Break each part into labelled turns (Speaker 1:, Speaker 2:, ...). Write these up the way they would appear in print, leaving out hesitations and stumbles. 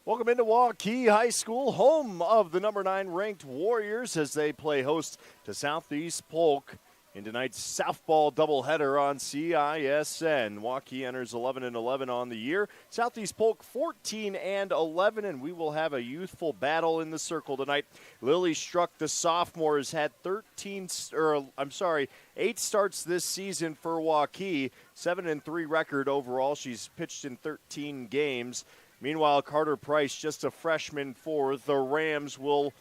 Speaker 1: Welcome into Waukee High School, home of the number 9 ranked Warriors as they play host to Southeast Polk in tonight's softball doubleheader on CISN. Waukee enters 11-11 on the year. Southeast Polk 14-11, and we will have a youthful battle in the circle tonight. Lily Struck, the sophomore, has had 8 starts this season for Waukee, 7-3 record overall. She's pitched in 13 games. Meanwhile, Carter Price, just a freshman for the Rams, will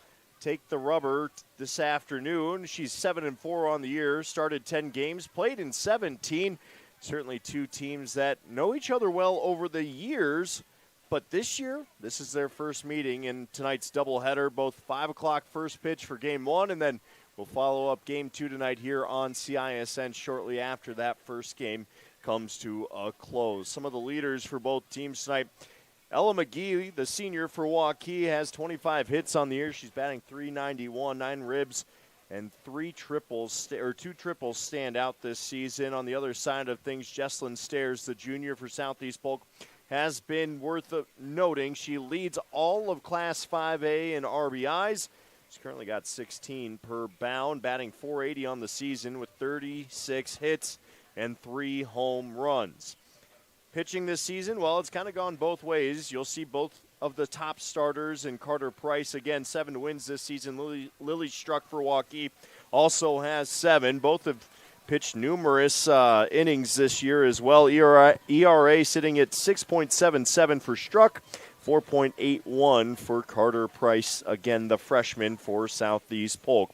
Speaker 1: take the rubber this afternoon. She's 7-4 on the year, started 10 games, played in 17. Certainly two teams that know each other well over the years. But this year, this is their first meeting in tonight's doubleheader, both 5 o'clock first pitch for Game 1, and then we'll follow up Game 2 tonight here on CISN shortly after that first game comes to a close. Some of the leaders for both teams tonight. Ella McGee, the senior for Waukee, has 25 hits on the year. She's batting .391, 9 ribs, and 2 triples stand out this season. On the other side of things, Jesslyn Stairs, the junior for Southeast Polk, has been worth noting. She leads all of Class 5A in RBIs. She's currently got 16 per bound, batting .480 on the season with 36 hits and 3 home runs. Pitching this season, well, it's kind of gone both ways. You'll see both of the top starters in Carter Price. Again, 7 wins this season. Lily Struck for Waukee also has 7. Both have pitched numerous innings this year as well. ERA sitting at 6.77 for Struck, 4.81 for Carter Price. Again, the freshman for Southeast Polk.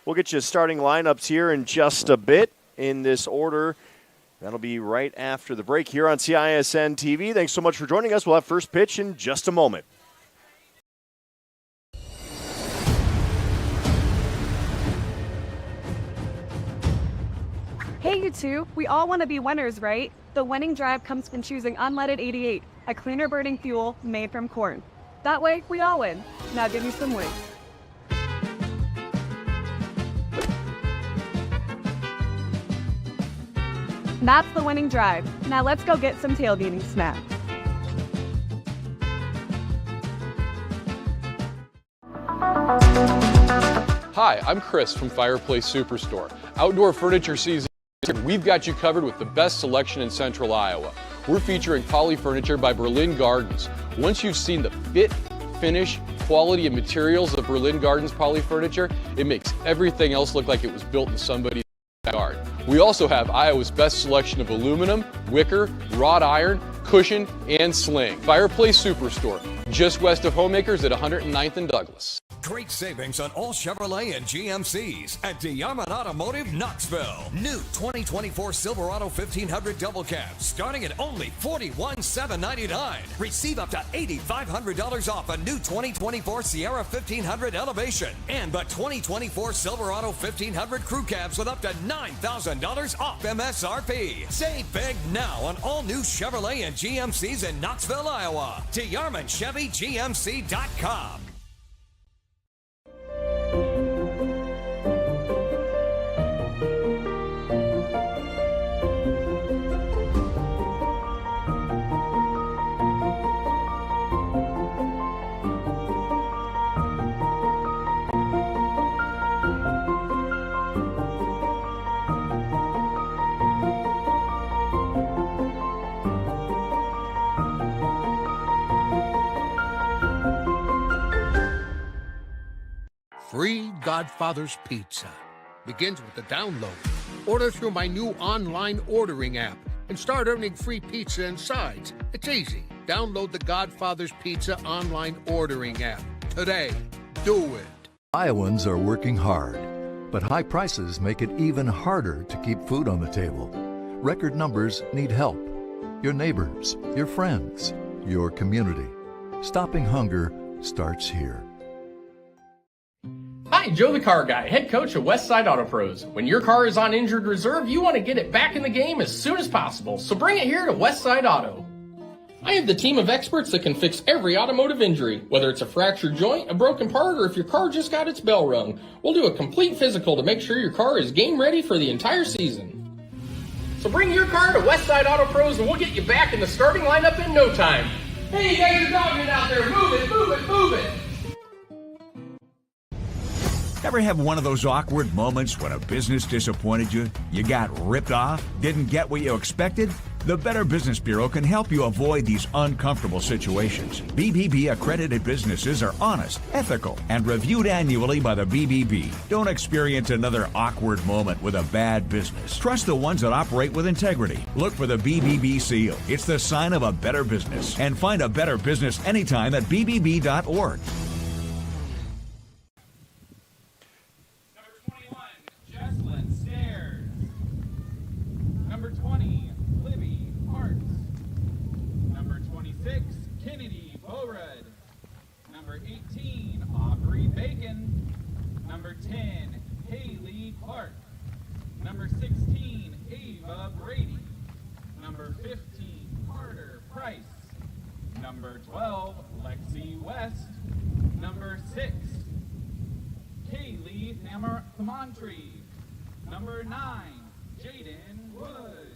Speaker 1: We'll get you starting lineups here in just a bit in this order. That'll be right after the break here on CISN TV. Thanks so much for joining us. We'll have first pitch in just a moment.
Speaker 2: Hey too. We all want to be winners, right? The winning drive comes from choosing unleaded 88, a cleaner burning fuel made from corn. That way, we all win. Now give me some wings. That's the winning drive. Now let's go get some tailgating snacks.
Speaker 3: Hi, I'm Chris from Fireplace Superstore. Outdoor furniture season, we've got you covered with the best selection in Central Iowa. We're featuring Poly Furniture by Berlin Gardens. Once you've seen the fit, finish, quality, and materials of Berlin Gardens Poly Furniture, it makes everything else look like it was built in somebody's yard. We also have Iowa's best selection of aluminum, wicker, wrought iron, cushion, and sling. Fireplace Superstore, just west of Homemakers at 109th and Douglas.
Speaker 4: Great savings on all Chevrolet and GMCs at DeYarman Automotive Knoxville. New 2024 Silverado 1500 double cab starting at only $41,799. Receive up to $8,500 off a new 2024 Sierra 1500 Elevation and the 2024 Silverado 1500 crew cabs with up to $9,000 off MSRP. Save big now on all new Chevrolet and GMCs in Knoxville, Iowa. DeYarmanChevyGMC.com.
Speaker 5: Free Godfather's Pizza begins with the download. Order through my new online ordering app and start earning free pizza and sides. It's easy. Download the Godfather's Pizza online ordering app today. Do it.
Speaker 6: Iowans are working hard, but high prices make it even harder to keep food on the table. Record numbers need help. Your neighbors, your friends, your community. Stopping hunger starts here.
Speaker 7: Hi, Joe the Car Guy, head coach of Westside Auto Pros. When your car is on injured reserve, you want to get it back in the game as soon as possible, so bring it here to Westside Auto. I have the team of experts that can fix every automotive injury, whether it's a fractured joint, a broken part, or if your car just got its bell rung. We'll do a complete physical to make sure your car is game ready for the entire season. So bring your car to Westside Auto Pros and we'll get you back in the starting lineup in no time. Hey, you guys are dogging out there, move it, move it, move it!
Speaker 8: Ever have one of those awkward moments when a business disappointed you? You got ripped off? Didn't get what you expected? The Better Business Bureau can help you avoid these uncomfortable situations. BBB accredited businesses are honest, ethical, and reviewed annually by the BBB. Don't experience another awkward moment with a bad business. Trust the ones that operate with integrity. Look for the BBB seal. It's the sign of a better business. And find a better business anytime at bbb.org.
Speaker 9: Number 10, Haley Clark. Number 16, Ava Brady. Number 15, Carter Price. Number 12, Lexi West. Number 6, Kaylee Thamontry. Number 9, Jaden Wood.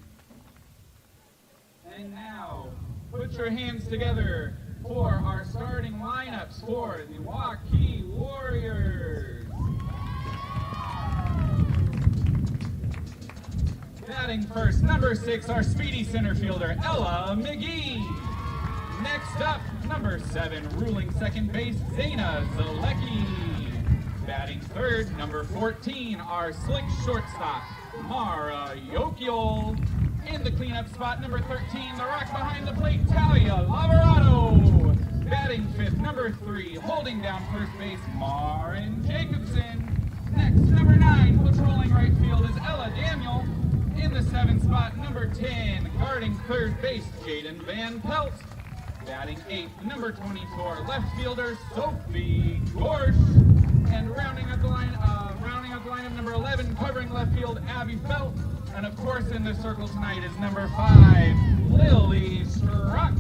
Speaker 9: And now, put your hands together for our starting lineups for the Waukee Warriors. Batting first, number 6, our speedy center fielder, Ella McGee. Next up, number 7, ruling second base, Zayna Zalecki. Batting third, number 14, our slick shortstop, Mara Yokiel. In the cleanup spot, number 13, the rock behind the plate, Talia Lavorado. Batting fifth, number 3, holding down first base, Marin Jacobson. Next, number 9, patrolling right field is Ella Daniel. In the 7th spot, number 10, guarding third base, Jaden Van Pelt. Batting 8th, number 24, left fielder, Sophie Gorsh. And rounding out the lineup, number 11, covering left field, Abby Felt. And of course in the circle tonight is number 5, Lily Struck.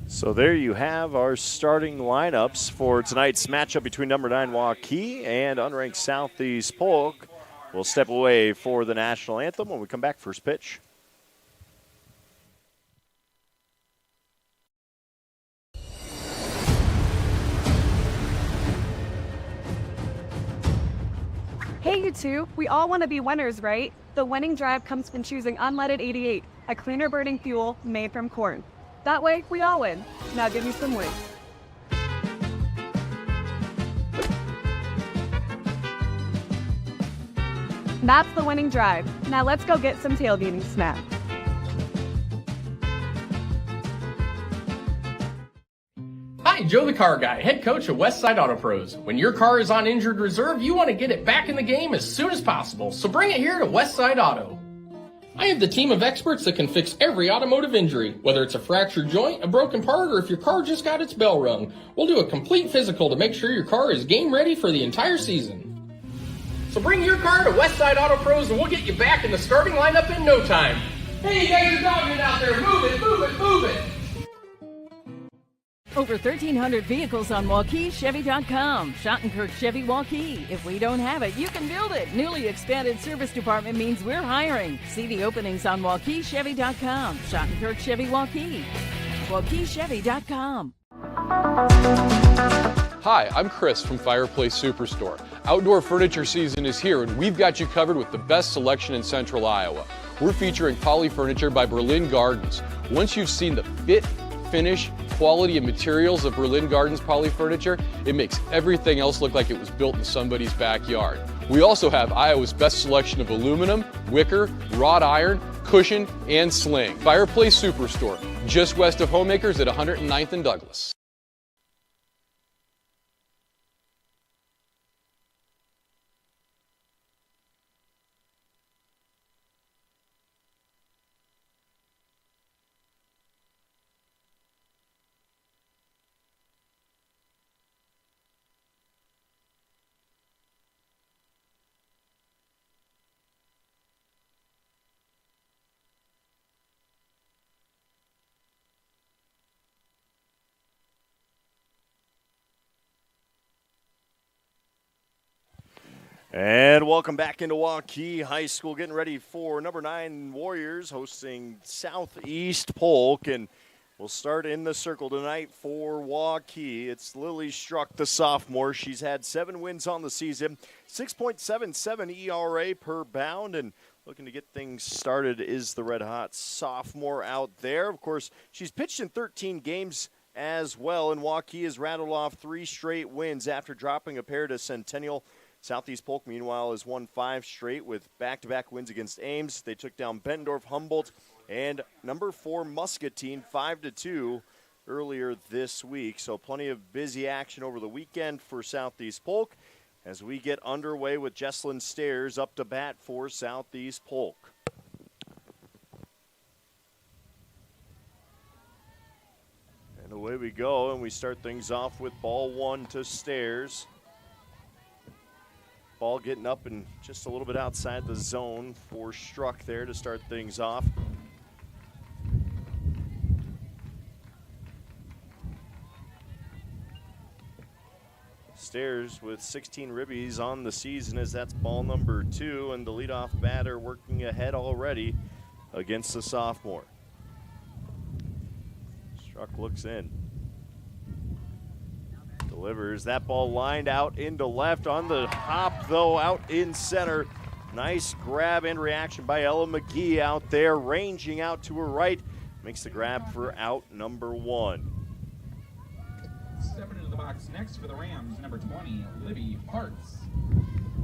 Speaker 1: So there you have our starting lineups for tonight's matchup between number 9 Waukee and unranked Southeast Polk. We'll step away for the national anthem when we come back. First pitch.
Speaker 2: Hey, you two, we all want to be winners, right? The winning drive comes from choosing unleaded 88, a cleaner burning fuel made from corn. That way, we all win. Now give me some wings. That's the winning drive. Now let's go get some tailgating snacks.
Speaker 7: Hi, Joe the Car Guy, head coach of Westside Auto Pros. When your car is on injured reserve, you want to get it back in the game as soon as possible, so bring it here to Westside Auto. I have the team of experts that can fix every automotive injury, whether it's a fractured joint, a broken part, or if your car just got its bell rung. We'll do a complete physical to make sure your car is game ready for the entire season. So bring your car to Westside Auto Pros and we'll get you back in the starting lineup in no time. Hey, you guys are dogging out there. Move it, move it, move it.
Speaker 10: Over 1,300 vehicles on WaukeeChevy.com. Schottenkirk Chevy Waukee. If we don't have it, you can build it. Newly expanded service department means we're hiring. See the openings on WaukeeChevy.com. Schottenkirk Chevy Waukee. WaukeeChevy.com.
Speaker 3: Hi, I'm Chris from Fireplace Superstore. Outdoor furniture season is here and we've got you covered with the best selection in Central Iowa. We're featuring Poly Furniture by Berlin Gardens. Once you've seen the fit, finish, quality, and materials of Berlin Gardens Poly Furniture, it makes everything else look like it was built in somebody's backyard. We also have Iowa's best selection of aluminum, wicker, wrought iron, cushion, and sling. Fireplace Superstore, just west of Homemakers at 109th and Douglas.
Speaker 1: And welcome back into Waukee High School, getting ready for number 9 Warriors hosting Southeast Polk. And we'll start in the circle tonight for Waukee. It's Lily Struck, the sophomore. She's had 7 wins on the season, 6.77 ERA per bound, and looking to get things started is the red-hot sophomore out there. Of course, she's pitched in 13 games as well, and Waukee has rattled off 3 straight wins after dropping a pair to Centennial. Southeast Polk, meanwhile, has won 5 straight with back-to-back wins against Ames. They took down Bettendorf, Humboldt, and number 4 Muscatine 5-2 earlier this week. So plenty of busy action over the weekend for Southeast Polk as we get underway with Jesslyn Stairs up to bat for Southeast Polk. And away we go, and we start things off with ball 1 to Stairs. Ball getting up and just a little bit outside the zone for Struck there to start things off. Stairs with 16 ribbies on the season as that's ball number 2, and the leadoff batter working ahead already against the sophomore. Struck looks in. Delivers that ball lined out into left on the hop, though, out in center. Nice grab and reaction by Ella McGee out there, ranging out to her right. Makes the grab for out number 1.
Speaker 9: Stepping into the box next for the Rams, number 20, Libby Parts.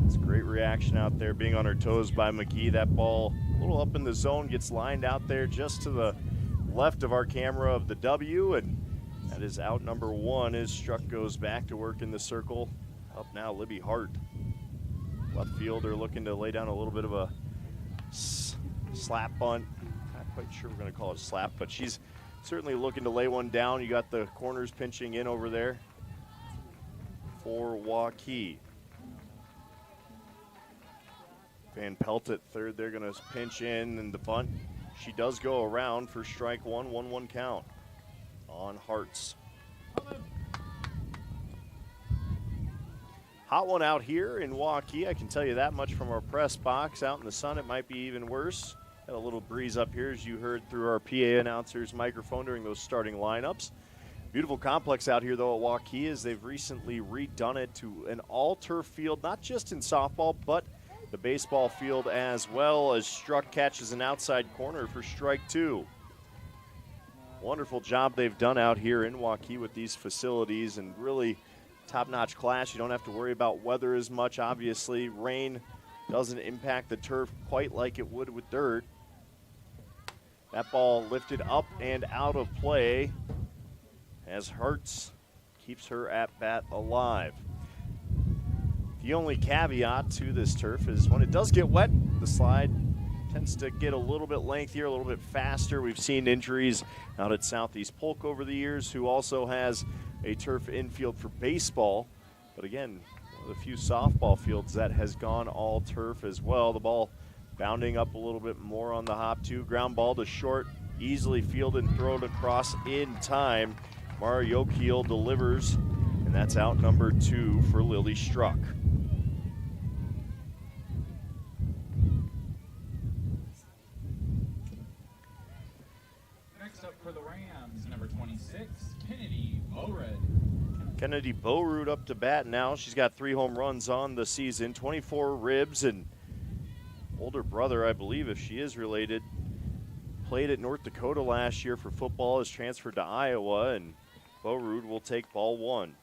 Speaker 1: It's a great reaction out there, being on her toes by McGee. That ball a little up in the zone, gets lined out there just to the left of our camera of the W, and that is out number 1 as Struck goes back to work in the circle. Up now, Libby Hart. Left fielder looking to lay down a little bit of a slap bunt. Not quite sure we're going to call it a slap, but she's certainly looking to lay one down. You got the corners pinching in over there for Waukee. Van Pelt at third. They're going to pinch in and the bunt. She does go around for strike one, 1-1 count on Hartz. Hot one out here in Waukee. I can tell you that much from our press box. Out in the sun, it might be even worse. Got a little breeze up here, as you heard through our PA announcer's microphone during those starting lineups. Beautiful complex out here, though, at Waukee, as they've recently redone it to an all-turf field, not just in softball, but the baseball field as well, as Struck catches an outside corner for strike two. Wonderful job they've done out here in Waukee with these facilities, and really top-notch class. You don't have to worry about weather as much. Obviously, rain doesn't impact the turf quite like it would with dirt. That ball lifted up and out of play as Hartz keeps her at-bat alive. The only caveat to this turf is when it does get wet, the slide tends to get a little bit lengthier, a little bit faster. We've seen injuries out at Southeast Polk over the years, who also has a turf infield for baseball. But again, one of the few softball fields that has gone all turf as well. The ball bounding up a little bit more on the hop too. Ground ball to short, easily fielded and thrown across in time. Mara Yokiel delivers, and that's out number 2 for Lily Struck.
Speaker 9: Next up for the Rams, number 26, Kennedy Bowred.
Speaker 1: Kennedy Bowroot up to bat now. She's got 3 home runs on the season, 24 ribs, and older brother, I believe, if she is related, played at North Dakota last year for football, has transferred to Iowa, and Bowroot will take ball 1.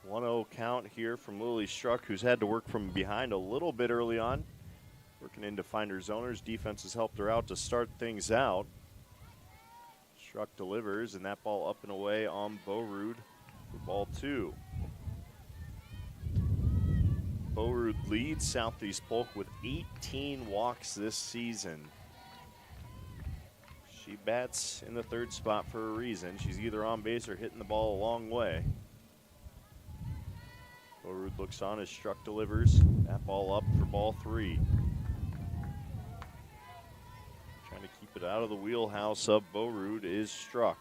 Speaker 1: One-0 count here from Lily Struck, who's had to work from behind a little bit early on. Working into finder's zoners. Defense has helped her out to start things out. Struck delivers, and that ball up and away on Bowroot for ball 2. Bowroot leads Southeast Polk with 18 walks this season. She bats in the 3rd spot for a reason. She's either on base or hitting the ball a long way. Bowroot looks on as Struck delivers. That ball up for ball 3. Trying to keep it out of the wheelhouse of Bowroot is Struck.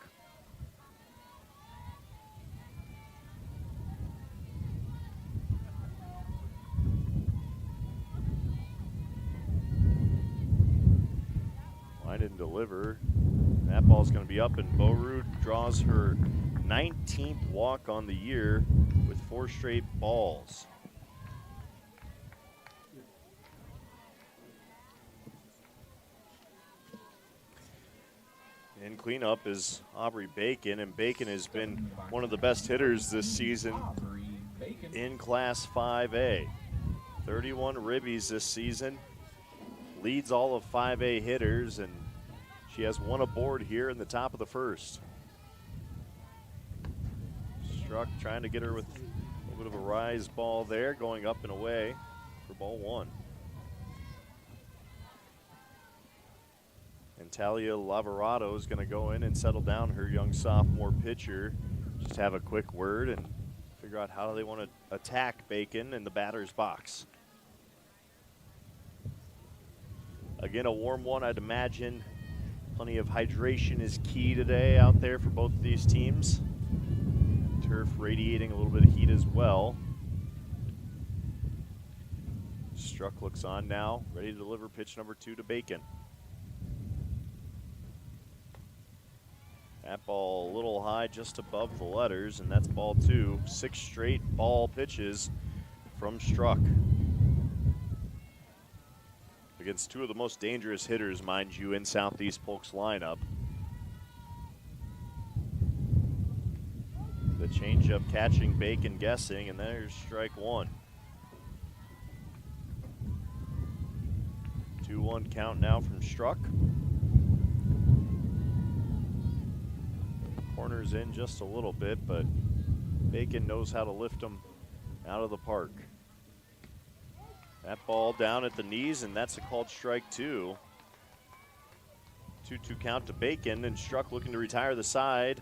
Speaker 1: Line and deliver. That ball's going to be up, and Bowroot draws her 19th walk on the year with 4 straight balls. In cleanup is Aubrey Bacon, and Bacon has been one of the best hitters this season in Class 5A. 31 ribbies this season, leads all of 5A hitters, and she has 1 aboard here in the top of the 1st. Struck trying to get her with a little bit of a rise ball there, going up and away for ball 1. And Talia Lavarado is going to go in and settle down her young sophomore pitcher. Just have a quick word and figure out how they want to attack Bacon in the batter's box. Again, a warm one, I'd imagine. Plenty of hydration is key today out there for both of these teams. Turf radiating a little bit of heat as well. Struck looks on now, ready to deliver pitch number 2 to Bacon. That ball a little high, just above the letters, and that's ball 2. 6 straight ball pitches from Struck. Against 2 of the most dangerous hitters, mind you, in Southeast Polk's lineup. The changeup catching Bacon guessing, and there's strike 1. 2-1 count now from Struck. Corners in just a little bit, but Bacon knows how to lift them out of the park. That ball down at the knees, and that's a called strike 2. 2-2 count to Bacon, and Struck looking to retire the side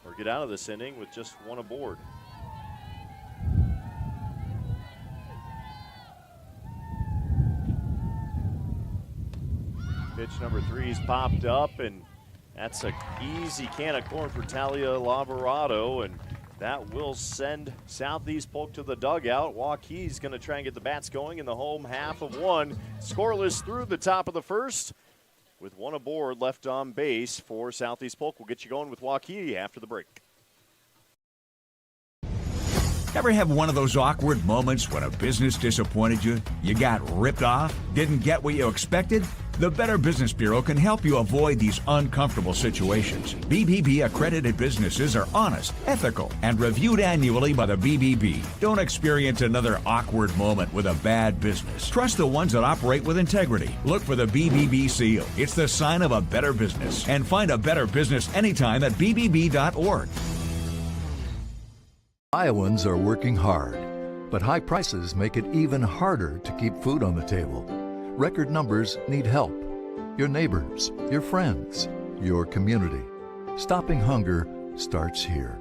Speaker 1: or get out of this inning with just one aboard. Pitch number 3's popped up, and that's an easy can of corn for Talia Lavarado, and that will send Southeast Polk to the dugout. Waukee's going to try and get the bats going in the home half of 1. Scoreless through the top of the first with one aboard left on base for Southeast Polk. We'll get you going with Waukee after the break.
Speaker 8: Ever have one of those awkward moments when a business disappointed you? You got ripped off? Didn't get what you expected? The Better Business Bureau can help you avoid these uncomfortable situations. BBB accredited businesses are honest, ethical, and reviewed annually by the BBB. Don't experience another awkward moment with a bad business. Trust the ones that operate with integrity. Look for the BBB seal. It's the sign of a better business. And find a better business anytime at bbb.org.
Speaker 6: Iowans are working hard, but high prices make it even harder to keep food on the table. Record numbers need help. Your neighbors, your friends, your community. Stopping hunger starts here.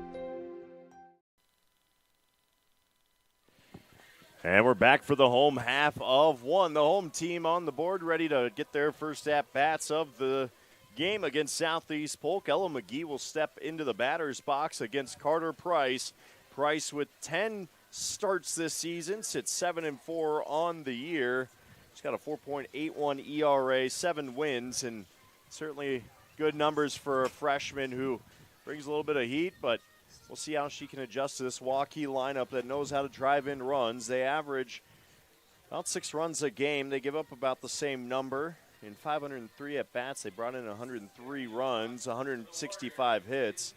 Speaker 1: And we're back for the home half of 1. The home team on the board, ready to get their first at-bats of the game against Southeast Polk. Ella McGee will step into the batter's box against Carter Price. Price with 10 starts this season, sits 7-4 on the year. She's got a 4.81 ERA, 7 wins, and certainly good numbers for a freshman who brings a little bit of heat, but we'll see how she can adjust to this Waukee lineup that knows how to drive in runs. They average about 6 runs a game. They give up about the same number. In 503 at-bats, they brought in 103 runs, 165 hits.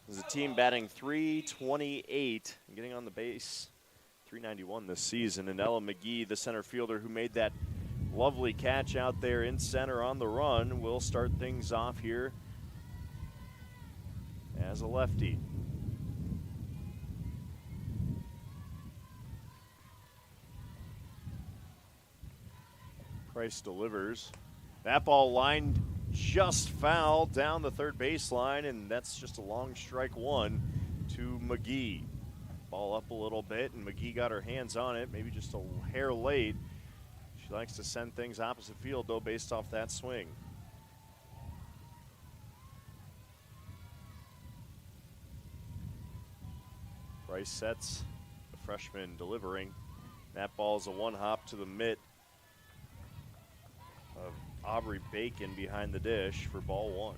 Speaker 1: There's a team batting .328 and getting on the base .391 this season. And Ella McGee, the center fielder who made that lovely catch out there in center on the run, will start things off here as a lefty. Price delivers. That ball lined just foul down the third baseline, and that's just a long strike 1 to McGee. Ball up a little bit, and McGee got her hands on it, maybe just a hair late. She likes to send things opposite field, though, based off that swing. Price sets, the freshman delivering. That ball's a one-hop to the mitt of Aubrey Bacon behind the dish for ball 1.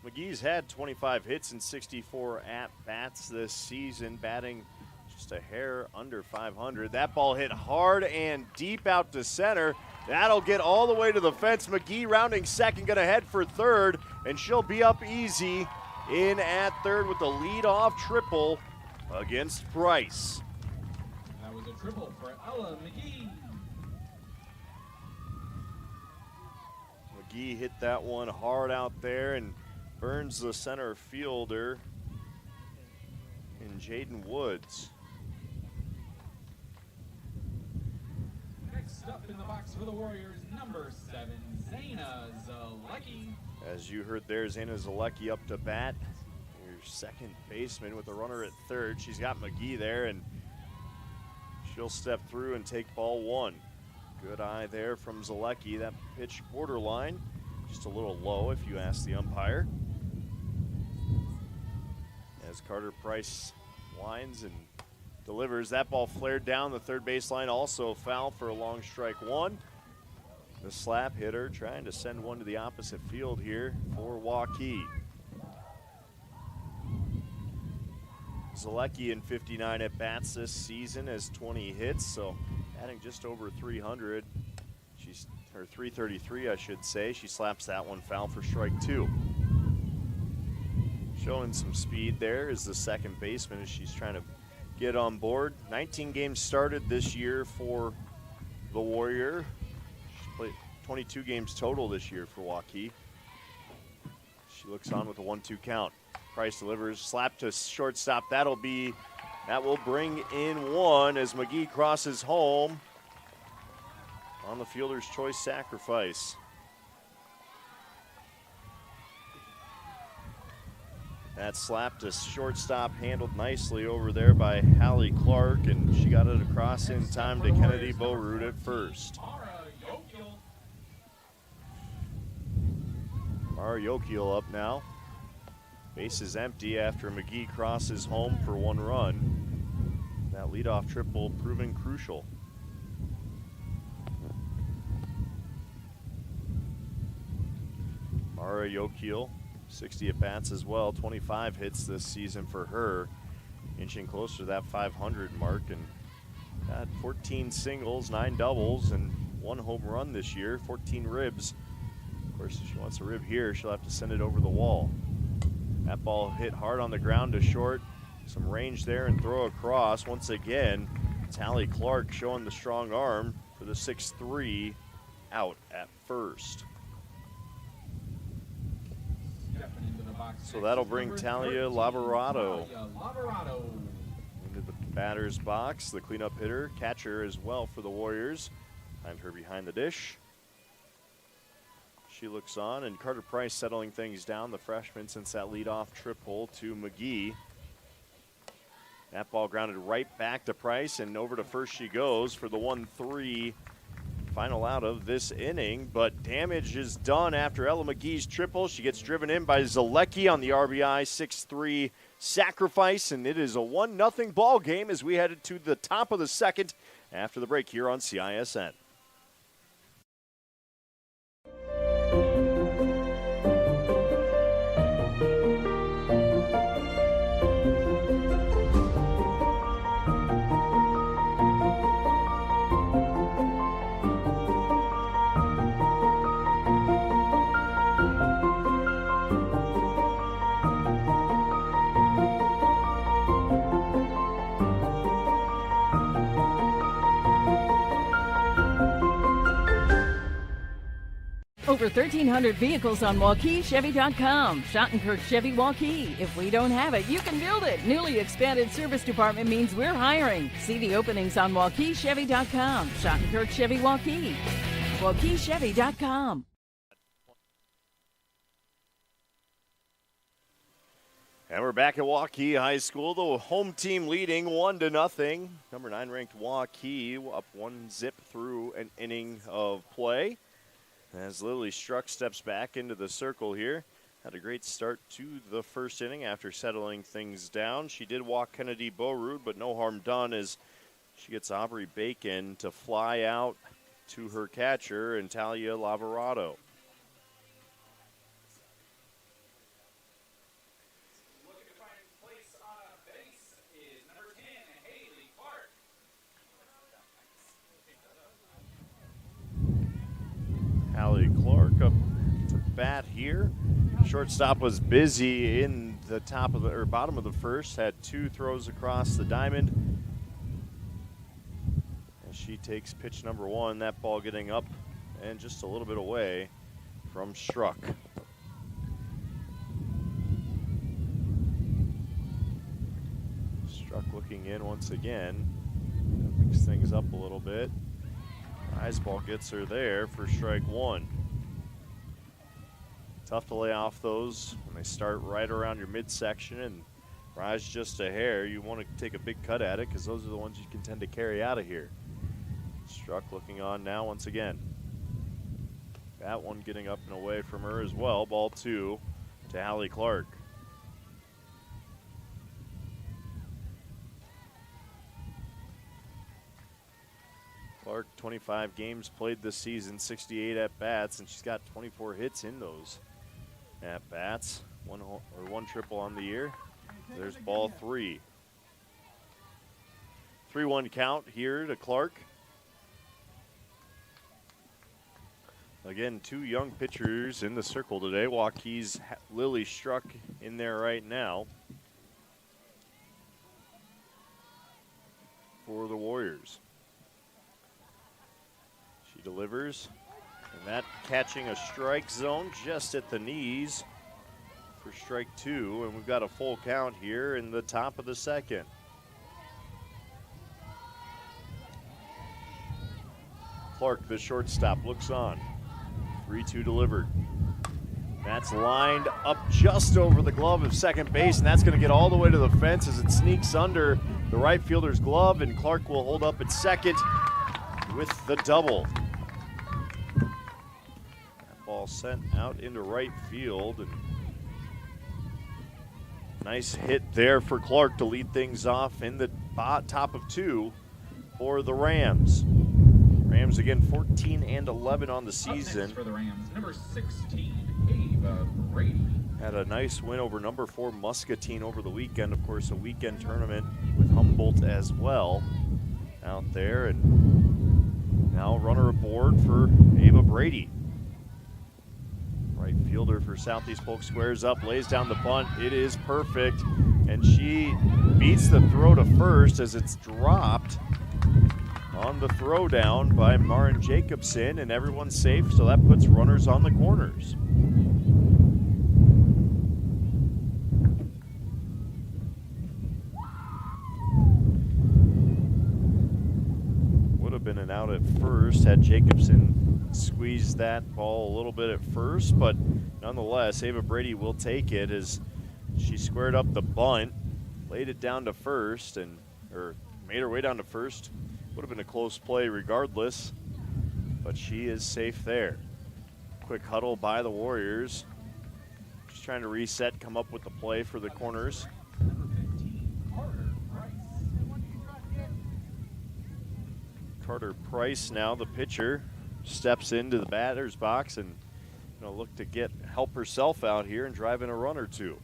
Speaker 1: McGee's had 25 hits and 64 at-bats this season, batting just a hair under 500. That ball hit hard and deep out to center. That'll get all the way to the fence. McGee rounding second, gonna head for third, and she'll be up easy in at third with the lead-off triple against Price.
Speaker 9: That was a triple for Ella McGee.
Speaker 1: McGee hit that one hard out there and burns the center fielder in Jaden Woods.
Speaker 9: Next up in the box for the Warriors, number 7, Zayna Zalecki.
Speaker 1: As you heard there, Zayna Zalecki up to bat. Your second baseman with a runner at third. She's got McGee there, and she'll step through and take ball 1. Good eye there from Zalecki. That pitch borderline, just a little low if you ask the umpire. As Carter Price winds and delivers, that ball flared down the third baseline, also foul for a long strike 1. The slap hitter trying to send one to the opposite field here for Waukee. Zalecki in 59 at-bats this season has 20 hits, so batting just over 300. She's, or 333, I should say. She slaps that one foul for strike 2. Showing some speed there is the second baseman as she's trying to get on board. 19 games started this year for the Warrior. She's played 22 games total this year for Waukee. She looks on with a 1-2 count. Price delivers, slap to shortstop. That will bring in one as McGee crosses home on the fielder's choice sacrifice. That slap to shortstop handled nicely over there by Hallie Clark, and she got it across in time to Kennedy Boerud at first. Mara Yokiel up now. Base is empty after McGee crosses home for one run. That leadoff triple proving crucial. Mara Yokiel, 60 at-bats as well, 25 hits this season for her, inching closer to that 500 mark, and got 14 singles, 9 doubles, and 1 home run this year, 14 ribs. Of course, if she wants a rib here, she'll have to send it over the wall. That ball hit hard on the ground to short, some range there and throw across. Once again, Hallie Clark showing the strong arm for the 6-3 out at first. So that'll bring Talia Lavorato into the batter's box, the cleanup hitter, catcher as well for the Warriors. Find her behind the dish. She looks on, and Carter Price settling things down, the freshman, since that leadoff triple to McGee. That ball grounded right back to Price, and over to first she goes for the 1-3 final out of this inning, but damage is done after Ella McGee's triple. She gets driven in by Zalecki on the RBI 6-3 sacrifice, and it is a 1-0 ball game as we headed to the top of the second after the break here on CISN.
Speaker 10: Over 1,300 vehicles on WaukeeChevy.com. Schottenkirk Chevy Waukee. If we don't have it, you can build it. Newly expanded service department means we're hiring. See the openings on WaukeeChevy.com. Schottenkirk Chevy Waukee. WaukeeChevy.com.
Speaker 1: And we're back at Waukee High School. The home team leading 1-0. Number 9 ranked Waukee up 1-0 through an inning of play. As Lily Struck steps back into the circle here. Had a great start to the first inning after settling things down. She did walk Kennedy Boerud, but no harm done as she gets Aubrey Bacon to fly out to her catcher, and Talia Lavorato. Hallie Clark up to bat here. Shortstop was busy in the top of the or bottom of the first. Had 2 throws across the diamond. And she takes pitch number 1. That ball getting up and just a little bit away from Struck. Struck looking in once again. Mix things up a little bit. Rise ball gets her there for strike 1. Tough to lay off those when they start right around your midsection and rise just a hair. You want to take a big cut at it because those are the ones you can tend to carry out of here. Struck looking on now once again. That one getting up and away from her as well. Ball 2 to Hallie Clark. Clark, 25 games played this season, 68 at-bats, and she's got 24 hits in those at-bats. One triple on the year. There's ball 3. 3-1 count here to Clark. Again, 2 young pitchers in the circle today. Waukee's Lily Struck in there right now for the Warriors. Delivers, and that catching a strike zone just at the knees for strike 2, and we've got a full count here in the top of the second. Clark, the shortstop, looks on. 3-2 delivered. That's lined up just over the glove of second base, and that's going to get all the way to the fence as it sneaks under the right fielder's glove, and Clark will hold up at second with the double. That ball sent out into right field, and nice hit there for Clark to lead things off in the top of 2 for the Rams. Rams again 14-11 on the season.
Speaker 9: Up next for the Rams, number 16, Ava Brady.
Speaker 1: Had a nice win over number 4 Muscatine over the weekend. Of course, a weekend tournament with Humboldt as well out there. And now runner aboard for Ava Brady. Right fielder for Southeast Polk squares up, lays down the bunt. It is perfect. And she beats the throw to first as it's dropped on the throw down by Marin Jacobson, and everyone's safe, so that puts runners on the corners. Would have been an out at first had Jacobson squeezed that ball a little bit at first, but nonetheless, Ava Brady will take it as she squared up the bunt, laid it down to first, or made her way down to first. Would have been a close play regardless, but she is safe there. Quick huddle by the Warriors. Just trying to reset, come up with the play for the corners. Carter Price now, the pitcher, steps into the batter's box and look to help herself out here and drive in a run or two.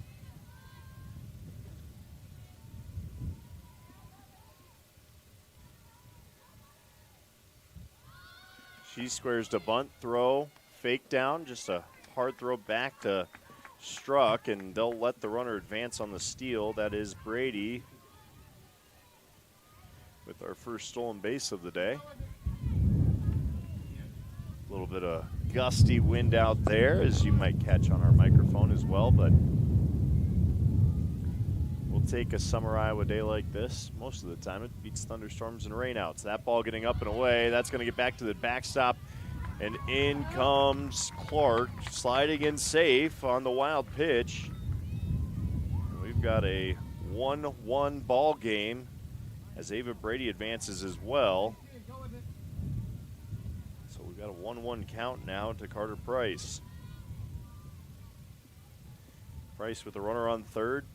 Speaker 1: She squares to bunt, throw, fake down, just a hard throw back to Struck, and they'll let the runner advance on the steal. That is Brady with our first stolen base of the day. A little bit of gusty wind out there, as you might catch on our microphone as well, but we'll take a summer Iowa day like this. Most of the time it beats thunderstorms and rainouts. That ball getting up and away. That's going to get back to the backstop. And in comes Clark, sliding in safe on the wild pitch. We've got a 1-1 ball game as Ava Brady advances as well. So we've got a 1-1 count now to Carter Price. Price with a runner on third.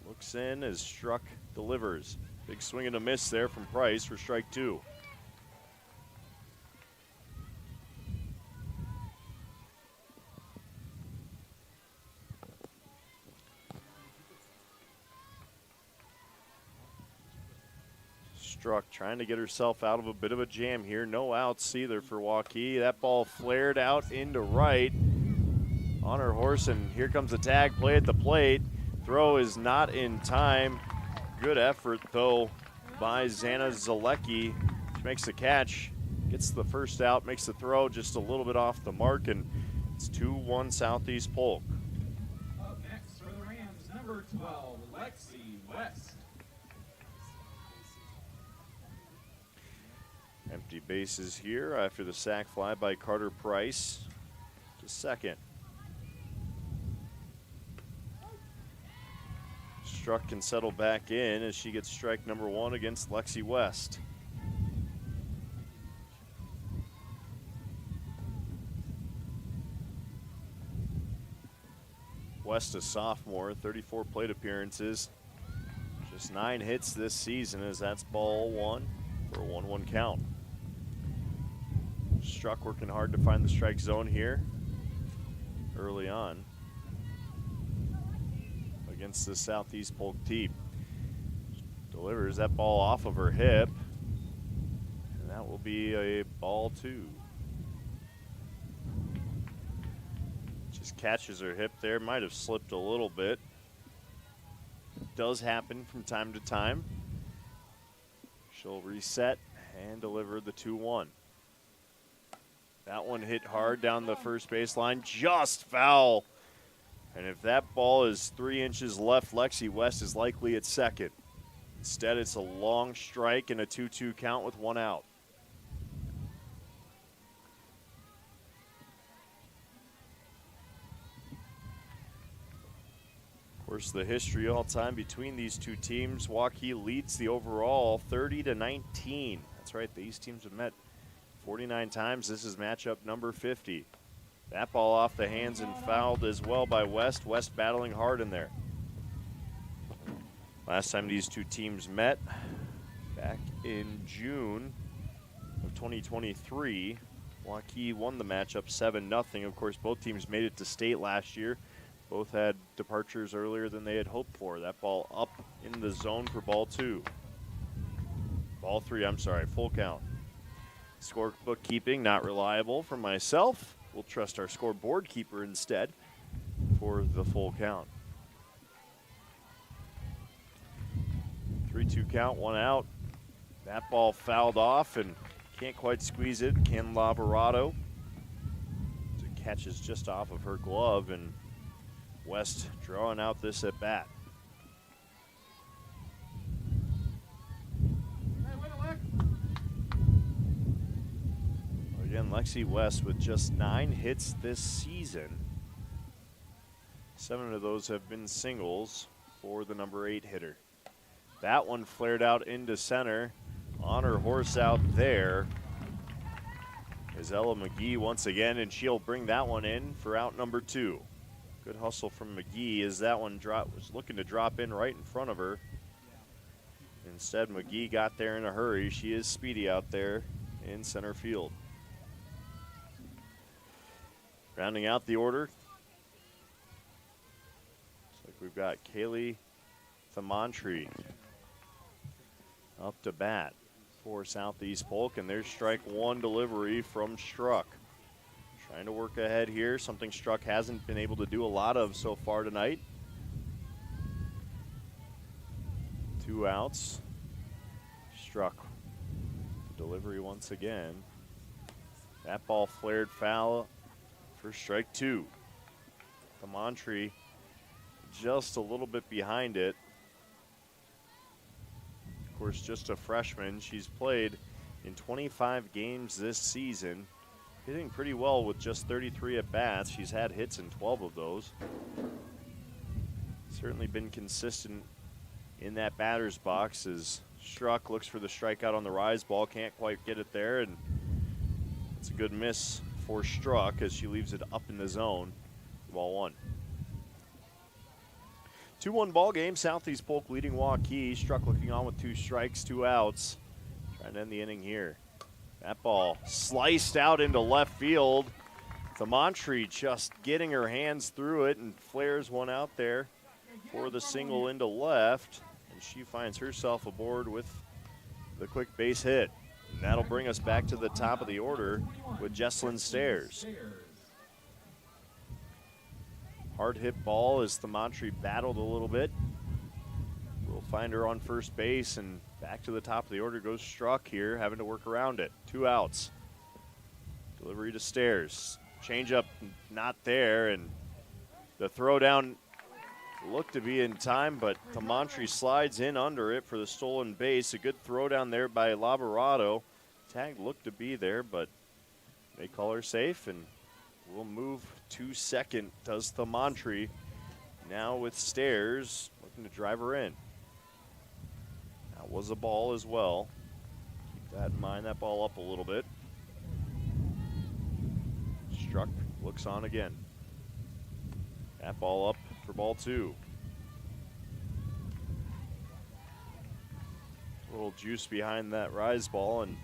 Speaker 1: Looks in as Struck delivers. Big swing and a miss there from Price for strike 2. Struck trying to get herself out of a bit of a jam here. No outs either for Waukee. That ball flared out into right on her horse, and here comes the tag play at the plate. Throw is not in time. Good effort, though, by Zana Zalecki. She makes the catch, gets the first out, makes the throw just a little bit off the mark, and it's 2-1 Southeast Polk.
Speaker 9: Up next for the Rams, number 12, Lexi West.
Speaker 1: Empty bases here after the sac fly by Carter Price to second. Struck can settle back in as she gets strike number 1 against Lexi West. West, a sophomore, 34 plate appearances. Just 9 hits this season as that's ball 1 for a 1-1 count. Struck working hard to find the strike zone here early on against the Southeast Polk team. Delivers that ball off of her hip, and that will be a ball 2. Just catches her hip there, might have slipped a little bit. It does happen from time to time. She'll reset and deliver the 2-1. That one hit hard down the first baseline, just foul And if that ball is 3 inches left, Lexi West is likely at second. Instead, it's a long strike and a 2-2 count with 1 out. Of course, the history all time between these two teams, Waukee leads the overall 30-19. That's right, these teams have met 49 times. This is matchup number 50. That ball off the hands and fouled as well by West. West battling hard in there. Last time these two teams met, back in June of 2023, Waukee won the matchup 7-0. Of course, both teams made it to state last year. Both had departures earlier than they had hoped for. That ball up in the zone for ball 2. Ball 3, I'm sorry, full count. Scorebook keeping, not reliable for myself. We'll trust our scoreboard keeper instead for the full count. 3-2 count, 1 out. That ball fouled off and can't quite squeeze it. Can Lavarado. It catches just off of her glove, and West drawing out this at bat. Again, Lexi West with just 9 hits this season. 7 of those have been singles for the number 8 hitter. That one flared out into center. On her horse out there is Ella McGee once again, and she'll bring that one in for out number 2. Good hustle from McGee as that one was looking to drop in right in front of her. Instead, McGee got there in a hurry. She is speedy out there in center field. Rounding out the order, looks like we've got Kaylee Thamontree up to bat for Southeast Polk, and there's strike 1 delivery from Struck. Trying to work ahead here, something Struck hasn't been able to do a lot of so far tonight. 2 outs. Struck. Delivery once again. That ball flared foul for strike 2. Thamontree just a little bit behind it. Of course, just a freshman. She's played in 25 games this season, hitting pretty well with just 33 at-bats. She's had hits in 12 of those. Certainly been consistent in that batter's box as Struck looks for the strikeout on the rise ball. Can't quite get it there, and it's a good miss for Struck as she leaves it up in the zone. Ball 1. 2-1 ball game. Southeast Polk leading Waukee. Struck looking on with 2 strikes, 2 outs. Trying to end the inning here. That ball sliced out into left field. Thamontree just getting her hands through it and flares one out there for the single into left. And she finds herself aboard with the quick base hit. And that'll bring us back to the top of the order with Jesslyn Stairs. Hard hit ball as Thamontree battled a little bit. We'll find her on first base, and back to the top of the order goes Struck here, having to work around it. 2 outs. Delivery to Stairs. Changeup not there, and the throw down looked to be in time, but Thamontree slides in under it for the stolen base. A good throw down there by Lavarado. Tag looked to be there, but they call her safe, and we'll move to second. Does Thamontree now with Stairs looking to drive her in. That was a ball as well. Keep that in mind. That ball up a little bit. Struck, looks on again. That ball up for ball 2. A little juice behind that rise ball, and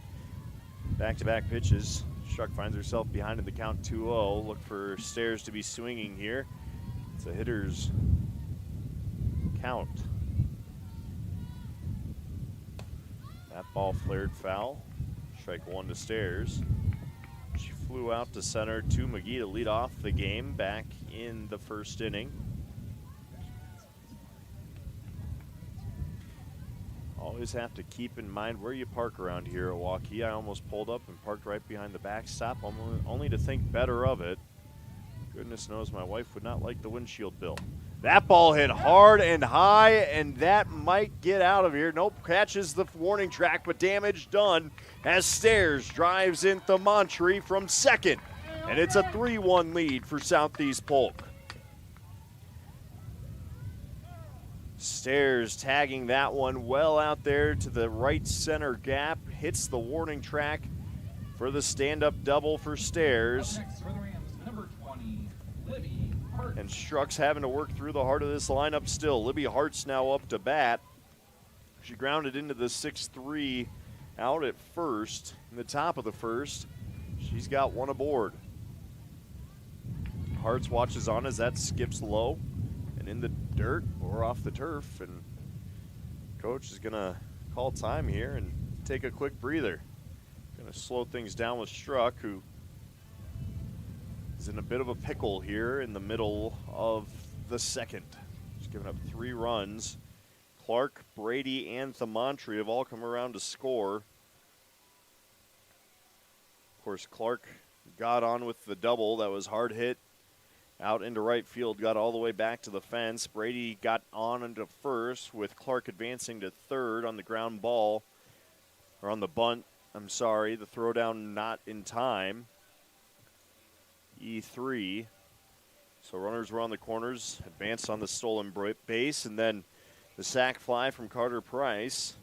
Speaker 1: back-to-back pitches. Struck finds herself behind in the count 2-0. Look for Stairs to be swinging here. It's a hitter's count. That ball flared foul. Strike 1 to Stairs. She flew out to center to McGee to lead off the game back in the first inning. Always have to keep in mind where you park around here at Waukee. I almost pulled up and parked right behind the backstop, only to think better of it. Goodness knows my wife would not like the windshield bill. That ball hit hard and high, and that might get out of here. Nope, catches the warning track, but damage done as Stairs drives in Thamantri from second. And it's a 3-1 lead for Southeast Polk. Stairs tagging that one well out there to the right center gap. Hits the warning track for the stand-up double for Stairs.
Speaker 9: Up next for the Rams, number 20, Libby Hart.
Speaker 1: And Struck's having to work through the heart of this lineup still. Libby Hart's now up to bat. She grounded into the 6-3 out at first, in the top of the first. She's got one aboard. Hart's watches on as that skips low and in the dirt or off the turf. And coach is going to call time here and take a quick breather. Going to slow things down with Struck, who is in a bit of a pickle here in the middle of the second. She's given up 3 runs. Clark, Brady, and Thamantri have all come around to score. Of course, Clark got on with the double that was hard hit out into right field, got all the way back to the fence. Brady got on into first with Clark advancing to third on the ground ball, or on the bunt. I'm sorry, the throwdown not in time. E3. So runners were on the corners, advanced on the stolen base, and then the sac fly from Carter Price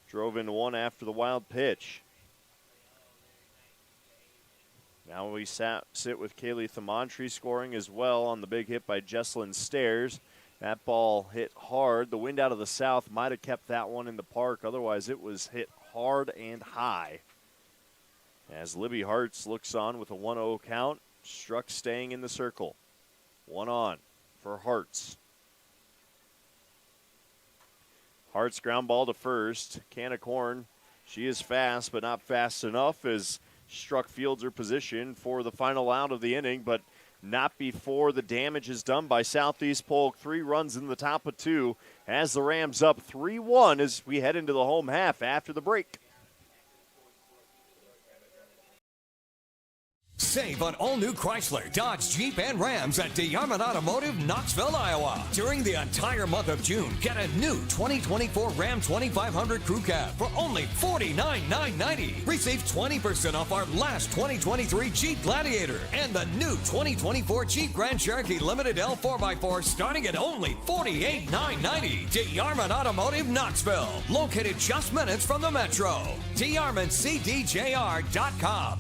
Speaker 1: drove into one after the wild pitch. Now we sit with Kaylee Thamantri scoring as well on the big hit by Jesselyn Stairs. That ball hit hard. The wind out of the south might have kept that one in the park. Otherwise, it was hit hard and high. As Libby Hartz looks on with a 1-0 count, Struck staying in the circle. 1 on for Hartz. Hartz ground ball to first. Can of corn. She is fast, but not fast enough as Struck fields her position for the final out of the inning, but not before the damage is done by Southeast Polk. 3 runs in the top of 2 as the Rams up 3-1 as we head into the home half after the break.
Speaker 4: Save on all new Chrysler, Dodge, Jeep, and Rams at DeArmond Automotive, Knoxville, Iowa. During the entire month of June, get a new 2024 Ram 2500 Crew Cab for only $49,990. Receive 20% off our last 2023 Jeep Gladiator and the new 2024 Jeep Grand Cherokee Limited L4x4 starting at only $48,990. DeArmond Automotive, Knoxville. Located just minutes from the Metro. DeArmondCDJR.com.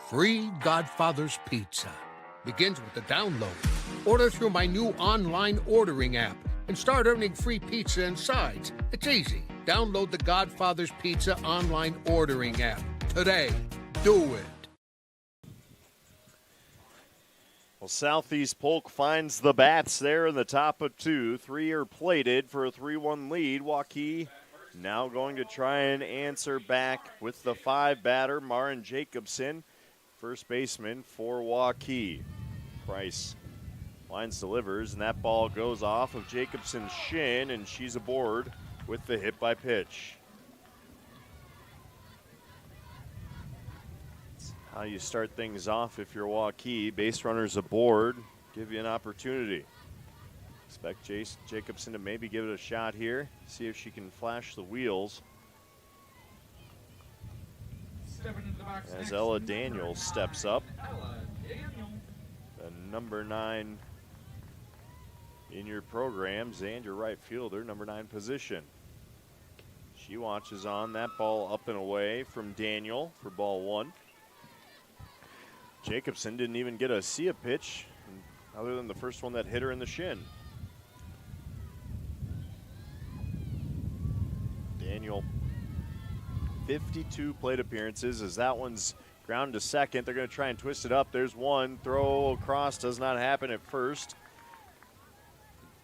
Speaker 5: Free Godfather's Pizza begins with the download. Order through my new online ordering app and start earning free pizza and sides. It's easy. Download the Godfather's Pizza online ordering app today. Do it.
Speaker 1: Well, Southeast Polk finds the bats there in the top of 2. 3 are plated for a 3-1 lead. Waukee now going to try and answer back with the 5 batter, Marin Jacobson. First baseman for Waukee. Price lines delivers, and that ball goes off of Jacobson's shin, and she's aboard with the hit by pitch. That's how you start things off if you're Waukee. Base runners aboard, give you an opportunity. Expect Jacobson to maybe give it a shot here, see if she can flash the wheels. As Ella Daniels steps up, the number 9 in your programs and your right fielder, number 9 position. She watches on. That ball up and away from Daniel for ball 1. Jacobson didn't even get to see a pitch other than the first one that hit her in the shin. Daniel, 52 plate appearances as that one's ground to second. They're going to try and twist it up. There's one. Throw across does not happen at first.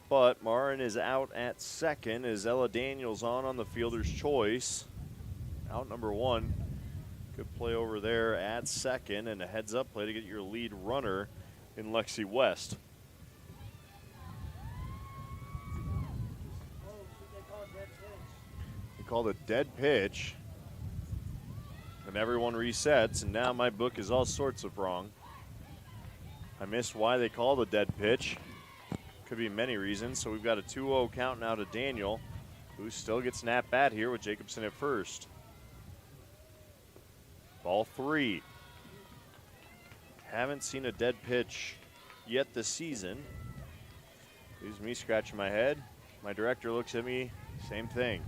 Speaker 1: But Marin is out at second as Ella Daniels on the fielder's choice. Out number 1. Good play over there at second and a heads up play to get your lead runner in Lexi West. They called a dead pitch. And everyone resets, and now my book is all sorts of wrong. I missed why they called a dead pitch. Could be many reasons. So we've got a 2-0 count now to Daniel, who still gets an at-bat here with Jacobson at first. Ball 3. Haven't seen a dead pitch yet this season. Leaves me scratching my head. My director looks at me, same thing.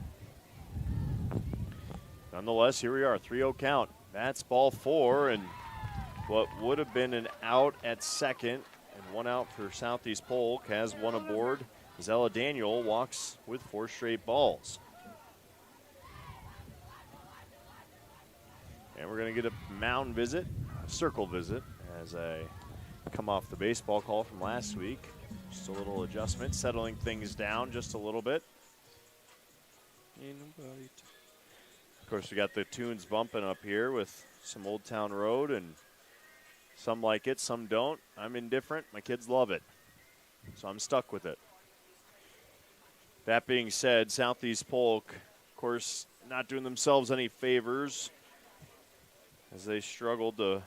Speaker 1: Nonetheless, here we are, 3-0 count. That's ball 4, and what would have been an out at second and 1 out for Southeast Polk has one aboard. Zella Daniel walks with 4 straight balls. And we're going to get a mound visit, a circle visit, as I come off the baseball call from last week. Just a little adjustment, settling things down just a little bit. Of course, we got the tunes bumping up here with some Old Town Road, and some like it, some don't. I'm indifferent. My kids love it, so I'm stuck with it. That being said, Southeast Polk, of course, not doing themselves any favors as they struggled to,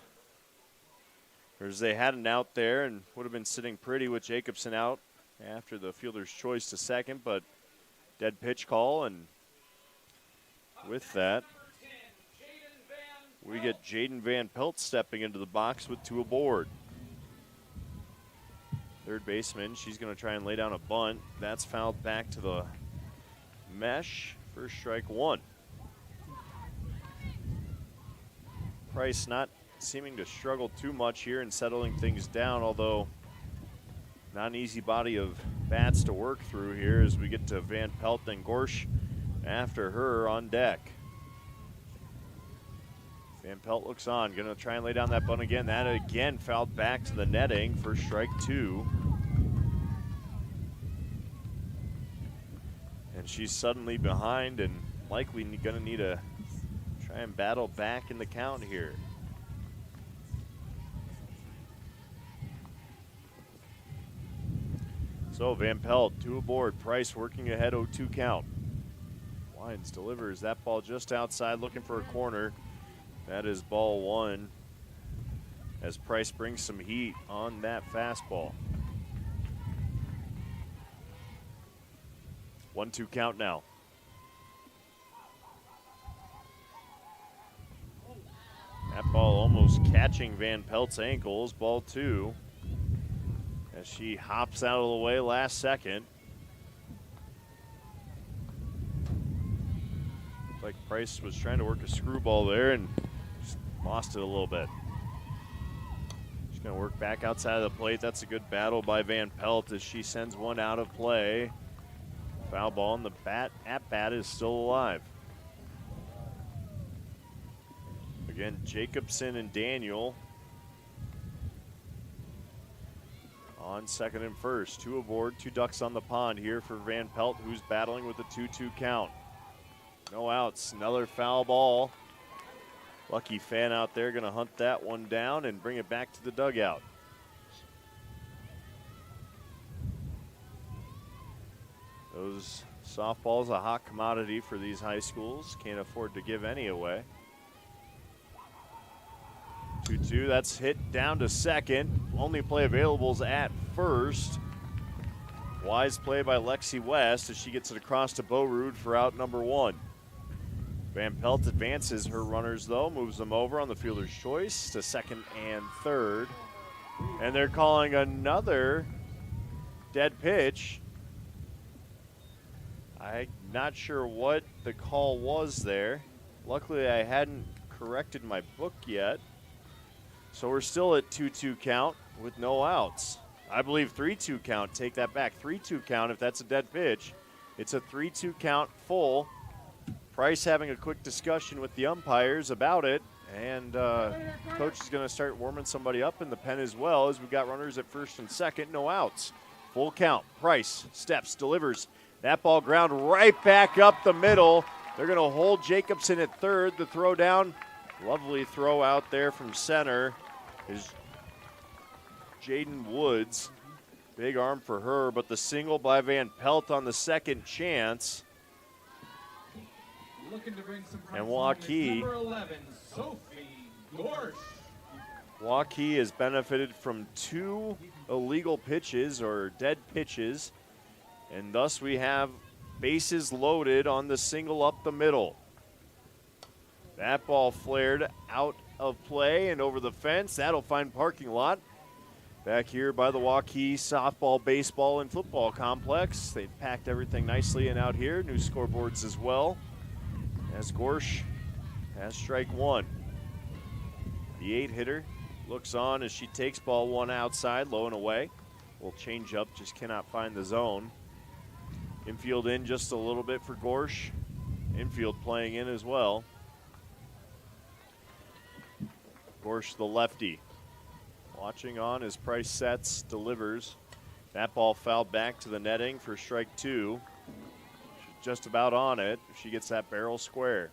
Speaker 1: or as they had an out there and would have been sitting pretty with Jacobson out after the fielder's choice to second, but dead pitch call, and with that, we get Jaden Van Pelt stepping into the box with 2 aboard. Third baseman, she's going to try and lay down a bunt. That's fouled back to the mesh. First strike 1. Price not seeming to struggle too much here and settling things down, although not an easy body of bats to work through here as we get to Van Pelt and Gorsh after her on deck. Van Pelt looks on, going to try and lay down that bunt again. That again fouled back to the netting for strike 2. And she's suddenly behind and likely going to need to try and battle back in the count here. So Van Pelt, 2 aboard. Price working ahead, 0-2 count. Wines delivers that ball just outside, looking for a corner. That is ball 1 as Price brings some heat on that fastball. 1-2 count now. That ball almost catching Van Pelt's ankles. Ball 2 as she hops out of the way last second. Looks like Price was trying to work a screwball there and just lost it a little bit. She's going to work back outside of the plate. That's a good battle by Van Pelt as she sends one out of play. Foul ball, and the at-bat is still alive. Again, Jacobson and Daniel on second and first. 2 aboard, 2 ducks on the pond here for Van Pelt, who's battling with a 2-2 count. No outs, another foul ball. Lucky fan out there going to hunt that one down and bring it back to the dugout. Those softballs, a hot commodity for these high schools. Can't afford to give any away. 2-2, that's hit down to second. Only play available is at first. Wise play by Lexi West as she gets it across to Boerud for out number 1. Van Pelt advances her runners, though, moves them over on the fielder's choice to second and third. And they're calling another dead pitch. I'm not sure what the call was there. Luckily, I hadn't corrected my book yet. So we're still at 2-2 count with no outs. I believe 3-2 count. Take that back. 3-2 count if that's a dead pitch. It's a 3-2 count full. Price having a quick discussion with the umpires about it. And coach is going to start warming somebody up in the pen as well as we've got runners at first and second. No outs. Full count. Price steps, delivers. That ball ground right back up the middle. They're going to hold Jacobson at third. The throw down. Lovely throw out there from center is Jaden Woods. Big arm for her, but the single by Van Pelt on the second chance.
Speaker 9: Looking to bring some
Speaker 1: and Waukee
Speaker 9: number 11, Sophie Gorsh.
Speaker 1: Waukee has benefited from 2 illegal pitches or dead pitches, and thus we have bases loaded on the single up the middle. That ball flared out of play and over the fence. That'll find parking lot. Back here by the Waukee softball, baseball, and football complex. They've packed everything nicely in out here. New scoreboards as well. As Gorsh has strike 1. The 8-hitter looks on as she takes ball 1 outside, low and away. Will change up, just cannot find the zone. Infield in just a little bit for Gorsh. Infield playing in as well. Gorsh, the lefty. Watching on as Price sets, delivers. That ball fouled back to the netting for strike 2. She's just about on it. She gets that barrel square.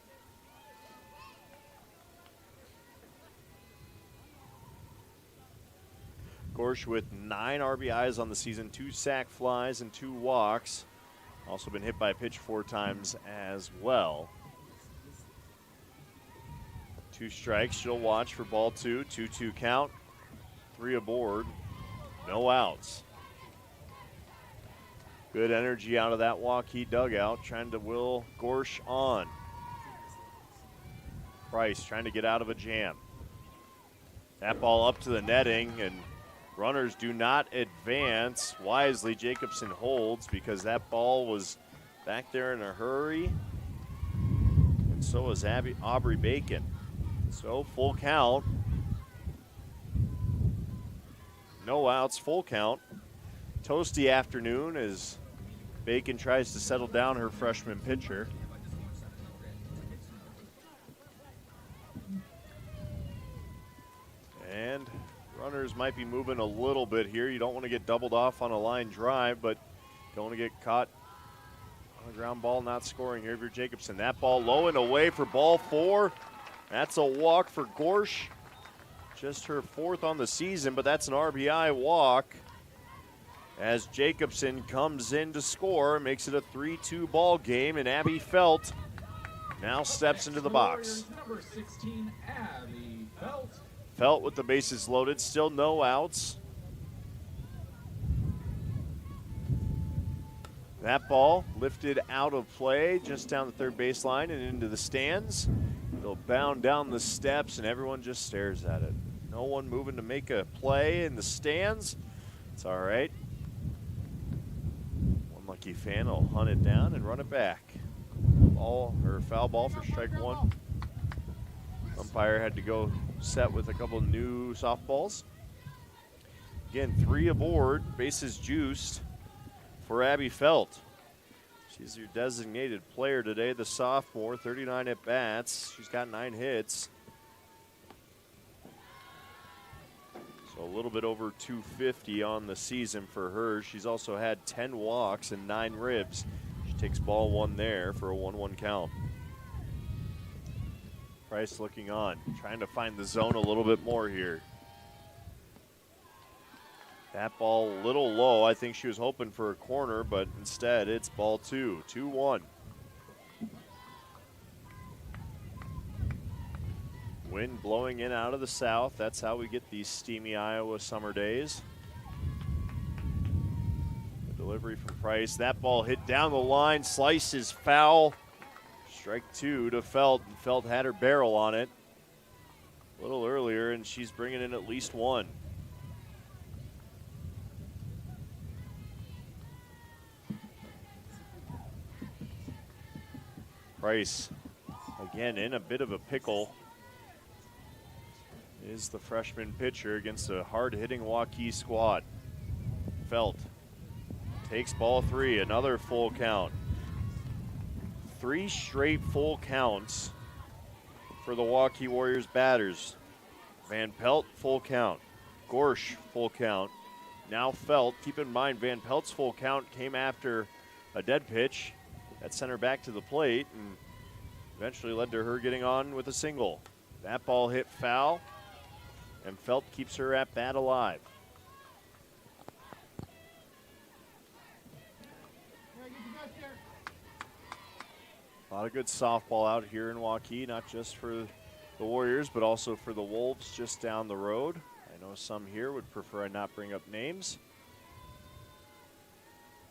Speaker 1: Gorsh with 9 RBIs on the season, 2 sac flies and 2 walks. Also been hit by a pitch 4 times as well. 2 strikes, she'll watch for ball 2, 2-2 count. 3 aboard, no outs. Good energy out of that Waukee dugout, trying to will Gorsh on. Price trying to get out of a jam. That ball up to the netting, and runners do not advance. Wisely, Jacobson holds because that ball was back there in a hurry. And so was Aubrey Bacon. So full count. No outs, full count. Toasty afternoon as Bacon tries to settle down her freshman pitcher. And runners might be moving a little bit here. You don't want to get doubled off on a line drive, but don't want to get caught on a ground ball not scoring here if you're Jacobson. That ball low and away for ball 4. That's a walk for Gorsh. Just her 4th on the season, but that's an RBI walk as Jacobson comes in to score, makes it a 3-2 ball game, and Abby Felt now steps into the box.
Speaker 9: Number 16, Abby Felt.
Speaker 1: Felt with the bases loaded, still no outs. That ball lifted out of play just down the third baseline and into the stands. It'll bound down the steps, and everyone just stares at it. No one moving to make a play in the stands. It's all right. One lucky fan will hunt it down and run it back. Foul ball for strike 1. Umpire had to go set with a couple new softballs. Again, 3 aboard, bases juiced for Abby Felt. She's your designated player today, the sophomore, 39 at bats. She's got 9 hits. So a little bit over 250 on the season for her. She's also had 10 walks and 9 ribs. She takes ball 1 there for a 1-1 count. Price looking on, trying to find the zone a little bit more here. That ball a little low. I think she was hoping for a corner, but instead it's ball 2, 2-1. Wind blowing in out of the south. That's how we get these steamy Iowa summer days. The delivery from Price. That ball hit down the line. Slice is foul. Strike 2 to Felt. And Felt had her barrel on it a little earlier, and she's bringing in at least 1. Price, again, in a bit of a pickle, is the freshman pitcher against a hard-hitting Waukee squad. Felt takes ball 3, another full count. 3 straight full counts for the Waukee Warriors batters. Van Pelt, full count. Gorsh, full count. Now Felt. Keep in mind, Van Pelt's full count came after a dead pitch that sent her back to the plate and eventually led to her getting on with a single. That ball hit foul, and Felt keeps her at bat alive. A lot of good softball out here in Waukee, not just for the Warriors, but also for the Wolves just down the road. I know some here would prefer I not bring up names.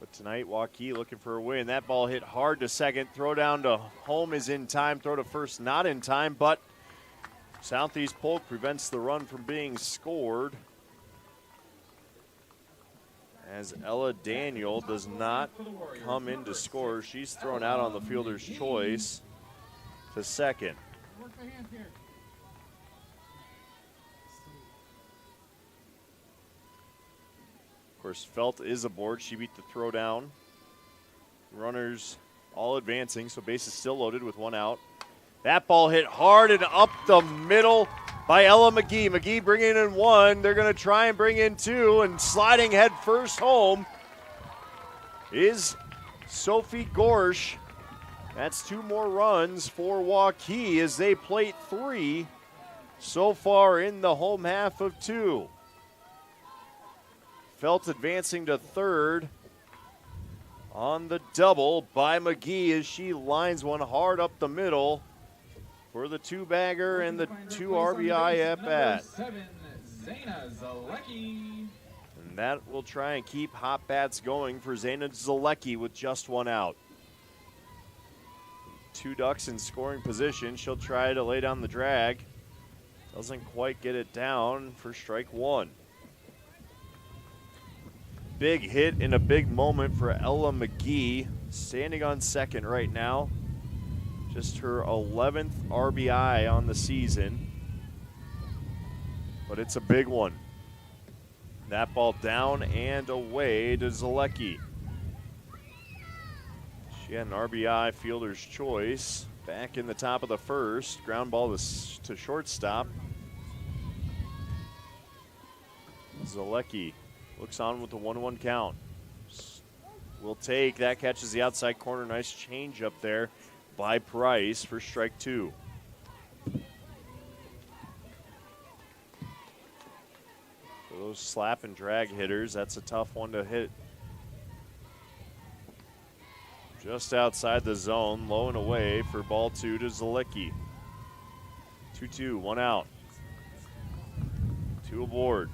Speaker 1: But tonight, Waukee looking for a win. That ball hit hard to second. Throw down to home is in time. Throw to first not in time, but Southeast Polk prevents the run from being scored, as Ella Daniel does not come in to score. She's thrown out on the fielder's choice to second. Of course, Felt is aboard. She beat the throw down. Runners all advancing, so base is still loaded with one out. That ball hit hard and up the middle by Ella McGee. McGee bringing in one. They're going to try and bring in two, and sliding head first home is Sophie Gorsch. That's two more runs for Waukee as they plate three so far in the home half of two. Felt advancing to third on the double by McGee as she lines one hard up the middle for the two-bagger and the two RBI at bat. And that will try and keep hot bats going for Zayna Zalecki with just one out. Two ducks in scoring position. She'll try to lay down the drag. Doesn't quite get it down for strike one. Big hit in a big moment for Ella McGee, standing on second right now. Just her 11th RBI on the season, but it's a big one. That ball down and away to Zalecki. She had an RBI fielder's choice back in the top of the first. Ground ball to shortstop. Zalecki looks on with the 1-1 count. Will take, that catches the outside corner. Nice change up there by Price for strike two. For those slap and drag hitters, that's a tough one to hit. Just outside the zone, low and away for ball two to Zalecki. 2-2, one out. Two aboard.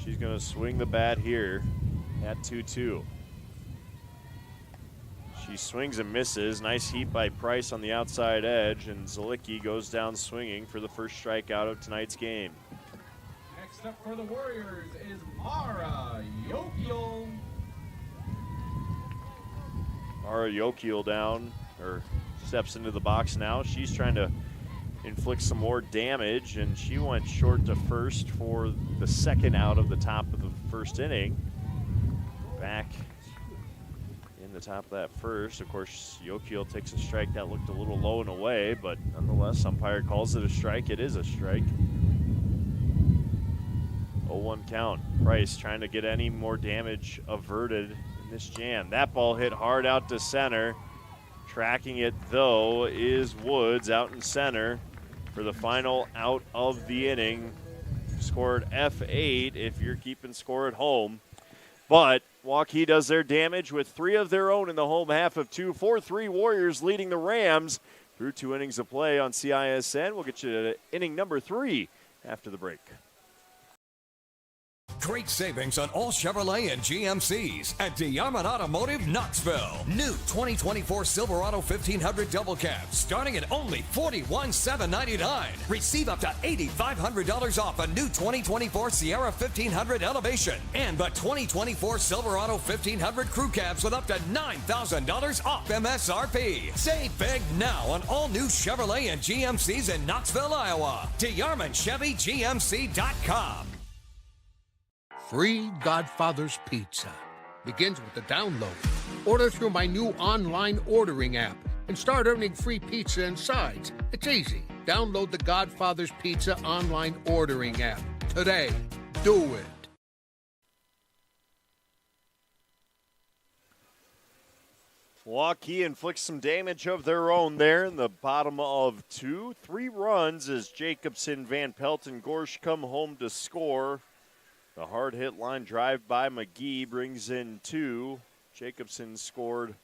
Speaker 1: She's going to swing the bat here at 2-2. She swings and misses. Nice heat by Price on the outside edge, and Zalecki goes down swinging for the first strikeout of tonight's game.
Speaker 9: Next up for the Warriors is Mara Yokiel.
Speaker 1: Mara Yokiel down, or steps into the box now. She's trying to inflict some more damage, and she went short to first for the second out of the top of the first inning. Back in the top of that first. Of course, Yokiel takes a strike that looked a little low and away, but nonetheless, umpire calls it a strike. It is a strike. 0-1 count. Price trying to get any more damage averted in this jam. That ball hit hard out to center. Tracking it, though, is Woods out in center for the final out of the inning. Scored F8 if you're keeping score at home. But Waukee does their damage with three of their own in the home half of two. 4-3 Warriors leading the Rams through 2 innings of play on CISN. We'll get you to inning number 3 after the break.
Speaker 4: Great savings on all Chevrolet and GMCs at DeArmond Automotive Knoxville. New 2024 Silverado 1500 double cab starting at only $41,799. Receive up to $8,500 off a new 2024 Sierra 1500 Elevation and the 2024 Silverado 1500 crew cabs with up to $9,000 off MSRP. Save big now on all new Chevrolet and GMCs in Knoxville, Iowa. DeArmondChevyGMC.com.
Speaker 5: Free Godfather's Pizza begins with the download. Order through my new online ordering app and start earning free pizza and sides. It's easy. Download the Godfather's Pizza online ordering app today. Do it.
Speaker 1: Waukee inflicts some damage of their own there in the bottom of 2. 3 runs as Jacobson, Van Pelt, and Gorsch come home to score. The hard hit line drive by McGee brings in 2. Jacobson scored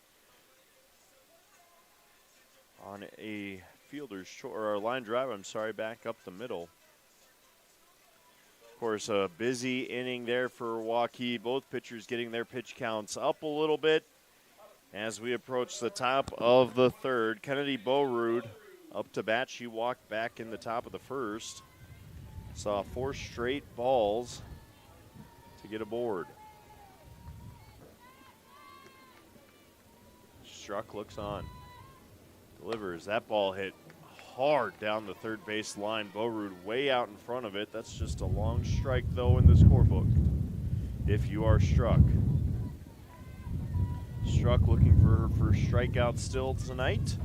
Speaker 1: on a fielder's or line drive, back up the middle. Of course, a busy inning there for Waukee. Both pitchers getting their pitch counts up a little bit as we approach the top of the third. Kennedy Bowerud up to bat. She walked back in the top of the first. Saw 4 straight balls to get aboard. Struck looks on. Delivers. That ball hit hard down the third base line. Bowerud way out in front of it. That's just a long strike, though, in the scorebook. If you are Struck. Struck looking for her first strikeout still tonight.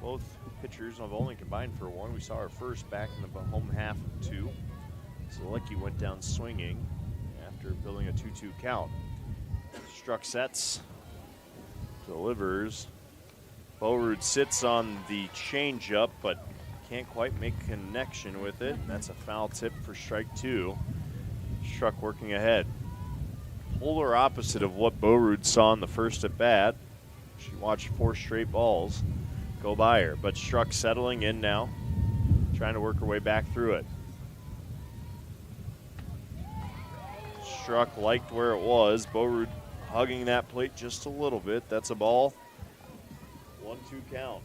Speaker 1: Both pitchers have only combined for 1. We saw her first back in the home half of 2. Walky went down swinging after building a 2-2 count. Struck sets. Delivers. Bowerud sits on the changeup, but can't quite make a connection with it. That's a foul tip for strike 2. Struck working ahead. Polar opposite of what Bowerud saw in the first at bat. She watched 4 straight balls go by her, but Struck settling in now, trying to work her way back through it. Struck liked where it was. Bowerud hugging that plate just a little bit. That's a ball. 1-2 count.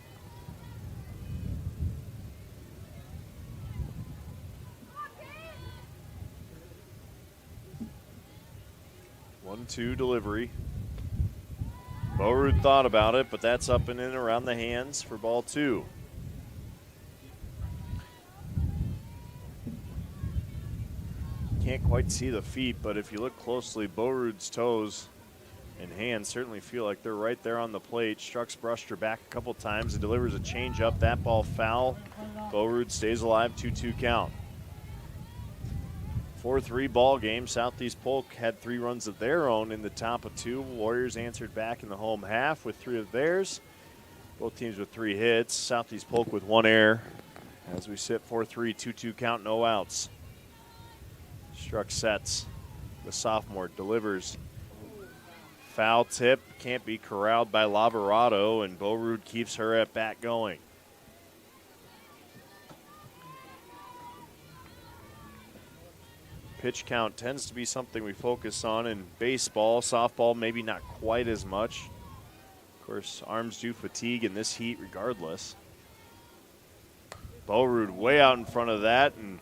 Speaker 1: One-two delivery. Bowerud thought about it, but that's up and in around the hands for ball 2. Can't quite see the feet, but if you look closely, Bowerud's toes and hands certainly feel like they're right there on the plate. Struck's brushed her back a couple times and delivers a changeup. That ball foul. Bowerud stays alive, 2-2 count. 4-3 ball game. Southeast Polk had 3 runs of their own in the top of 2. Warriors answered back in the home half with 3 of theirs. Both teams with 3 hits. Southeast Polk with 1 error. As we sit 4-3, 2-2 count, no outs. Struck sets. The sophomore delivers. Foul tip, can't be corralled by Lavarado, and Bowerud keeps her at bat going. Pitch count tends to be something we focus on in baseball. Softball, maybe not quite as much. Of course, arms do fatigue in this heat regardless. Bowerud way out in front of that, and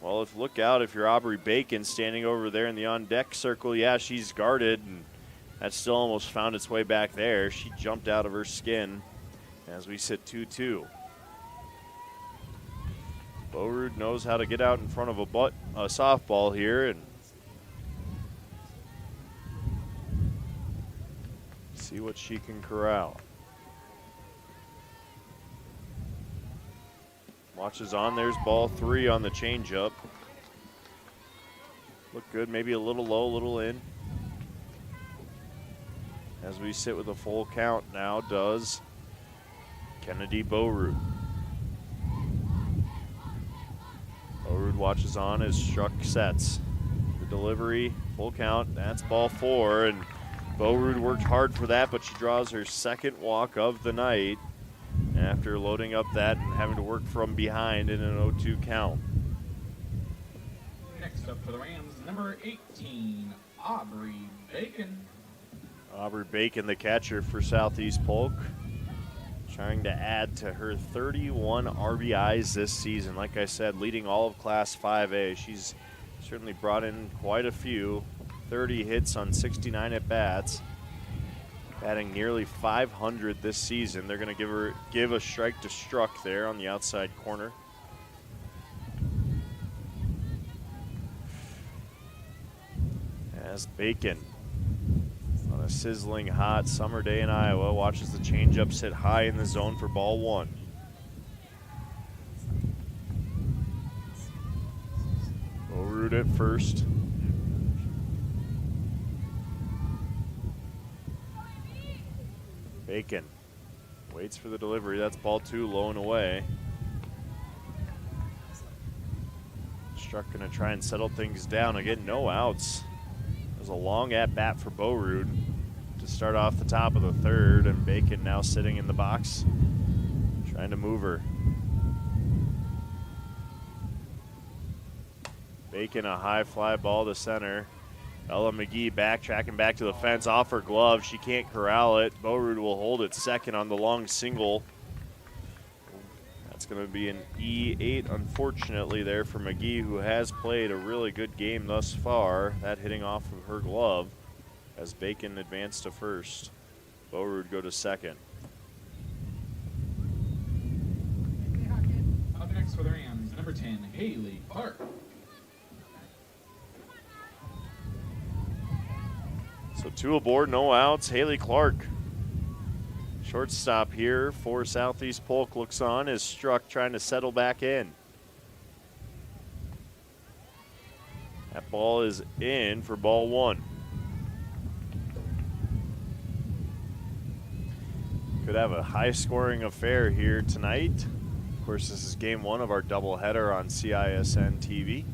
Speaker 1: well, look out if you're Aubrey Bacon standing over there in the on-deck circle. Yeah, she's guarded, and that still almost found its way back there. She jumped out of her skin as we sit 2-2. Bowerud knows how to get out in front of a softball here and see what she can corral. Watches on, there's ball 3 on the changeup. Look good, maybe a little low, a little in. As we sit with a full count now, does Kennedy Bowerud. Bowerud watches on as Struck sets. The delivery, full count, that's ball 4, and Bowerud worked hard for that, but she draws her 2nd walk of the night after loading up that and having to work from behind in an 0-2 count.
Speaker 9: Next up for the Rams, number 18, Aubrey Bacon.
Speaker 1: Aubrey Bacon, the catcher for Southeast Polk, trying to add to her 31 RBIs this season. Like I said, leading all of Class 5A. She's certainly brought in quite a few. 30 hits on 69 at-bats. Batting nearly 500 this season. They're going to give a strike to Struck there on the outside corner. As Bacon, on a sizzling hot summer day in Iowa, watches the changeup sit high in the zone for ball 1. Bowerud at first. Bacon waits for the delivery. That's ball 2, low and away. Struck going to try and settle things down. Again, no outs. It was a long at-bat for Bowerud to start off the top of the 3rd, and Bacon now sitting in the box, Trying to move her. Bacon a high fly ball to center. Ella McGee backtracking back to the fence off her glove. She can't corral it. Boerud will hold it second on the long single. That's going to be an E8, unfortunately, there for McGee, who has played a really good game thus far. That hitting off of her glove as Bacon advanced to first. Boerud go to second.
Speaker 9: Up next for the Rams, number 10, Haley Clark.
Speaker 1: So 2 aboard, no outs. Haley Clark, shortstop here for Southeast Polk, looks on as Struck trying to settle back in. That ball is in for ball 1. Could have a high-scoring affair here tonight. Of course, this is game 1 of our doubleheader on CISN TV.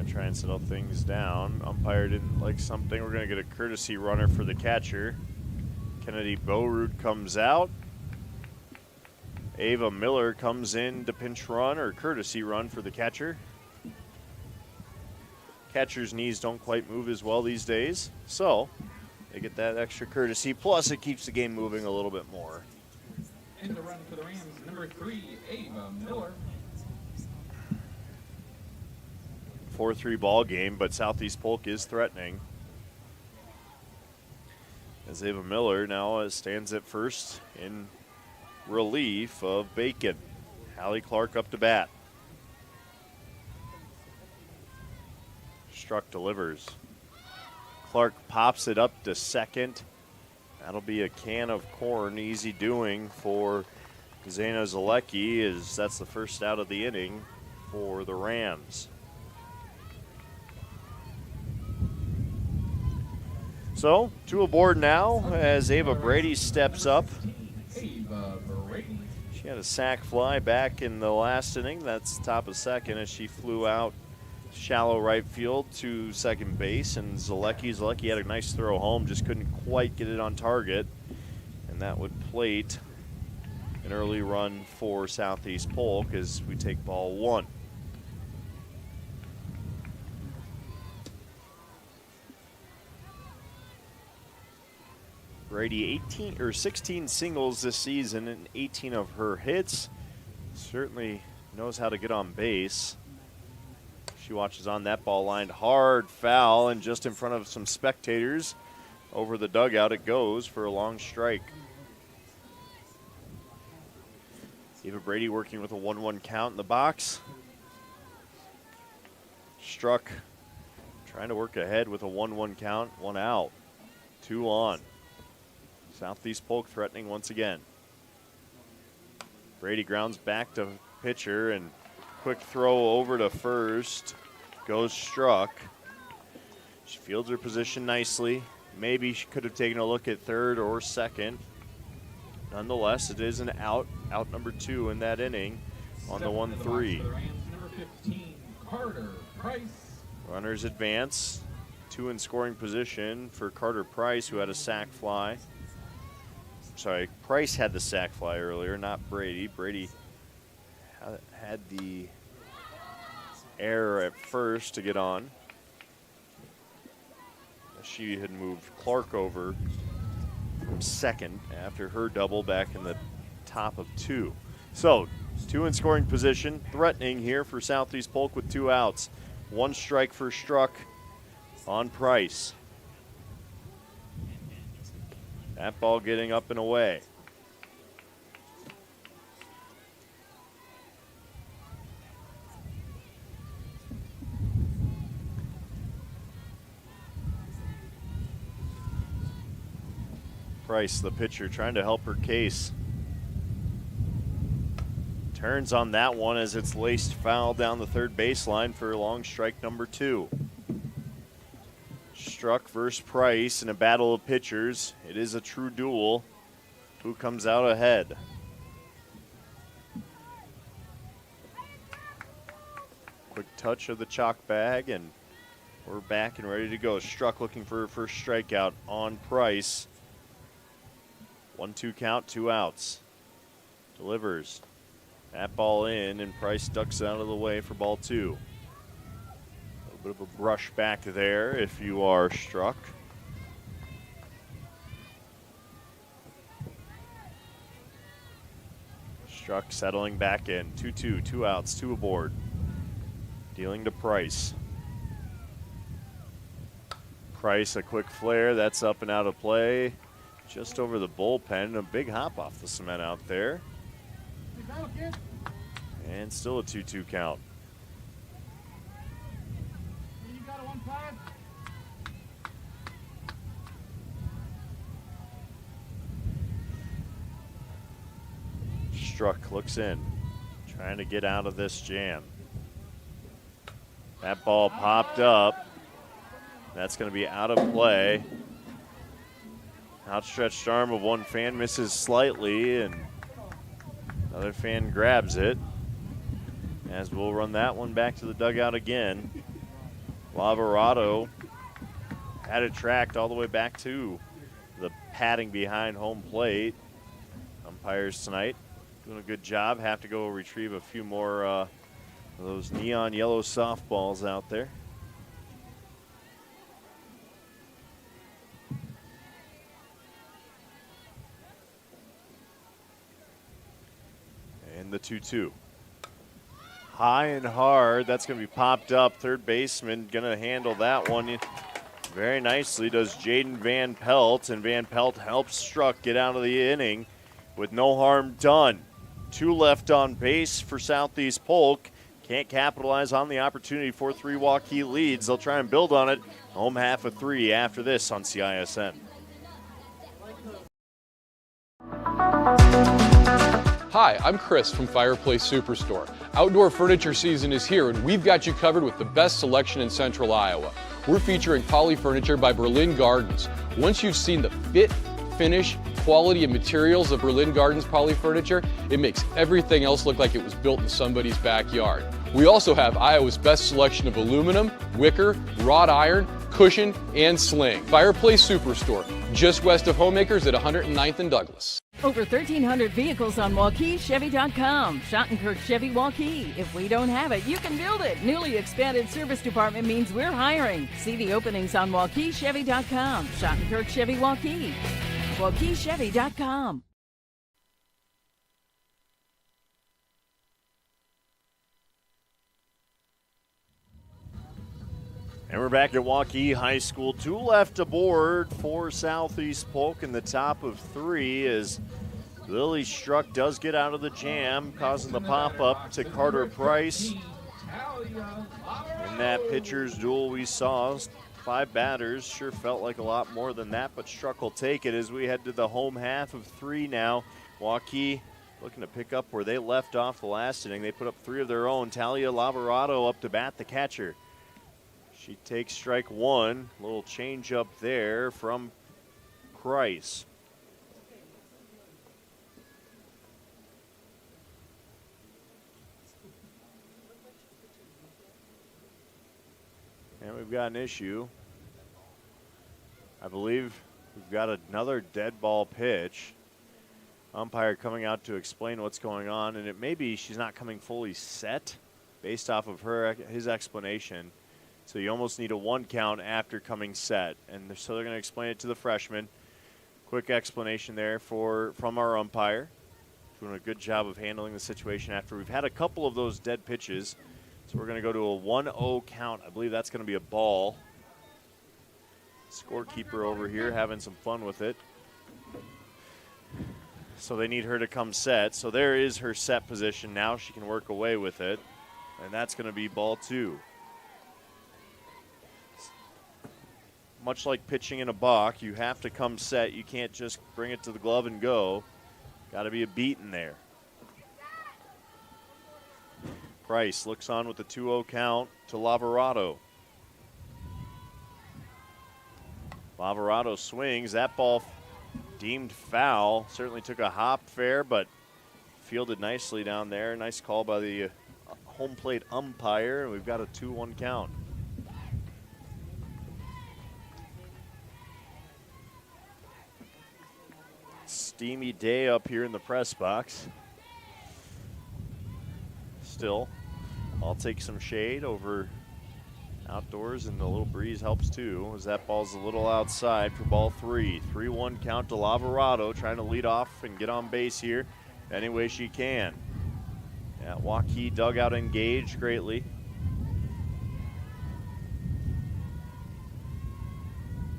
Speaker 1: Try and settle things down. Umpire didn't like something. We're going to get a courtesy runner for the catcher. Kennedy Boerud comes out. Ava Miller comes in to pinch run or courtesy run for the catcher. Catcher's knees don't quite move as well these days, so they get that extra courtesy. Plus, it keeps the game moving a little bit more.
Speaker 9: In the run for the Rams, number 3, Ava Miller.
Speaker 1: 4-3 ball game, but Southeast Polk is threatening. As Ava Miller now stands at first in relief of Bacon. Hallie Clark up to bat. Struck delivers. Clark pops it up to second. That'll be a can of corn, easy doing for Zayna Zalecki, as that's the first out of the inning for the Rams. So, 2 aboard now as Ava Brady steps up. She had a sac fly back in the last inning. That's top of second as she flew out shallow right field to second base. And Zalecki had a nice throw home, just couldn't quite get it on target. And that would plate an early run for Southeast Polk as we take ball 1. Brady 16 singles this season and 18 of her hits. Certainly knows how to get on base. She watches on that ball lined hard foul and just in front of some spectators over the dugout it goes for a long strike. Eva Brady working with a 1-1 count in the box. Struck trying to work ahead with a 1-1 count, 1 out, 2 on. Southeast Polk threatening once again. Brady grounds back to pitcher and quick throw over to first. Goes Struck. She fields her position nicely. Maybe she could have taken a look at third or second. Nonetheless, it is an out number 2 in that inning on the 1-3.
Speaker 9: Number 15, Carter Price.
Speaker 1: Runners advance. 2 in scoring position for Carter Price, who had a sac fly. Sorry, Price had the sac fly earlier, not Brady. Brady had the error at first to get on. She had moved Clark over from second after her double back in the top of 2. So, 2 in scoring position, threatening here for Southeast Polk with 2 outs. 1 strike for Struck on Price. That ball getting up and away. Price, the pitcher, trying to help her case. Turns on that one as it's laced foul down the third baseline for long strike number 2. Struck versus Price in a battle of pitchers. It is a true duel. Who comes out ahead? Quick touch of the chalk bag, and we're back and ready to go. Struck looking for her first strikeout on Price. 1-2 count, 2 outs. Delivers. That ball in, and Price ducks out of the way for ball 2. A little bit of a brush back there if you are struck. Struck settling back in. 2-2, 2 outs, 2 aboard. Dealing to Price. Price, a quick flare. That's up and out of play. Just over the bullpen. A big hop off the cement out there. And still a 2-2 count. Struck, looks in. Trying to get out of this jam. That ball popped up. That's going to be out of play. Outstretched arm of one fan misses slightly, and another fan grabs it. As we'll run that one back to the dugout again. Lavarado had it tracked all the way back to the padding behind home plate. Umpires tonight doing a good job. Have to go retrieve a few more of those neon yellow softballs out there. And the 2-2. High and hard. That's going to be popped up. Third baseman going to handle that one very nicely. Does Jaden Van Pelt. And Van Pelt helps Struck get out of the inning with no harm done. 2 left on base for Southeast Polk. Can't capitalize on the opportunity. 4-3 Waukee leads. They'll try and build on it. Home half of 3 after this on CISN.
Speaker 3: Hi, I'm Chris from Fireplace Superstore. Outdoor furniture season is here, and we've got you covered with the best selection in Central Iowa. We're featuring Poly Furniture by Berlin Gardens. Once you've seen the fit, finish, quality, and materials of Berlin Gardens Poly Furniture, it makes everything else look like it was built in somebody's backyard. We also have Iowa's best selection of aluminum, wicker, wrought iron, cushion, and sling. Fireplace Superstore, just west of Homemakers at 109th and Douglas.
Speaker 10: Over 1,300 vehicles on WaukeeChevy.com. Schottenkirk Chevy Waukee. If we don't have it, you can build it. Newly expanded service department means we're hiring. See the openings on WaukeeChevy.com. Schottenkirk Chevy Waukee. WaukeeChevy.com.
Speaker 1: And we're back at Waukee High School. 2 left aboard for Southeast Polk in the top of 3 as Lily Struck does get out of the jam, causing the pop-up to Carter Price. In that pitcher's duel we saw, 5 batters. Sure felt like a lot more than that, but Struck will take it as we head to the home half of 3 now. Waukee looking to pick up where they left off the last inning. They put up 3 of their own. Talia Lavarado up to bat, the catcher. She takes strike 1. A little change up there from Price. And we've got an issue. I believe we've got another dead ball pitch. Umpire coming out to explain what's going on, and it may be she's not coming fully set based off of his explanation. So you almost need a 1 count after coming set. And so they're going to explain it to the freshman. Quick explanation there from our umpire. Doing a good job of handling the situation after we've had a couple of those dead pitches. So we're going to go to a 1-0 count. I believe that's going to be a ball. Scorekeeper over here having some fun with it. So they need her to come set. So there is her set position now. She can work away with it. And that's going to be ball 2. Much like pitching in a balk, you have to come set. You can't just bring it to the glove and go. Got to be a beat in there. Price looks on with the 2-0 count to Lavarado. Lavarado swings. That ball deemed foul. Certainly took a hop fair, but fielded nicely down there. Nice call by the home plate umpire. We've got a 2-1 count. steamy day up here in the press box. Still, I'll take some shade over outdoors, and the little breeze helps too, as that ball's a little outside for ball 3. 3-1 count to Lavarado, trying to lead off and get on base here any way she can. Yeah, Waukee dugout engaged greatly.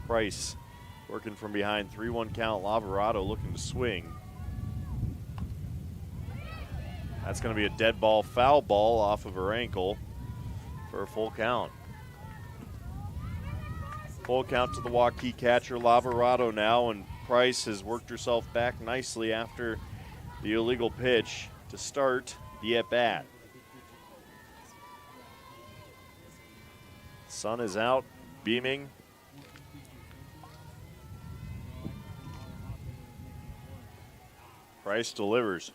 Speaker 1: Price working from behind. 3-1 count. Lavarado looking to swing. That's going to be a dead ball, foul ball off of her ankle for a full count. Full count to the Waukee catcher, Lavarado now, and Price has worked herself back nicely after the illegal pitch to start the at-bat. Sun is out, beaming. Price delivers.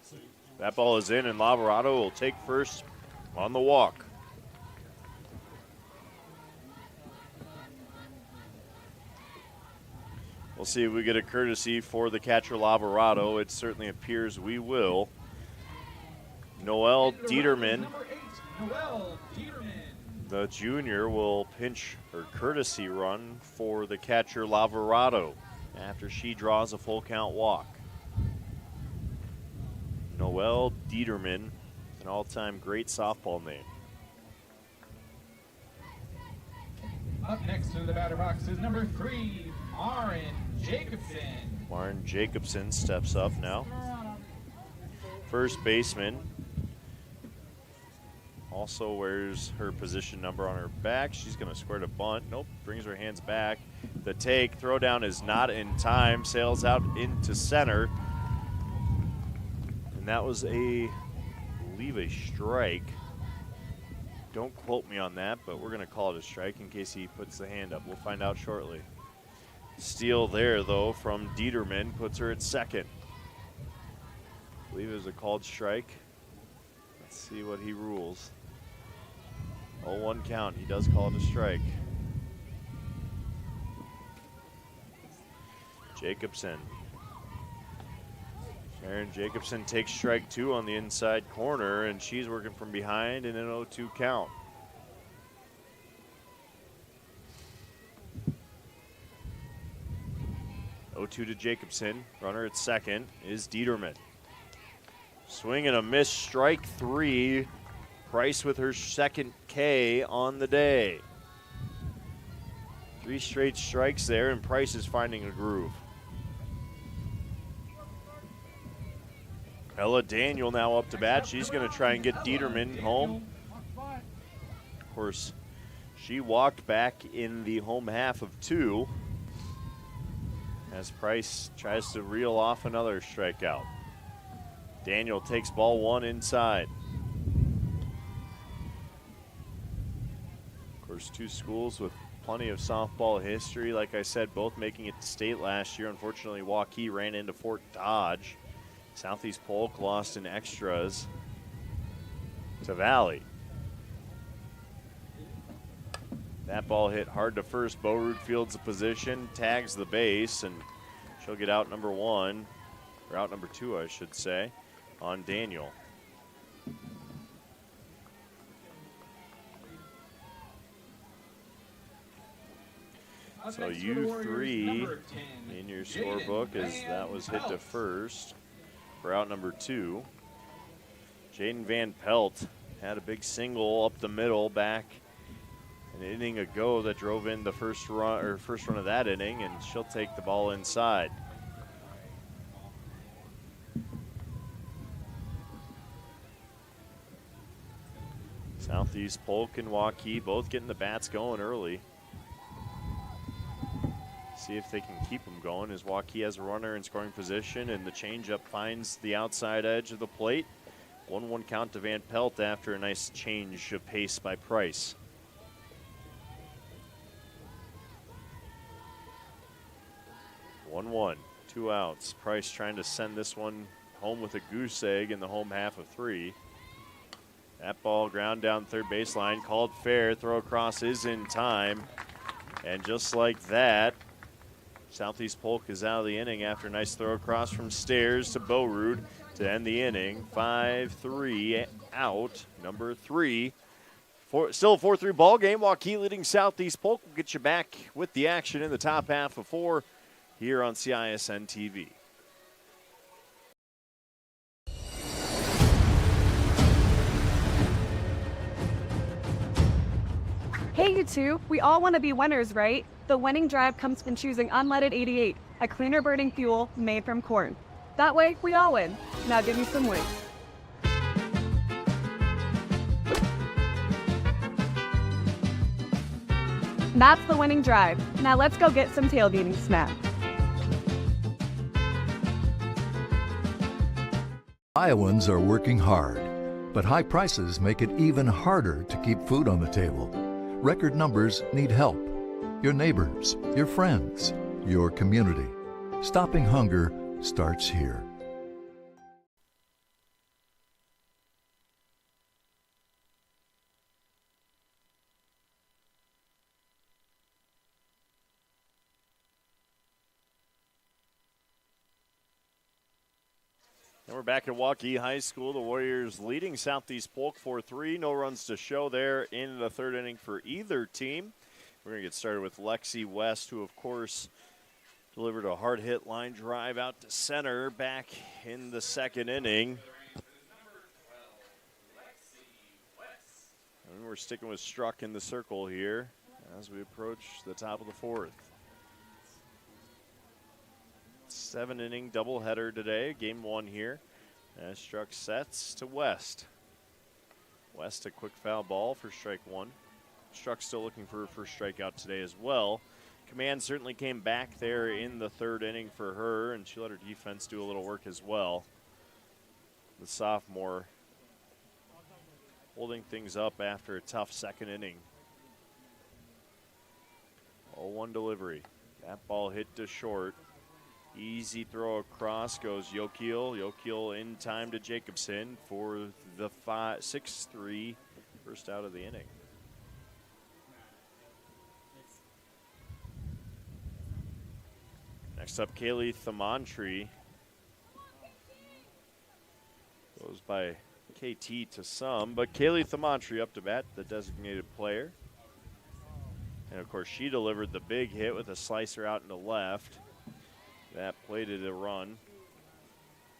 Speaker 1: That ball is in, and Lavarado will take first on the walk. We'll see if we get a courtesy for the catcher, Lavarado. It certainly appears we will. Noel Dieterman, the junior, will pinch her courtesy run for the catcher, Lavarado, after she draws a full count walk. Noel Dieterman, an all-time great softball name.
Speaker 9: Up next to the batter box is number 3, Maren Jacobson.
Speaker 1: Maren Jacobson steps up now. First baseman also wears her position number on her back. She's going to square to bunt. Nope, brings her hands back. The take, throwdown is not in time. Sails out into center. And that was I believe a strike. Don't quote me on that, but we're going to call it a strike in case he puts the hand up. We'll find out shortly. Steal there, though, from Dieterman, puts her at second. I believe it was a called strike. Let's see what he rules. 0-1 count. He does call it a strike. Jacobson. Maren Jacobson takes strike 2 on the inside corner, and she's working from behind in an 0-2 count. To Jacobson. Runner at second is Dieterman. Swing and a miss, strike 3. Price with her second K on the day. 3 straight strikes there, and Price is finding a groove. Ella Daniel now up to bat. She's going to try and get Dieterman home. Of course, she walked back in the home half of 2. As Price tries to reel off another strikeout. Daniel takes ball 1 inside. Of course, 2 schools with plenty of softball history. Like I said, both making it to state last year. Unfortunately, Waukee ran into Fort Dodge. Southeast Polk lost in extras to Valley. That ball hit hard to first. Borud fields the position, tags the base, and she'll get out number 1, or out number 2, I should say, on Daniel. So U3 in your scorebook as that was hit to first for out number 2. Jaden Van Pelt had a big single up the middle back an inning ago that drove in the first run of that inning, and she'll take the ball inside. Southeast Polk and Waukee both getting the bats going early. See if they can keep them going, as Waukee has a runner in scoring position, and the changeup finds the outside edge of the plate. 1-1 count to Van Pelt after a nice change of pace by Price. 1-1, 2 outs. Price trying to send this one home with a goose egg in the home half of 3. That ball ground down third baseline, called fair. Throw across is in time. And just like that, Southeast Polk is out of the inning after a nice throw across from Stairs to Bowrood to end the inning. 5-3 out, number 3. Still a 4-3 ball game. Waukee leading Southeast Polk. We'll get you back with the action in the top half of 4 here on CISN TV.
Speaker 2: Hey, you two, we all want to be winners, right? The winning drive comes from choosing unleaded 88, a cleaner burning fuel made from corn. That way, we all win. Now give me some wings. That's the winning drive. Now let's go get some tailgating snacks.
Speaker 6: Iowans are working hard, but high prices make it even harder to keep food on the table. Record numbers need help. Your neighbors, your friends, your community. Stopping hunger starts here.
Speaker 1: And we're back at Waukee High School. The Warriors leading Southeast Polk 4-3. No runs to show there in the third inning for either team. We're going to get started with Lexi West, who, of course, delivered a hard-hit line drive out to center back in the second inning. And we're sticking with Struck in the circle here as we approach the top of the fourth. 7-inning doubleheader today, game 1 here. As Struck sets to West. West a quick foul ball for strike 1. Struck still looking for her first strikeout today as well. Command certainly came back there in the third inning for her, and she let her defense do a little work as well. The sophomore holding things up after a tough second inning. 0-1 delivery. That ball hit to short. Easy throw across goes Yokeel. Yokeel in time to Jacobson for the 6-3 first out of the inning. Next up, Kaylee Thamantri. Goes by KT to some, but Kaylee Thamantri up to bat, the designated player. And of course, she delivered the big hit with a slicer out into left. That plated a run,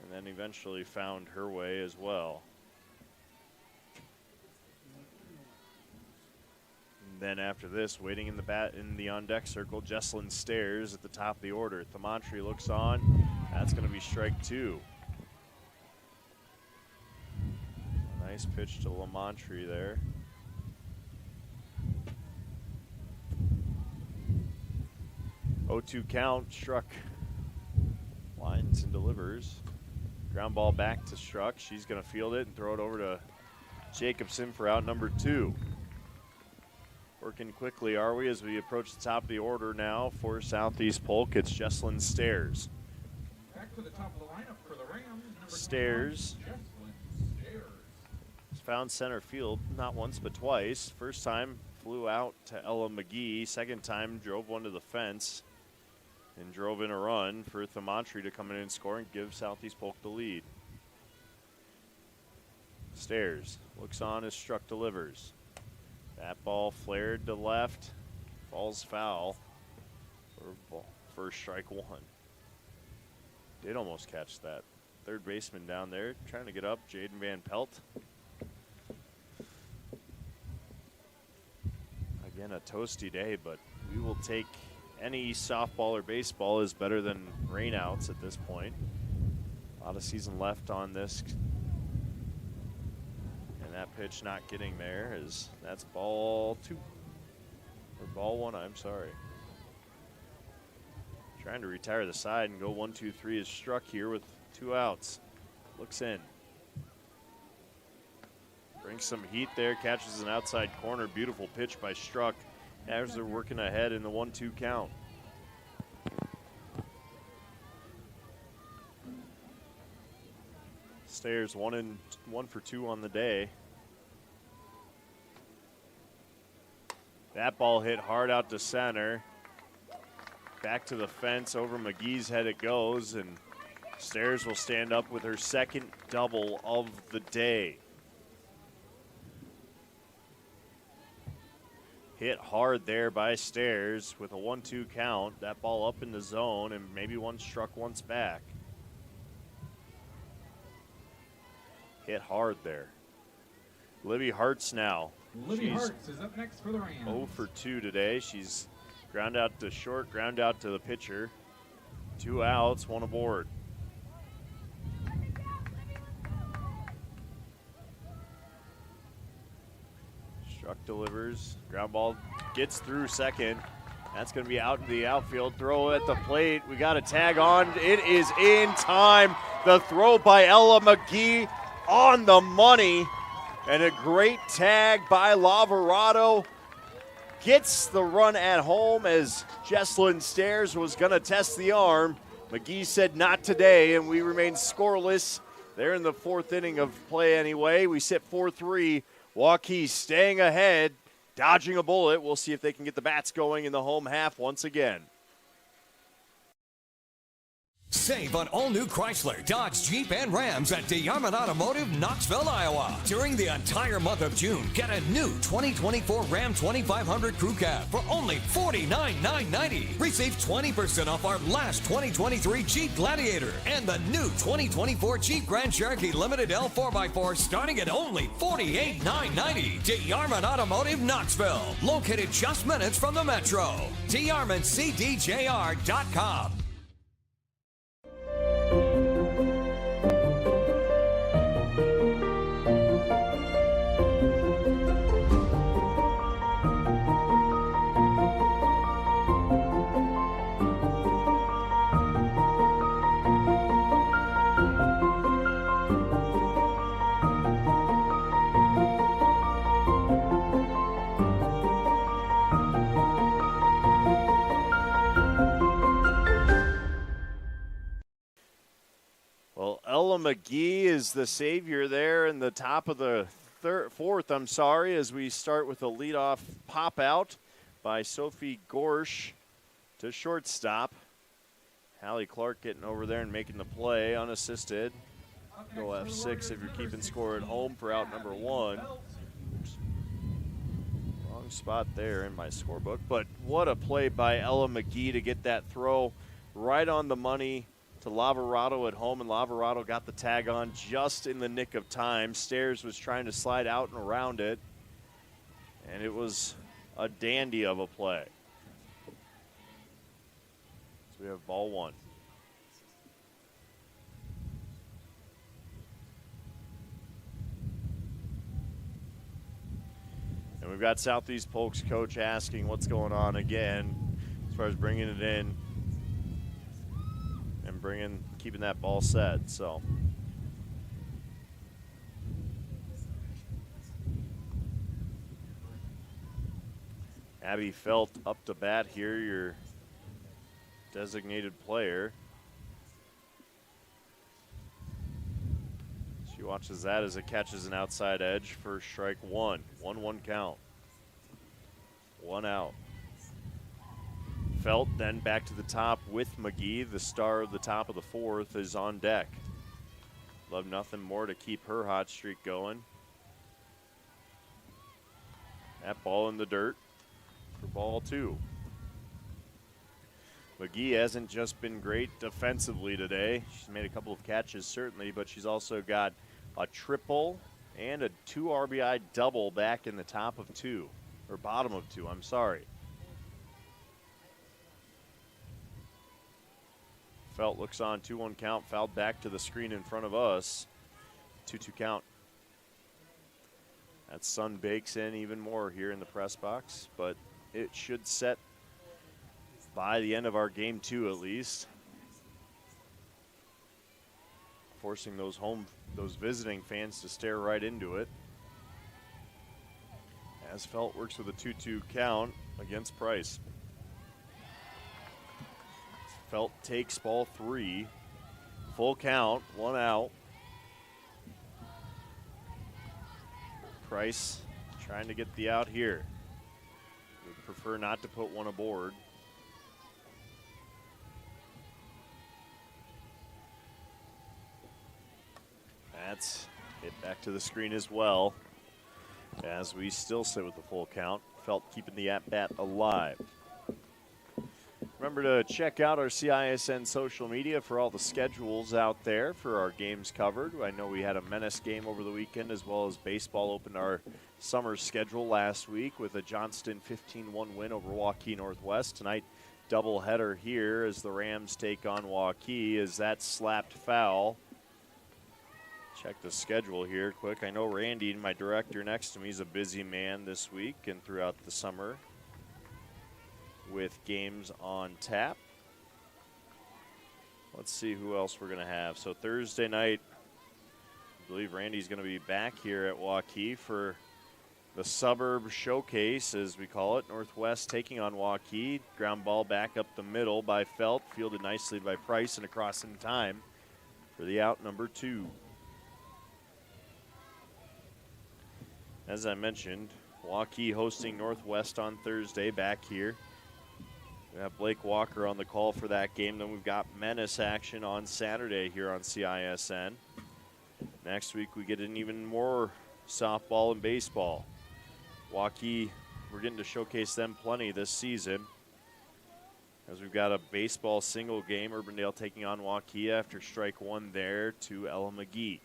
Speaker 1: and then eventually found her way as well. And then after this, waiting in the on-deck circle, Jesslyn Stairs at the top of the order. Thamantri looks on. That's going to be strike 2. A nice pitch to Lamantri there. (0-2) count. Struck lines and delivers. Ground ball back to Struck. She's going to field it and throw it over to Jacobson for out number 2. Working quickly, are we, as we approach the top of the order now for Southeast Polk. It's Jesslyn Stairs.
Speaker 9: Back to the top of the lineup for the Rams.
Speaker 1: Stairs found center field not once but twice. First time flew out to Ella McGee. Second time drove one to the fence and drove in a run for Thamantri to come in and score and give Southeast Polk the lead. Stairs looks on as Struck delivers. That ball flared to left, falls foul for first strike 1. Did almost catch that. Third baseman down there trying to get up, Jaden Van Pelt. Again, a toasty day, but we will take any softball or baseball is better than rainouts at this point. A lot of season left on this. And that pitch not getting there is, that's ball 2. Or ball 1, I'm sorry. Trying to retire the side and go 1-2-3 is Struck here with 2 outs. Looks in. Brings some heat there, catches an outside corner. Beautiful pitch by Struck as they're working ahead in the 1-2 count. Stairs 1 for 2 on the day. That ball hit hard out to center. back to the fence. Over McGee's head it goes, and Stairs will stand up with her second double of the day. Hit hard there by Stairs with a 1-2 count. That ball up in the zone, and maybe one struck once back. Hit hard there. Libby Hartz now.
Speaker 9: Libby Hartz is up next for the Rams.
Speaker 1: 0 for 2 today. She's ground out to short, ground out to the pitcher. 2 outs, 1 aboard. Struck delivers. Ground ball gets through second. That's going to be out in the outfield. Throw at the plate. We got a tag on. It is in time. The throw by Ella McGee on the money. And a great tag by Lavarado. Gets the run at home as Jesslyn Stairs was going to test the arm. McGee said not today, and we remain scoreless. They're in the 4th inning of play anyway. We sit 4-3. Waukee staying ahead, dodging a bullet. We'll see if they can get the bats going in the home half once again.
Speaker 4: Save on all new Chrysler, Dodge, Jeep, and Rams at DeArmond Automotive, Knoxville, Iowa. During the entire month of June, get a new 2024 Ram 2500 Crew Cab for only $49,990. Receive 20% off our last 2023 Jeep Gladiator and the new 2024 Jeep Grand Cherokee Limited L 4x4 starting at only $48,990. DeArmond Automotive, Knoxville. Located just minutes from the Metro. DeArmondCDJR.com.
Speaker 1: Ella McGee is the savior there in the top of the 4th, as we start with a leadoff pop out by Sophie Gorsch to shortstop. Hallie Clark getting over there and making the play unassisted. Go F6 if you're keeping score at home for out number 1. Oops. Wrong spot there in my scorebook, but what a play by Ella McGee to get that throw right on the money to Lavarado at home, and Lavarado got the tag on just in the nick of time. Stairs was trying to slide out and around it, and it was a dandy of a play. So we have ball 1. And we've got Southeast Polk's coach asking what's going on again as far as bringing it in and keeping that ball set. So Abby Felt up to bat here, your designated player. She watches that as it catches an outside edge for strike 1. 1-1 count. 1 out. Felt then back to the top with McGee. The star of the top of the 4th is on deck. Love nothing more to keep her hot streak going. That ball in the dirt for ball 2. McGee hasn't just been great defensively today. She's made a couple of catches certainly, but she's also got a triple and a 2 RBI double back in the top of 2, or bottom of 2, I'm sorry. Felt looks on, 2-1 count, fouled back to the screen in front of us. 2-2 count. That sun bakes in even more here in the press box, but it should set by the end of our game 2 at least. Forcing those visiting fans to stare right into it. As Felt works with a 2-2 count against Price. Felt takes ball 3. Full count, 1 out. Price trying to get the out here. Would prefer not to put one aboard. That's hit back to the screen as well, as we still sit with the full count. Felt keeping the at-bat alive. Remember to check out our CISN social media for all the schedules out there for our games covered. I know we had a Menace game over the weekend, as well as baseball opened our summer schedule last week with a Johnston 15-1 win over Waukee Northwest. Tonight, doubleheader here as the Rams take on Waukee. As that slapped foul. Check the schedule here quick. I know Randy, my director next to me, is a busy man this week and throughout the summer with games on tap. Let's see who else we're going to have. So Thursday night, I believe Randy's going to be back here at Waukee for the Suburb Showcase, as we call it. Northwest taking on Waukee. Ground ball back up the middle by Felt, fielded nicely by Price and across in time for the out number 2. As I mentioned, Waukee hosting Northwest on Thursday back here. We have Blake Walker on the call for that game. Then we've got Menace action on Saturday here on CISN. Next week we get in even more softball and baseball. Waukee, we're getting to showcase them plenty this season, as we've got a baseball single game. Urbandale taking on Waukee after strike 1 there to Ella McGee.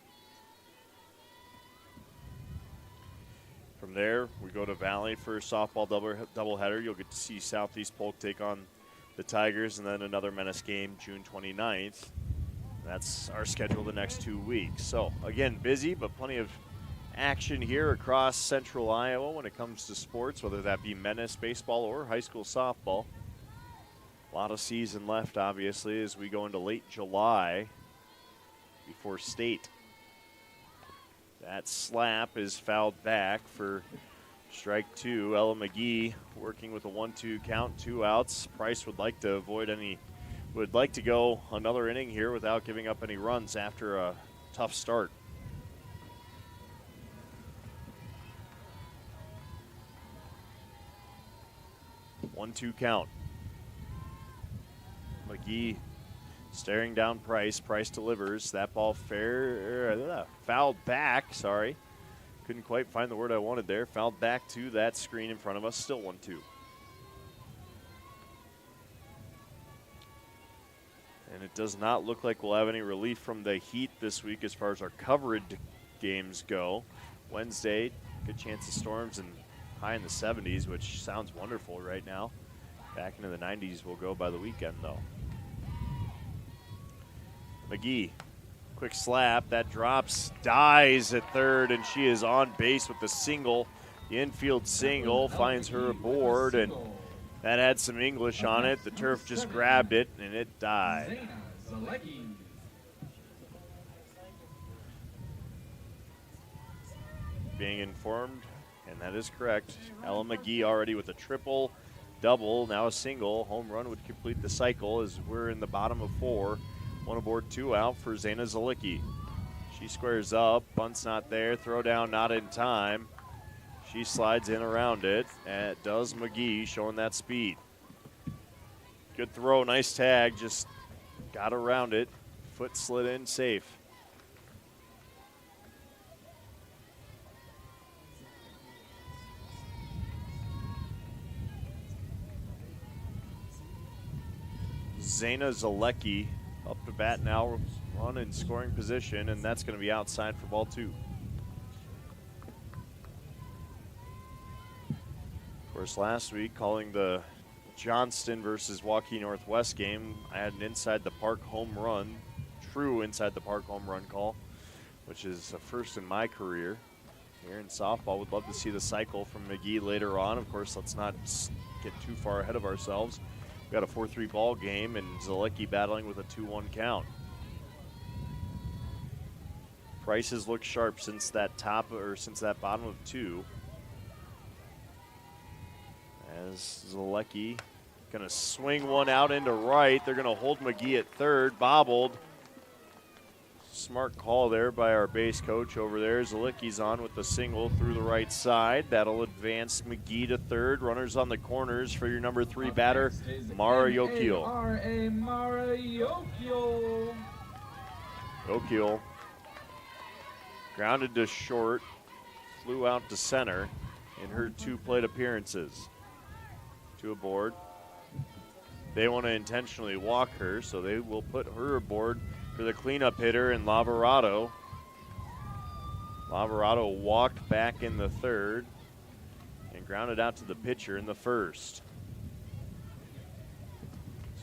Speaker 1: From there, we go to Valley for a softball doubleheader. You'll get to see Southeast Polk take on the Tigers, and then another Menace game June 29th. That's our schedule the next 2 weeks. So, again, busy, but plenty of action here across central Iowa when it comes to sports, whether that be Menace baseball or high school softball. A lot of season left, obviously, as we go into late July before state. That slap is fouled back for strike 2. Ella McGee working with a 1-2 count, 2 outs. Price would like to go another inning here without giving up any runs after a tough start. One-two count. McGee staring down Price. Price delivers. That ball fouled back. Sorry. Couldn't quite find the word I wanted there. Fouled back to that screen in front of us. Still 1-2. And it does not look like we'll have any relief from the heat this week as far as our covered games go. Wednesday, good chance of storms and high in the 70s, which sounds wonderful right now. Back into the 90s we'll go by the weekend, though. McGee, quick slap. That drops, dies at third, and she is on base with the single. The infield single finds her aboard, and that had some English on it. The turf just grabbed it, and it died. Being informed, and that is correct, Ella McGee already with a triple, double, now a single. Home run would complete the cycle as we're in the bottom of 4. 1 aboard, 2 out for Zayna Zalicki. She squares up, bunt's not there, throw down not in time. She slides in around it, and does McGee, showing that speed. Good throw, nice tag, just got around it. Foot slid in safe. Zayna Zalecki up to bat now, run in scoring position, and that's going to be outside for ball 2. Of course, last week, calling the Johnston versus Waukee Northwest game, I had an inside the park home run, true inside the park home run call, which is a first in my career here in softball. Would love to see the cycle from McGee later on. Of course, let's not get too far ahead of ourselves. We've got a 4-3 ball game, and Zalecki battling with a 2-1 count. Price has looked sharp since that bottom of 2. As Zalecki gonna swing one out into right. They're gonna hold McGee at third, bobbled. Smart call there by our base coach over there. Zalicki's on with the single through the right side. That'll advance McGee to third. Runners on the corners for your number 3 batter, Mara Yokiel. Yokiel Grounded to short, flew out to center in her 2 plate appearances. 2 aboard. They want to intentionally walk her, so they will put her aboard for the cleanup hitter in Lavarado. Lavarado walked back in the 3rd and grounded out to the pitcher in the 1st.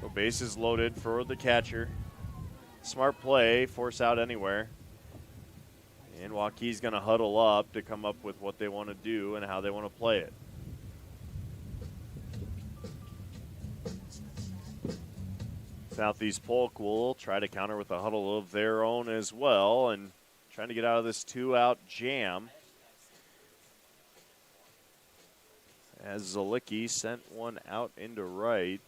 Speaker 1: So bases loaded for the catcher. Smart play, force out anywhere. And Waukee's going to huddle up to come up with what they want to do and how they want to play it. Southeast Polk will try to counter with a huddle of their own as well and trying to get out of this 2-out jam. As Zalicki sent one out into right.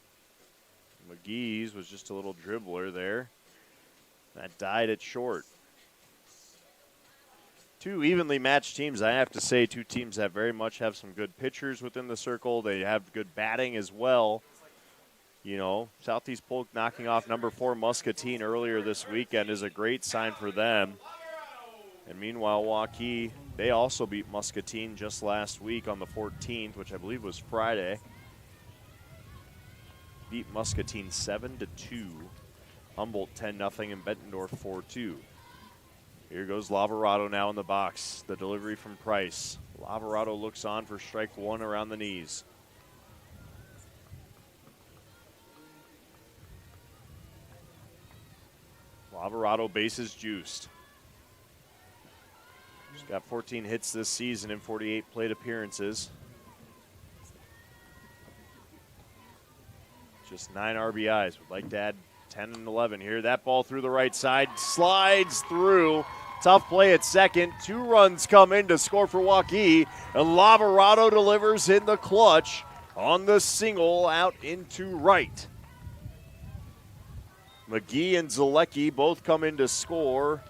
Speaker 1: McGee's was just a little dribbler there. That died at short. 2 evenly matched teams. I have to say 2 teams that very much have some good pitchers within the circle. They have good batting as well. You know, Southeast Polk knocking off number 4 Muscatine earlier this weekend is a great sign for them. And meanwhile, Waukee, they also beat Muscatine just last week on the 14th, which I believe was Friday. Beat Muscatine 7-2. Humboldt 10-0 and Bettendorf 4-2. Here goes Lavarado now in the box. The delivery from Price. Lavarado looks on for strike 1 around the knees. Lavarado bases juiced. She's got 14 hits this season in 48 plate appearances. Just 9 RBIs. Would like to add 10 and 11 here. That ball through the right side. Slides through. Tough play at second. 2 runs come in to score for Waukee. And Lavarado delivers in the clutch on the single out into right. McGee and Zalecki both come in to score.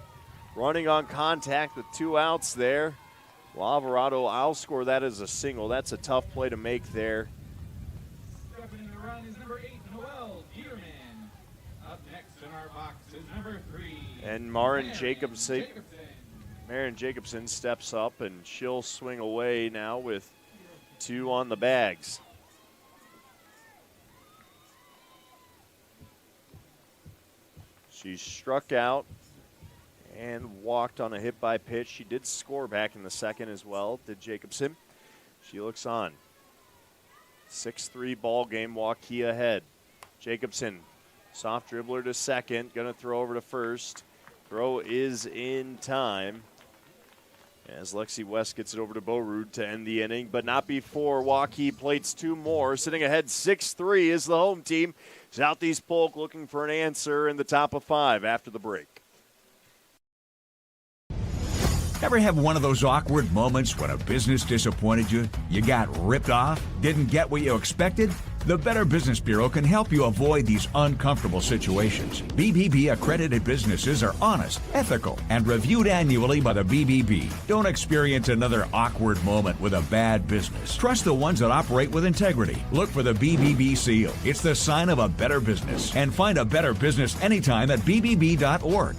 Speaker 1: Running on contact with 2 outs there. Lavarado, I'll score that as a single. That's a tough play to make there.
Speaker 9: Stepping in the run is number 8, Noel Dieterman. Up next in our box is number 3.
Speaker 1: And Maren Jacobson steps up, and she'll swing away now with 2 on the bags. She struck out and walked on a hit by pitch. She did score back in the 2nd as well, did Jacobson. She looks on. 6-3 ball game, Waukee ahead. Jacobson, soft dribbler to 2nd, going to throw over to 1st. Throw is in time as Lexi West gets it over to Borud to end the inning, but not before Waukee plates 2 more. Sitting ahead 6-3 is the home team. Southeast Polk looking for an answer in the top of 5 after the break.
Speaker 8: Ever have one of those awkward moments when a business disappointed you? You got ripped off? Didn't get what you expected? The Better Business Bureau can help you avoid these uncomfortable situations. BBB accredited businesses are honest, ethical, and reviewed annually by the BBB. Don't experience another awkward moment with a bad business. Trust the ones that operate with integrity. Look for the BBB seal. It's the sign of a better business. And find a better business anytime at bbb.org.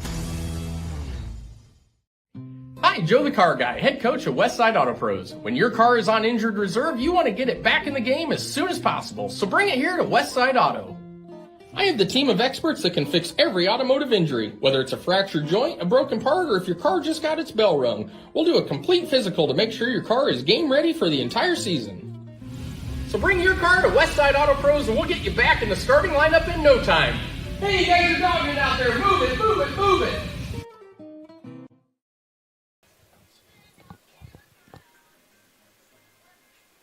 Speaker 7: Hi, Joe the Car Guy, head coach of Westside Auto Pros. When your car is on injured reserve, you want to get it back in the game as soon as possible, so bring it here to Westside Auto. I have the team of experts that can fix every automotive injury, whether it's a fractured joint, a broken part, or if your car just got its bell rung. We'll do a complete physical to make sure your car is game ready for the entire season. So bring your car to Westside Auto Pros and we'll get you back in the starting lineup in no time. Hey, you guys are dogging out there. Move it, move it, move it.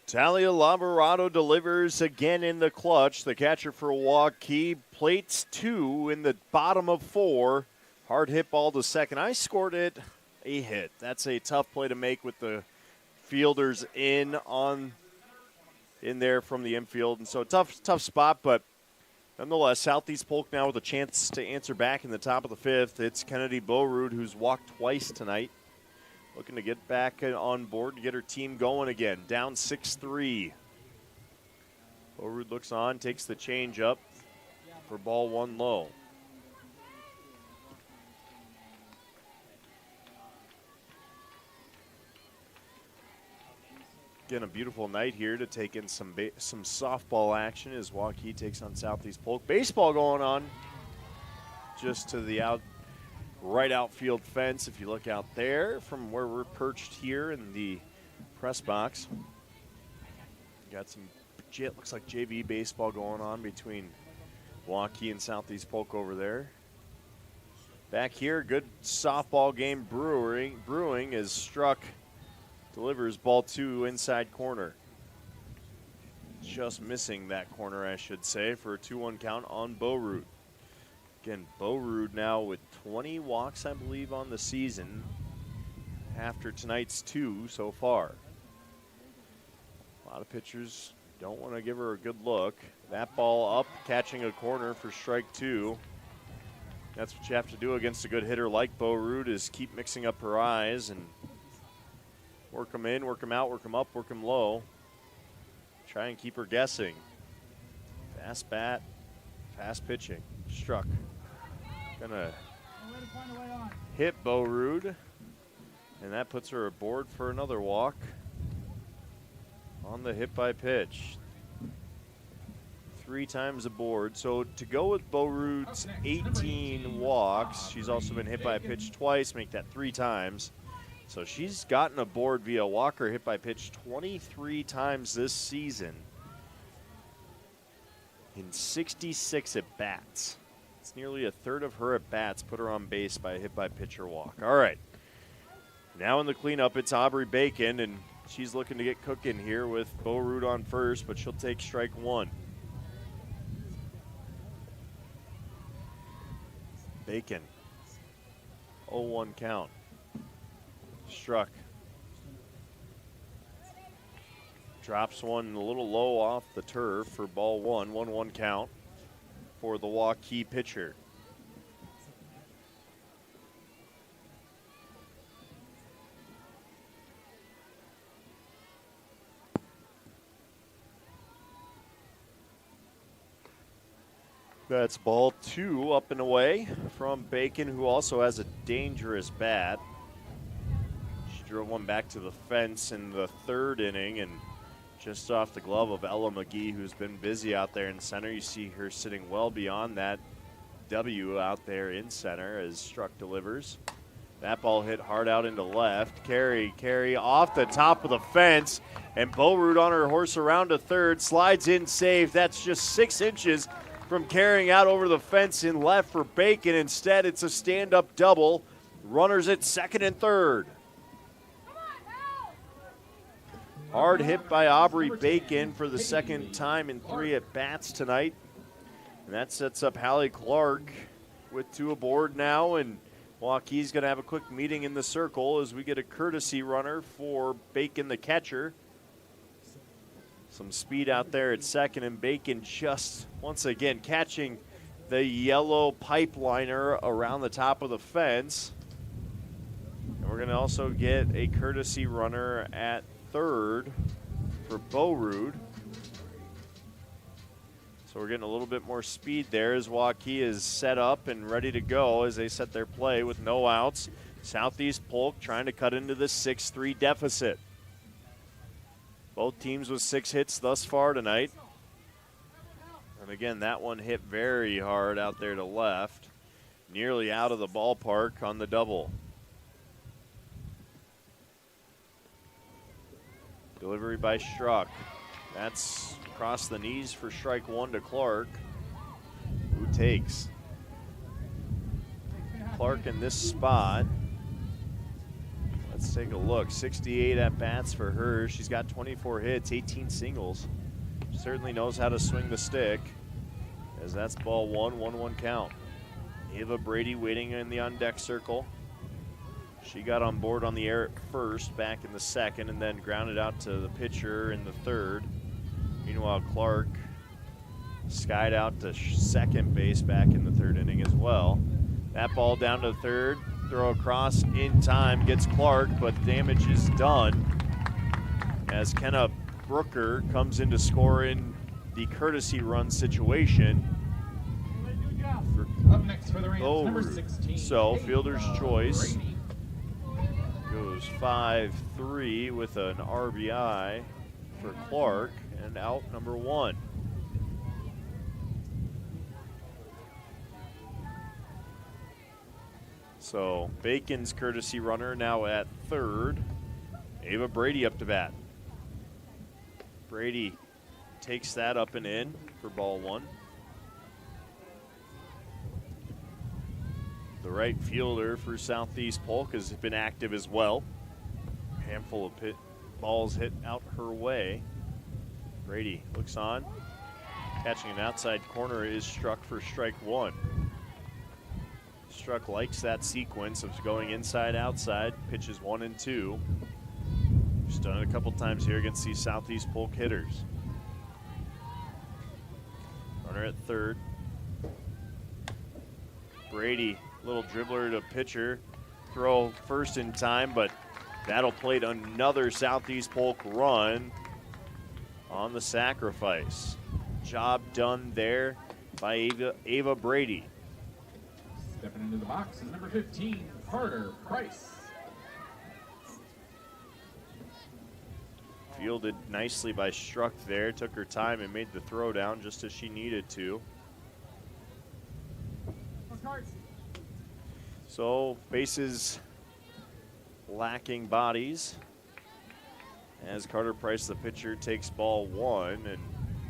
Speaker 1: Talia Lavarado delivers again in the clutch. The catcher for Waukee plates 2 in the bottom of 4. Hard hit ball to 2nd. I scored it a hit. That's a tough play to make with the fielders in there from the infield. And so tough spot, but nonetheless, Southeast Polk now with a chance to answer back in the top of the 5th. It's Kennedy Borud, who's walked twice tonight. Looking to get back on board to get her team going again. Down 6-3. Borud looks on, takes the change up for ball 1 low. Again, a beautiful night here to take in some softball action as Waukee takes on Southeast Polk. Baseball going on just to the right outfield fence. If you look out there from where we're perched here in the press box, got some, looks like JV baseball going on between Waukee and Southeast Polk over there. Back here, good softball game brewing as Struck delivers ball 2 inside corner. Just missing that corner, I should say, for a 2-1 count on Beaurude. Again, Beaurude now with 20 walks, I believe, on the season after tonight's 2 so far. A lot of pitchers don't want to give her a good look. That ball up, catching a corner for strike 2. That's what you have to do against a good hitter like Beaurude, is keep mixing up her eyes and work them in, work them out, work them up, work them low. Try and keep her guessing. Fast bat, fast pitching. Struck. Gonna hit Beaurude, and that puts her aboard for another walk on the hit by pitch. 3 times aboard. So to go with Beaurude's 18 walks, she's also been hit by a pitch twice, make that 3 times. So she's gotten aboard via walk or hit by pitch 23 times this season in 66 at-bats. It's nearly a third of her at-bats put her on base by a hit by pitch or walk. All right. Now in the cleanup, it's Aubrey Bacon, and she's looking to get cooking here with Beaurude on first, but she'll take strike 1. Bacon. 0-1 count. Struck. Drops one a little low off the turf for ball 1. 1-1 count for the Waukee pitcher. That's ball 2 up and away from Bacon, who also has a dangerous bat. She drove one back to the fence in the 3rd inning and just off the glove of Ella McGee, who's been busy out there in center. You see her sitting well beyond that W out there in center as Struck delivers. That ball hit hard out into left. Carry off the top of the fence, and Beaurude on her horse around to third, slides in safe. That's just 6 inches from carrying out over the fence in left for Bacon. Instead, it's a stand-up double. Runners at second and third. Hard hit by Aubrey Bacon for the second time in 3 at-bats tonight. And that sets up Hallie Clark with 2 aboard now, and Waukee's going to have a quick meeting in the circle as we get a courtesy runner for Bacon, the catcher. Some speed out there at second, and Bacon just, once again, catching the yellow pipeliner around the top of the fence. And we're going to also get a courtesy runner at third for Beaurude. So we're getting a little bit more speed there as Waukee is set up and ready to go as they set their play with no outs. Southeast Polk trying to cut into the 6-3 deficit. Both teams with 6 hits thus far tonight. And again, that one hit very hard out there to left, nearly out of the ballpark on the double. Delivery by Struck. That's across the knees for strike 1 to Clark, who takes. Clark in this spot. Let's take a look. 68 at-bats for her. She's got 24 hits, 18 singles. She certainly knows how to swing the stick, as that's ball 1, 1-1 count. Ava Brady waiting in the on-deck circle. She got on board on the air at first, back in the second, and then grounded out to the pitcher in the third. Meanwhile, Clark skied out to second base back in the 3rd inning as well. That ball down to third. Throw across in time, gets Clark, but damage is done as Kenna Brooker comes in to score in the courtesy run situation.
Speaker 9: Up next for the Rams, number 16.
Speaker 1: So fielder's choice goes 5-3 with an RBI. for Clark, and out number 1. So Bacon's courtesy runner now at third. Ava Brady up to bat. Brady takes that up and in for ball 1. The right fielder for Southeast Polk has been active as well. Handful of balls hit out her way. Brady looks on. Catching an outside corner is Struck for strike 1. Struck likes that sequence of going inside, outside, pitches 1 and 2. She's done it a couple times here against these Southeast Polk hitters. Runner at third. Brady, little dribbler to pitcher. Throw first in time, but that'll plate another Southeast Polk run on the sacrifice. Job done there by Ava Brady.
Speaker 9: Stepping into the box is number 15, Carter Price.
Speaker 1: Fielded nicely by Struck there. Took her time and made the throw down just as she needed to. So bases lacking bodies as Carter Price, the pitcher, takes ball 1 and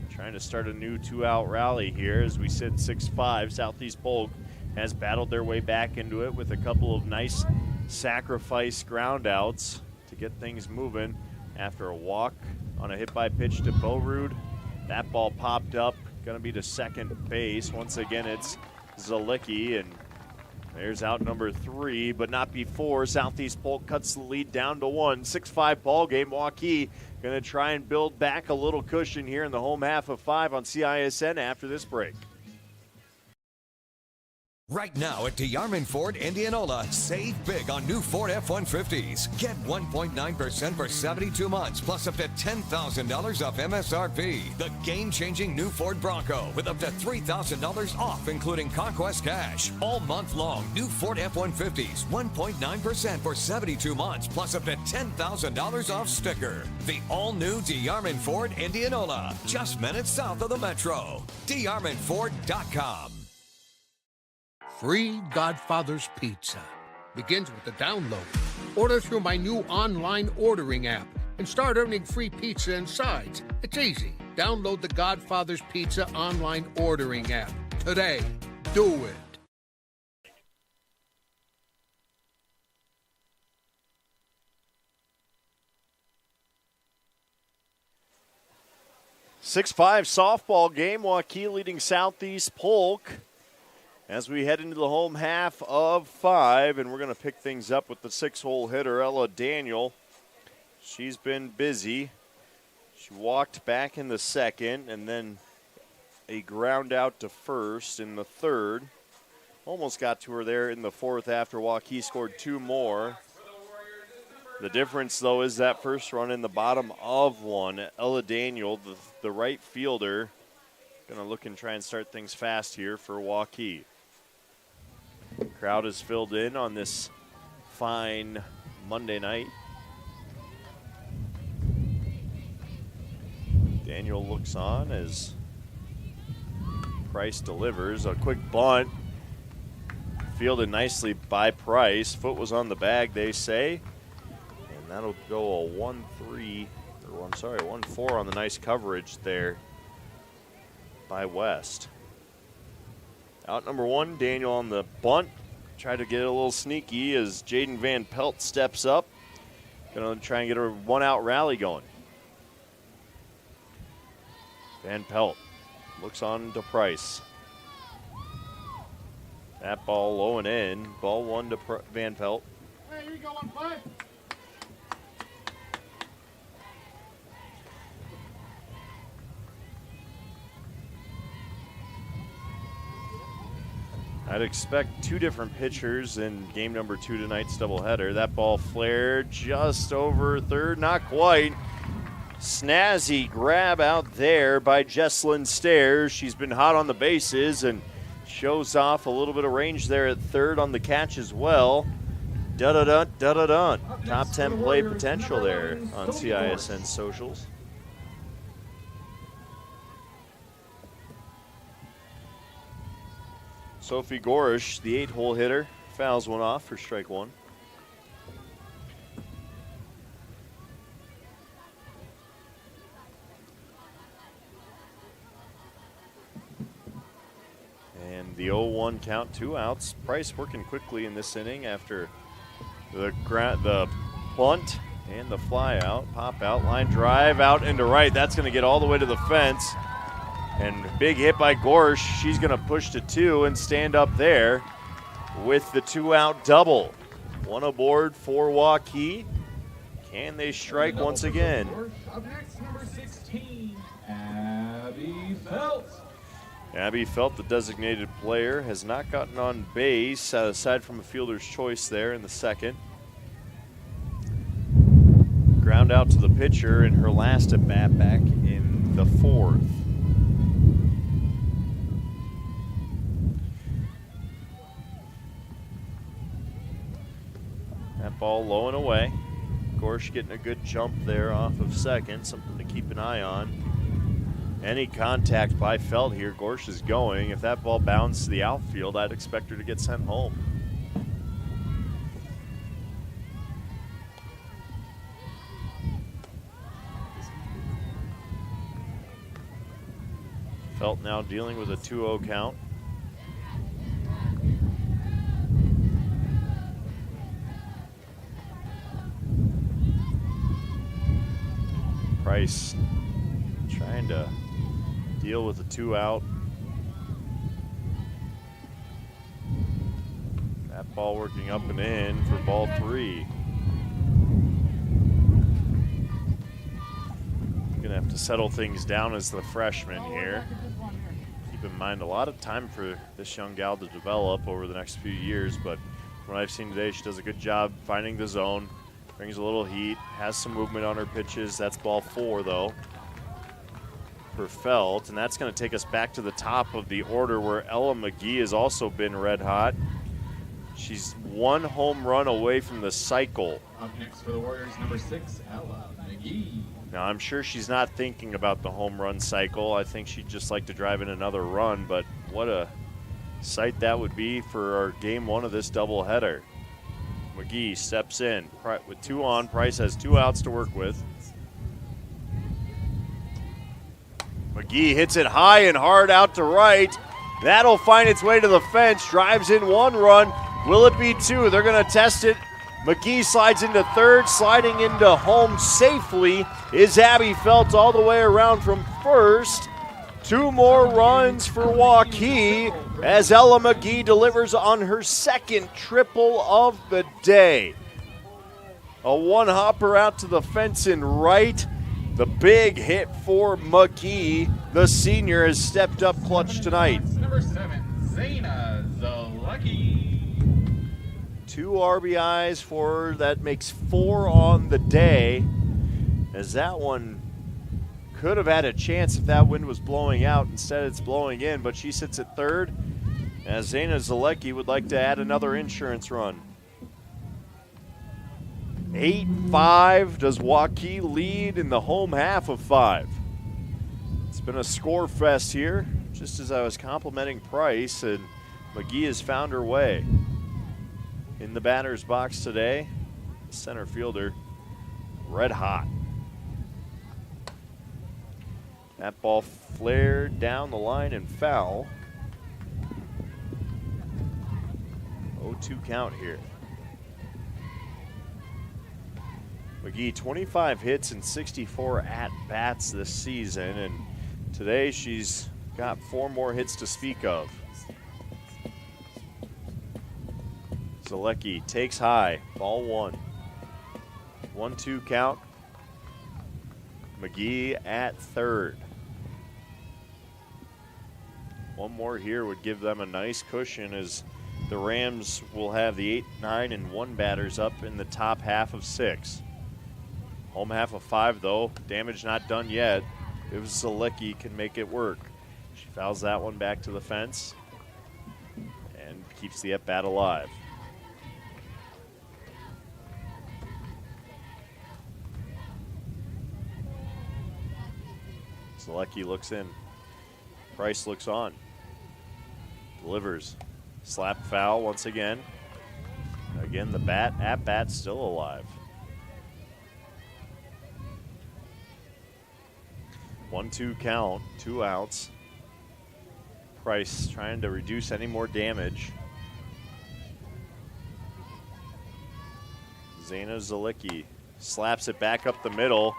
Speaker 1: trying to start a new 2-out rally here as we sit 6-5. Southeast Polk has battled their way back into it with a couple of nice sacrifice ground outs to get things moving after a walk on a hit by pitch to Boerud. That ball popped up, going to be to second base. Once again, it's Zalicki, and there's out number 3, but not before Southeast Polk cuts the lead down to 1. 6-5 ball game. Waukee going to try and build back a little cushion here in the home half of 5 on CISN after this break.
Speaker 4: Right now at DeArmond Ford Indianola, save big on new Ford F-150s. Get 1.9% for 72 months, plus up to $10,000 off MSRP. The game-changing new Ford Bronco with up to $3,000 off, including Conquest Cash. All month long, new Ford F-150s, 1.9% for 72 months, plus up to $10,000 off sticker. The all-new DeArmond Ford Indianola, just minutes south of the Metro. DeArmondFord.com.
Speaker 5: Free Godfather's Pizza begins with the download. Order through my new online ordering app and start earning free pizza and sides. It's easy. Download the Godfather's Pizza online ordering app today. Do it.
Speaker 1: Six-5 softball game. Waukee leading Southeast Polk as we head into the home half of 5, and we're going to pick things up with the 6-hole hitter, Ella Daniel. She's been busy. She walked back in the second, and then a ground out to first in the third. Almost got to her there in the fourth after Waukee scored 2 more. The difference, though, is that first run in the bottom of 1. Ella Daniel, the right fielder, going to look and try and start things fast here for Waukee. Crowd is filled in on this fine Monday night. Daniel looks on as Price delivers a quick bunt. Fielded nicely by Price. Foot was on the bag, they say. And that'll go a 1-4 on the nice coverage there by West. Out number 1, Daniel on the bunt. Tried to get a little sneaky as Jaden Van Pelt steps up. Going to try and get a 1-out rally going. Van Pelt looks on to Price. That ball low and in. Ball 1 to Van Pelt.
Speaker 5: Hey, here you go on 5.
Speaker 1: I'd expect 2 different pitchers in game number 2 tonight's doubleheader. That ball flared just over third, not quite. Snazzy grab out there by Jesslyn Stairs. She's been hot on the bases and shows off a little bit of range there at third on the catch as well. Da-da-da. Top 10 play potential there on CISN socials.
Speaker 9: 6 for the Warriors, number 11, Ella Daniel.
Speaker 1: I'd expect 2 different pitchers in game number 2 tonight's doubleheader. That ball flared just over third, not quite. Snazzy grab out there by Jesslyn Stairs. She's been hot on the bases and shows off a little bit of range there at third on the catch as well. Da-da-da, da-da-da. Top 10 play potential there on CISN socials. Sophie Gorish, the 8-hole hitter, fouls one off for strike one. And the 0-1 count, 2 outs. Price working quickly in this inning after the bunt and the fly out. Pop out, line drive out into right. That's going to get all the way to the fence. And big hit by Gorsh. She's going to push to 2 and stand up there with the 2-out double. 1 aboard for Waukee. Can they strike once again?
Speaker 9: Up next, number 16, Abby Felt.
Speaker 1: Abby Felt, the designated player, has not gotten on base aside from a fielder's choice there in the second. Ground out to the pitcher in her last at bat back in the fourth. That ball low and away. Gorsh getting a good jump there off of second, something to keep an eye on. Any contact by Felt here, Gorsh is going. If that ball bounced to the outfield, I'd expect her to get sent home. Felt now dealing with a 2-0 count. Price trying to deal with the 2-out. That ball working up and in for ball 3. Gonna have to settle things down as the freshman here. Keep in mind, a lot of time for this young gal to develop over the next few years, but from what I've seen today, she does a good job finding the zone, brings a little heat, has some movement on her pitches. That's ball 4, though, for Felt, and that's going to take us back to the top of the order where Ella McGee has also been red hot. She's 1 home run away from the cycle.
Speaker 9: Up next for the Warriors, number 6, Ella McGee.
Speaker 1: Now, I'm sure she's not thinking about the home run cycle. I think she'd just like to drive in another run, but what a sight that would be for our game 1 of this doubleheader. McGee steps in. With 2 on, Price has 2 outs to work with. McGee hits it high and hard out to right. That'll find its way to the fence. Drives in 1 run. Will it be 2? They're going to test it. McGee slides into third. Sliding into home safely is Abby Felt all the way around from first. 2 more runs for Waukee as Ella McGee delivers on her second triple of the day. A 1-hopper out to the fence in right. The big hit for McGee. The senior has stepped up clutch tonight.
Speaker 9: Number 7, Zaina Zalecki.
Speaker 1: 2 RBIs for her. That makes 4 on the day. As that one could have had a chance if that wind was blowing out. Instead, it's blowing in, but she sits at third as Zaina Zalecki would like to add another insurance run. 8-5. Does Waukee lead in the home half of 5? It's been a score fest here, just as I was complimenting Price, and McGee has found her way. In the batter's box today, center fielder, red hot. That ball flared down the line and foul. 0-2 count here. McGee, 25 hits and 64 at-bats this season, and today she's got 4 more hits to speak of. Zalecki takes high, ball 1. 1-2 count. McGee at third. 1 more here would give them a nice cushion as the Rams will have the 8, 9, and 1 batters up in the top half of 6. Home half of 5, though. Damage not done yet. If Zalecki can make it work. She fouls that one back to the fence and keeps the at-bat alive. Zalecki looks in. Price looks on. Delivers. Slap foul once again. Again, the at-bat still alive. 1-2 count, 2 outs. Price trying to reduce any more damage. Zayna Zalicki slaps it back up the middle.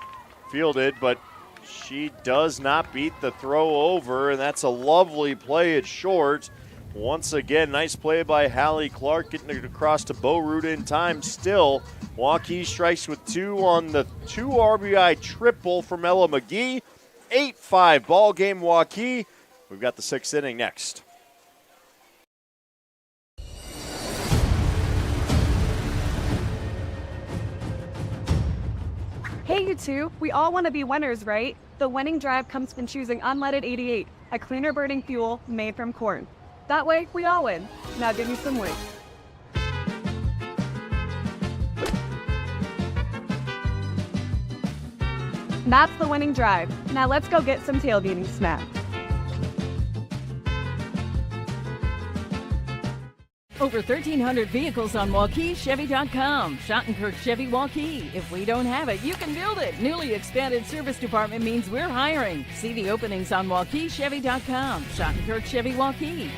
Speaker 1: Fielded, but she does not beat the throw over, and that's a lovely play at short. Once again, nice play by Hallie Clark, getting it across to Bo Ruda in time. Still, Waukee strikes with 2 on the 2 RBI triple from Ella McGee. 8-5 ball game, Waukee. We've got the 6th inning next.
Speaker 2: Hey, you two, we all want to be winners, right? The winning drive comes from choosing unleaded 88, a cleaner burning fuel made from corn. That way, we all win. Now give me some weight. That's the winning drive. Now let's go get some tailgating snacks.
Speaker 10: Over 1,300 vehicles on WaukeeChevy.com. Schottenkirk Chevy Walky. If we don't have it, you can build it. Newly expanded service department means we're hiring. See the openings on WaukeeChevy.com. Schottenkirk Chevy Walky.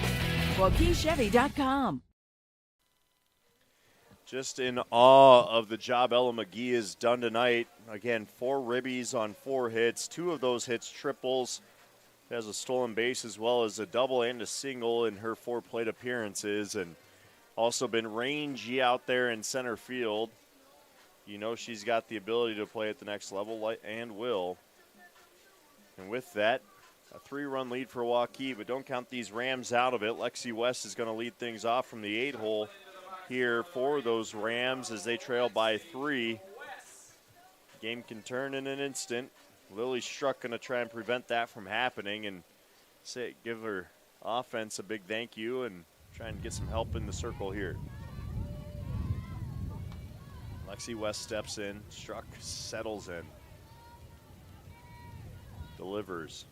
Speaker 10: WaukeeChevy.com.
Speaker 1: Just in awe of the job Ella McGee has done tonight. Again, 4 ribbies on 4 hits. 2 of those hits triples. She has a stolen base as well as a double and a single in her 4 plate appearances, and also been rangy out there in center field. You know she's got the ability to play at the next level and will. And with that, a 3-run lead for Waukee, but don't count these Rams out of it. Lexi West is going to lead things off from the 8-hole here for those Rams as they trail by 3. Game can turn in an instant. Lily Struck going to try and prevent that from happening and give her offense a big thank you and try and get some help in the circle here. Lexi West steps in. Struck settles in. Delivers.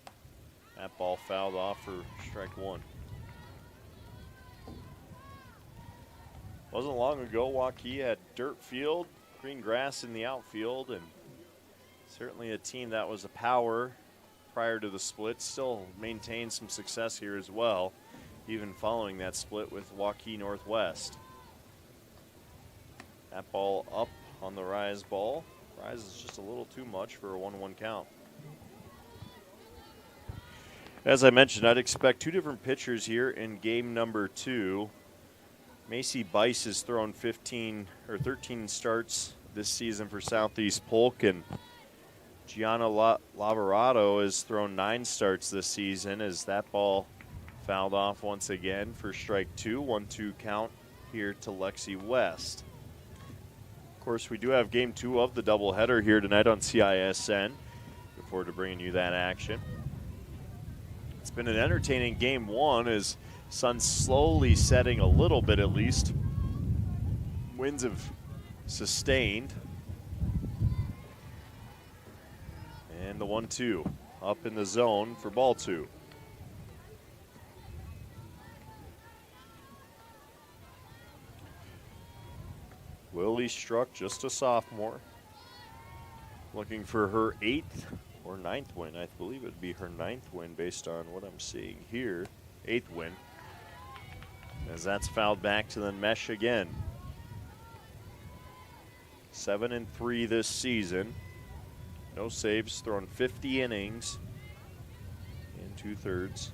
Speaker 1: That ball fouled off for strike 1. Wasn't long ago, Waukee had dirt field, green grass in the outfield, and certainly a team that was a power prior to the split. Still maintained some success here as well, even following that split with Waukee Northwest. That ball up on the rise ball. Rise is just a little too much for a 1-1 count. As I mentioned, I'd expect 2 different pitchers here in game number 2. Macy Bice has thrown 13 starts this season for Southeast Polk, and Gianna Lavarado has thrown 9 starts this season as that ball fouled off once again for strike 2. 1-2 count here to Lexi West. Of course, we do have game 2 of the doubleheader here tonight on CISN. Look forward to bringing you that action. It's been an entertaining game 1 as sun slowly setting a little bit at least. Winds have sustained. And the 1-2 up in the zone for ball 2. Lily Struck, just a sophomore, looking for her 8th or 9th win. I believe it would be her 9th win based on what I'm seeing here. 8th win. As that's fouled back to the mesh again. 7-3 this season. No saves, thrown 50 innings in 2/3.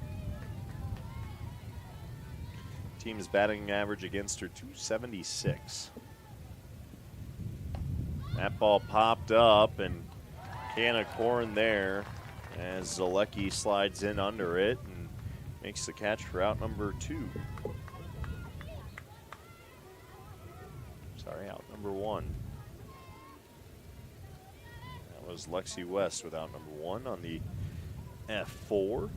Speaker 1: Team's batting average against her, 276. That ball popped up and can of corn there as Zalecki slides in under it and makes the catch for out number 2. Sorry, out number 1. That was Lexi West with out number 1 on the F4.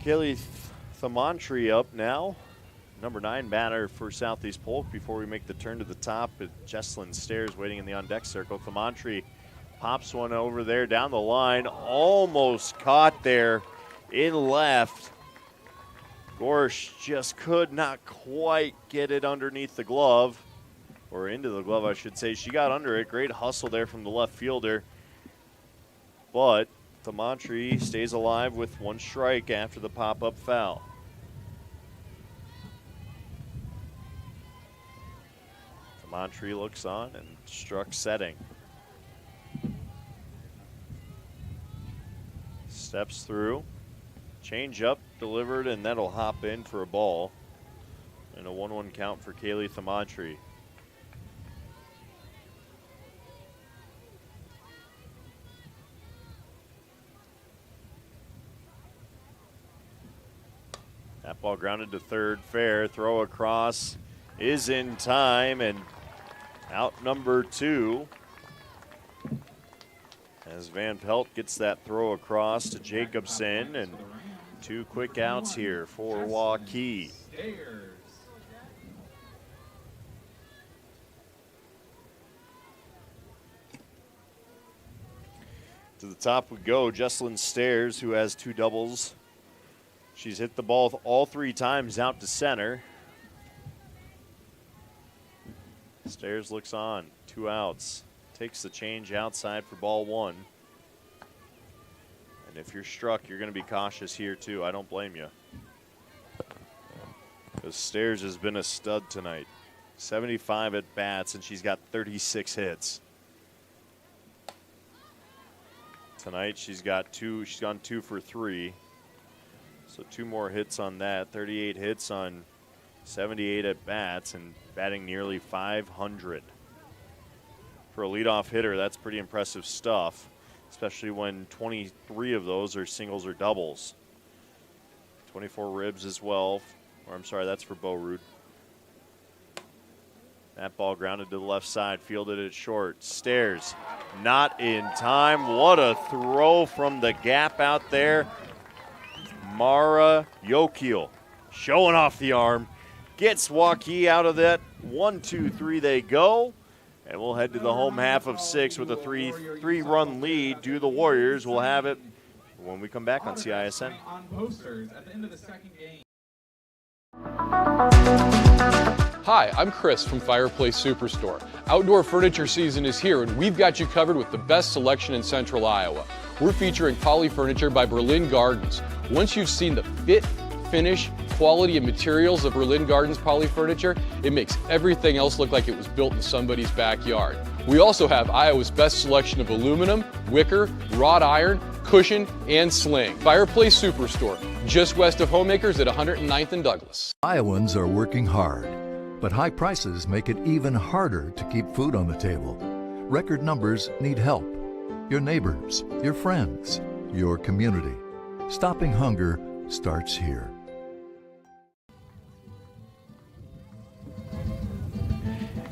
Speaker 1: Kaylee Thamantri up now. Number 9 batter for Southeast Polk before we make the turn to the top at Jesslyn Stairs waiting in the on-deck circle. Thamantri pops one over there down the line. Almost caught there in left. Gorsh just could not quite get it underneath the glove, or into the glove, I should say. She got under it. Great hustle there from the left fielder. But Tamantri stays alive with one strike after the pop-up foul. Tamantri looks on and struck setting. Steps through. Change up, delivered, and that'll hop in for a ball. And a 1-1 count for Kaylee Tamantri. That ball grounded to third, fair. Throw across is in time, and out number 2. As Van Pelt gets that throw across to Jacobson, and 2 quick outs here for Waukee. To the top we go, Jesselyn Stairs, who has 2 doubles. She's hit the ball all 3 times out to center. Stairs looks on, 2 outs. Takes the change outside for ball 1. And if you're struck, you're going to be cautious here too. I don't blame you. Because Stairs has been a stud tonight. 75 at bats, and she's got 36 hits. Tonight she's got 2. She's gone 2 for 3. So 2 more hits on that. 38 hits on 78 at bats, and batting nearly 500. For a leadoff hitter, that's pretty impressive stuff, especially when 23 of those are singles or doubles. 24 ribs as well. Or I'm sorry, that's for Bo Rude. That ball grounded to the left side, fielded it short. Stairs, not in time. What a throw from the gap out there. Mara Yokiel showing off the arm. Gets Waukee out of that. 1, 2, 3 they go. And we'll head to the home half of 6 with a 3-run lead to the Warriors. We'll have it when we come back on CISN.
Speaker 9: On posters at the end of the second game.
Speaker 3: Hi, I'm Chris from Fireplace Superstore. Outdoor furniture season is here, and we've got you covered with the best selection in Central Iowa. We're featuring Poly Furniture by Berlin Gardens. Once you've seen the fit, finish, quality, and materials of Berlin Gardens Poly Furniture, it makes everything else look like it was built in somebody's backyard. We also have Iowa's best selection of aluminum, wicker, wrought iron, cushion, and sling. Fireplace Superstore, just west of Homemakers at 109th and Douglas.
Speaker 6: Iowans are working hard, but high prices make it even harder to keep food on the table. Record numbers need help. Your neighbors, your friends, your community. Stopping hunger starts here.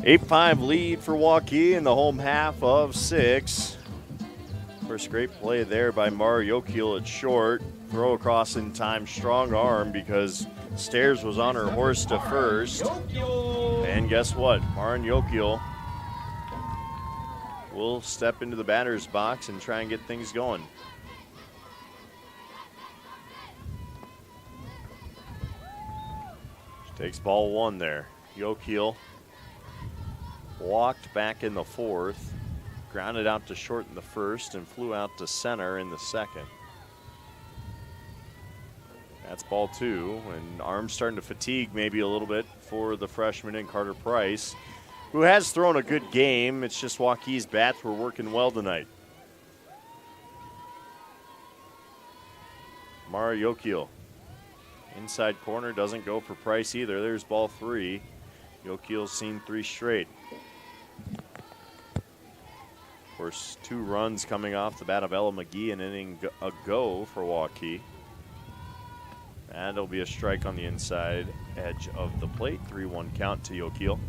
Speaker 1: Eight-5 lead for Waukee in the home half of 6. First great play there by Mara Yokiel at short. Throw across in time, strong arm because Stairs was on her horse to first. And guess what? Mara Yokiel will step into the batter's box and try and get things going. She takes ball 1 there. Yokiel walked back in the 4th, grounded out to short in the 1st, and flew out to center in the 2nd. That's ball 2, and arms starting to fatigue maybe a little bit for the freshman in Carter Price, who has thrown a good game. It's just Waukee's bats were working well tonight. Mara Yokiel, inside corner, doesn't go for Price either. There's ball 3. Yokiel's seen 3 straight. Of course, 2 runs coming off the bat of Ella McGee an inning ago for Waukee. And it'll be a strike on the inside edge of the plate. 3-1 count to Yokiel.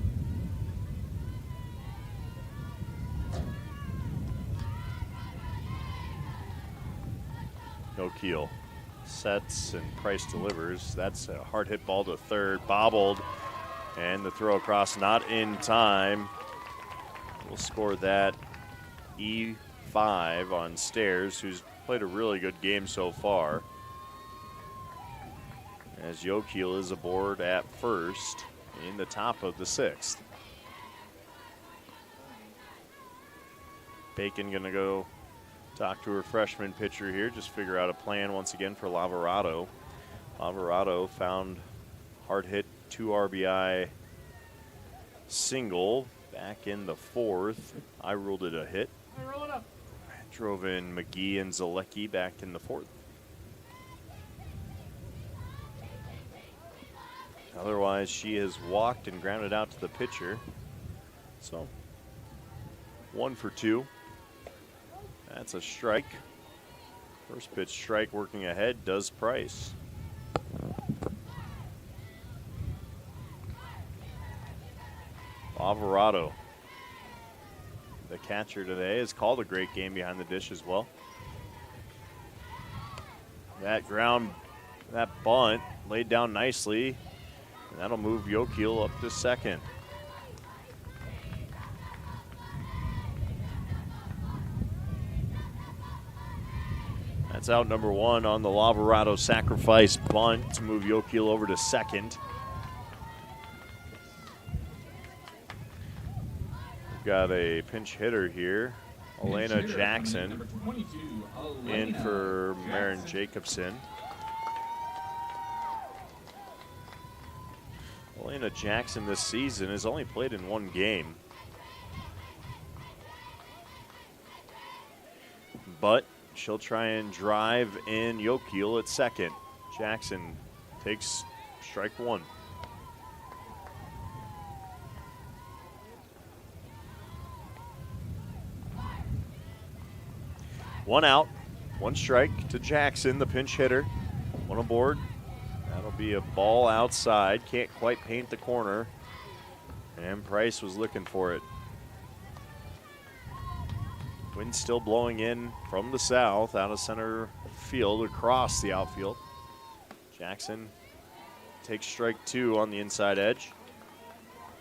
Speaker 1: Yokiel sets and Price delivers. That's a hard hit ball to third, bobbled, and the throw across not in time. We'll score that E5 on Stairs, who's played a really good game so far. as Waukee is aboard at first in the top of the 6th. Bacon going to go talk to her freshman pitcher here, just figure out a plan once again for Lavarado. Lavarado found hard hit 2 RBI single back in the 4th. I ruled it a hit. Drove in McGee and Zalecki back in the 4th. Otherwise, she has walked and grounded out to the pitcher. So, 1 for 2. That's a strike. First pitch strike working ahead does Price. Alvarado, the catcher today, has called a great game behind the dish as well. That bunt laid down nicely, and that'll move Waukee up to second. That's out number 1 on the Lavarado sacrifice bunt to move Waukee over to second. We've got a pinch hitter here, Elena Jackson, in for Marin Jacobson. Elena Jackson this season has only played in 1 game, but she'll try and drive in Waukee at second. Jackson takes strike 1. One out, 1 strike to Jackson, the pinch hitter. 1 aboard. That'll be a ball outside. Can't quite paint the corner. And Price was looking for it. Wind still blowing in from the south, out of center field, across the outfield. Jackson takes strike 2 on the inside edge.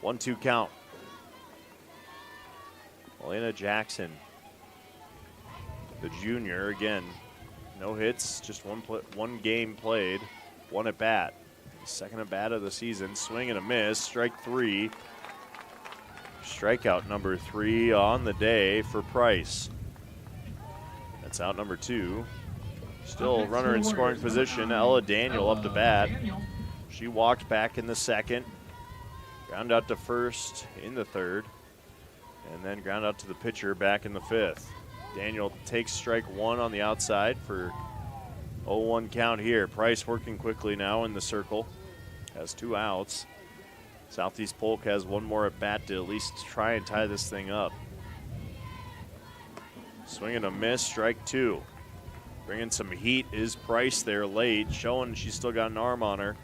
Speaker 1: 1-2 count. Elena Jackson, the junior, again, no hits, just one game played, 1 at bat. Second at bat of the season, swing and a miss, strike 3. Strikeout number 3 on the day for Price. That's out number 2. Still runner in scoring position, Ella Daniel up to bat. She walked back in the 2nd, ground out to first in the 3rd, and then ground out to the pitcher back in the 5th. Daniel takes strike 1 on the outside for 0-1 count here. Price working quickly now in the circle, has 2 outs. Southeast Polk has 1 more at bat to at least try and tie this thing up. Swing and a miss, strike 2. Bringing some heat is Price there late, showing she's still got an arm on her.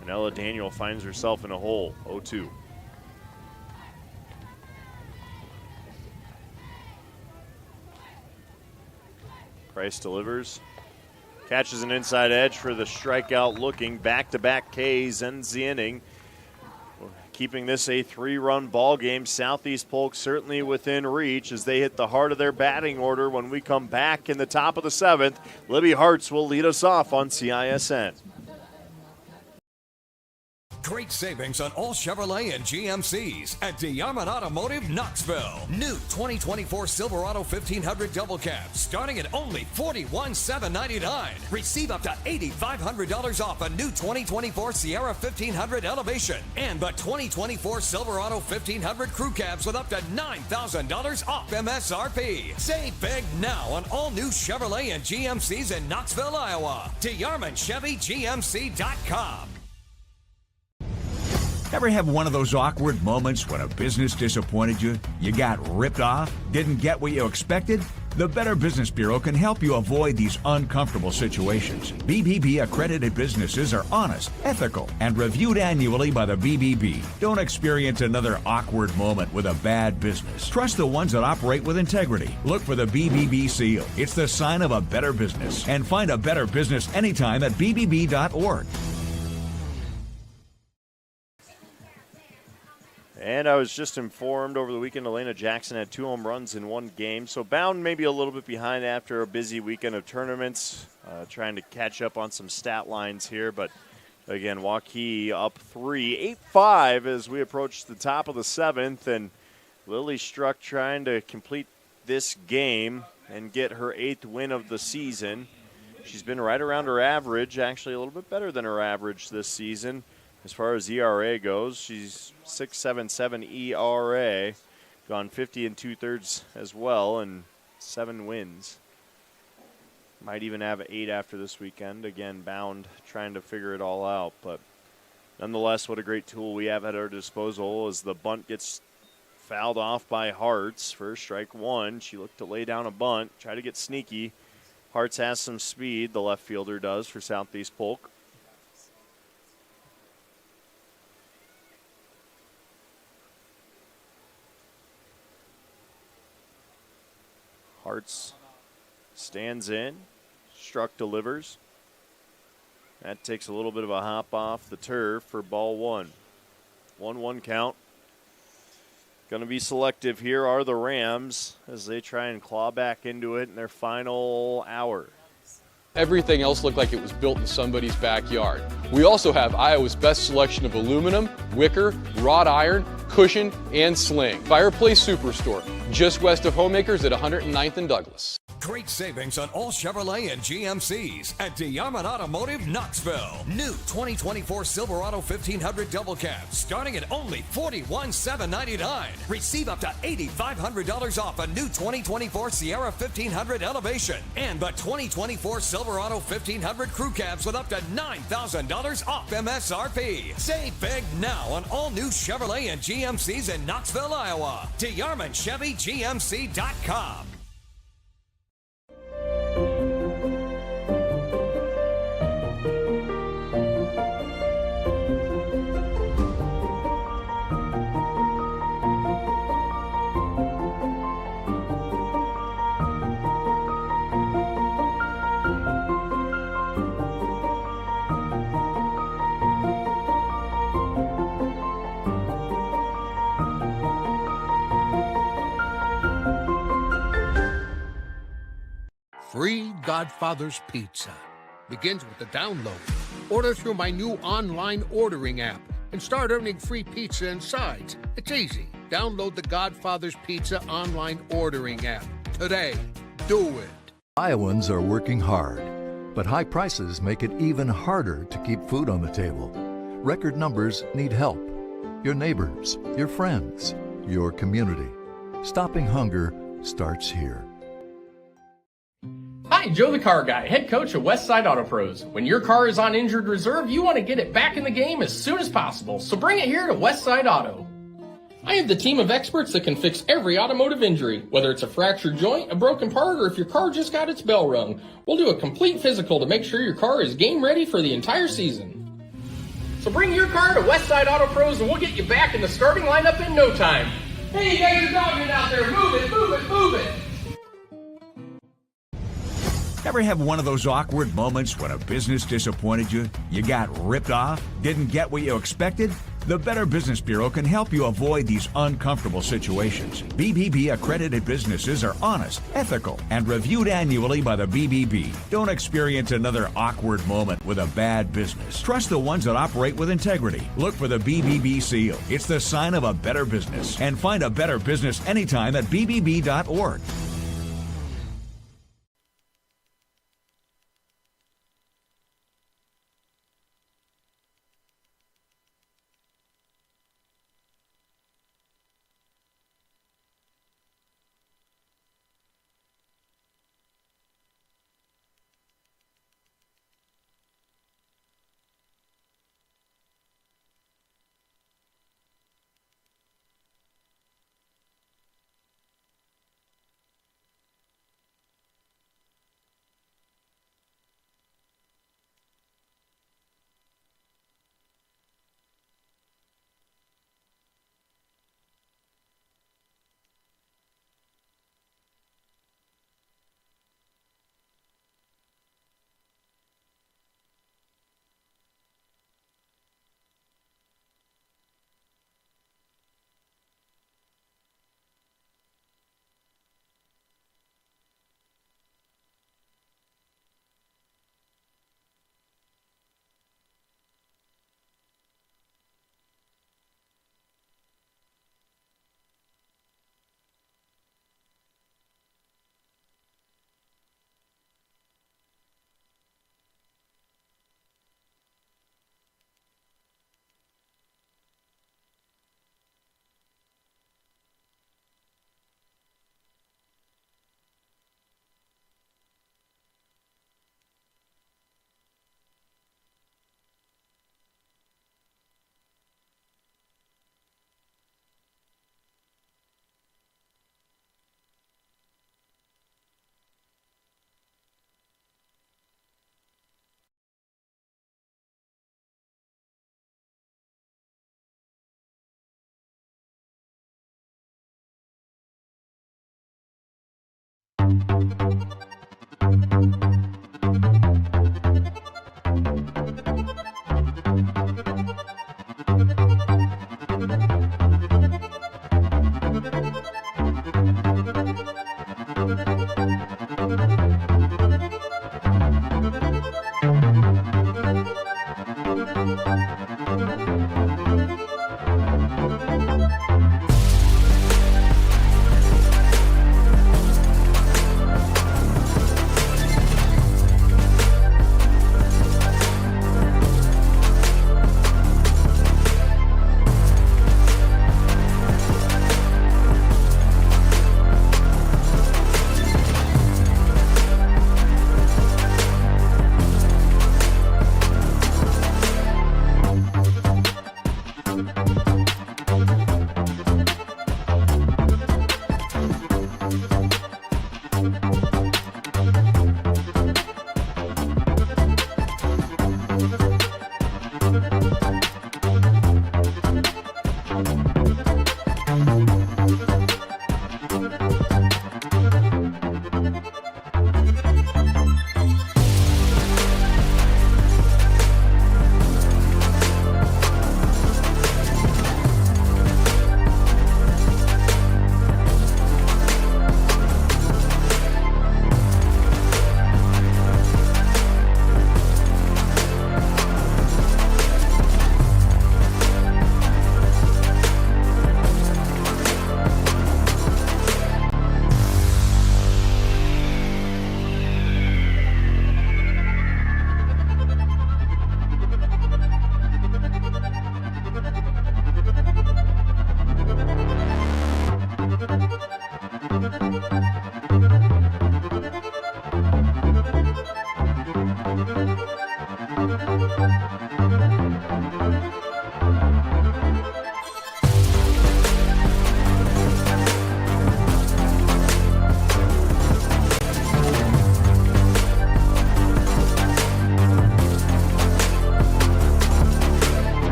Speaker 1: And Ella Daniel finds herself in a hole, 0-2. Price delivers. Catches an inside edge for the strikeout looking. Back-to-back Ks ends the inning. Keeping this a 3-run ball game. Southeast Polk certainly within reach as they hit the heart of their batting order. When we come back in the top of the 7th, Libby Hartz will lead us off on CISN.
Speaker 4: Great savings on all Chevrolet and GMCs at DeYarmond Automotive Knoxville. New 2024 Silverado 1500 Double Cab starting at only $41,799. Receive up to $8,500 off a new 2024 Sierra 1500 Elevation and the 2024 Silverado 1500 Crew Cabs with up to $9,000 off MSRP. Save big now on all new Chevrolet and GMCs in Knoxville, Iowa. DeYarmondChevyGMC.com.
Speaker 8: Ever have one of those awkward moments when a business disappointed you? You got ripped off? Didn't get what you expected? The Better Business Bureau can help you avoid these uncomfortable situations. BBB accredited businesses are honest, ethical, and reviewed annually by the BBB. Don't experience another awkward moment with a bad business. Trust the ones that operate with integrity. Look for the BBB seal. It's the sign of a better business. And find a better business anytime at bbb.org.
Speaker 1: And I was just informed over the weekend, Elena Jackson had 2 home runs in 1 game. So bound maybe a little bit behind after a busy weekend of tournaments, trying to catch up on some stat lines here. But Again, Waukee up 3, 8-5 as we approach the top of the 7th, and Lily Struck trying to complete this game and get her 8th win of the season. She's been right around her average, actually a little bit better than her average this season as far as ERA goes. She's 6.77 ERA, gone 50 2/3 as well, and 7 wins. Might even have 8 after this weekend. Again, Bound trying to figure it all out. But nonetheless, what a great tool we have at our disposal as the bunt gets fouled off by Hartz. First strike one. She looked to lay down a bunt, try to get sneaky. Hartz has some speed, the left fielder does for Southeast Polk. Hartz stands in. Struck delivers. That takes a little bit of a hop off the turf for ball one. 1-1 count. Going to be selective here are the Rams as they try and claw back into it in their final hour.
Speaker 3: Everything else looked like it was built in somebody's backyard. We also have Iowa's best selection of aluminum, wicker, wrought iron, cushion, and sling. Fireplace Superstore, just west of Homemakers at 109th and Douglas.
Speaker 4: Great savings on all Chevrolet and GMCs at DeYarman Automotive Knoxville. New 2024 Silverado 1500 double cab starting at only $41,799. Receive up to $8,500 off a new 2024 Sierra 1500 Elevation and the 2024 Silverado 1500 crew cabs with up to $9,000 off MSRP. Save big now on all new Chevrolet and GMCs in Knoxville, Iowa. DeYarmanChevyGMC.com.
Speaker 5: Free Godfather's Pizza begins with the download. Order through my new online ordering app and start earning free pizza and sides. It's easy. Download the Godfather's Pizza online ordering app today. Do it.
Speaker 6: Iowans are working hard, but high prices make it even harder to keep food on the table. Record numbers need help. Your neighbors, your friends, your community. Stopping hunger starts here.
Speaker 7: Hi, Joe the Car Guy, head coach of Westside Auto Pros. When your car is on injured reserve, you want to get it back in the game as soon as possible, so bring it here to Westside Auto. I have the team of experts that can fix every automotive injury, whether it's a fractured joint, a broken part, or if your car just got its bell rung. We'll do a complete physical to make sure your car is game ready for the entire season. So bring your car to Westside Auto Pros and we'll get you back in the starting lineup in no time. Hey, you guys are dogging out there. Move it, move it, move it.
Speaker 8: Ever have one of those awkward moments when a business disappointed you? You got ripped off? Didn't get what you expected? The Better Business Bureau can help you avoid these uncomfortable situations. BBB accredited businesses are honest, ethical, and reviewed annually by the BBB. Don't experience another awkward moment with a bad business. Trust the ones that operate with integrity. Look for the BBB seal. It's the sign of a better business. And find a better business anytime at bbb.org.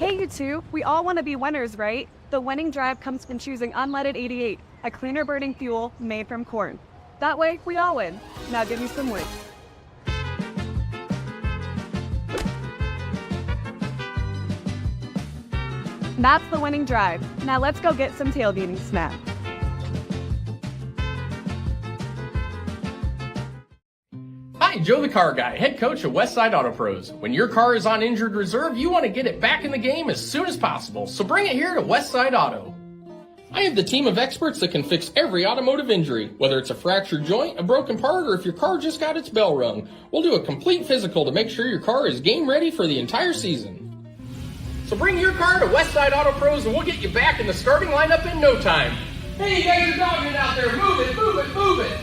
Speaker 2: Hey, you two, we all want to be winners, right? The winning drive comes from choosing unleaded 88, a cleaner burning fuel made from corn. That way, we all win. Now give me some wood. That's the winning drive. Now let's go get some tailgating snacks.
Speaker 7: Hi, Joe the Car Guy, head coach of Westside Auto Pros. When your car is on injured reserve, you want to get it back in the game as soon as possible, so bring it here to Westside Auto. I have the team of experts that can fix every automotive injury, whether it's a fractured joint, a broken part, or if your car just got its bell rung. We'll do a complete physical to make sure your car is game ready for the entire season. So bring your car to Westside Auto Pros and we'll get you back in the starting lineup in no time. Hey, you guys are dogging out there. Move it, move it, move it.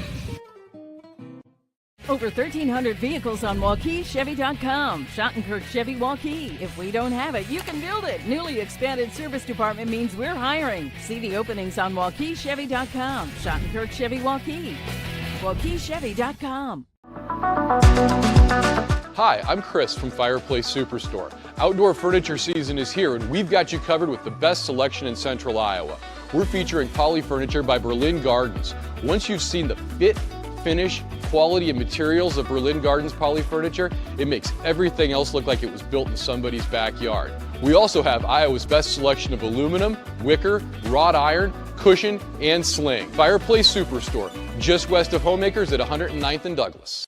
Speaker 10: Over 1,300 vehicles on WaukeeChevy.com. Schottenkirk Chevy Waukee. If we don't have it, you can build it. Newly expanded service department means we're hiring. See the openings on WaukeeChevy.com. Schottenkirk Chevy Waukee. WaukeeChevy.com.
Speaker 3: Hi, I'm Chris from Fireplace Superstore. Outdoor furniture season is here and we've got you covered with the best selection in Central Iowa. We're featuring Poly Furniture by Berlin Gardens. Once you've seen the fit, finish, quality, and materials of Berlin Gardens Poly Furniture, it makes everything else look like it was built in somebody's backyard. We also have Iowa's best selection of aluminum, wicker, wrought iron, cushion, and sling. Fireplace Superstore, just west of Homemakers at 109th and Douglas.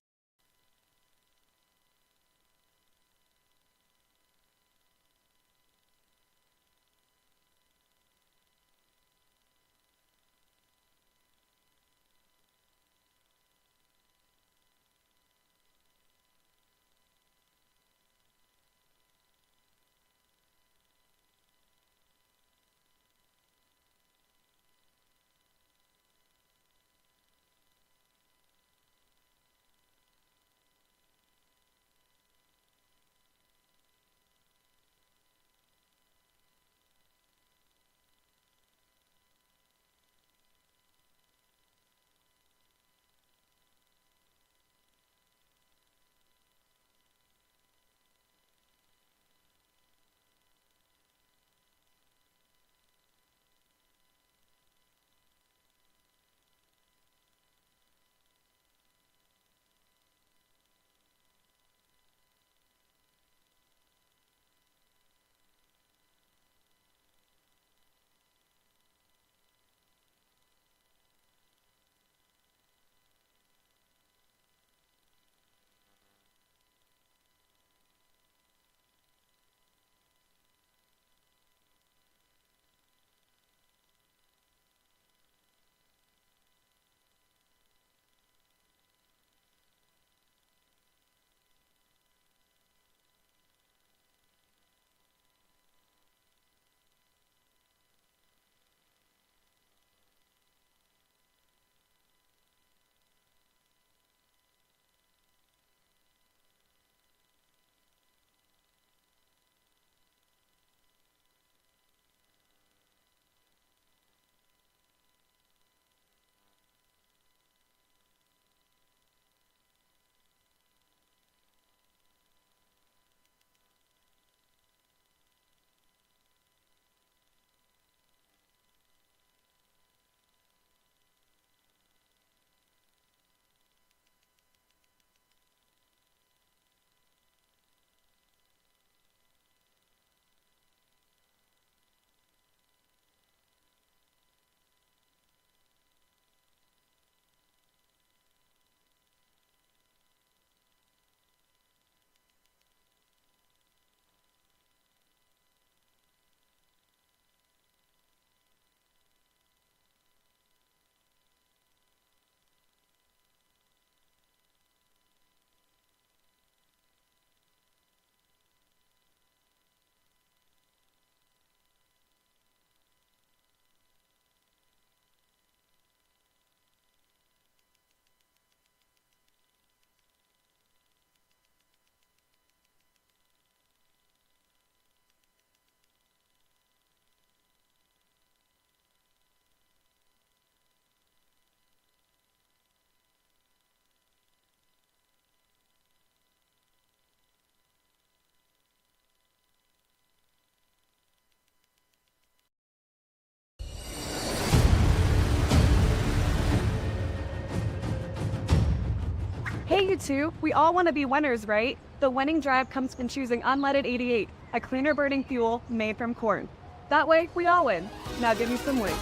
Speaker 2: you two. We all want to be winners, right? The winning drive comes from choosing unleaded 88, a cleaner burning fuel made from corn. That way, we all win. Now give me some wings.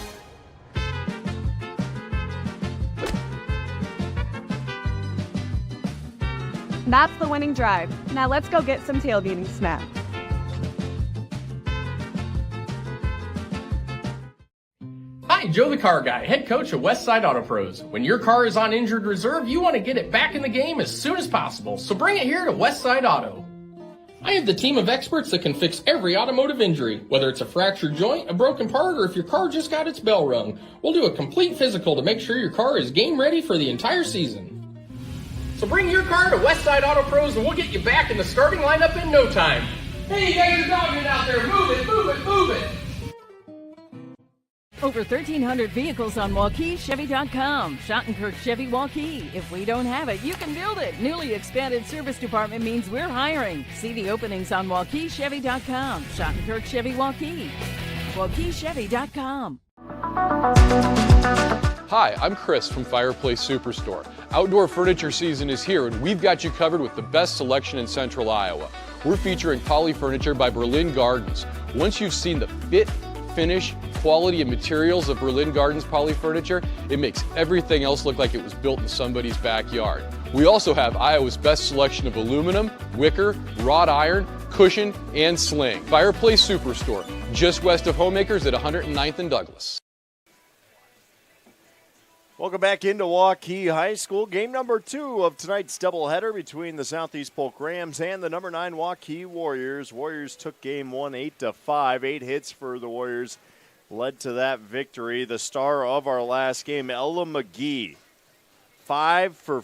Speaker 2: That's the winning drive. Now let's go get some tailgating snacks.
Speaker 7: Hi, Joe the Car Guy, head coach of Westside Auto Pros. When your car is on injured reserve, you want to get it back in the game as soon as possible, so bring it here to Westside Auto. I have the team of experts that can fix every automotive injury, whether it's a fractured joint, a broken part, or if your car just got its bell rung. We'll do a complete physical to make sure your car is game ready for the entire season. So bring your car to Westside Auto Pros and we'll get you back in the starting lineup in no time. Hey, you guys are dogging out there. Move it, move it, move it.
Speaker 10: Over 1,300 vehicles on WaukeeChevy.com. Schottenkirk Chevy Waukee. If we don't have it, you can build it. Newly expanded service department means we're hiring. See the openings on WaukeeChevy.com. Schottenkirk Chevy Waukee. WaukeeChevy.com.
Speaker 3: Hi, I'm Chris from Fireplace Superstore. Outdoor furniture season is here and we've got you covered with the best selection in Central Iowa. We're featuring Poly Furniture by Berlin Gardens. Once you've seen the fit, finish, quality, and materials of Berlin Gardens Poly Furniture, it makes everything else look like it was built in somebody's backyard. We also have Iowa's best selection of aluminum, wicker, wrought iron, cushion, and sling. Fireplace Superstore, just west of Homemakers at 109th and Douglas.
Speaker 1: Welcome back into Waukee High School. Game number 2 of tonight's doubleheader between the Southeast Polk Rams and the number 9 Waukee Warriors. Warriors took game 1 8-5. 8 hits for the Warriors led to that victory. The star of our last game, Ella McGee, 4 for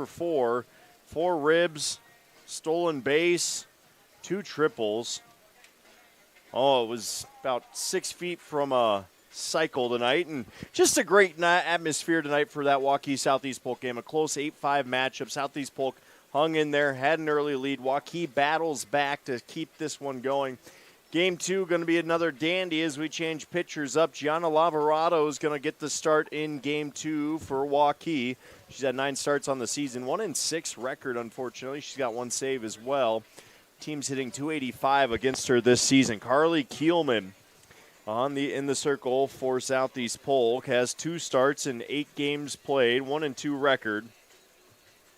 Speaker 1: 4, 4 ribs, stolen base, 2 triples. Oh, it was about 6 feet from a cycle tonight, and just a great atmosphere tonight for that Waukee Southeast Polk game. A close 8-5 matchup. Southeast Polk hung in there, had an early lead. Waukee battles back to keep this one going. Game 2 going to be another dandy as we change pitchers up. Gianna Lavorado is going to get the start in Game 2 for Waukee. She's had 9 starts on the season, 1-6 record, unfortunately. She's got 1 save as well. Team's hitting .285 against her this season. Carly Kielman in the circle for Southeast Polk, has 2 starts and 8 games played, 1-2 record.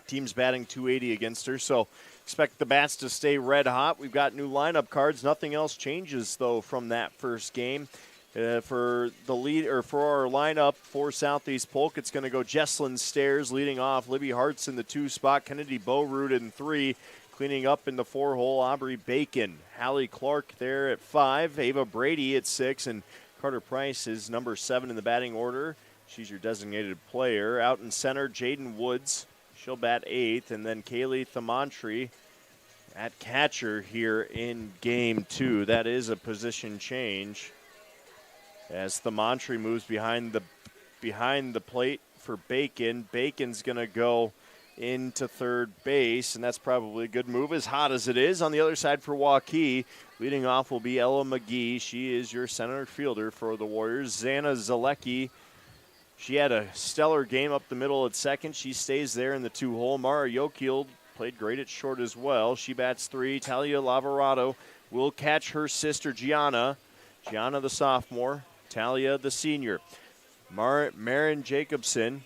Speaker 1: Team's batting .280 against her, so expect the bats to stay red hot. We've got new lineup cards. Nothing else changes though from that first game. For the lead or for our lineup for Southeast Polk, it's going to go Jesslyn Stairs leading off, Libby Hart's in the 2 spot, Kennedy Bowroot in 3. Cleaning up in the 4-hole, Aubrey Bacon. Hallie Clark there at 5. Ava Brady at 6. And Carter Price is number 7 in the batting order. She's your designated player. Out in center, Jaden Woods. She'll bat 8th. And then Kaylee Thamantri at catcher here in Game 2. That is a position change as Thamantri moves behind the plate for Bacon. Bacon's going to go into third base, and that's probably a good move, as hot as it is. On the other side for Waukee, leading off will be Ella McGee. She is your center fielder for the Warriors. Zana Zalecki, she had a stellar game up the middle at second. She stays there in the 2-hole. Mara Yokiel played great at short as well. She bats 3. Talia Lavorado will catch her sister Gianna. Gianna the sophomore, Talia the senior. Marin Jacobson,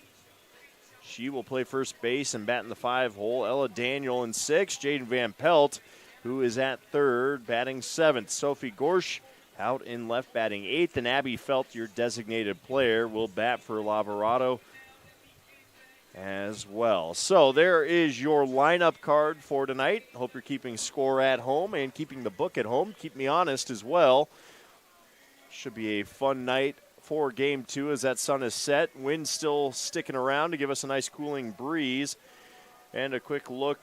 Speaker 1: she will play first base and bat in the 5-hole. Ella Daniel in 6. Jaden Van Pelt, who is at third, batting 7th. Sophie Gorsch out in left, batting 8th. And Abby Felt, your designated player, will bat for Lavorado as well. So there is your lineup card for tonight. Hope you're keeping score at home and keeping the book at home. Keep me honest as well. Should be a fun night for Game 2 as that sun is set. Wind still sticking around to give us a nice cooling breeze. And a quick look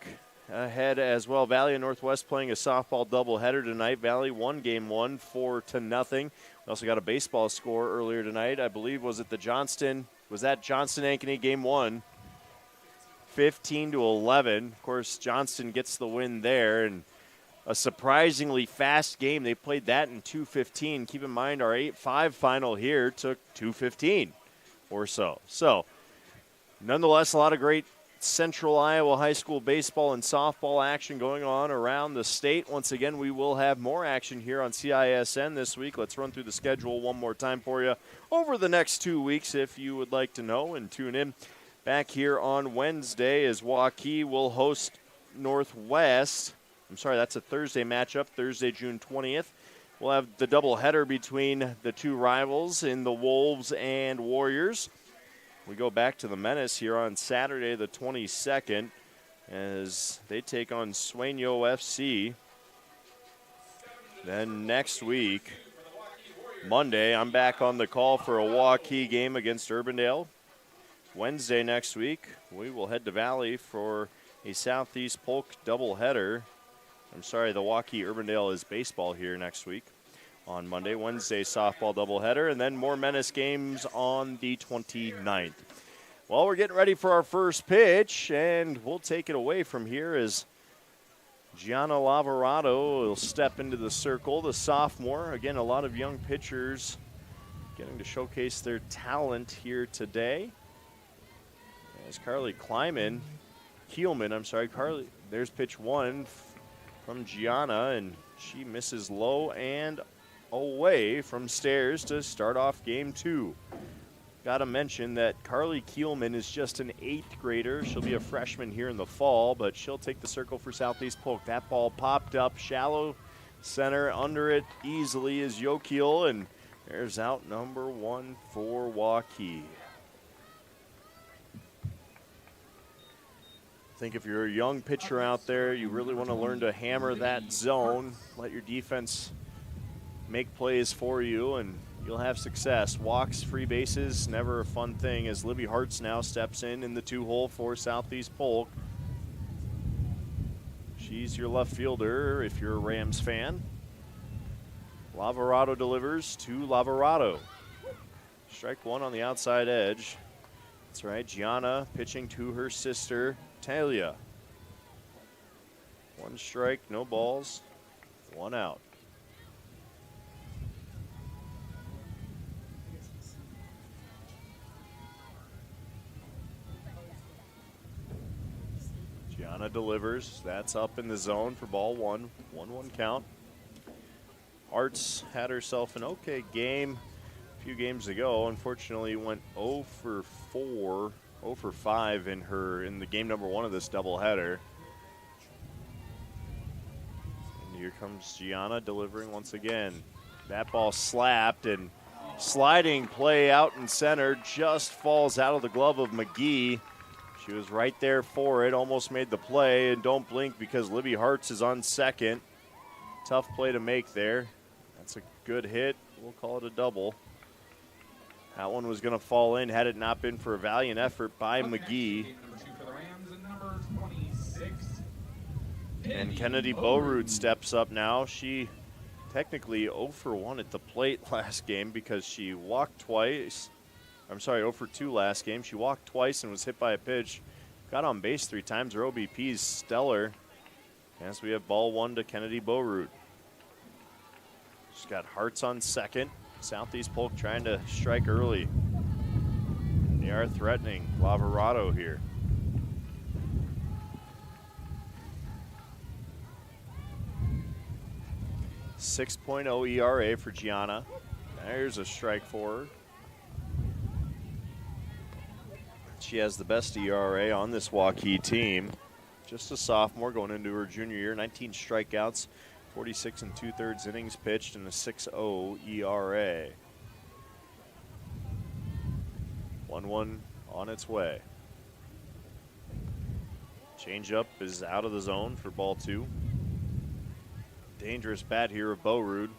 Speaker 1: ahead as well. Valley and Northwest playing a softball doubleheader tonight. Valley won Game 1 4-0. We also got a baseball score earlier tonight. I believe was that Johnston Ankeny Game 1, 15-11. Of course, Johnston gets the win there, and a surprisingly fast game. They played that in 2:15. Keep in mind our 8-5 final here took 2:15 or so. So, nonetheless, a lot of great Central Iowa High School baseball and softball action going on around the state. Once again, we will have more action here on CISN this week. Let's run through the schedule one more time for you over the next 2 weeks if you would like to know and tune in. Back here on Wednesday as Waukee will host Northwest. I'm sorry, that's a Thursday matchup, Thursday, June 20th. We'll have the doubleheader between the two rivals in the Wolves and Warriors. We go back to the Menace here on Saturday the 22nd as they take on Sueño FC. Then next week, Monday, I'm back on the call for a Waukee game against Urbandale. Wednesday next week, we will head to Valley for a Southeast Polk doubleheader. I'm sorry, the Waukee Urbandale is baseball here next week. On Monday, Wednesday, softball doubleheader, and then more Menace games on the 29th. Well, we're getting ready for our first pitch, and we'll take it away from here as Gianna Lavarado will step into the circle, the sophomore. Again, a lot of young pitchers getting to showcase their talent here today. As Carly Keelman, there's pitch one from Gianna, and she misses low and away from stairs to start off game two. Got to mention that Carly Keelman is just an 8th grader. She'll be a freshman here in the fall, but she'll take the circle for Southeast Polk. That ball popped up shallow center. Under it easily is Yokiel, and there's out number one for Waukee. I think if you're a young pitcher out there, you really want to learn to hammer that zone, let your defense make plays for you, and you'll have success. Walks, free bases, never a fun thing as Libby Hartz now steps in the 2-hole for Southeast Polk. She's your left fielder if you're a Rams fan. Lavarado delivers to Lavarado. Strike one on the outside edge. That's right, Gianna pitching to her sister, Talia. One strike, no balls, one out. Gianna delivers. That's up in the zone for ball one. 1-1 count. Arts had herself an okay game a few games ago. Unfortunately, went 0 for 5 in the game number one of this doubleheader. And here comes Gianna delivering once again. That ball slapped, and sliding play out in center just falls out of the glove of McGee. She was right there for it, almost made the play, and don't blink because Libby Hartz is on second. Tough play to make there. That's a good hit. We'll call it a double. That one was going to fall in had it not been for a valiant effort by McGee. And Kennedy Bowroot steps up now. She technically 0 for 1 at the plate last game because she walked twice. I'm sorry, 0 for 2 last game. She walked twice and was hit by a pitch. Got on base 3 times. Her OBP is stellar. As we have ball one to Kennedy Bowroot. She's got Hartz on second. Southeast Polk trying to strike early. They are threatening Lavarado here. .60 ERA for Gianna. There's a strike for her. She has the best ERA on this Waukee team. Just a sophomore going into her junior year. 19 strikeouts, 46 2/3 innings pitched, and a 6.0 ERA. 1-1 on its way. Changeup is out of the zone for ball two. Dangerous bat here of Bowroot.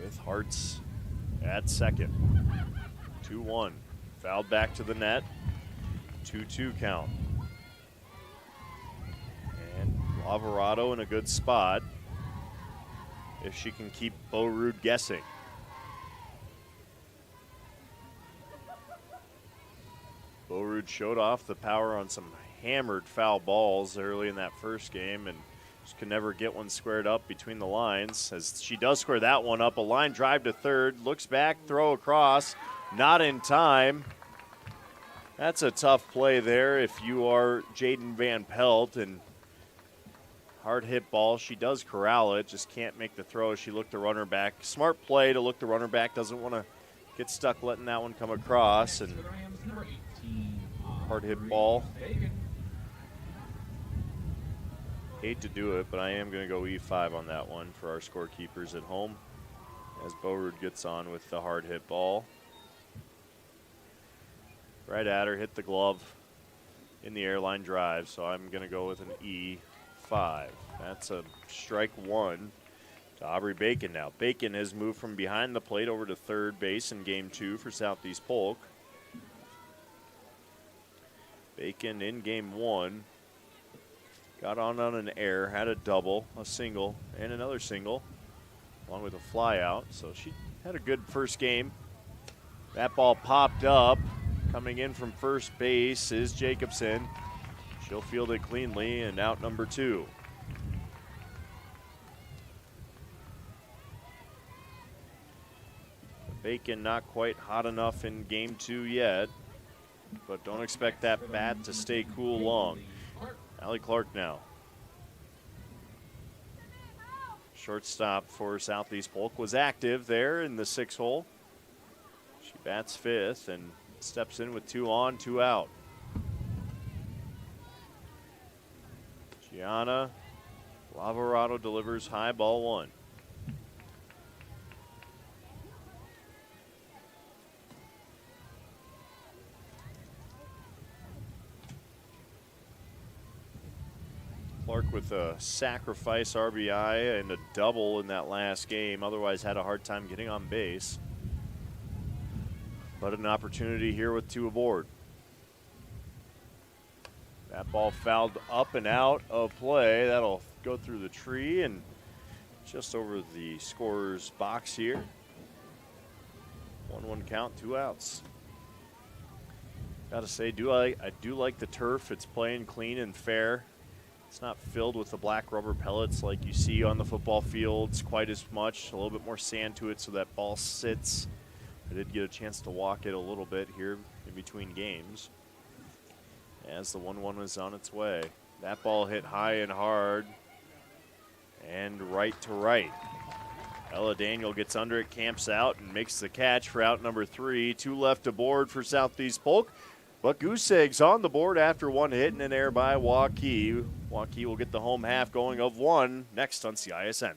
Speaker 1: With Hartz at second. 2-1. Fouled back to the net. 2-2 count. And Lavarado in a good spot if she can keep Bowroot guessing. Bowroot showed off the power on some hammered foul balls early in that first game, and Just could never get one squared up between the lines. As she does square that one up, a line drive to third, looks back, throw across, not in time. That's a tough play there if you are Jaden Van Pelt, and hard hit ball. She does corral it, just can't make the throw. She looked the runner back. Smart play to look the runner back. Doesn't want to get stuck letting that one come across. And hard hit ball. Hate to do it, but I am going to go E5 on that one for our scorekeepers at home as Boerud gets on with the hard hit ball. Right at her, hit the glove in the airline drive, so I'm going to go with an E5. That's a strike one to Aubrey Bacon now. Bacon has moved from behind the plate over to third base in game 2 for Southeast Polk. Bacon in game 1 got on an error, had a double, a single, and another single, along with a fly out. So she had a good first game. That ball popped up. Coming in from first base is Jacobson. She'll field it cleanly, and out number 2. Bacon not quite hot enough in game 2 yet, but don't expect that bat to stay cool long. Allie Clark now. Shortstop for Southeast Polk was active there in the 6 hole. She bats 5th and steps in with 2 on, 2 out. Gianna Lavorado delivers high, ball 1. Clark with a sacrifice RBI and a double in that last game. Otherwise had a hard time getting on base. But an opportunity here with 2 aboard. That ball fouled up and out of play. That'll go through the tree and just over the scorer's box here. 1-1 count, 2 outs. Gotta say, I do like the turf. It's playing clean and fair. It's not filled with the black rubber pellets like you see on the football fields quite as much. A little bit more sand to it so that ball sits. I did get a chance to walk it a little bit here in between games as the 1-1 was on its way. That ball hit high and hard and right to right. Ella Daniel gets under it, camps out, and makes the catch for out number 3. 2 left aboard for Southeast Polk. But Goose Eggs on the board after 1 hit and an error by Waukee. Waukee will get the home half going of 1 next on CISN.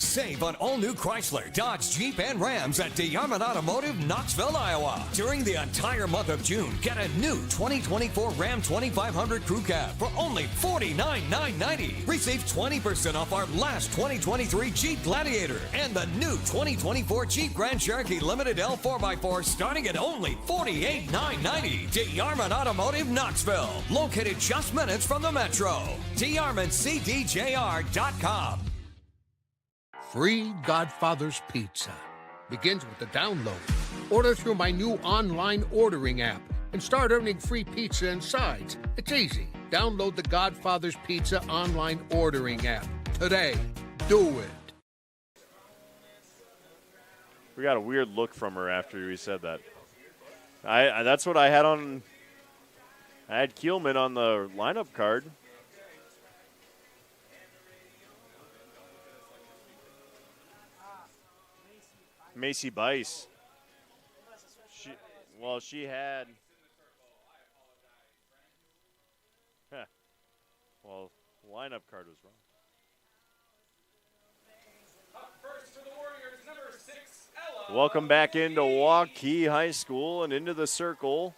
Speaker 4: Save on all new Chrysler, Dodge, Jeep, and Rams at DeYarmond Automotive, Knoxville, Iowa. During the entire month of June, get a new 2024 Ram 2500 Crew Cab for only $49,990. Receive 20% off our last 2023 Jeep Gladiator and the new 2024 Jeep Grand Cherokee Limited L4x4 starting at only $48,990. DeYarmond Automotive, Knoxville. Located just minutes from the Metro. DeYarmondCDJR.com.
Speaker 5: Free Godfather's Pizza begins with the download. Order through my new online ordering app and start earning free pizza and sides. It's easy. Download the Godfather's Pizza online ordering app today. Do it.
Speaker 1: We got a weird look from her after we said that. That's what I had on. I had Kielman on the lineup card. Macy Bice. She had. Well, lineup card was wrong.
Speaker 9: Up first for the Warriors, number 6, Ella.
Speaker 1: Welcome back into Waukee High School and into the circle.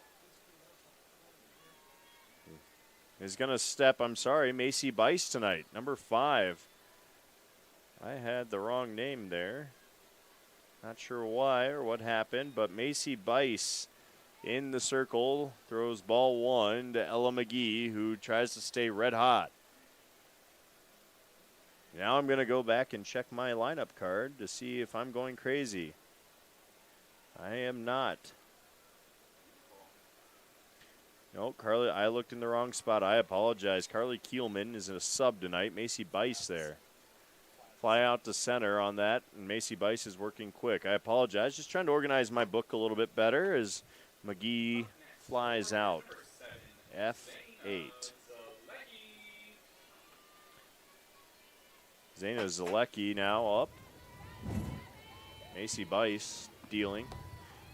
Speaker 1: Is going to step, Macy Bice tonight, number 5. I had the wrong name there. Not sure why or what happened, but Macy Bice in the circle throws ball 1 to Ella McGee, who tries to stay red hot. Now I'm going to go back and check my lineup card to see if I'm going crazy. I am not. No, Carly, I looked in the wrong spot. I apologize. Carly Kielman is in a sub tonight. Macy Bice there. Fly out to center on that, and Macy Bice is working quick. I apologize. Just trying to organize my book a little bit better as McGee flies out. F8. Zayna Zalecki now up. Macy Bice dealing.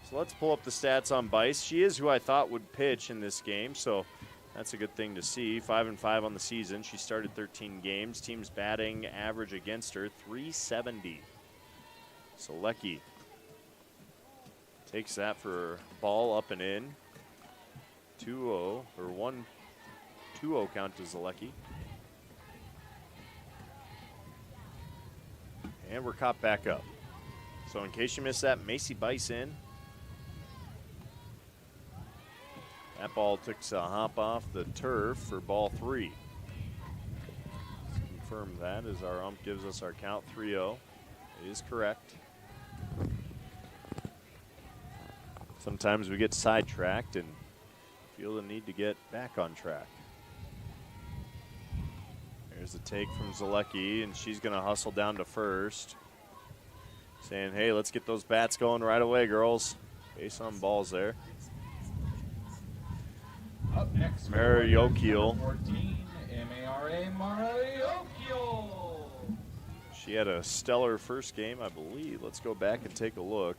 Speaker 1: So let's pull up the stats on Bice. She is who I thought would pitch in this game, so that's a good thing to see. 5-5 on the season. She started 13 games. Team's batting average against her, 370. Zalecki takes that for a ball up and in. 2-0, or 1-2-0 count to Zalecki. And we're caught back up. So in case you missed that, Macy Bice in. That ball took a hop off the turf for ball 3. Let's confirm that as our ump gives us our count 3-0. It is correct. Sometimes we get sidetracked and feel the need to get back on track. There's a take from Zalecki, and she's going to hustle down to first. Saying, hey, let's get those bats going right away, girls. Base on balls there.
Speaker 9: Up next,
Speaker 1: Mara Yokiel.
Speaker 9: 14, M-A-R-A, Mara Yokiel.
Speaker 1: She had a stellar first game, I believe. Let's go back and take a look.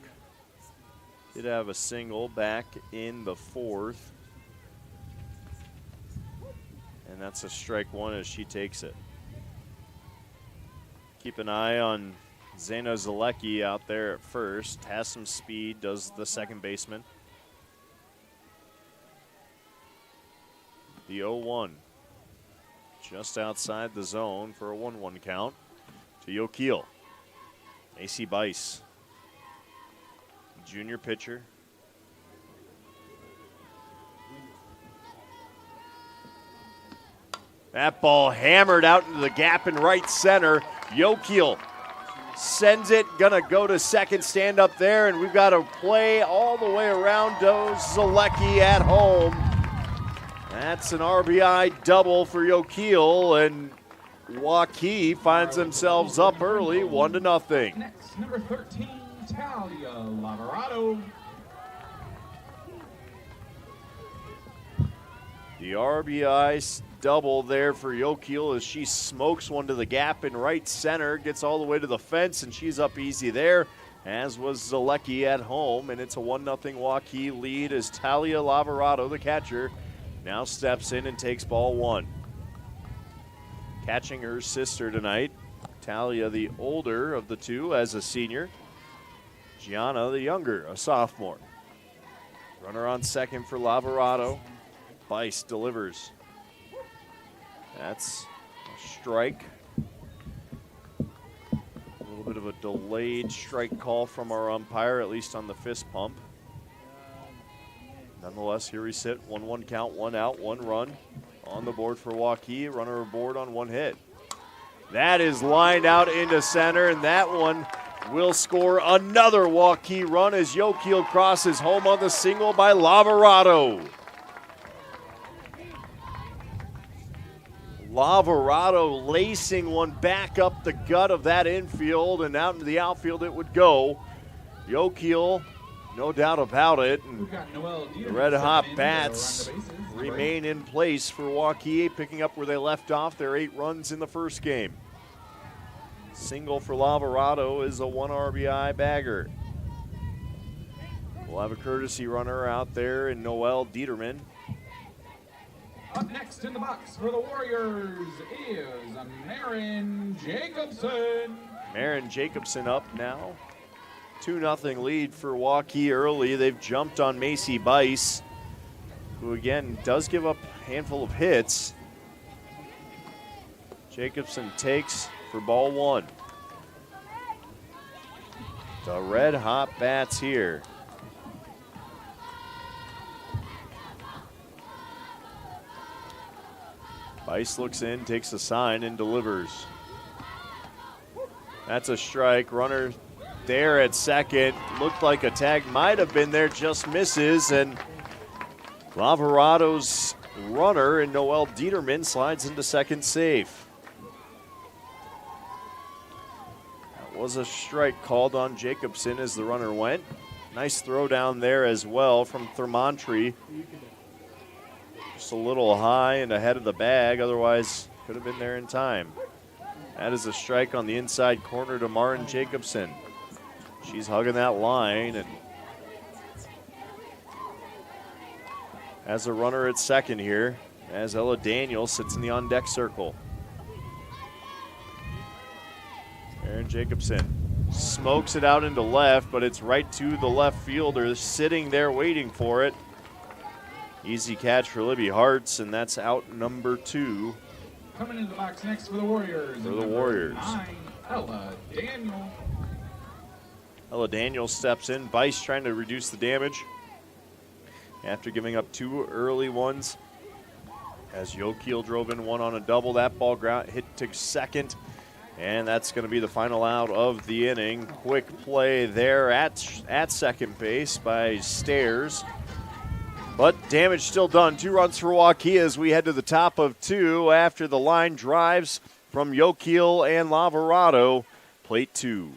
Speaker 1: Did have a single back in the 4th. And that's a strike 1 as she takes it. Keep an eye on Zayna Zalecki out there at first. Has some speed, does the second baseman. The 0-1. Just outside the zone for a 1-1 count to Yokiel. Macy Bice. Junior pitcher. That ball hammered out into the gap in right center. Yokiel sends it, gonna go to second, stand up there, and we've got a play all the way around to Zalecki at home. That's an RBI double for Yokiel, and Waukee finds themselves up early, 1-0.
Speaker 9: Next, number 13, Talia Lavarado.
Speaker 1: The RBI double there for Yokiel as she smokes one to the gap in right center, gets all the way to the fence, and she's up easy there, as was Zalecki at home, and it's a 1-0 Waukee lead as Talia Lavarado, the catcher, now steps in and takes ball 1. Catching her sister tonight, Talia the older of the two as a senior, Gianna the younger, a sophomore. Runner on second for Lavarado. Bice delivers. That's a strike. A little bit of a delayed strike call from our umpire, at least on the fist pump. Nonetheless, here we sit, 1-1 count, 1 out, 1 run on the board for Waukee. Runner aboard on 1 hit. That is lined out into center, and that one will score another Waukee run as Yokiel crosses home on the single by Lavarado. Lavarado lacing one back up the gut of that infield, and out into the outfield it would go. Yokiel, no doubt about it. And the red hot bats remain in place for Waukee, picking up where they left off. Their 8 runs in the first game. Single for Lavarado is a 1 RBI bagger. We'll have a courtesy runner out there in Noelle Dieterman.
Speaker 9: Up next in the box for the Warriors is Marin Jacobson.
Speaker 1: Marin Jacobson up now. 2-0 lead for Waukee early. They've jumped on Macy Bice, who again does give up a handful of hits. Jacobson takes for ball 1. The red hot bats here. Bice looks in, takes a sign, and delivers. That's a strike. Runner there at second. Looked like a tag might have been there, just misses. And Laverado's runner and Noel Dieterman slides into second safe. That was a strike called on Jacobson as the runner went. Nice throw down there as well from Thermontry. Just a little high and ahead of the bag, otherwise could have been there in time. That is a strike on the inside corner to Marin Jacobson. She's hugging that line and has a runner at second here as Ella Daniels sits in the on-deck circle. Aaron Jacobson smokes it out into left, but it's right to the left fielder sitting there waiting for it. Easy catch for Libby Hartz, and that's out number 2.
Speaker 9: Coming into the box next for the Warriors.
Speaker 1: For the Warriors.
Speaker 9: 9, Ella Daniel.
Speaker 1: Ella Daniels steps in. Bice trying to reduce the damage after giving up 2 early ones. As Yokiel drove in one on a double, that ball hit to second, and that's going to be the final out of the inning. Quick play there at second base by Stairs. But damage still done. 2 runs for Waukee as we head to the top of 2 after the line drives from Yokiel and Laverado. Plate 2.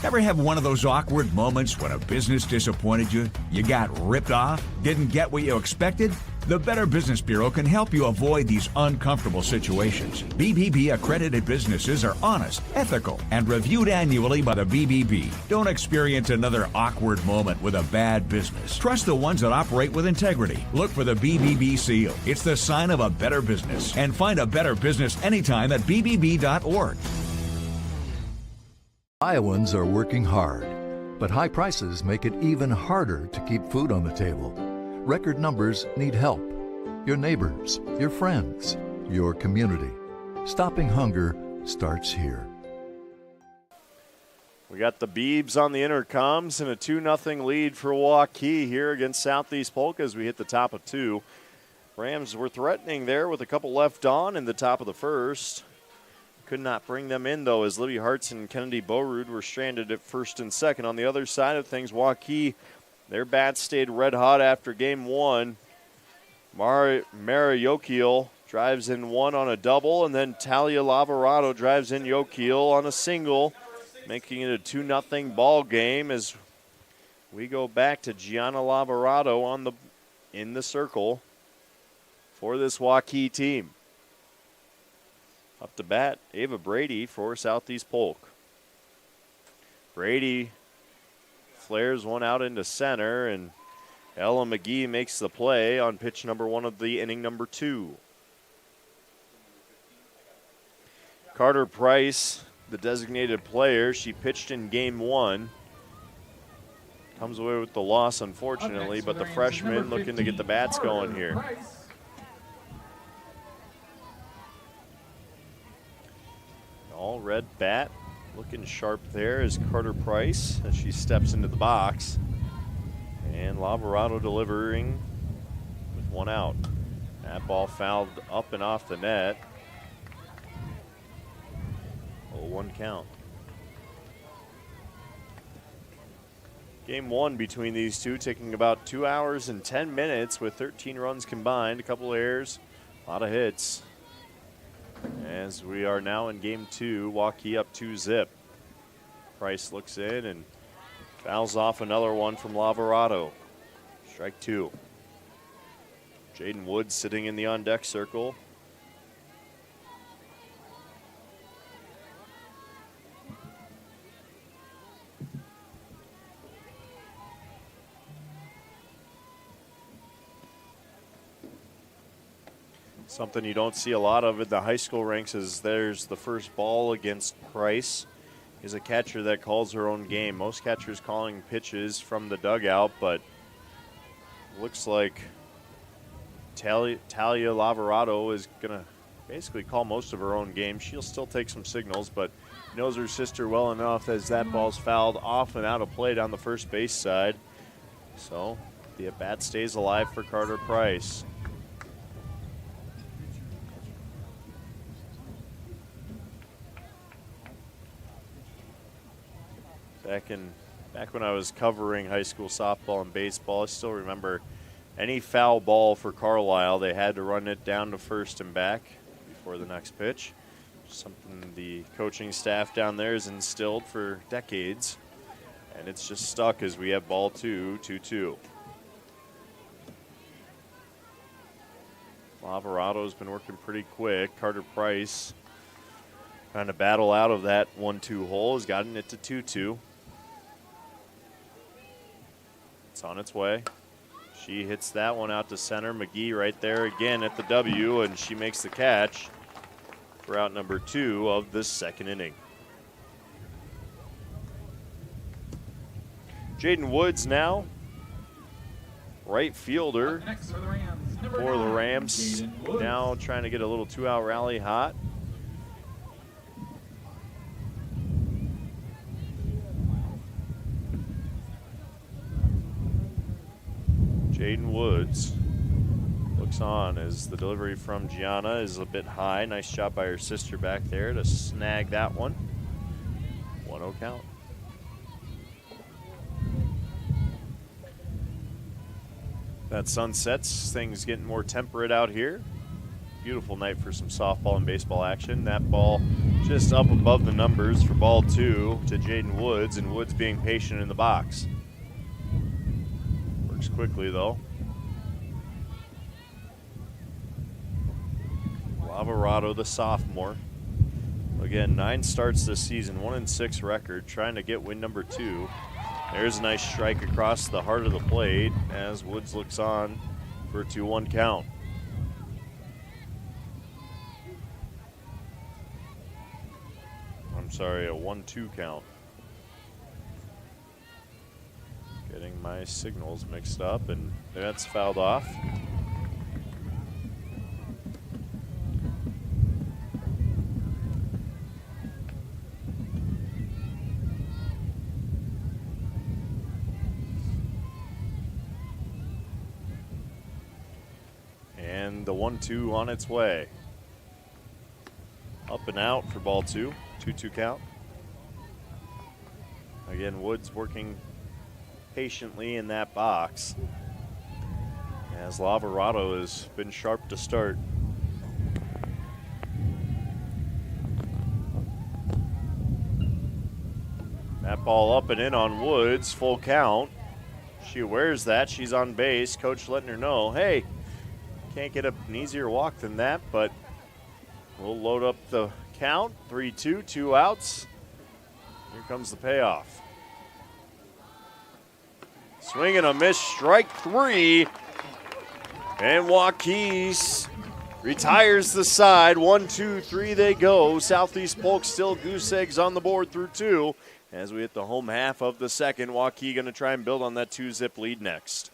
Speaker 8: Ever have one of those awkward moments when a business disappointed you? You got ripped off? Didn't get what you expected? The Better Business Bureau can help you avoid these uncomfortable situations. BBB accredited businesses are honest, ethical, and reviewed annually by the BBB. Don't experience another awkward moment with a bad business. Trust the ones that operate with integrity. Look for the BBB seal. It's the sign of a better business. And find a better business anytime at bbb.org.
Speaker 6: Iowans are working hard, but high prices make it even harder to keep food on the table. Record numbers need help. Your neighbors, your friends, your community. Stopping hunger starts here.
Speaker 1: We got the Beebs on the intercoms and a 2-0 lead for Waukee here against Southeast Polk as we hit the top of 2. Rams were threatening there with a couple left on in the top of the first. Could not bring them in, though, as Libby Hartz and Kennedy Borud were stranded at first and second. On the other side of things, Waukee, their bats stayed red hot after game 1. Mara Yokiel drives in one on a double, and then Talia Laverado drives in Yokiel on a single, making it a 2-0 ball game as we go back to Gianna Laverado in the circle for this Waukee team. Up to bat, Ava Brady for Southeast Polk. Brady flares one out into center, and Ella McGee makes the play on pitch number 1 of the inning number 2. Carter Price, the designated player, she pitched in game 1. Comes away with the loss, unfortunately, but the freshman looking to get the bats going here. All red bat, looking sharp there is Carter Price as she steps into the box. And Laverado delivering with one out. That ball fouled up and off the net. 0-1 count. Game 1 between these two taking about 2 hours and 10 minutes with 13 runs combined, a couple errors, a lot of hits. As we are now in game 2, Waukee up 2-0. Price looks in and fouls off another one from Laverado. Strike 2. Jaden Woods sitting in the on-deck circle. Something you don't see a lot of in the high school ranks is there's the first ball against Price. Is a catcher that calls her own game. Most catchers calling pitches from the dugout, but looks like Talia Laverado is going to basically call most of her own game. She'll still take some signals, but knows her sister well enough as that ball's fouled off and out of play down the first base side. So the at-bat stays alive for Carter Price. Second Back when I was covering high school softball and baseball, I still remember any foul ball for Carlisle, they had to run it down to first and back before the next pitch. Something the coaching staff down there has instilled for decades. And it's just stuck as we have ball 2-2. Laverado's been working pretty quick. Carter Price trying to battle out of that 1-2 hole, has gotten it to 2-2. It's on its way. She hits that one out to center. McGee right there again at the W, and she makes the catch for out number 2 of this second inning. Jaden Woods now, right fielder for the Rams. Now trying to get a little 2-out rally hot. Jaden Woods looks on as the delivery from Gianna is a bit high. Nice job by her sister back there to snag that one. 1-0 count. That sun sets, things getting more temperate out here. Beautiful night for some softball and baseball action. That ball just up above the numbers for ball 2 to Jaden Woods, and Woods being patient in the box. Works quickly though. Lavarado, the sophomore. Again, 9 starts this season, 1-6 record, trying to get win number 2. There's a nice strike across the heart of the plate as Woods looks on for a 2-1 count. I'm sorry, a 1-2 count. Getting my signals mixed up, and that's fouled off. And the 1-2 on its way. Up and out for ball 2, 2-2 count. Again, Woods working patiently in that box as Lavarado has been sharp to start. That ball up and in on Woods, full count. She wears that, she's on base. Coach letting her know, hey, can't get an easier walk than that, but we'll load up the count. 3-2, 2 outs. Here comes the payoff. Swing and a miss, strike 3. And Waukee retires the side. 1-2-3 they go. Southeast Polk still goose eggs on the board through 2. As we hit the home half of the second, Waukee going to try and build on that 2-zip lead next.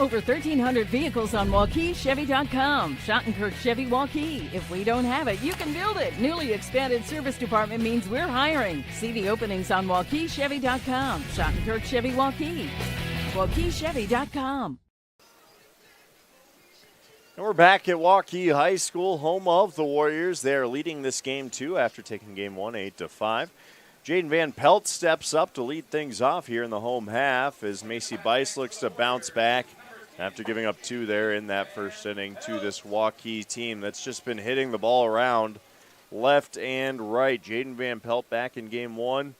Speaker 10: Over 1,300 vehicles on WaukeeChevy.com. Schottenkirk Chevy Waukee. If we don't have it, you can build it. Newly expanded service department means we're hiring. See the openings on WaukeeChevy.com. Schottenkirk Chevy Waukee. WaukeeChevy.com.
Speaker 1: And we're back at Waukee High School, home of the Warriors. They are leading this game 2 after taking game 1 8-5. Jaden Van Pelt steps up to lead things off here in the home half as Macy Bice looks to bounce back after giving up 2 there in that first inning to this Waukee team that's just been hitting the ball around left and right. Jaden Van Pelt back in game 1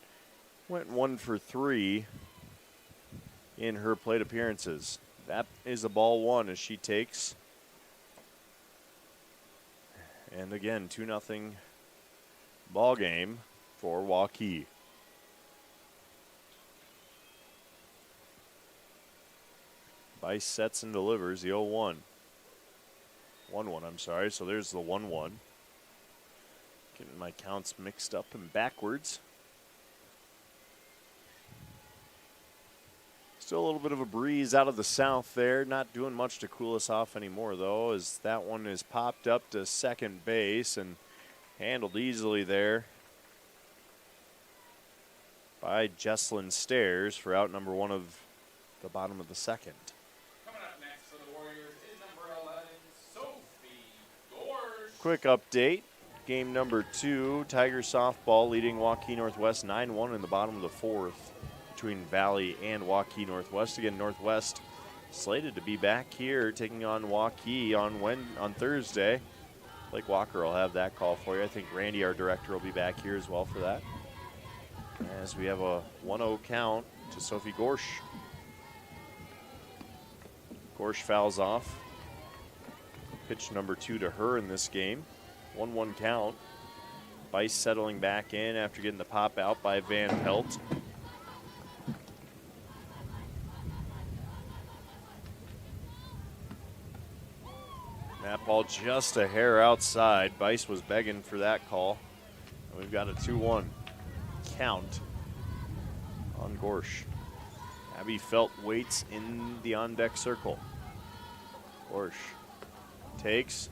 Speaker 1: went 1 for 3 in her plate appearances. That is a ball 1 as she takes. And again, 2-0 ball game for Waukee. Bice sets and delivers the 0-1. 1-1, I'm sorry. So there's the 1-1. Getting my counts mixed up and backwards. Still a little bit of a breeze out of the south there. Not doing much to cool us off anymore, though, as that one is popped up to second base and handled easily there by Jesslyn Stairs for out number one of the bottom of the second.
Speaker 9: Coming up next for the Warriors is number 11, Sophie Gorsh.
Speaker 1: Quick update. Game number 2, Tiger softball leading Waukee Northwest 9-1 in the bottom of the fourth between Valley and Waukee Northwest. Again, Northwest slated to be back here taking on Waukee on Thursday. Blake Walker will have that call for you. I think Randy, our director, will be back here as well for that. As we have a 1-0 count to Sophie Gorsh. Gorsh fouls off. Pitch number 2 to her in this game. 1-1 count. Bice settling back in after getting the pop out by Van Pelt. That ball just a hair outside. Bice was begging for that call. And we've got a 2-1 count on Gorsh. Abby Felt waits in the on-deck circle. Gorsh takes.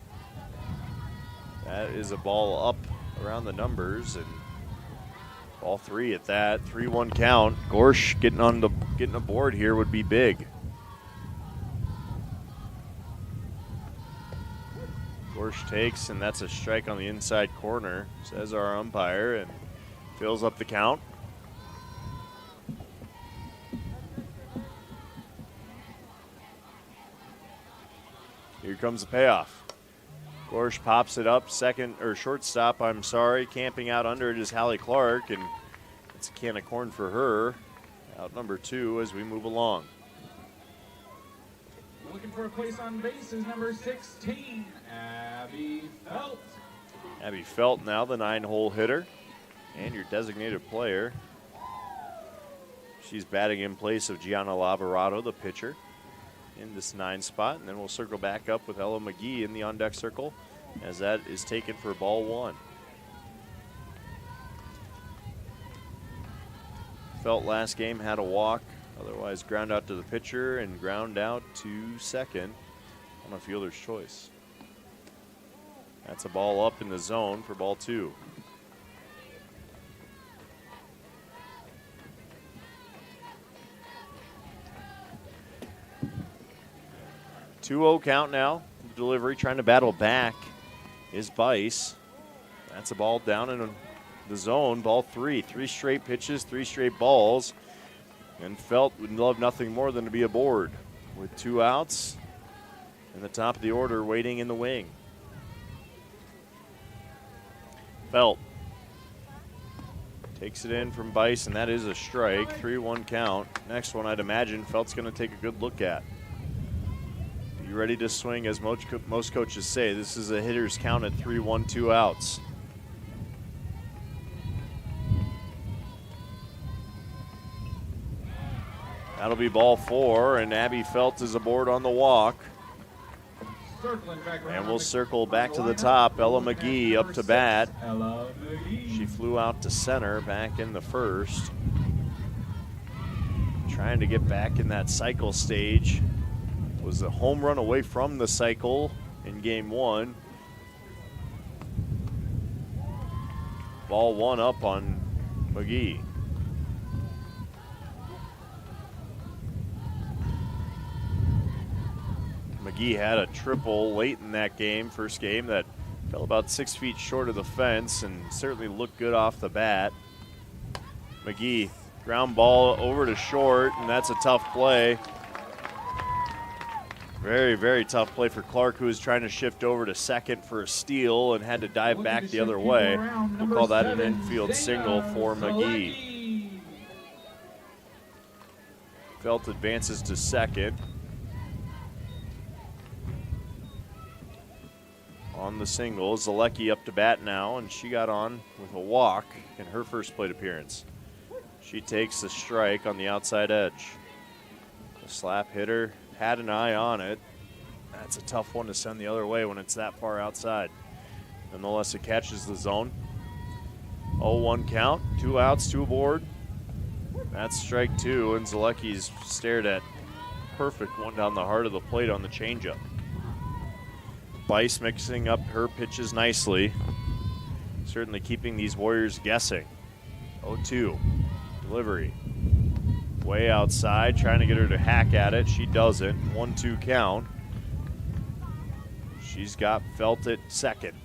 Speaker 1: That is a ball up around the numbers, and ball 3 at that. 3-1 count. Gorsh getting aboard here would be big. Gorsh takes, and that's a strike on the inside corner, says our umpire, and fills up the count. Here comes the payoff. Gorsh pops it up, shortstop, camping out under it is Hallie Clark, and it's a can of corn for her. Out number 2 as we move along.
Speaker 9: Looking for a place on base is number 16, Abby Felt.
Speaker 1: Abby Felt now the 9-hole hitter and your designated player. She's batting in place of Gianna Lavarado, the pitcher, in this 9 spot, and then we'll circle back up with Ella McGee in the on-deck circle as that is taken for ball 1. Felt last game had a walk, otherwise ground out to the pitcher and ground out to second on a fielder's choice. That's a ball up in the zone for ball 2. Two-0 count now. Delivery trying to battle back is Bice. That's a ball down in the zone. Ball 3. 3 straight pitches, 3 straight balls. And Felt would love nothing more than to be aboard with 2 outs in the top of the order waiting in the wing. Felt takes it in from Bice, and that is a strike. 3-1 count. Next one I'd imagine Felt's going to take a good look at. Be ready to swing, as most coaches say. This is a hitter's count at 3-1, 2 outs. That'll be ball 4, and Abby Felt is aboard on the walk. And we'll circle back to the top. Ella McGee up to bat. She flew out to center back in the first. Trying to get back in that cycle stage. Was a home run away from the cycle in game 1. Ball 1 up on McGee. McGee had a triple late in that game, first game, that fell about 6 feet short of the fence and certainly looked good off the bat. McGee, ground ball over to short, and that's a tough play. Very, very tough play for Clark, who was trying to shift over to second for a steal and had to dive back the other way. We'll call that an infield single for McGee. Felt advances to second. On the single, Zalecki up to bat now, and she got on with a walk in her first plate appearance. She takes the strike on the outside edge. The slap hitter had an eye on it. That's a tough one to send the other way when it's that far outside. Nonetheless, it catches the zone. 0-1 count, 2 outs, 2 aboard. That's strike two, and Zalecki's stared at perfect one down the heart of the plate on the changeup. Bice mixing up her pitches nicely. Certainly keeping these Warriors guessing. 0-2. Delivery. Way outside, trying to get her to hack at it. She doesn't. 1-2 count. She's got Felt at second.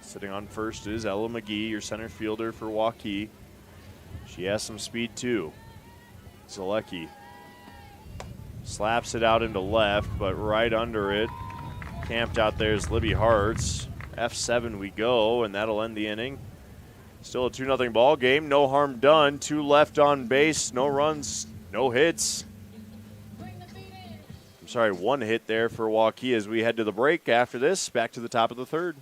Speaker 1: Sitting on first is Ella McGee, your center fielder for Waukee. She has some speed too. Zalecki slaps it out into left, but right under it, camped out there is Libby Hartz. F7 we go, and that'll end the inning. Still a 2-0 ball game. No harm done. 2 left on base. No runs, no hits. I'm sorry, 1 hit there for Waukee as we head to the break. After this, back to the top of the third.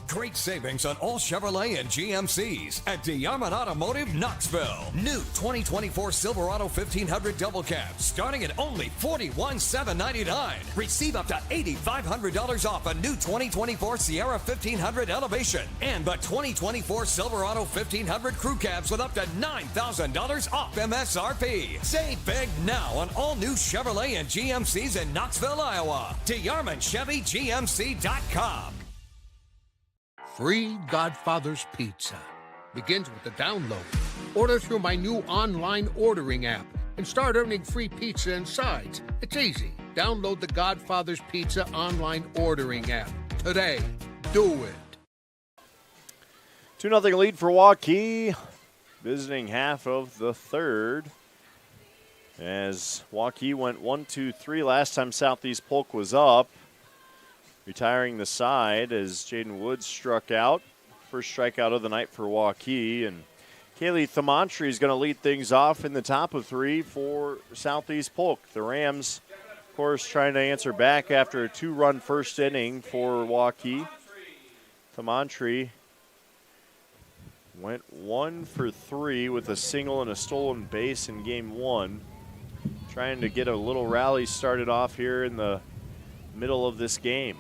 Speaker 4: Great savings on all Chevrolet and GMCs at DeArmond Automotive Knoxville. New 2024 Silverado 1500 Double Cab starting at only $41,799. Receive up to $8,500 off a new 2024 Sierra 1500 Elevation and the 2024 Silverado 1500 Crew Cabs with up to $9,000 off MSRP. Save big now on all new Chevrolet and GMCs in Knoxville, Iowa. DeArmondChevyGMC.com.
Speaker 5: Free Godfather's Pizza. Begins with the download. Order through my new online ordering app and start earning free pizza and sides. It's easy. Download the Godfather's Pizza online ordering app today. Do it.
Speaker 1: 2-0 lead for Waukee. Visiting half of the third. As Waukee went 1-2-3 last time Southeast Polk was up. Retiring the side as Jaden Woods struck out. First strikeout of the night for Waukee. And Kaylee Thamantri is going to lead things off in the top of 3 for Southeast Polk. The Rams, of course, trying to answer back after a 2-run first inning for Waukee. Thamantri went 1 for 3 with a single and a stolen base in game 1. Trying to get a little rally started off here in the middle of this game.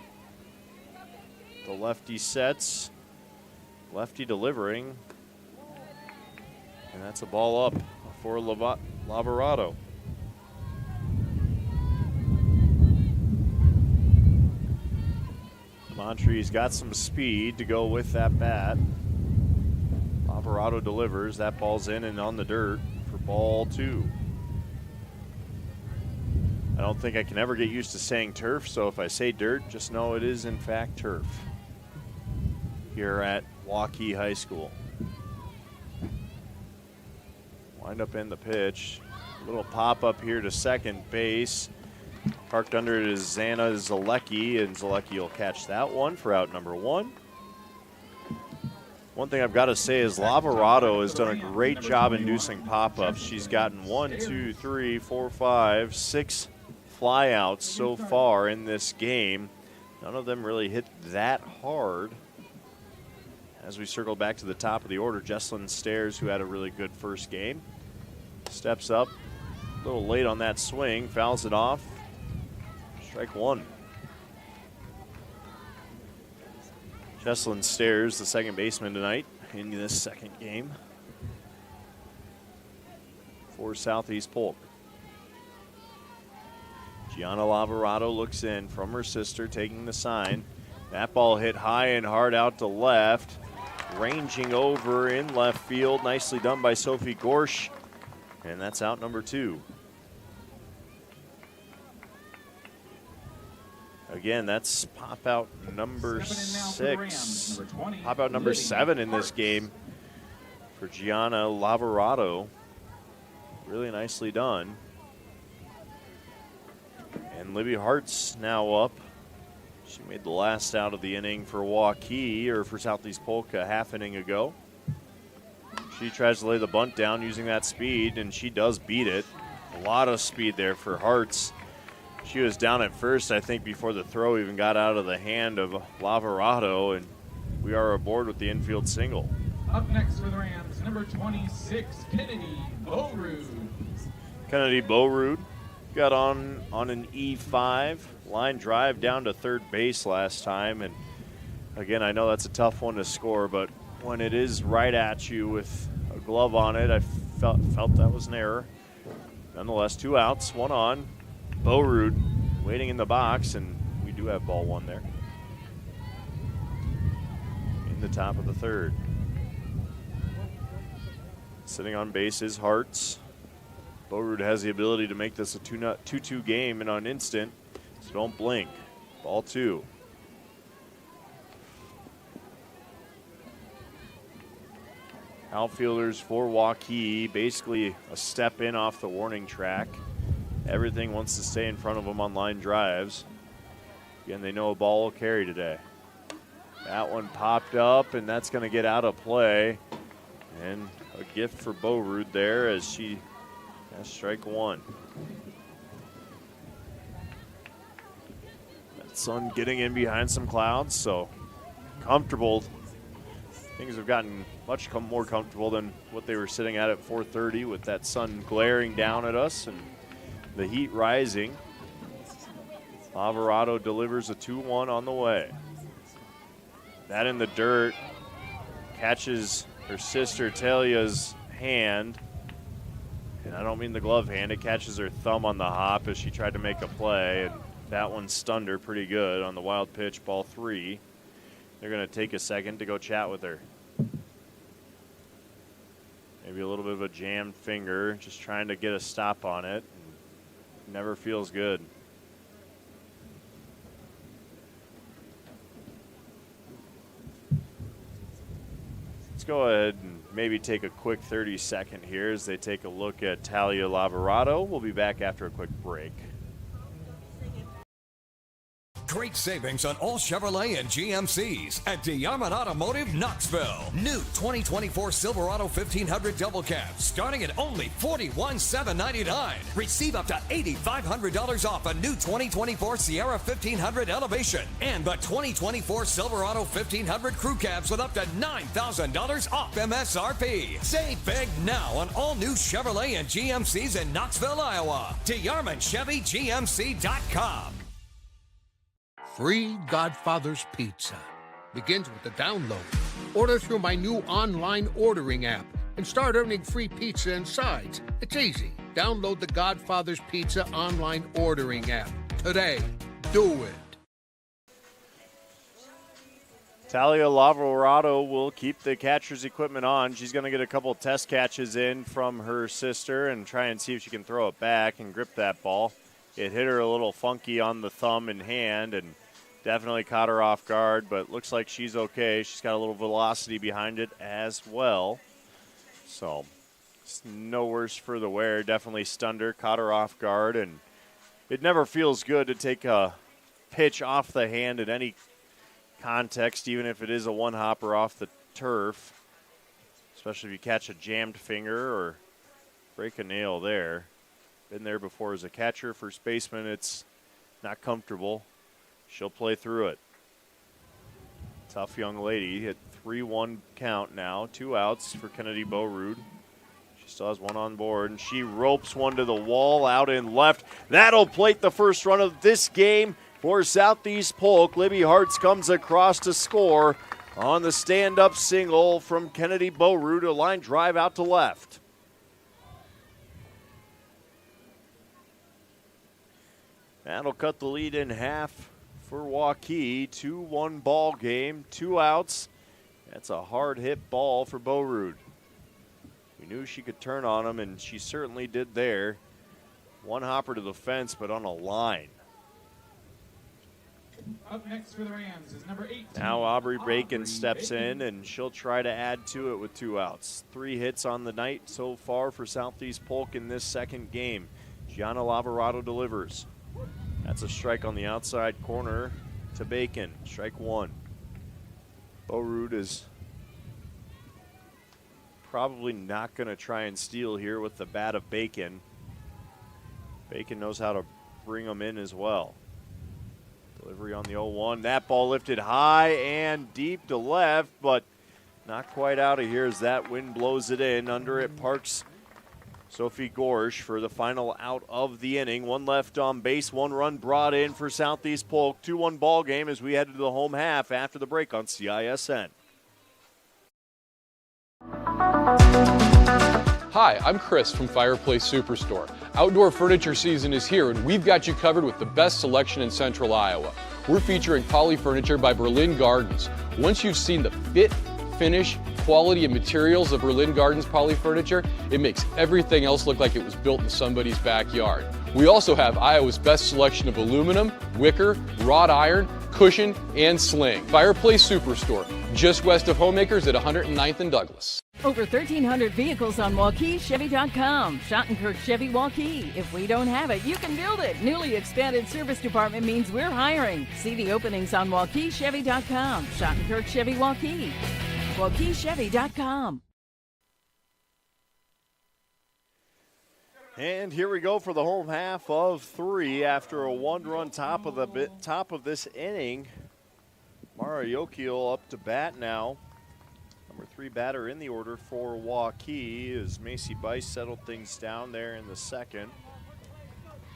Speaker 1: The lefty sets, lefty delivering, and that's a ball up for Lavarado. Montre's got some speed to go with that bat. Lavarado delivers, that ball's in and on the dirt for ball 2. I don't think I can ever get used to saying turf, so if I say dirt, just know it is in fact turf here at Waukee High School. Wind up in the pitch. A little pop up here to second base. Parked under it is Xana Zalecki, and Zalecki will catch that one for out number 1. One thing I've got to say is Lavarado has done a great job inducing pop-ups. She's gotten 1, 2, 3, 4, 5, 6 flyouts so far in this game. None of them really hit that hard. As we circle back to the top of the order, Jesslyn Stairs, who had a really good first game, steps up a little late on that swing, fouls it off. Strike 1. Jesslyn Stairs, the second baseman tonight in this second game for Southeast Polk. Gianna Lavarado looks in from her sister, taking the sign. That ball hit high and hard out to left. Ranging over in left field. Nicely done by Sophie Gorsch. And that's out number 2. Again, that's pop out number 6. Pop out number 7 in this game for Gianna Lavarado. Really nicely done. And Libby Hart's now up. She made the last out of the inning for Waukee, or for Southeast Polk a half inning ago. She tries to lay the bunt down using that speed, and she does beat it. A lot of speed there for Hart's. She was down at first, I think, before the throw even got out of the hand of Lavarado, and we are aboard with the infield single.
Speaker 9: Up next for the Rams, number 26, Kennedy Bowrood.
Speaker 1: Kennedy Bowrood got on an E5 line drive down to third base last time, and again, I know that's a tough one to score, but when it is right at you with a glove on it. I felt that was an error. Nonetheless, 2 outs, 1 on. Boerud waiting in the box, and we do have ball 1 there. In the top of the 3rd. Sitting on base is Hartz. Boerud has the ability to make this a 2-2 game in an instant, so don't blink. Ball 2. Outfielders for Waukee, basically a step in off the warning track. Everything wants to stay in front of them on line drives. Again, they know a ball will carry today. That one popped up, and that's going to get out of play. And a gift for Boerud there as she has strike 1. That sun getting in behind some clouds, so comfortable. Things have gotten much more comfortable than what they were sitting at 4:30 with that sun glaring down at us and the heat rising. Alvarado delivers a 2-1 on the way. That in the dirt, catches her sister Talia's hand. And I don't mean the glove hand, it catches her thumb on the hop as she tried to make a play. And that one stunned her pretty good on the wild pitch, ball 3. They're going to take a second to go chat with her. Maybe a little bit of a jammed finger, just trying to get a stop on it. Never feels good. Let's go ahead and maybe take a quick 30-second here as they take a look at Talia Lavarado. We'll be back after a quick break.
Speaker 4: Great savings on all Chevrolet and GMCs at DeArmond Automotive Knoxville. New 2024 Silverado 1500 double cab starting at only $41,799. Receive up to $8,500 off a new 2024 Sierra 1500 Elevation and the 2024 Silverado 1500 crew cabs with up to $9,000 off MSRP. Save big now on all new Chevrolet and GMCs in Knoxville, Iowa. DeArmondChevyGMC.com.
Speaker 5: Free Godfather's Pizza begins with the download. Order through my new online ordering app and start earning free pizza and sides. It's easy. Download the Godfather's Pizza online ordering app today. Do it.
Speaker 1: Talia Lavarado will keep the catcher's equipment on. She's going to get a couple test catches in from her sister and try and see if she can throw it back and grip that ball. It hit her a little funky on the thumb and hand and definitely caught her off guard, but looks like she's okay. She's got a little velocity behind it as well. So it's no worse for the wear. Definitely stunned her, caught her off guard, and it never feels good to take a pitch off the hand in any context, even if it is a one-hopper off the turf, especially if you catch a jammed finger or break a nail there. Been there before as a catcher, first baseman. It's not comfortable. She'll play through it. Tough young lady. Hit 3-1 count now. 2 outs for Kennedy Boerud. She still has one on board, and she ropes one to the wall out in left. That'll plate the first run of this game for Southeast Polk. Libby Hartz comes across to score on the stand-up single from Kennedy Boerud. A line drive out to left. That'll cut the lead in half for Waukee. 2-1 ball game, 2 outs. That's a hard hit ball for Boerud. We knew she could turn on him, and she certainly did there. One hopper to the fence, but on a line.
Speaker 9: Up next for the Rams is number 18.
Speaker 1: Now Aubrey Bacon steps in, and she'll try to add to it with 2 outs. 3 hits on the night so far for Southeast Polk in this second game. Gianna Lavarado delivers. That's a strike on the outside corner to Bacon. Strike 1. Boerud is probably not going to try and steal here with the bat of Bacon. Bacon knows how to bring them in as well. Delivery on the 0-1. That ball lifted high and deep to left, but not quite out of here as that wind blows it in. Under it parks Sophie Gorsch for the final out of the inning. 1 left on base, 1 run brought in for Southeast Polk. 2-1 ball game as we head to the home half after the break on CISN.
Speaker 3: Hi, I'm Chris from Fireplace Superstore. Outdoor furniture season is here, and we've got you covered with the best selection in Central Iowa. We're featuring Poly Furniture by Berlin Gardens. Once you've seen the fit, finish, quality, and materials of Berlin Gardens Poly Furniture, it makes everything else look like it was built in somebody's backyard. We also have Iowa's best selection of aluminum, wicker, wrought iron, cushion, and sling. Fireplace Superstore, just west of Homemakers at 109th and Douglas.
Speaker 10: Over 1,300 vehicles on WaukeeChevy.com. Schottenkirk Chevy Waukee. If we don't have it, you can build it. Newly expanded service department means we're hiring. See the openings on WaukeeChevy.com. Schottenkirk Chevy Waukee. WaukeeChevy.com.
Speaker 1: And here we go for the home half of 3 after a 1-run top of this inning. Mara Yokiel up to bat now. Number 3 batter in the order for Waukee as Macy Bice settled things down there in the second.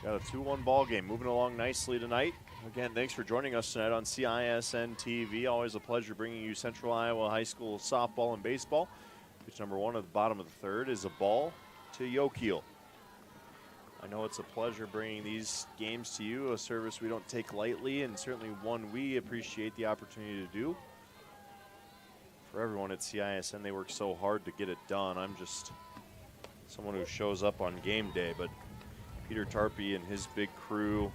Speaker 1: Got a 2-1 ball game, moving along nicely tonight. Again, thanks for joining us tonight on CISN TV. Always a pleasure bringing you Central Iowa High School softball and baseball. Pitch number 1 at the bottom of the third is a ball to Yokiel. I know it's a pleasure bringing these games to you, a service we don't take lightly, and certainly one we appreciate the opportunity to do. For everyone at CISN, they work so hard to get it done. I'm just someone who shows up on game day, but Peter Tarpey and his big crew,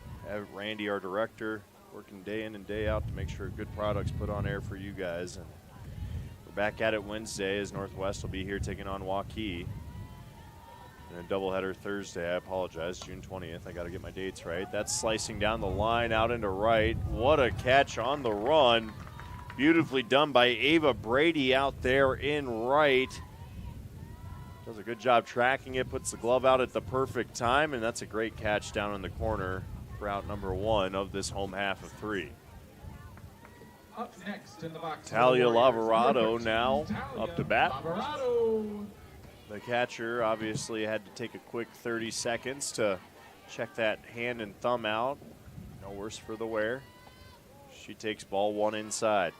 Speaker 1: Randy, our director, working day in and day out to make sure good products put on air for you guys. And we're back at it Wednesday as Northwest will be here taking on Waukee. And a doubleheader Thursday, I apologize, June 20th. I got to get my dates right. That's slicing down the line out into right. What a catch on the run. Beautifully done by Ava Brady out there in right. Does a good job tracking it, puts the glove out at the perfect time, and that's a great catch down in the corner for out number 1 of this home half of 3.
Speaker 9: Up next in the box.
Speaker 1: Talia Lavarado now up to bat.
Speaker 9: Lavarado.
Speaker 1: The catcher obviously had to take a quick 30 seconds to check that hand and thumb out. No worse for the wear. She takes ball 1 inside.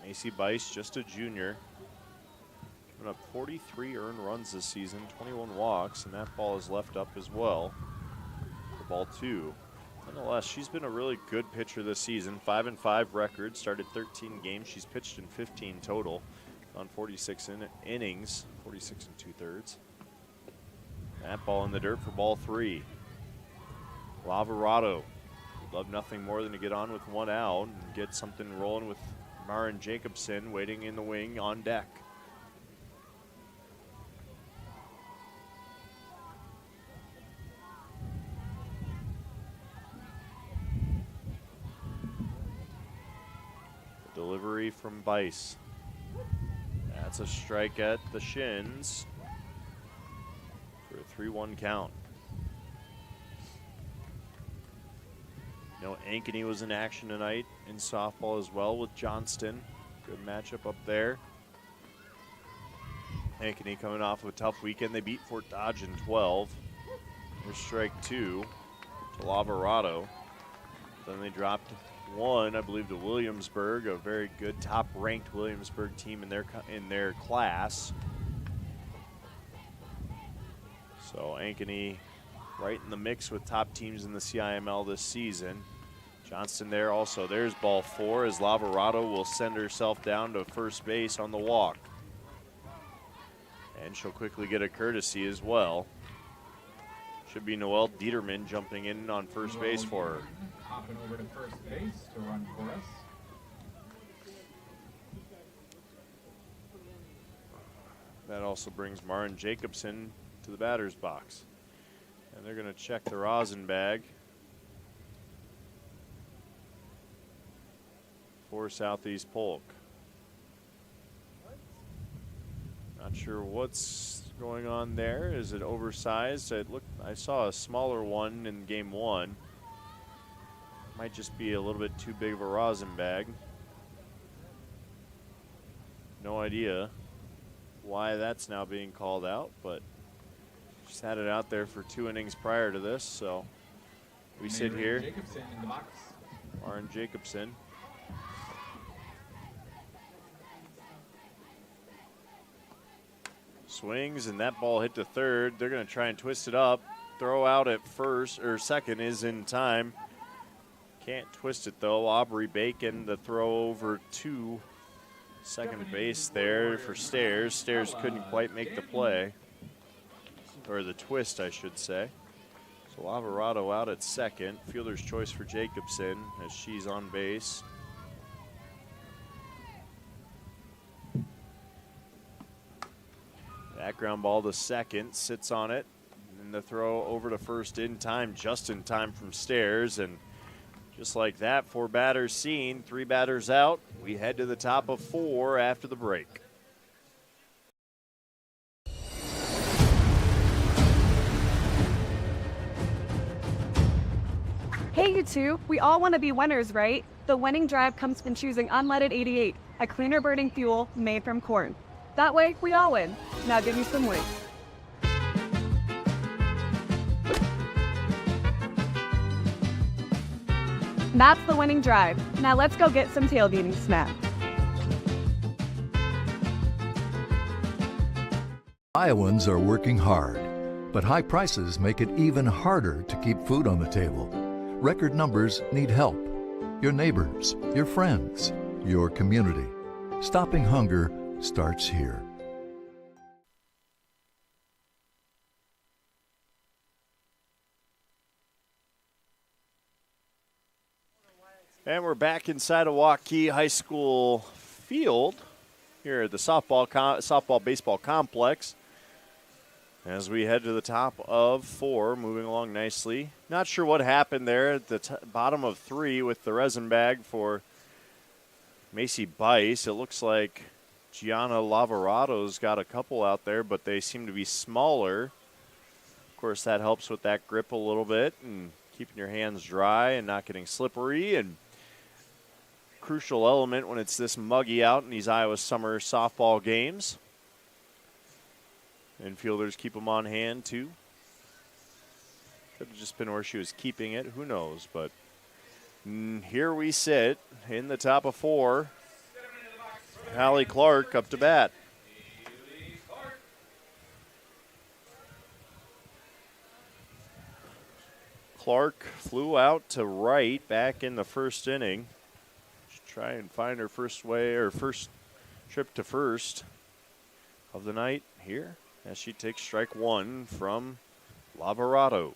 Speaker 1: Macy Bice, just a junior. Giving up 43 earned runs this season, 21 walks, and that ball is left up as well. For ball 2. Nonetheless, she's been a really good pitcher this season. 5-5 record, started 13 games. She's pitched in 15 total on 46 innings, 46 2/3. That ball in the dirt for ball 3. Lavarado would love nothing more than to get on with 1 out and get something rolling with Maren Jacobson waiting in the wing on deck. Delivery from Bice. That's a strike at the shins for a 3-1 count. Ankeny was in action tonight in softball as well with Johnston. Good matchup up there. Ankeny coming off of a tough weekend. They beat Fort Dodge in 12. There's strike 2 to Lavarado. Then they dropped 1, I believe, to Williamsburg, a very good top-ranked Williamsburg team in their class. So Ankeny right in the mix with top teams in the CIML this season. Johnston there also. There's ball 4 as Lavarado will send herself down to first base on the walk. And she'll quickly get a courtesy as well. Should be Noelle Dieterman jumping in on first base for her.
Speaker 9: Hopping over to first base to run for us.
Speaker 1: That also brings Maren Jacobson to the batter's box. And they're going to check the rosin bag for Southeast Polk. Not sure what's going on there. Is it oversized? I saw a smaller one in game 1. Might just be a little bit too big of a rosin bag. No idea why that's now being called out, but she's had it out there for 2 innings prior to this, so we sit here.
Speaker 9: Jacobson in the box.
Speaker 1: Lauren Jacobson. Swings, and that ball hit to third. They're going to try and twist it up. Throw out at first, or second is in time. Can't twist it, though. Aubrey Bacon, the throw over to second base there for Stairs. Stairs couldn't quite make the play, or the twist, I should say. So Alvarado out at second. Fielder's choice for Jacobson as she's on base. That ground ball to second, sits on it. And the throw over to first in time, just in time from Stairs. And just like that, 4 batters seen, 3 batters out. We head to the top of 4 after the break.
Speaker 2: Hey, you two, we all want to be winners, right? The winning drive comes from choosing unleaded 88, a cleaner burning fuel made from corn. That way, we all win. Now give me some wings. That's the winning drive. Now let's go get some tailgating snacks.
Speaker 6: Iowans are working hard, but high prices make it even harder to keep food on the table. Record numbers need help. Your neighbors, your friends, your community. Stopping hunger starts here.
Speaker 1: And we're back inside of Waukee High School field here at the softball baseball complex as we head to the top of 4, moving along nicely. Not sure what happened there at the bottom of 3 with the resin bag for Macy Bice. It looks like Gianna Lavarado's got a couple out there, but they seem to be smaller. Of course, that helps with that grip a little bit and keeping your hands dry and not getting slippery, and crucial element when it's this muggy out in these Iowa summer softball games. Infielders keep them on hand, too. Could have just been where she was keeping it. Who knows? But here we sit in the top of 4. Hallie Clark up to bat. Clark flew out to right back in the first inning. Try and find her first trip to first of the night here as she takes strike 1 from Lavarado.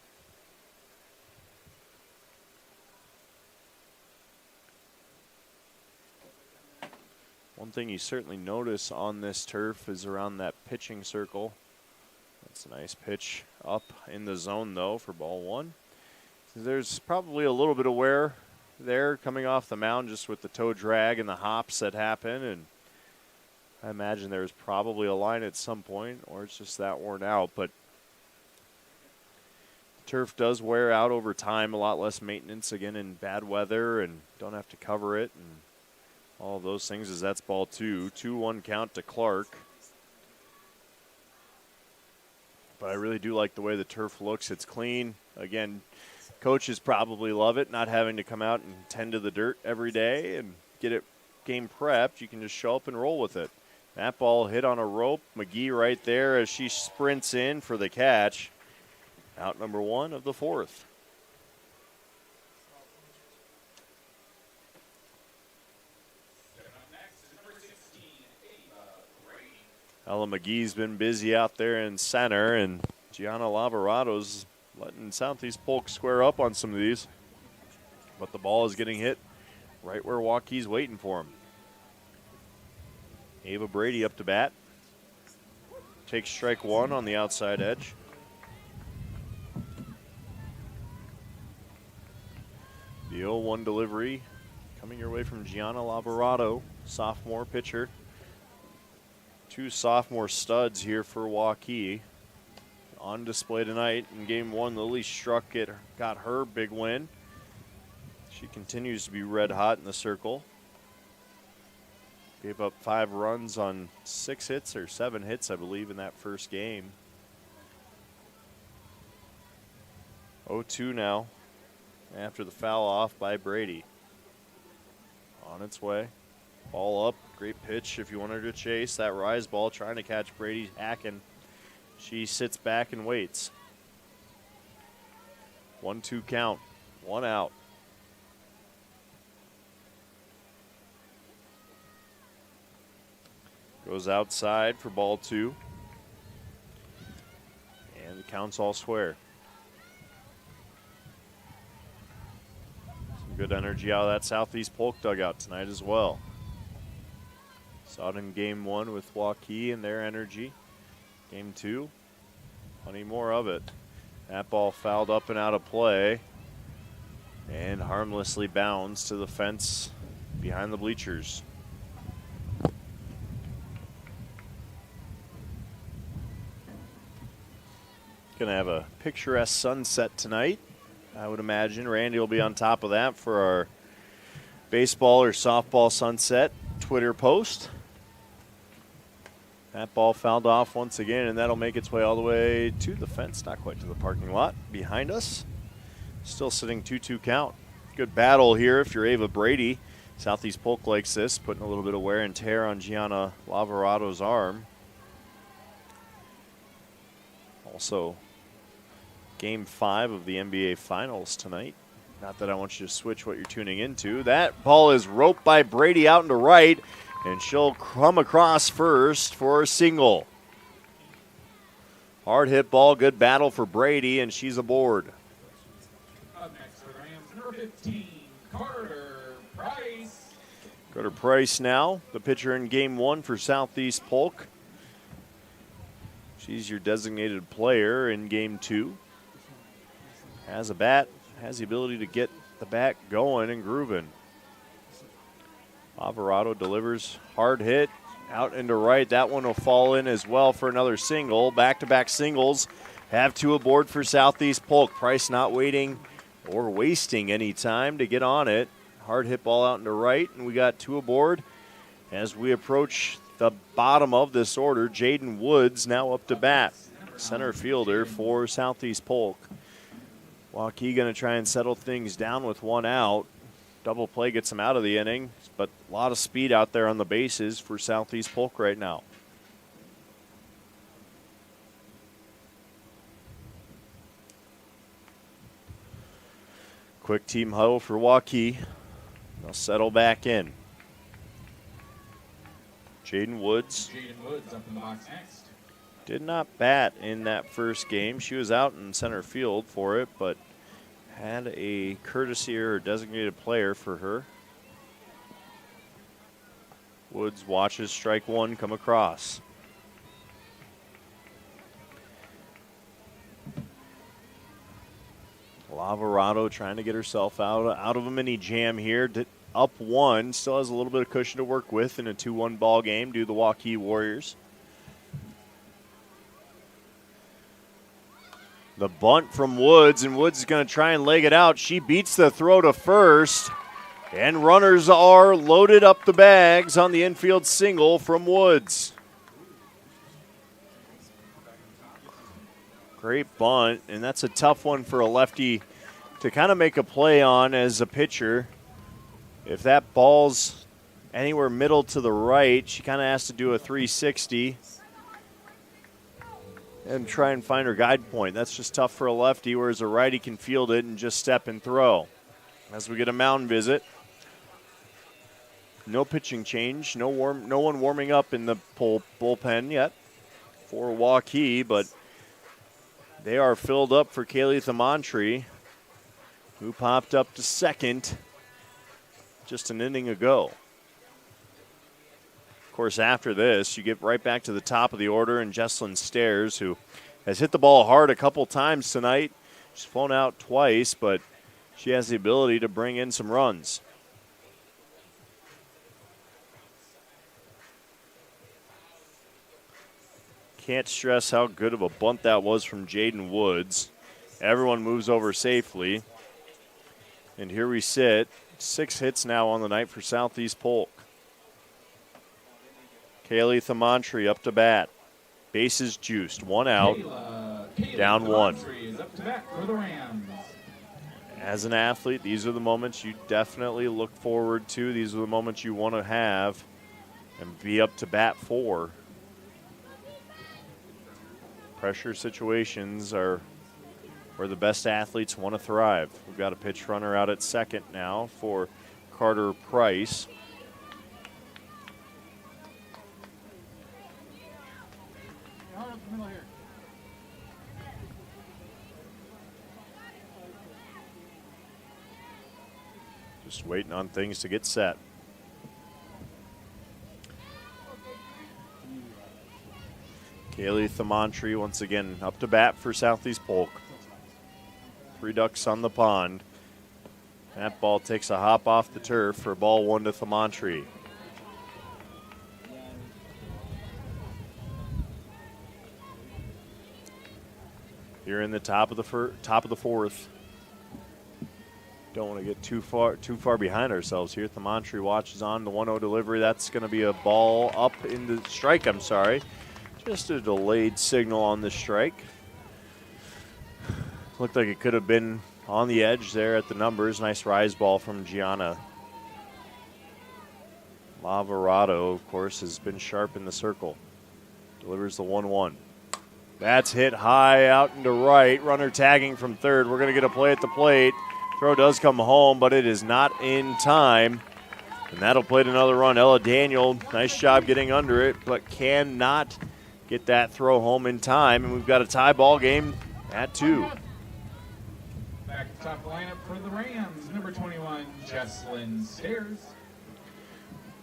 Speaker 1: One thing you certainly notice on this turf is around that pitching circle. That's a nice pitch up in the zone, though, for ball 1. There's probably a little bit of wear there coming off the mound just with the toe drag and the hops that happen, and I imagine there's probably a line at some point, or it's just that worn out. But turf does wear out over time, a lot less maintenance again in bad weather, and don't have to cover it and all of those things. As that's ball 2, 2-1 count to Clark. But I really do like the way the turf looks. It's clean. Again, coaches probably love it, not having to come out and tend to the dirt every day and get it game prepped. You can just show up and roll with it. That ball hit on a rope. McGee right there as she sprints in for the catch. Out number 1 of the 4th. Ella McGee's been busy out there in center, and Gianna Lavarado's letting Southeast Polk square up on some of these. But the ball is getting hit right where Waukee's waiting for him. Ava Brady up to bat. Takes strike 1 on the outside edge. The 0-1 delivery coming your way from Gianna Lavarado, sophomore pitcher. 2 sophomore studs here for Waukee. On display tonight in game 1, Lily Struck got her big win. She continues to be red hot in the circle. Gave up 5 runs on 6 hits or 7 hits, I believe, in that first game. 0-2 now after the foul off by Brady. On its way. Ball up. Great pitch if you want her to chase. That rise ball trying to catch Brady hacking. She sits back and waits. 1-2 count. 1 out. Goes outside for ball 2. And the count's all square. Some good energy out of that Southeast Polk dugout tonight as well. Saw it in game 1 with Waukee and their energy. Game 2, plenty more of it. That ball fouled up and out of play and harmlessly bounced to the fence behind the bleachers. Going to have a picturesque sunset tonight, I would imagine. Randy will be on top of that for our baseball or softball sunset Twitter post. That ball fouled off once again, and that'll make its way all the way to the fence, not quite to the parking lot behind us. Still sitting 2-2 count. Good battle here if you're Ava Brady. Southeast Polk likes this, putting a little bit of wear and tear on Gianna Laverado's arm. Also, Game 5 of the NBA Finals tonight. Not that I want you to switch what you're tuning into. That ball is roped by Brady out into right, and she'll come across first for a single. Hard hit ball, good battle for Brady, and she's aboard.
Speaker 9: Up next for the Rams, number 15, Carter Price.
Speaker 1: Carter Price now, the pitcher in Game 1 for Southeast Polk. She's your designated player in Game 2. Has a bat, has the ability to get the bat going and grooving. Alvarado delivers, hard hit, out into right. That one will fall in as well for another single. Back-to-back singles have 2 aboard for Southeast Polk. Price not waiting or wasting any time to get on it. Hard hit ball out into right, and we got 2 aboard. As we approach the bottom of this order, Jaden Woods now up to bat. Center fielder for Southeast Polk. Waukee going to try and settle things down with 1 out. Double play gets him out of the inning, but a lot of speed out there on the bases for Southeast Polk right now. Quick team huddle for Waukee. They'll settle back in. Jaden Woods.
Speaker 9: Jaden Woods up in the box next.
Speaker 1: Did not bat in that first game. She was out in center field for it, but had a courtesy or designated player for her. Woods watches strike 1 come across. Lavarado trying to get herself out of a mini jam here. Up 1, still has a little bit of cushion to work with in a 2-1 ball game due to the Waukee Warriors. The bunt from Woods, and Woods is going to try and leg it out. She beats the throw to first, and runners are loaded up the bags on the infield single from Woods. Great bunt, and that's a tough one for a lefty to kind of make a play on as a pitcher. If that ball's anywhere middle to the right, she kind of has to do a 360 and try and find her guide point. That's just tough for a lefty, whereas a righty can field it and just step and throw. As we get a mound visit, no pitching change, no one warming up in the bullpen yet for Waukee, but they are filled up for Kaylee Thamantry, who popped up to second just an inning ago. Of course, after this, you get right back to the top of the order, and Jesslyn Stairs, who has hit the ball hard a couple times tonight. She's flown out twice, but she has the ability to bring in some runs. Can't stress how good of a bunt that was from Jaden Woods. Everyone moves over safely. And here we sit. 6 hits now on the night for Southeast Polk. Kaylee Thamantry up to bat. Bases juiced. 1 out.
Speaker 9: Kayla
Speaker 1: Down 1.
Speaker 9: Thamantry is up to bat for the Rams.
Speaker 1: As an athlete, these are the moments you definitely look forward to. These are the moments you want to have and be up to bat for. Pressure situations are where the best athletes want to thrive. We've got a pitch runner out at second now for Carter Price. Just waiting on things to get set. Kaylee Thamantry once again up to bat for Southeast Polk. 3 ducks on the pond. That ball takes a hop off the turf for ball 1 to Thamantry. Here in the top of the fourth. Don't want to get too far behind ourselves here. Thamantry watches on the 1-0 delivery. That's going to be a ball up in the strike. I'm sorry. Just a delayed signal on the strike. Looked like it could have been on the edge there at the numbers. Nice rise ball from Gianna. Lavarado, of course, has been sharp in the circle. Delivers the 1-1. That's hit high out into right. Runner tagging from third. We're going to get a play at the plate. Throw does come home, but it is not in time. And that'll plate another run. Ella Daniel, nice job getting under it, but cannot get that throw home in time. And we've got a tie ball game at 2.
Speaker 9: Back to top lineup for the Rams, number 21, Jesslyn Stairs.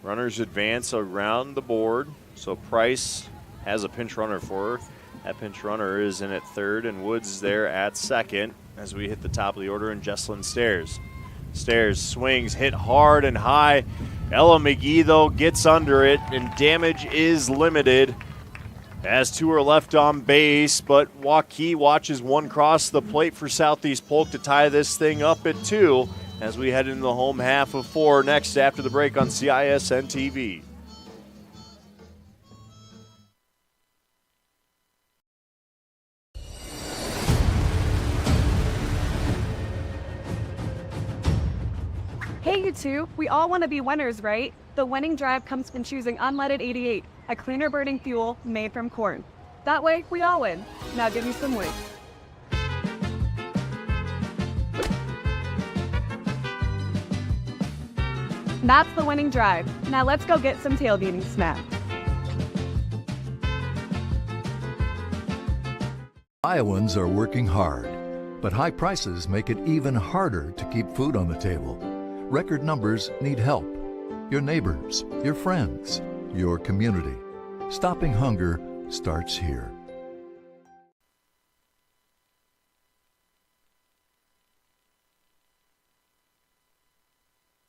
Speaker 1: Runners advance around the board. So Price has a pinch runner for her. That pinch runner is in at third, and Woods is there at second as we hit the top of the order, and Jesslyn Stairs. Stairs swings, hit hard and high. Ella McGee, though, gets under it, and damage is limited as 2 are left on base, but Waukee watches one cross the plate for Southeast Polk to tie this thing up at 2 as we head into the home half of 4 next after the break on CISN TV.
Speaker 2: Hey, you two, we all want to be winners, right? The winning drive comes from choosing unleaded 88, a cleaner burning fuel made from corn. That way, we all win. Now give me some weight. That's the winning drive. Now let's go get some tailgating snacks.
Speaker 6: Iowans are working hard, but high prices make it even harder to keep food on the table. Record numbers need help. Your neighbors, your friends, your community. Stopping hunger starts here.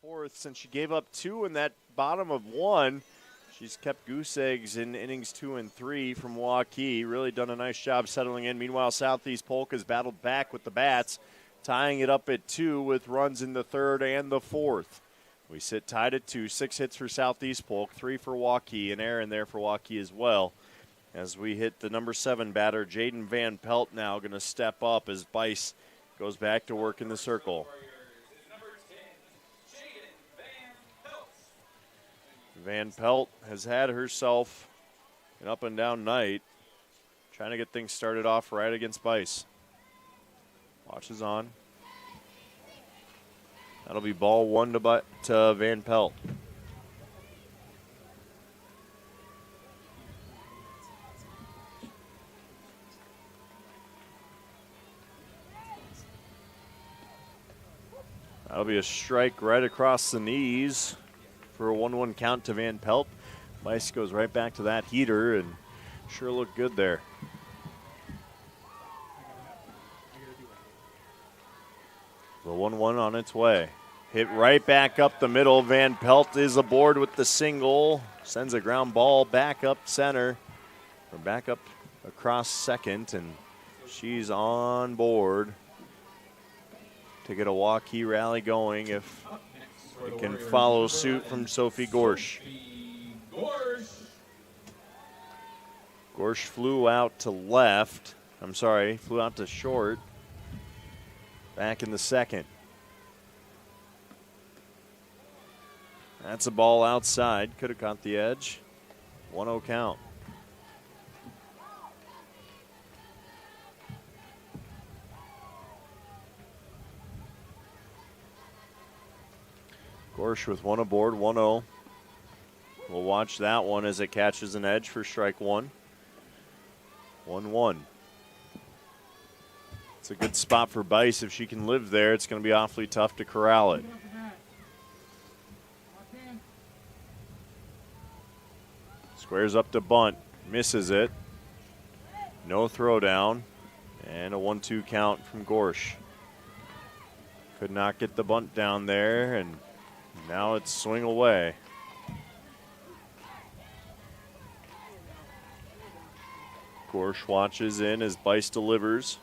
Speaker 1: Fourth, since she gave up 2 in that bottom of 1, she's kept goose eggs in innings 2 and 3 from Waukee. Really done a nice job settling in. Meanwhile, Southeast Polk has battled back with the bats, tying it up at 2 with runs in the 3rd and the 4th. We sit tied at 2, 6 hits for Southeast Polk, 3 for Waukee, and Aaron there for Waukee as well. As we hit the number 7 batter, Jaden Van Pelt now going to step up as Bice goes back to work in the circle. Van Pelt has had herself an up and down night, trying to get things started off right against Bice. Watches on. That'll be ball 1 to Van Pelt. That'll be a strike right across the knees for a 1-1 count to Van Pelt. Bice goes right back to that heater and sure looked good there. The 1-1 on its way. Hit right back up the middle. Van Pelt is aboard with the single. Sends a ground ball back up center. Or back up across second. And she's on board to get a Waukee rally going if it can follow suit from Sophie Gorsch. Gorsch flew out to left. Flew out to short. back in the second. That's a ball outside. Could have caught the edge. 1-0 count. Gorsh with one aboard, 1-0. We'll watch that one as it catches an edge for strike one. 1-1. It's a good spot for Bice. If she can live there, it's going to be awfully tough to corral it. Squares up to bunt, misses it. No throw down, and a 1-2 count from Gorsh. Could not get the bunt down there, and now it's swing away. Gorsh watches in as Bice delivers.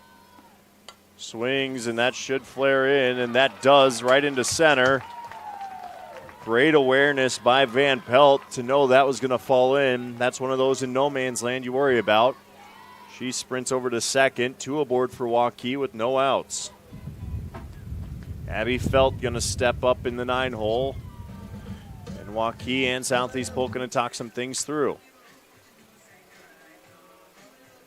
Speaker 1: Swings, and that should flare in, and that does, right into center. Great awareness by Van Pelt to know that was going to fall in. That's one of those in no man's land you worry about. She sprints over to second, 2 aboard for Waukee with no outs. Abby Felt going to step up in the 9-hole. And Waukee and Southeast Polk going to talk some things through.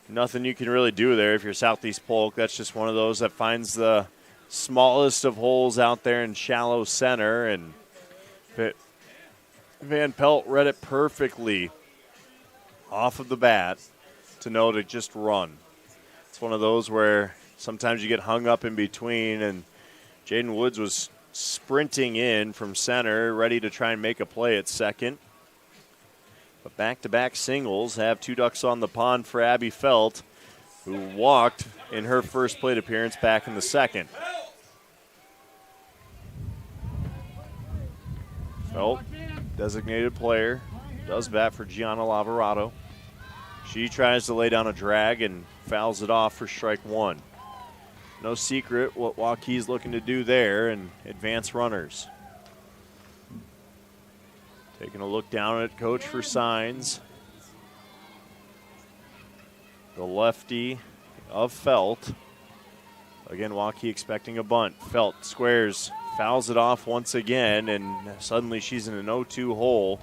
Speaker 1: Nothing you can really do there if you're Southeast Polk. That's just one of those that finds the smallest of holes out there in shallow center. And Van Pelt read it perfectly off of the bat to know to just run. It's one of those where sometimes you get hung up in between, and Jaden Woods was sprinting in from center, ready to try and make a play at second. But back-to-back singles have 2 ducks on the pond for Abby Felt, who walked in her first plate appearance back in the second. Felt, designated player, does bat for Gianna Lavarado. She tries to lay down a drag and fouls it off for strike one. No secret what Waukee's looking to do there and advance runners. Taking a look down at coach for signs. The lefty of Felt. Again, Waukee expecting a bunt. Felt squares, fouls it off once again, and suddenly she's in an 0-2 hole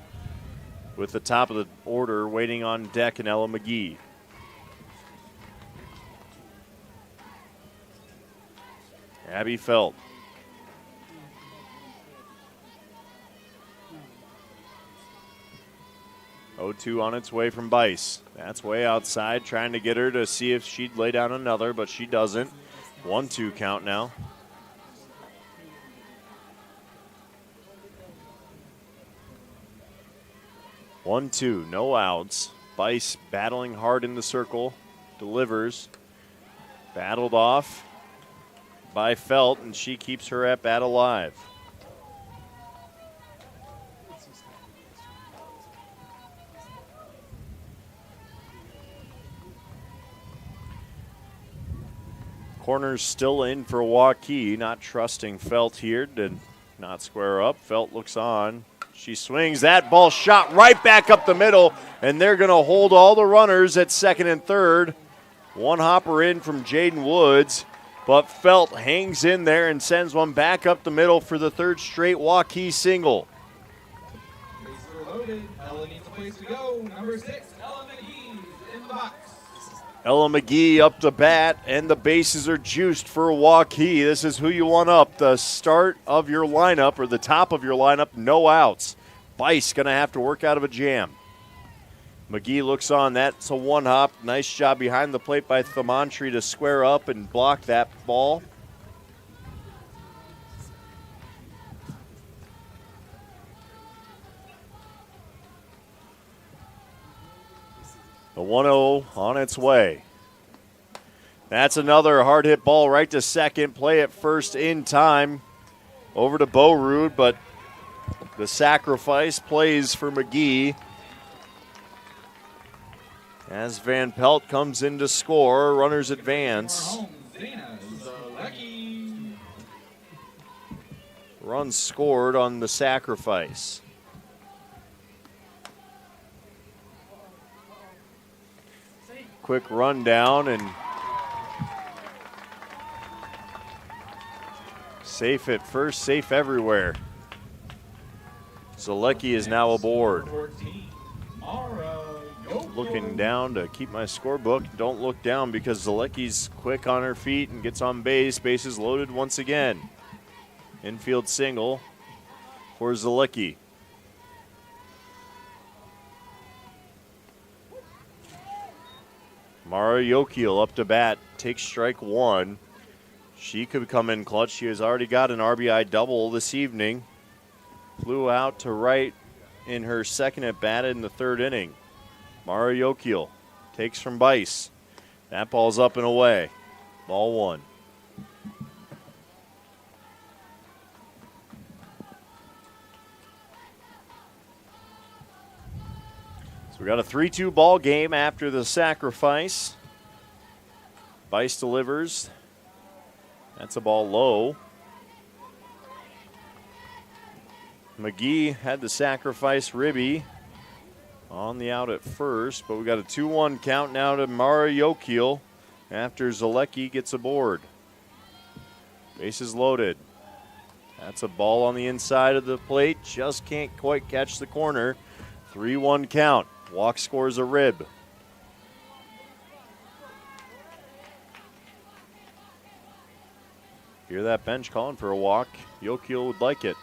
Speaker 1: with the top of the order waiting on deck and Ella McGee. Abby Felt. O2 on its way from Bice. That's way outside, trying to get her to see if she'd lay down another, but she doesn't. 1-2 count now. One, two, no outs. Bice battling hard in the circle, delivers. Battled off by Felt, and she keeps her at bat alive. Corner's still in for Waukee, not trusting Felt here to not square up. Felt looks on. She swings. That ball shot right back up the middle, and they're going to hold all the runners at second and third. One hopper in from Jaden Woods, but Felt hangs in there and sends one back up the middle for the third straight Waukee single.
Speaker 9: Bases are loaded. Ella needs a place to go. Number 6, Ella McGee in the box.
Speaker 1: Ella McGee up the bat, and the bases are juiced for Waukee. This is who you want up. The start of your lineup, or the top of your lineup, no outs. Bice going to have to work out of a jam. McGee looks on. That's a one-hop. Nice job behind the plate by Thamantri to square up and block that ball. The 1-0 on its way. That's another hard hit ball right to second. Play at first in time. Over to Boerud, but the sacrifice plays for McGee. As Van Pelt comes in to score, runners advance. Run scored on the sacrifice. Quick rundown, and Safe at first, safe everywhere. Zalecki is now aboard. Looking down to keep my scorebook. Don't look down because Zalecki's quick on her feet and gets on base. Bases loaded once again. Infield single for Zalecki. Mara Yokiel up to bat, takes strike one. She could come in clutch. She has already got an RBI double this evening. Flew out to right in her second at bat in the third inning. Mara Yokiel takes from Bice. That ball's up and away. Ball one. So we got a 3-2 ball game after the sacrifice. Bice delivers. That's a ball low. McGee had the sacrifice. Ribby on the out at first, but we got a 2-1 count now to Mara Yokiel after Zalecki gets aboard. Bases loaded. That's a ball on the inside of the plate. Just can't quite catch the corner. 3-1 count. Walk scores a rib. Hear that bench calling for a walk. Yokiel would like it.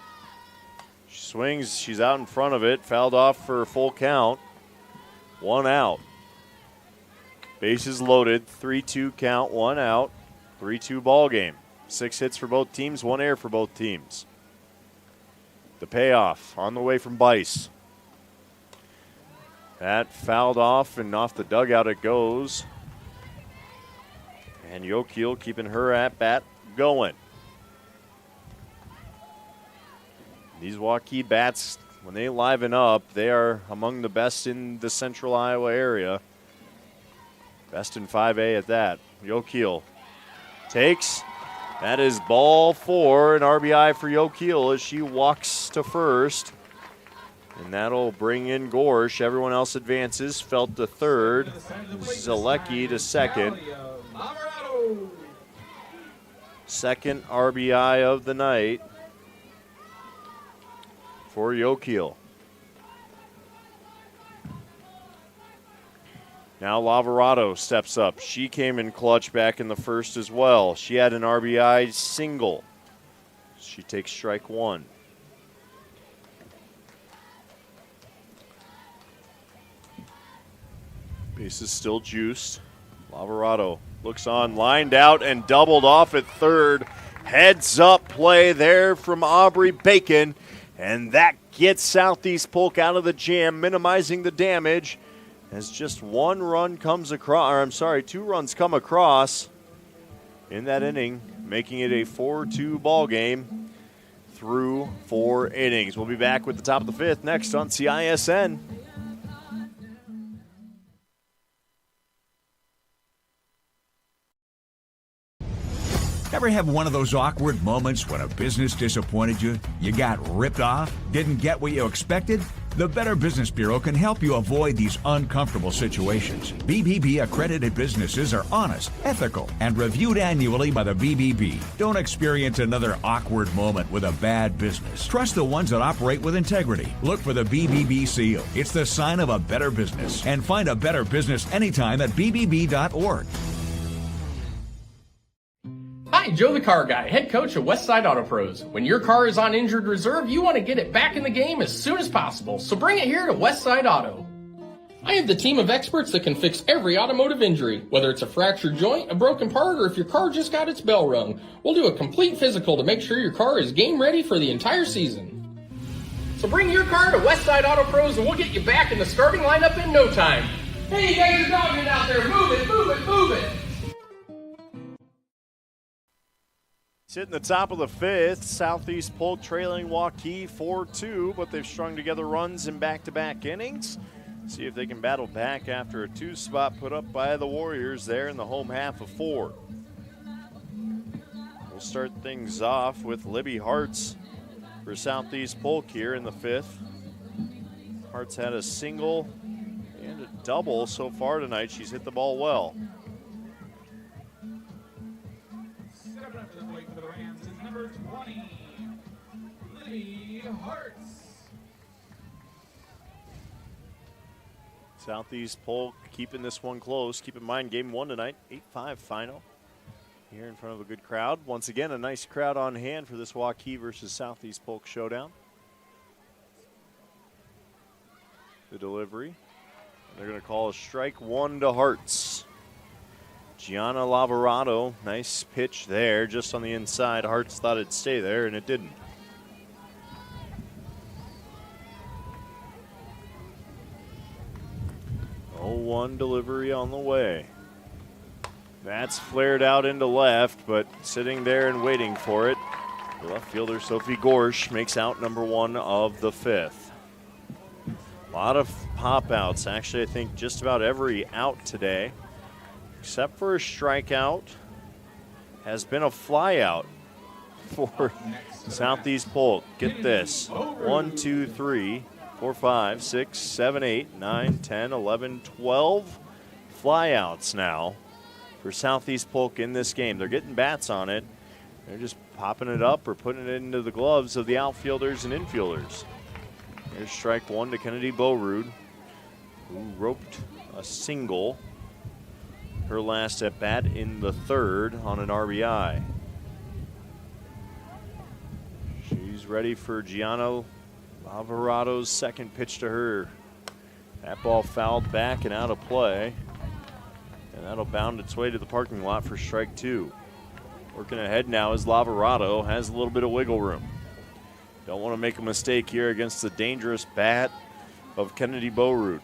Speaker 1: She swings. She's out in front of it. Fouled off for a full count. 1 out. Bases loaded. 3-2 count. 1 out. 3-2 ball game. 6 hits for both teams. 1 error for both teams. The payoff on the way from Bice. That fouled off and off the dugout it goes. And Yokiel keeping her at bat going. These Waukee bats, when they liven up, they are among the best in the central Iowa area. Best in 5A at that. Yokiel takes. That is ball 4, an RBI for Yokiel as she walks to first. And that'll bring in Gorsh. Everyone else advances. Felt to third. Zalecki to second. Second RBI of the night for Yokiel. Now Lavarado steps up. She came in clutch back in the first as well. She had an RBI single. She takes strike one. Base is still juiced. Lavarado looks on, lined out and doubled off at third. Heads up play there from Aubrey Bacon. And that gets Southeast Polk out of the jam, minimizing the damage as just 1 run comes across, or I'm sorry, 2 runs come across in that inning, making it a 4-2 ball game through 4 innings. We'll be back with the top of the 5th next on CISN.
Speaker 8: Ever have one of those awkward moments when a business disappointed you? You got ripped off? Didn't get what you expected? The Better Business Bureau can help you avoid these uncomfortable situations. BBB accredited businesses are honest, ethical, and reviewed annually by the BBB. Don't experience another awkward moment with a bad business. Trust the ones that operate with integrity. Look for the BBB seal. It's the sign of a better business. And find a better business anytime at bbb.org.
Speaker 7: Hi, Joe the Car Guy, head coach of Westside Auto Pros. When your car is on injured reserve, you want to get it back in the game as soon as possible, so bring it here to Westside Auto. I have the team of experts that can fix every automotive injury, whether it's a fractured joint, a broken part, or if your car just got its bell rung. We'll do a complete physical to make sure your car is game ready for the entire season. So bring your car to Westside Auto Pros and we'll get you back in the starting lineup in no time. Hey, you guys are dogging out there, move it, move it, move it!
Speaker 1: Sitting the top of the 5th, Southeast Polk trailing Waukee 4-2, but they've strung together runs in back-to-back innings. See if they can battle back after a 2-spot put up by the Warriors there in the home half of 4. We'll start things off with Libby Hartz for Southeast Polk here in the 5th. Hartz had a single and a double so far tonight. She's hit the ball well.
Speaker 9: Stepping up to the plate for the Rams is number 20, Kennedy Hartz.
Speaker 1: Southeast Polk keeping this one close. Keep in mind, game 1 tonight, 8-5 final. Here in front of a good crowd. Once again, a nice crowd on hand for this Waukee versus Southeast Polk showdown. The delivery. They're going to call a strike 1 to Hartz. Gianna Lavarado, nice pitch there just on the inside. Hartz thought it'd stay there, and it didn't. Oh, 1 delivery on the way. That's flared out into left, but sitting there and waiting for it. The left fielder Sophie Gorsch makes out number 1 of the 5th. A lot of pop outs. Actually, I think just about every out today, except for a strikeout, has been a fly out for Southeast Polk. Get this. 1, 2, 3, 4, 5, 6, 7, 8, 9, 10, 11, 12 flyouts now for Southeast Polk in this game. They're getting bats on it. They're just popping it up or putting it into the gloves of the outfielders and infielders. Here's strike 1 to Kennedy Boerud, who roped a single her last at bat in the 3rd on an RBI. She's ready for Gianna Lavarado's second pitch to her. That ball fouled back and out of play. And that'll bound its way to the parking lot for strike 2. Working ahead now as Lavarado has a little bit of wiggle room. Don't want to make a mistake here against the dangerous bat of Kennedy Boerud.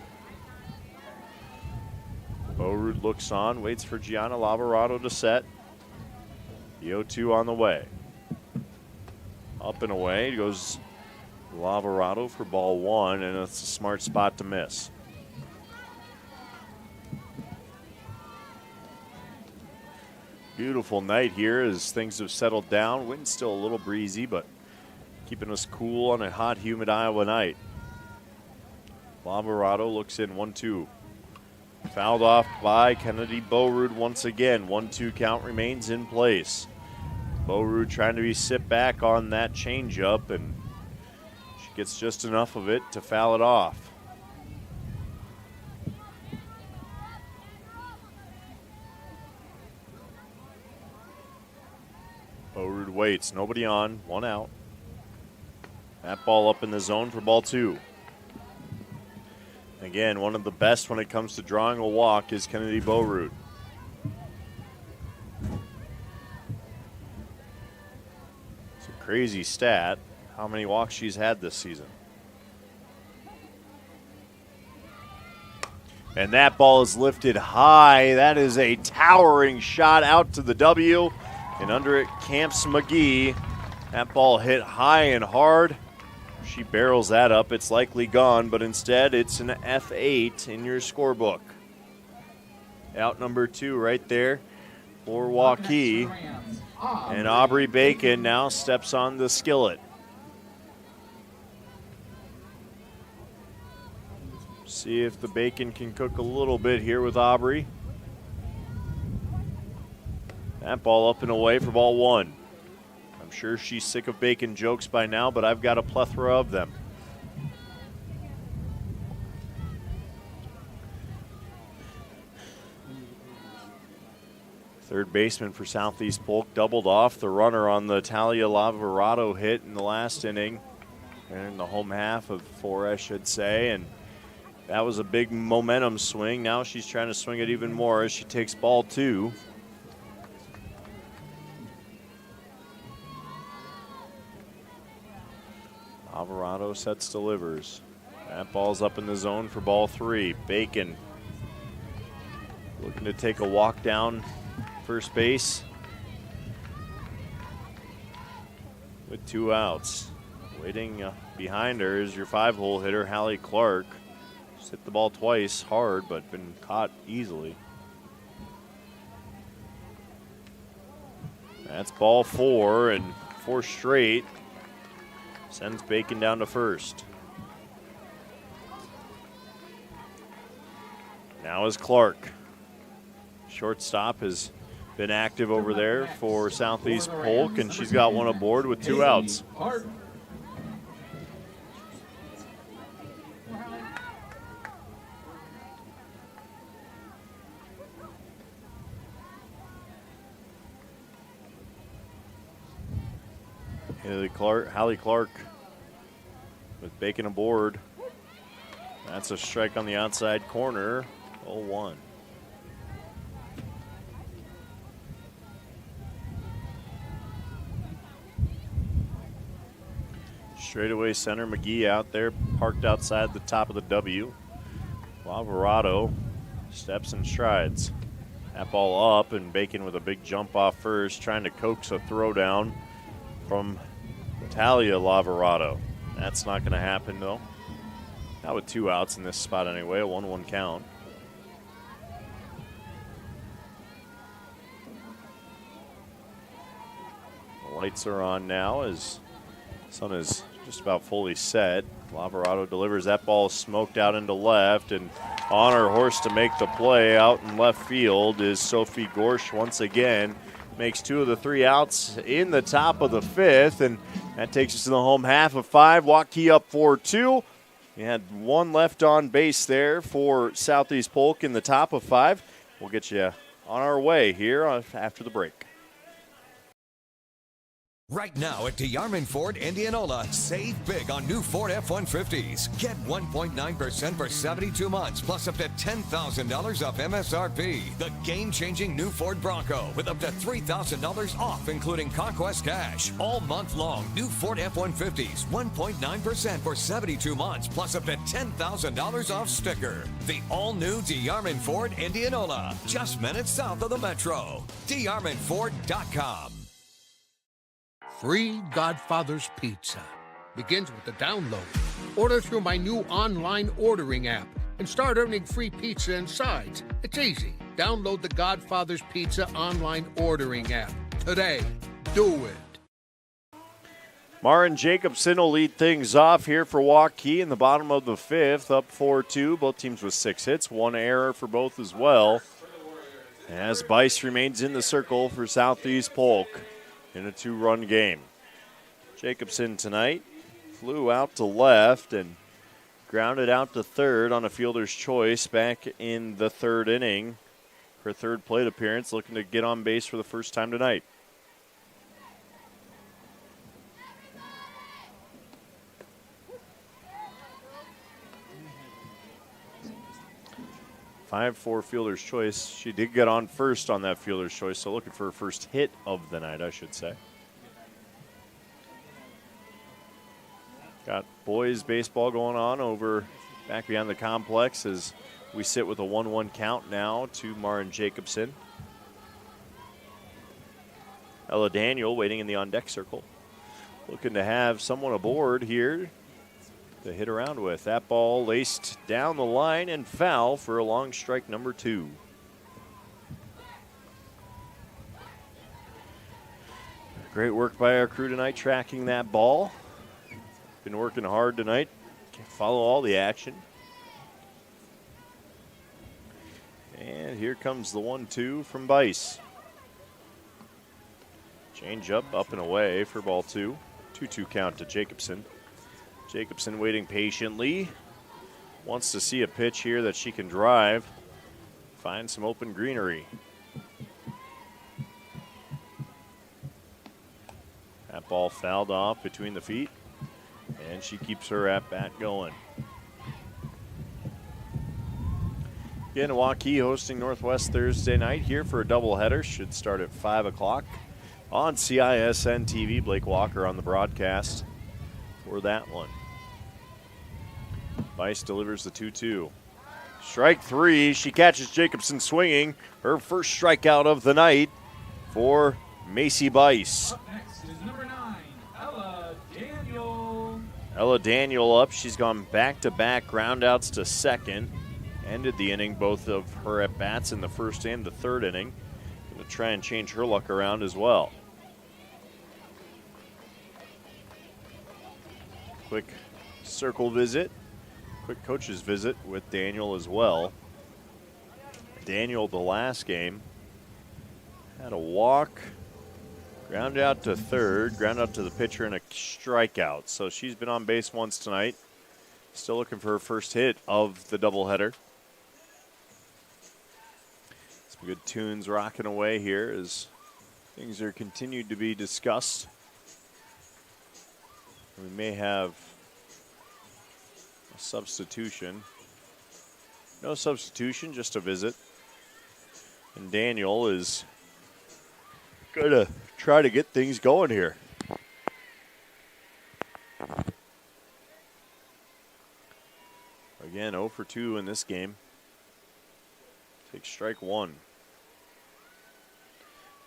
Speaker 1: Boerud looks on, waits for Gianna Lavarado to set. The 0-2 on the way. Up and away goes Lavarado for ball 1, and it's a smart spot to miss. Beautiful night here as things have settled down. Wind's still a little breezy, but keeping us cool on a hot, humid Iowa night. Lavarado looks in 1-2. Fouled off by Kennedy Boerud once again. 1-2 count remains in place. Boerud trying to be sit back on that changeup, and she gets just enough of it to foul it off. Boerud waits, nobody on, 1 out. That ball up in the zone for ball 2. Again, one of the best when it comes to drawing a walk is Kennedy Boerud. It's a crazy stat, how many walks she's had this season. And that ball is lifted high. That is a towering shot out to the W. And under it camps McGee. That ball hit high and hard. She barrels that up. It's likely gone, but instead it's an F8 in your scorebook. Out number 2 right there for Waukee. And Aubrey Bacon now steps on the skillet. See if the bacon can cook a little bit here with Aubrey. That ball up and away for ball 1. I'm sure she's sick of bacon jokes by now, but I've got a plethora of them. Third baseman for Southeast Polk doubled off the runner on the Talia Lavarado hit in the last inning. And in the home half of 4, I should say. And that was a big momentum swing. Now she's trying to swing it even more as she takes ball 2. Alvarado sets, delivers. That ball's up in the zone for ball 3. Bacon looking to take a walk down first base with 2 outs. Waiting behind her is your 5-hole hitter, Hallie Clark. She's hit the ball twice hard, but been caught easily. That's ball 4, and 4 straight. Sends Bacon down to first. Now is Clark. Shortstop has been active over there for Southeast Polk, and she's got one aboard with 2 outs. Hallie Clark with Bacon aboard. That's a strike on the outside corner, 0-1. Straightaway center, McGee out there, parked outside the top of the W. Lavarado steps and strides. That ball up, and Bacon with a big jump off first, trying to coax a throw down from Talia Lavarado. That's not going to happen, though. Not with 2 outs in this spot anyway, a 1-1 count. The lights are on now as the sun is just about fully set. Lavarado delivers that ball smoked out into left, and on her horse to make the play out in left field is Sophie Gorsch once again. Makes 2 of the 3 outs in the top of the 5th, and that takes us to the home half of 5. Waukee up 4-2. You had 1 left on base there for Southeast Polk in the top of 5. We'll get you on our way here after the break.
Speaker 4: Right now at DeArmond Ford Indianola, save big on new Ford F-150s. Get 1.9% for 72 months, plus up to $10,000 off MSRP. The game-changing new Ford Bronco with up to $3,000 off, including Conquest Cash. All month long, new Ford F-150s, 1.9% for 72 months, plus up to $10,000 off sticker. The all-new DeArmond Ford Indianola, just minutes south of the Metro. DeArmondFord.com.
Speaker 5: Free Godfather's Pizza begins with the download. Order through my new online ordering app and start earning free pizza and sides. It's easy. Download the Godfather's Pizza online ordering app today. Do it.
Speaker 1: Marin Jacobson will lead things off here for Waukee in the bottom of the 5th, up 4-2. Both teams with 6 hits, 1 error for both as well. As Bice remains in the circle for Southeast Polk in a 2-run game. Jacobson tonight flew out to left and grounded out to third on a fielder's choice back in the 3rd inning. Her 3rd plate appearance, looking to get on base for the first time tonight. For fielder's choice. She did get on first on that fielder's choice, so looking for her first hit of the night, I should say. Got boys baseball going on over back behind the complex as we sit with a 1-1 count now to Marin Jacobson. Ella Daniel waiting in the on-deck circle. Looking to have someone aboard here to hit around with. That ball laced down the line and foul for a long strike number 2. Great work by our crew tonight tracking that ball. Been working hard tonight. Follow all the action. And here comes the 1-2 from Bice. Change up and away for ball 2. 2-2 count to Jacobson. Jacobson waiting patiently. Wants to see a pitch here that she can drive. Find some open greenery. That ball fouled off between the feet, and she keeps her at bat going. Again, Waukee hosting Northwest Thursday night here for a doubleheader. Should start at 5 o'clock on CISN TV. Blake Walker on the broadcast for that one. Bice delivers the 2-2. Strike 3. She catches Jacobson swinging. Her first strikeout of the night for Macy Bice.
Speaker 9: Up next is number 9, Ella Daniel.
Speaker 1: Ella Daniel up. She's gone back-to-back groundouts to second. Ended the inning, both of her at-bats in the first and the 3rd inning. Going to try and change her luck around as well. Quick circle visit. Quick coach's visit with Daniel as well. Daniel, the last game, had a walk, ground out to third, ground out to the pitcher, and a strikeout. So she's been on base once tonight. Still looking for her first hit of the doubleheader. Some good tunes rocking away here as things are continued to be discussed. We may have a substitution. No substitution, just a visit. And Daniel is going to try to get things going here. Again, 0 for 2 in this game. Take strike one.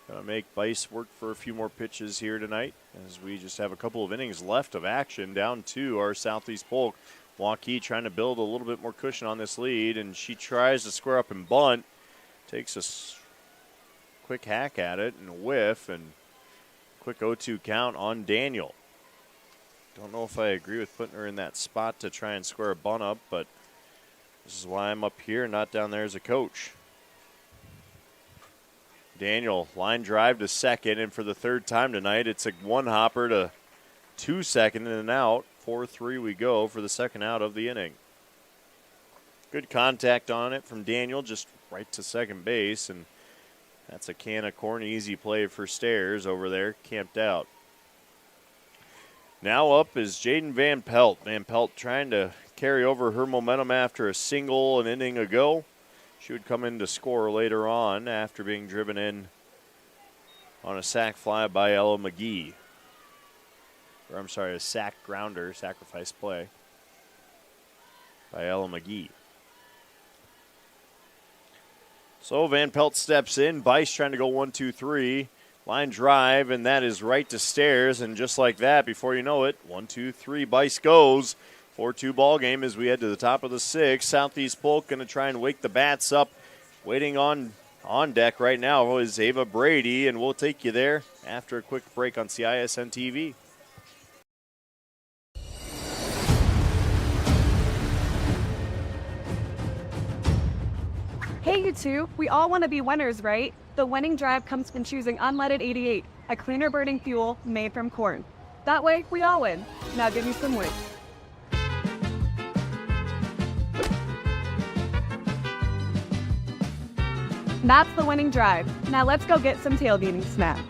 Speaker 1: Gonna make Bice work for a few more pitches here tonight as we just have a couple of innings left of action. Down to our Southeast Polk. Waukee trying to build a little bit more cushion on this lead, and she tries to square up and bunt. Takes a quick hack at it and a whiff, and quick 0-2 count on Daniel. Don't know if I agree with putting her in that spot to try and square a bunt up, but this is why I'm up here, not down there as a coach. Daniel, line drive to second, and for the third time tonight, it's a one-hopper to 2 second and an out. 4-3 we go for the second out of the inning. Good contact on it from Daniel, just right to second base, and that's a can of corn. Easy play for Stairs over there, camped out. Now up is Jaden Van Pelt. Van Pelt trying to carry over her momentum after a single an inning ago. She would come in to score later on after being driven in on a sac fly by Ella McGee. Or I'm sorry, a sac grounder, sacrifice play by Ella McGee. So Van Pelt steps in. Bice trying to go 1-2-3. Line drive, and that is right to Stairs. And just like that, before you know it, 1-2-3, Bice goes. 4-2 ball game as we head to the top of the sixth. Southeast Polk going to try and wake the bats up. Waiting on deck right now is Ava Brady, and we'll take you there after a quick break on CISN TV.
Speaker 2: Hey, you two, we all want to be winners, right? The winning drive comes from choosing unleaded 88, a cleaner burning fuel made from corn. That way, we all win. Now give me some wins. That's the winning drive. Now let's go get some tailgating snacks.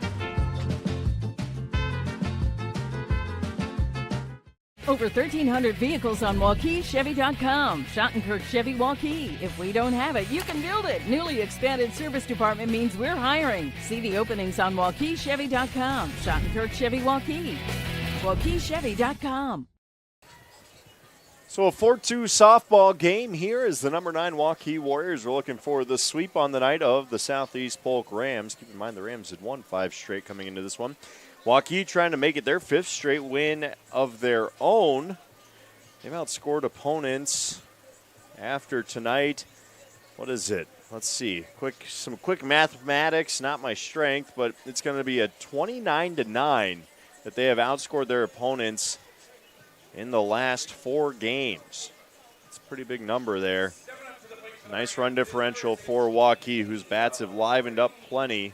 Speaker 10: Over 1,300 vehicles on WaukeeChevy.com. Schottenkirk Chevy Walky. If we don't have it, you can build it. Newly expanded service department means we're hiring. See the openings on WaukeeChevy.com. Schottenkirk Chevy Walky. WaukeeChevy.com.
Speaker 1: So a 4-2 softball game here as the number 9 Waukee Warriors are looking for the sweep on the night of the Southeast Polk Rams. Keep in mind the Rams had won 5 straight coming into this one. Waukee trying to make it their 5th straight win of their own. They've outscored opponents after tonight. What is it? Let's see. Some quick mathematics, not my strength, but it's going to be a 29-9 that they have outscored their opponents in the last 4 games. It's a pretty big number there. Nice run differential for Waukee, whose bats have livened up plenty.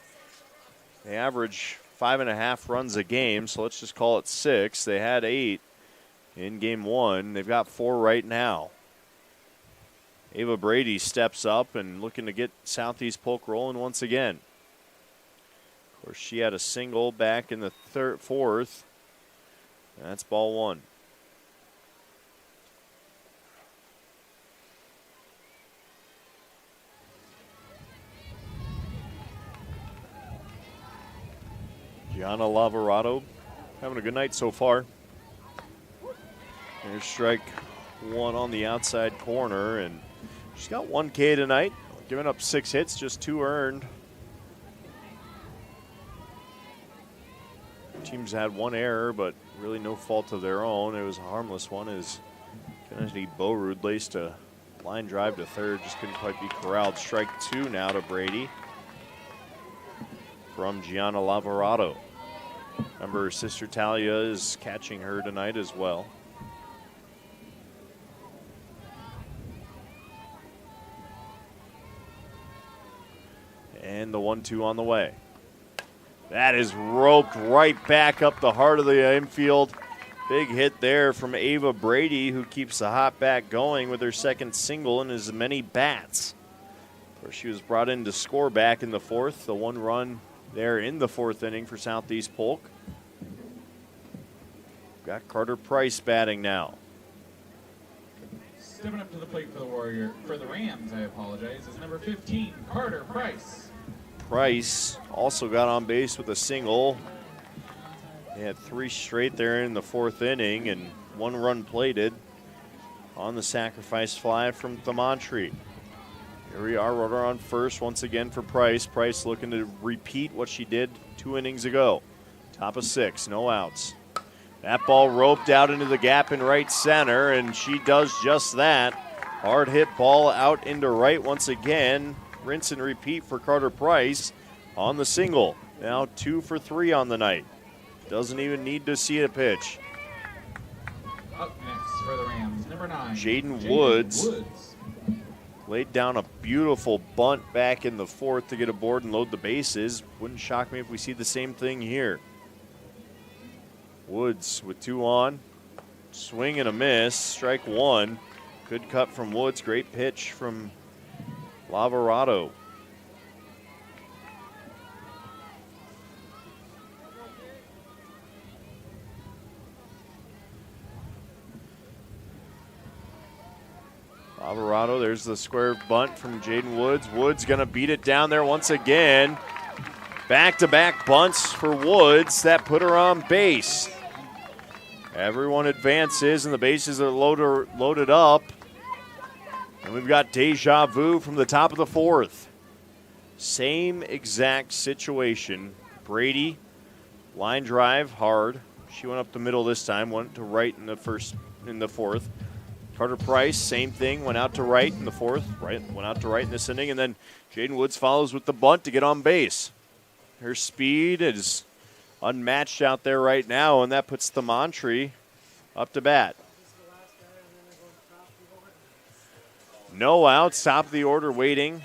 Speaker 1: They average 5.5 runs a game, so let's just call it 6. They had 8 in game 1. They've got 4 right now. Ava Brady steps up and looking to get Southeast Polk rolling once again. Of course, she had a single back in the 4th. That's ball 1. Gianna Lavarado having a good night so far. There's strike 1 on the outside corner, and she's got 1 K tonight, giving up 6 hits, just 2 earned. Teams had 1 error, but really no fault of their own. It was a harmless one as Kennedy Bowrud laced a line drive to third, just couldn't quite be corralled. Strike 2 now to Brady from Gianna Lavarado. Remember, her sister Talia is catching her tonight as well. And the 1-2 on the way. That is roped right back up the heart of the infield. Big hit there from Ava Brady, who keeps the hot bat going with her 2nd single in as many bats. Of course, she was brought in to score back in the 4th. The 1 run there in the 4th inning for Southeast Polk. Got Carter Price batting now.
Speaker 9: Stepping up to the plate for the Rams, I apologize, is number 15, Carter Price.
Speaker 1: Price also got on base with a single. He had 3 straight there in the 4th inning and 1 run plated on the sacrifice fly from Thamontree. Here we are, runner on first once again for Price. Price looking to repeat what she did 2 innings ago. Top of 6, no outs. That ball roped out into the gap in right center, and she does just that. Hard hit ball out into right once again. Rinse and repeat for Carter Price on the single. Now 2 for 3 on the night. Doesn't even need to see a pitch.
Speaker 9: Up next for the Rams, number 9,
Speaker 1: Jaden Woods laid down a beautiful bunt back in the 4th to get aboard and load the bases. Wouldn't shock me if we see the same thing here. Woods with 2 on. Swing and a miss. Strike 1. Good cut from Woods. Great pitch from Lavarado. Lavarado, there's the square bunt from Jaden Woods. Woods gonna beat it down there once again. Back-to-back bunts for Woods. That put her on base. Everyone advances and the bases are loaded up. And we've got deja vu from the top of the 4th. Same exact situation. Brady, line drive, hard. She went up the middle this time, went to right in the 4th. Carter Price, same thing, went out to right in the 4th, went out to right in this inning, and then Jaden Woods follows with the bunt to get on base. Her speed is unmatched out there right now, and that puts Thamontree up to bat. No outs, top of the order waiting.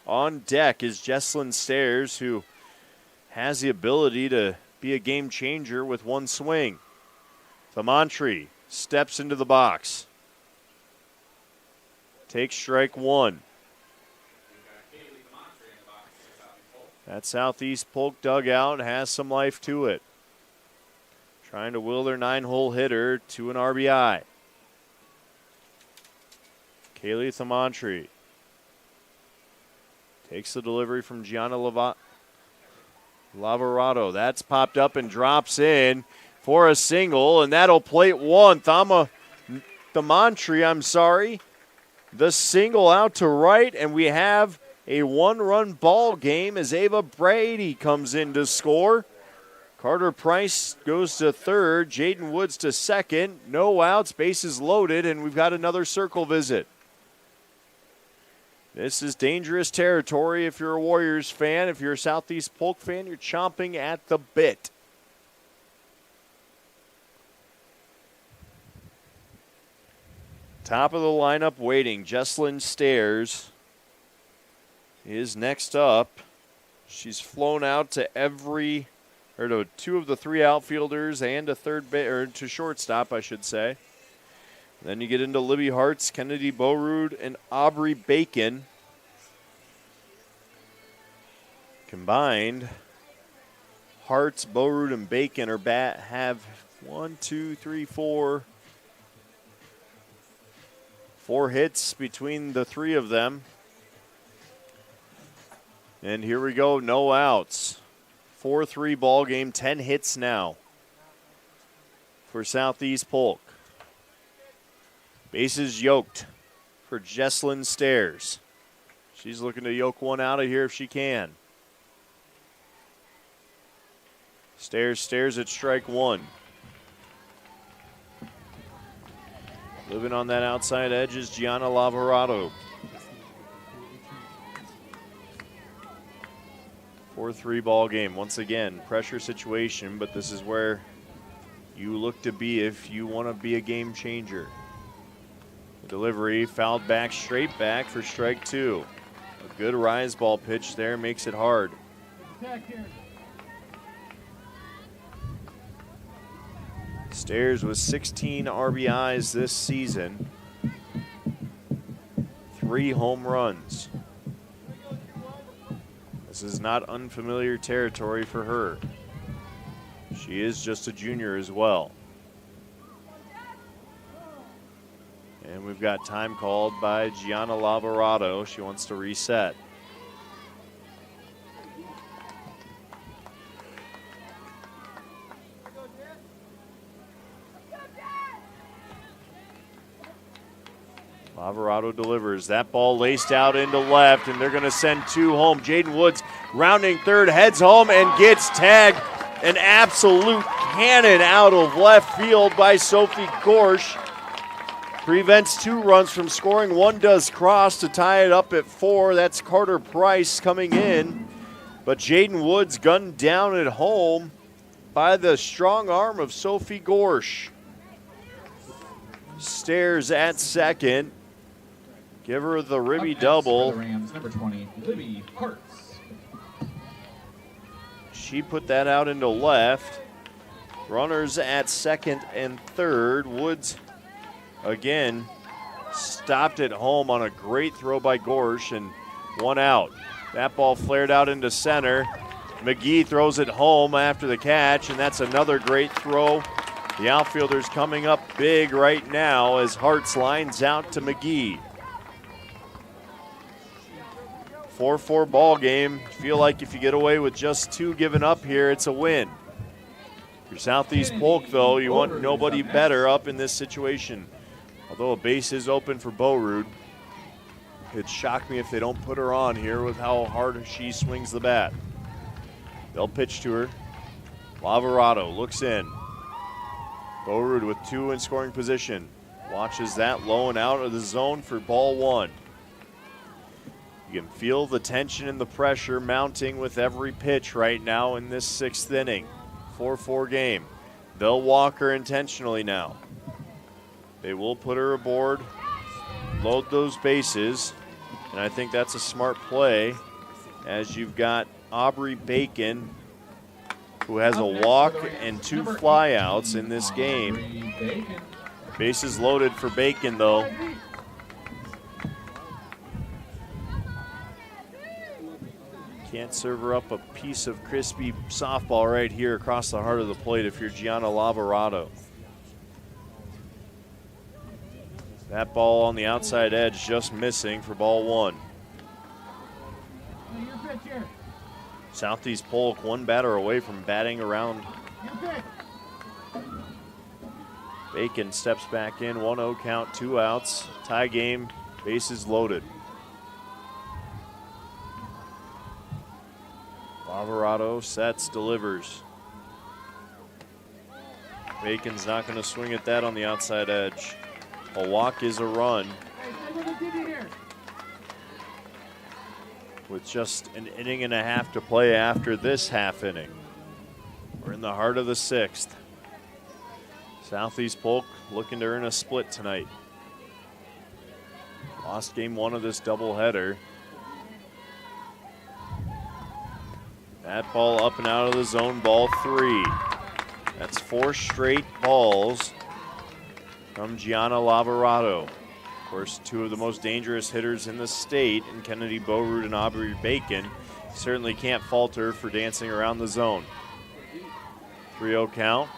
Speaker 1: On deck is Jesslyn Stairs, who has the ability to be a game changer with 1 swing. Thamontree steps into the box. Takes strike 1. That Southeast Polk dugout has some life to it. Trying to will their 9-hole hitter to an RBI. Kaylee Thamontree takes the delivery from Gianna Lavarado. That's popped up and drops in for a single, and that'll plate 1. Thamontree, the single out to right, and we have a 1-run ball game as Ava Brady comes in to score. Carter Price goes to 3rd, Jaden Woods to 2nd. No outs, bases loaded, and we've got another circle visit. This is dangerous territory if you're a Warriors fan. If you're a Southeast Polk fan, you're chomping at the bit. Top of the lineup waiting, Jesslyn Stairs is next up. She's flown out to to 2 of the 3 outfielders and to shortstop, I should say. Then you get into Libby Hartz, Kennedy Bowrood, and Aubrey Bacon. Combined, Hartz, Bowrood, and Bacon have 4 hits between the 3 of them. And here we go, no outs. 4-3 ball game, 10 hits now for Southeast Polk. Bases yoked for Jesslyn Stairs. She's looking to yoke one out of here if she can. Stairs stares at strike 1. Living on that outside edge is Gianna Lavarado. 4-3 ball game. Once again, pressure situation, but this is where you look to be if you want to be a game changer. The delivery fouled back, straight back for strike 2. A good rise ball pitch there makes it hard. Stairs with 16 RBIs this season. 3 home runs. This is not unfamiliar territory for her. She She is just a junior as well. And we've got time called by Gianna Lavarado. She wants to reset. Lavarado delivers. That ball laced out into left, and they're going to send two home. Jaden Woods rounding third, heads home and gets tagged. An absolute cannon out of left field by Sophie Gorsch. Prevents 2 runs from scoring. 1 does cross to tie it up at 4. That's Carter Price coming in. But Jaden Woods gunned down at home by the strong arm of Sophie Gorsch. Stairs at second. Give her the ribby double.
Speaker 9: The Rams, number 20, Libby Hartz.
Speaker 1: She put that out into left. Runners at second and third. Woods again stopped at home on a great throw by Gorsch and 1 out. That ball flared out into center. McGee throws it home after the catch, and that's another great throw. The outfielder's coming up big right now as Hartz lines out to McGee. 4-4 ball game. Feel like if you get away with just 2 given up here, it's a win. For Southeast Polk, though, you want nobody better up in this situation. Although a base is open for Boerud, it'd shock me if they don't put her on here with how hard she swings the bat. They'll pitch to her. Lavarado looks in. Boerud with 2 in scoring position. Watches that low and out of the zone for ball 1. You can feel the tension and the pressure mounting with every pitch right now in this 6th inning. 4-4 game. They'll walk her intentionally now. They will put her aboard, load those bases, and I think that's a smart play as you've got Aubrey Bacon, who has a walk and 2 flyouts in this game. Bases loaded for Bacon, though. Can't serve her up a piece of crispy softball right here across the heart of the plate if you're Gianna Lavarado. That ball on the outside edge just missing for ball 1. Southeast Polk 1 batter away from batting around. Bacon steps back in, 1-0 count, 2 outs, tie game, bases loaded. Lavarado sets, delivers. Bacon's not going to swing at that on the outside edge. A walk is a run. With just an inning and a half to play after this half inning. We're in the heart of the 6th. Southeast Polk looking to earn a split tonight. Lost game 1 of this doubleheader. That ball up and out of the zone, ball 3. That's 4 straight balls from Gianna Lavarado. Of course, 2 of the most dangerous hitters in the state, in Kennedy Boerud and Aubrey Bacon. Certainly can't fault her for dancing around the zone. 3-0 count.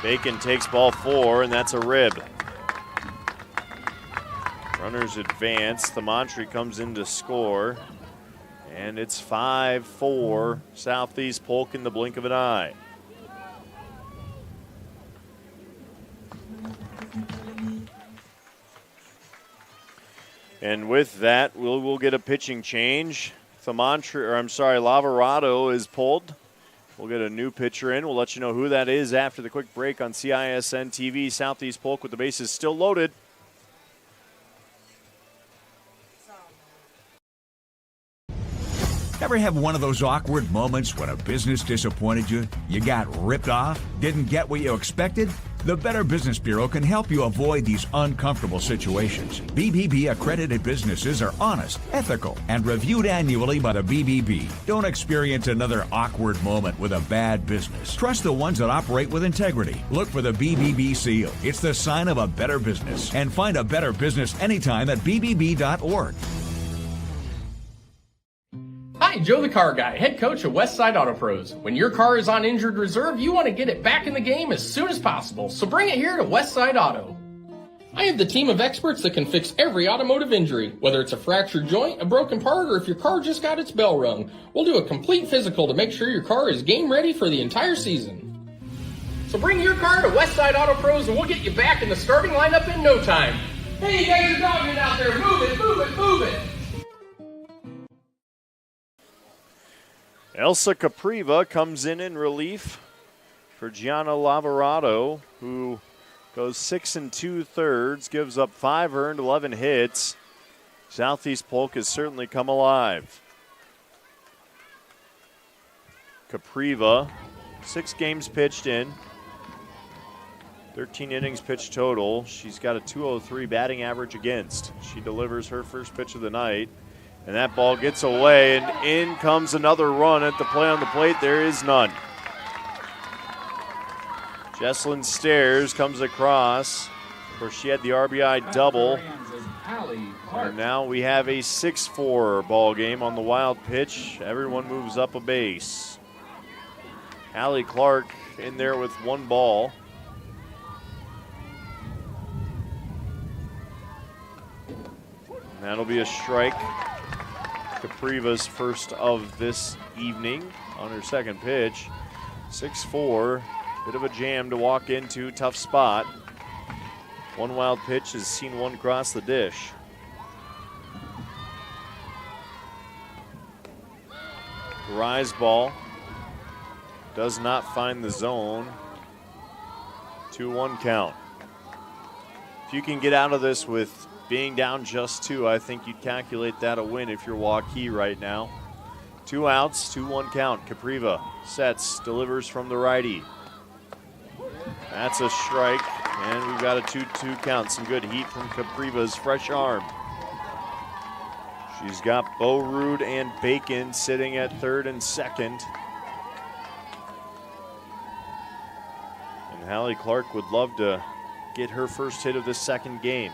Speaker 1: Bacon takes ball 4, and that's a rib. Runners advance. Thamantri comes in to score. And it's 5-4 Southeast Polk in the blink of an eye. And with that, we'll get a pitching change. Lavarado is pulled. We'll get a new pitcher in. We'll let you know who that is after the quick break on CISN TV. Southeast Polk with the bases still loaded.
Speaker 8: Ever have one of those awkward moments when a business disappointed you? You got ripped off? Didn't get what you expected? The Better Business Bureau can help you avoid these uncomfortable situations. BBB accredited businesses are honest, ethical, and reviewed annually by the BBB. Don't experience another awkward moment with a bad business. Trust the ones that operate with integrity. Look for the BBB seal. It's the sign of a better business. And find a better business anytime at bbb.org.
Speaker 7: Hi, Hi, Joe the Car Guy, head coach of Westside Auto Pros. When your car is on injured reserve, you want to get it back in the game as soon as possible, so bring it here to Westside Auto. I have the team of experts that can fix every automotive injury, whether it's a fractured joint, a broken part, or if your car just got its bell rung. We'll do a complete physical to make sure your car is game ready for the entire season. So bring your car to Westside Auto Pros and we'll get you back in the starting lineup in no time. Hey, you guys are dogging out there. Move it, move it, move it.
Speaker 1: Elsa Capriva comes in relief for Gianna Lavorado, who goes 6 2/3, gives up 5 earned, 11 hits. Southeast Polk has certainly come alive. Capriva, 6 games pitched in, 13 innings pitched total. She's got a .203 batting average against. She delivers her first pitch of the night, and that ball gets away, and in comes another run at the play on the plate. There is none. Jesslyn Stairs comes across. Of course, she had the RBI double. And now we have a 6-4 ball game on the wild pitch. Everyone moves up a base. Allie Clark in there with 1 ball. And that'll be a strike. Capriva's first of this evening on her second pitch. 6-4. Bit of a jam to walk into, tough spot. 1 wild pitch has seen 1 cross the dish. Rise ball does not find the zone. 2-1 count. If you can get out of this with being down just 2, I think you'd calculate that a win if you're Waukee right now. 2 outs, 2-1 count. Capriva sets, delivers from the righty. That's a strike, and we've got a 2-2 count. Some good heat from Capriva's fresh arm. She's got Bo Rude and Bacon sitting at third and second. And Hallie Clark would love to get her first hit of this second game.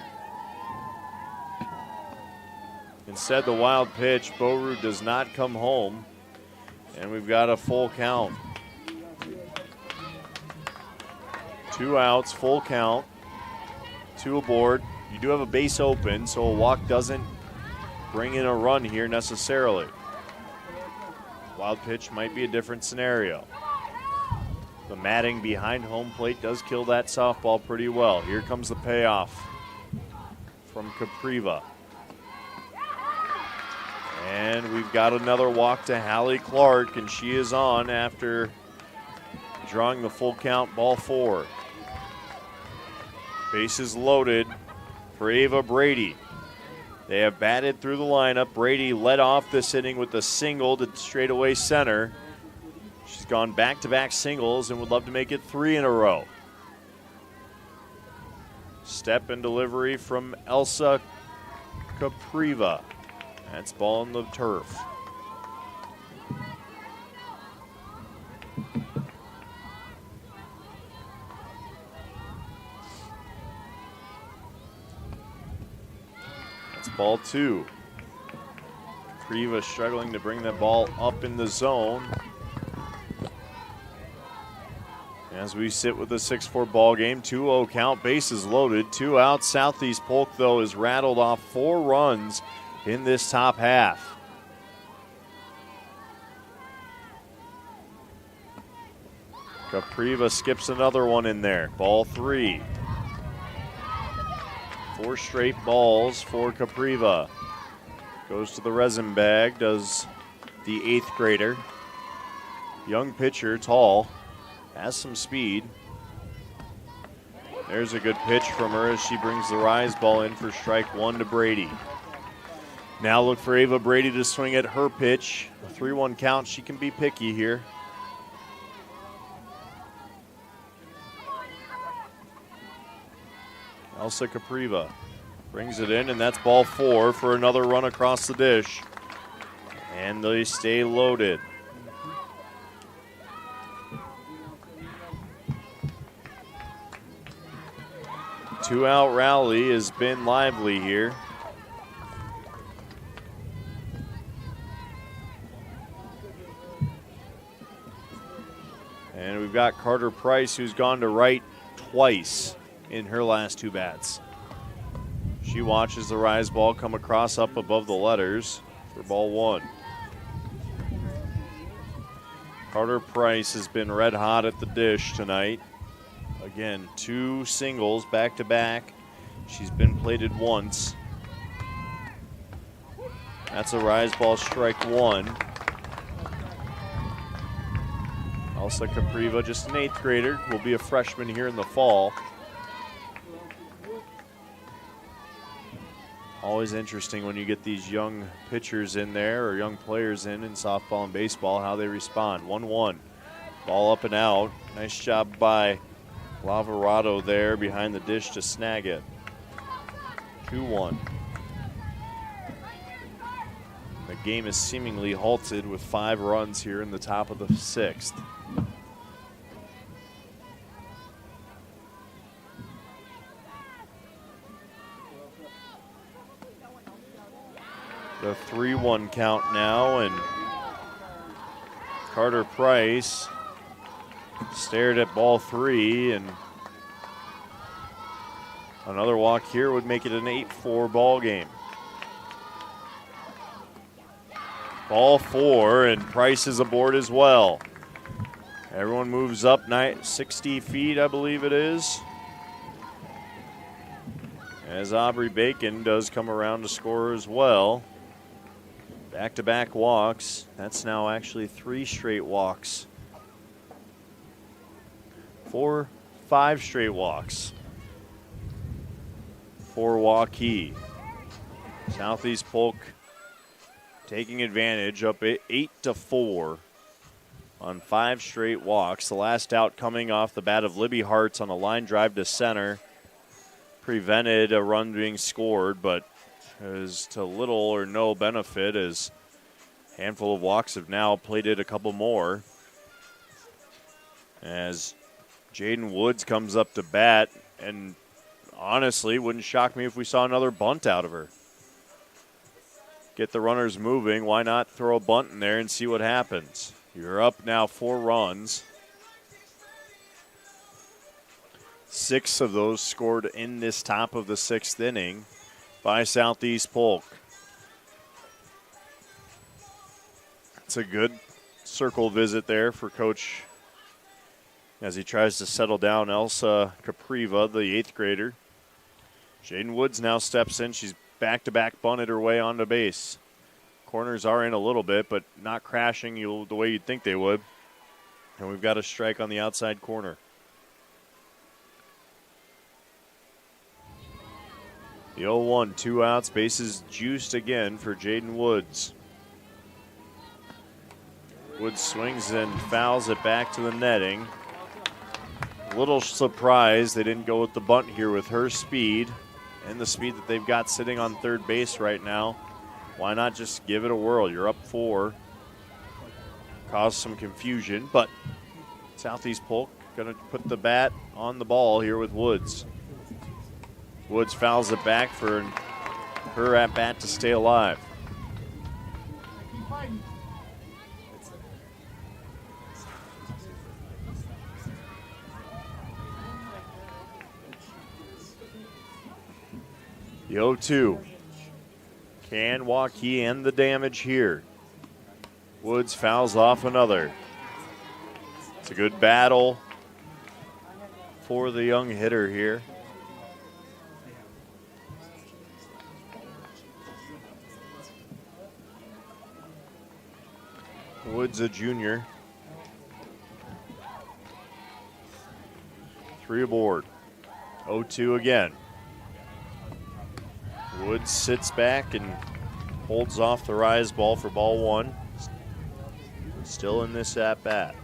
Speaker 1: Instead, the wild pitch, Bo Rude does not come home, and we've got a full count. 2 outs, full count, 2 aboard. You do have a base open, so a walk doesn't bring in a run here necessarily. Wild pitch might be a different scenario. The matting behind home plate does kill that softball pretty well. Here comes the payoff from Capriva. And we've got another walk to Hallie Clark, and she is on after drawing the full count, ball 4. Bases loaded for Ava Brady. They have batted through the lineup. Brady led off this inning with a single to straightaway center. She's gone back-to-back singles and would love to make it 3 in a row. Step and delivery from Elsa Capriva. That's ball on the turf. That's ball 2. Capriva struggling to bring that ball up in the zone. As we sit with a 6-4 ball game, 2-0 count, bases loaded, 2 outs. Southeast Polk, though, has rattled off 4 runs in this top half. Capriva skips another one in there. Ball 3. 4 straight balls for Capriva. Goes to the resin bag, does the 8th grader. Young pitcher, tall, has some speed. There's a good pitch from her as she brings the rise ball in for strike 1 to Brady. Now look for Ava Brady to swing at her pitch. A 3-1 count. She can be picky here. Elsa Capriva brings it in, and that's ball 4 for another run across the dish. And they stay loaded. Two-out rally has been lively here. And we've got Carter Price, who's gone to right twice in her last 2 bats. She watches the rise ball come across up above the letters for ball 1. Carter Price has been red hot at the dish tonight. Again, 2 singles back to back. She's been plated once. That's a rise ball, strike 1. Elsa Capriva, just an 8th grader, will be a freshman here in the fall. Always interesting when you get these young pitchers in there or young players in softball and baseball, how they respond. 1-1. Ball up and out. Nice job by Lavarado there behind the dish to snag it. 2-1. The game is seemingly halted with 5 runs here in the top of the 6th. The 3-1 count now, and Carter Price stared at ball 3, and another walk here would make it an 8-4 ball game. Ball 4, and Price is aboard as well. Everyone moves up 60 feet, I believe it is. As Aubrey Bacon does come around to score as well. Back-to-back walks. That's now actually 3 straight walks. 5 straight walks for Waukee. Southeast Polk taking advantage, up 8-4 on 5 straight walks. The last out coming off the bat of Libby Hartz on a line drive to center. Prevented a run being scored, but is to little or no benefit, as a handful of walks have now plated a couple more. As Jaden Woods comes up to bat, and honestly, wouldn't shock me if we saw another bunt out of her. Get the runners moving. Why not throw a bunt in there and see what happens? You're up now 4 runs. 6 of those scored in this top of the 6th inning by Southeast Polk. It's a good circle visit there for Coach as he tries to settle down Elsa Capriva, the 8th grader. Jaden Woods now steps in. She's back-to-back bunted her way onto base. Corners are in a little bit, but not crashing the way you'd think they would. And we've got a strike on the outside corner. The 0-1, 2 outs, bases juiced again for Jaden Woods. Woods swings and fouls it back to the netting. A little surprised they didn't go with the bunt here with her speed and the speed that they've got sitting on third base right now. Why not just give it a whirl? You're up 4. Cause some confusion, but Southeast Polk going to put the bat on the ball here with Woods. Woods fouls it back for her at bat to stay alive. The 0-2. Can Waukee end the damage here? Woods fouls off another. It's a good battle for the young hitter here. Woods, a junior. 3 aboard. 0-2 again. Woods sits back and holds off the rise ball for ball 1. Still in this at-bat.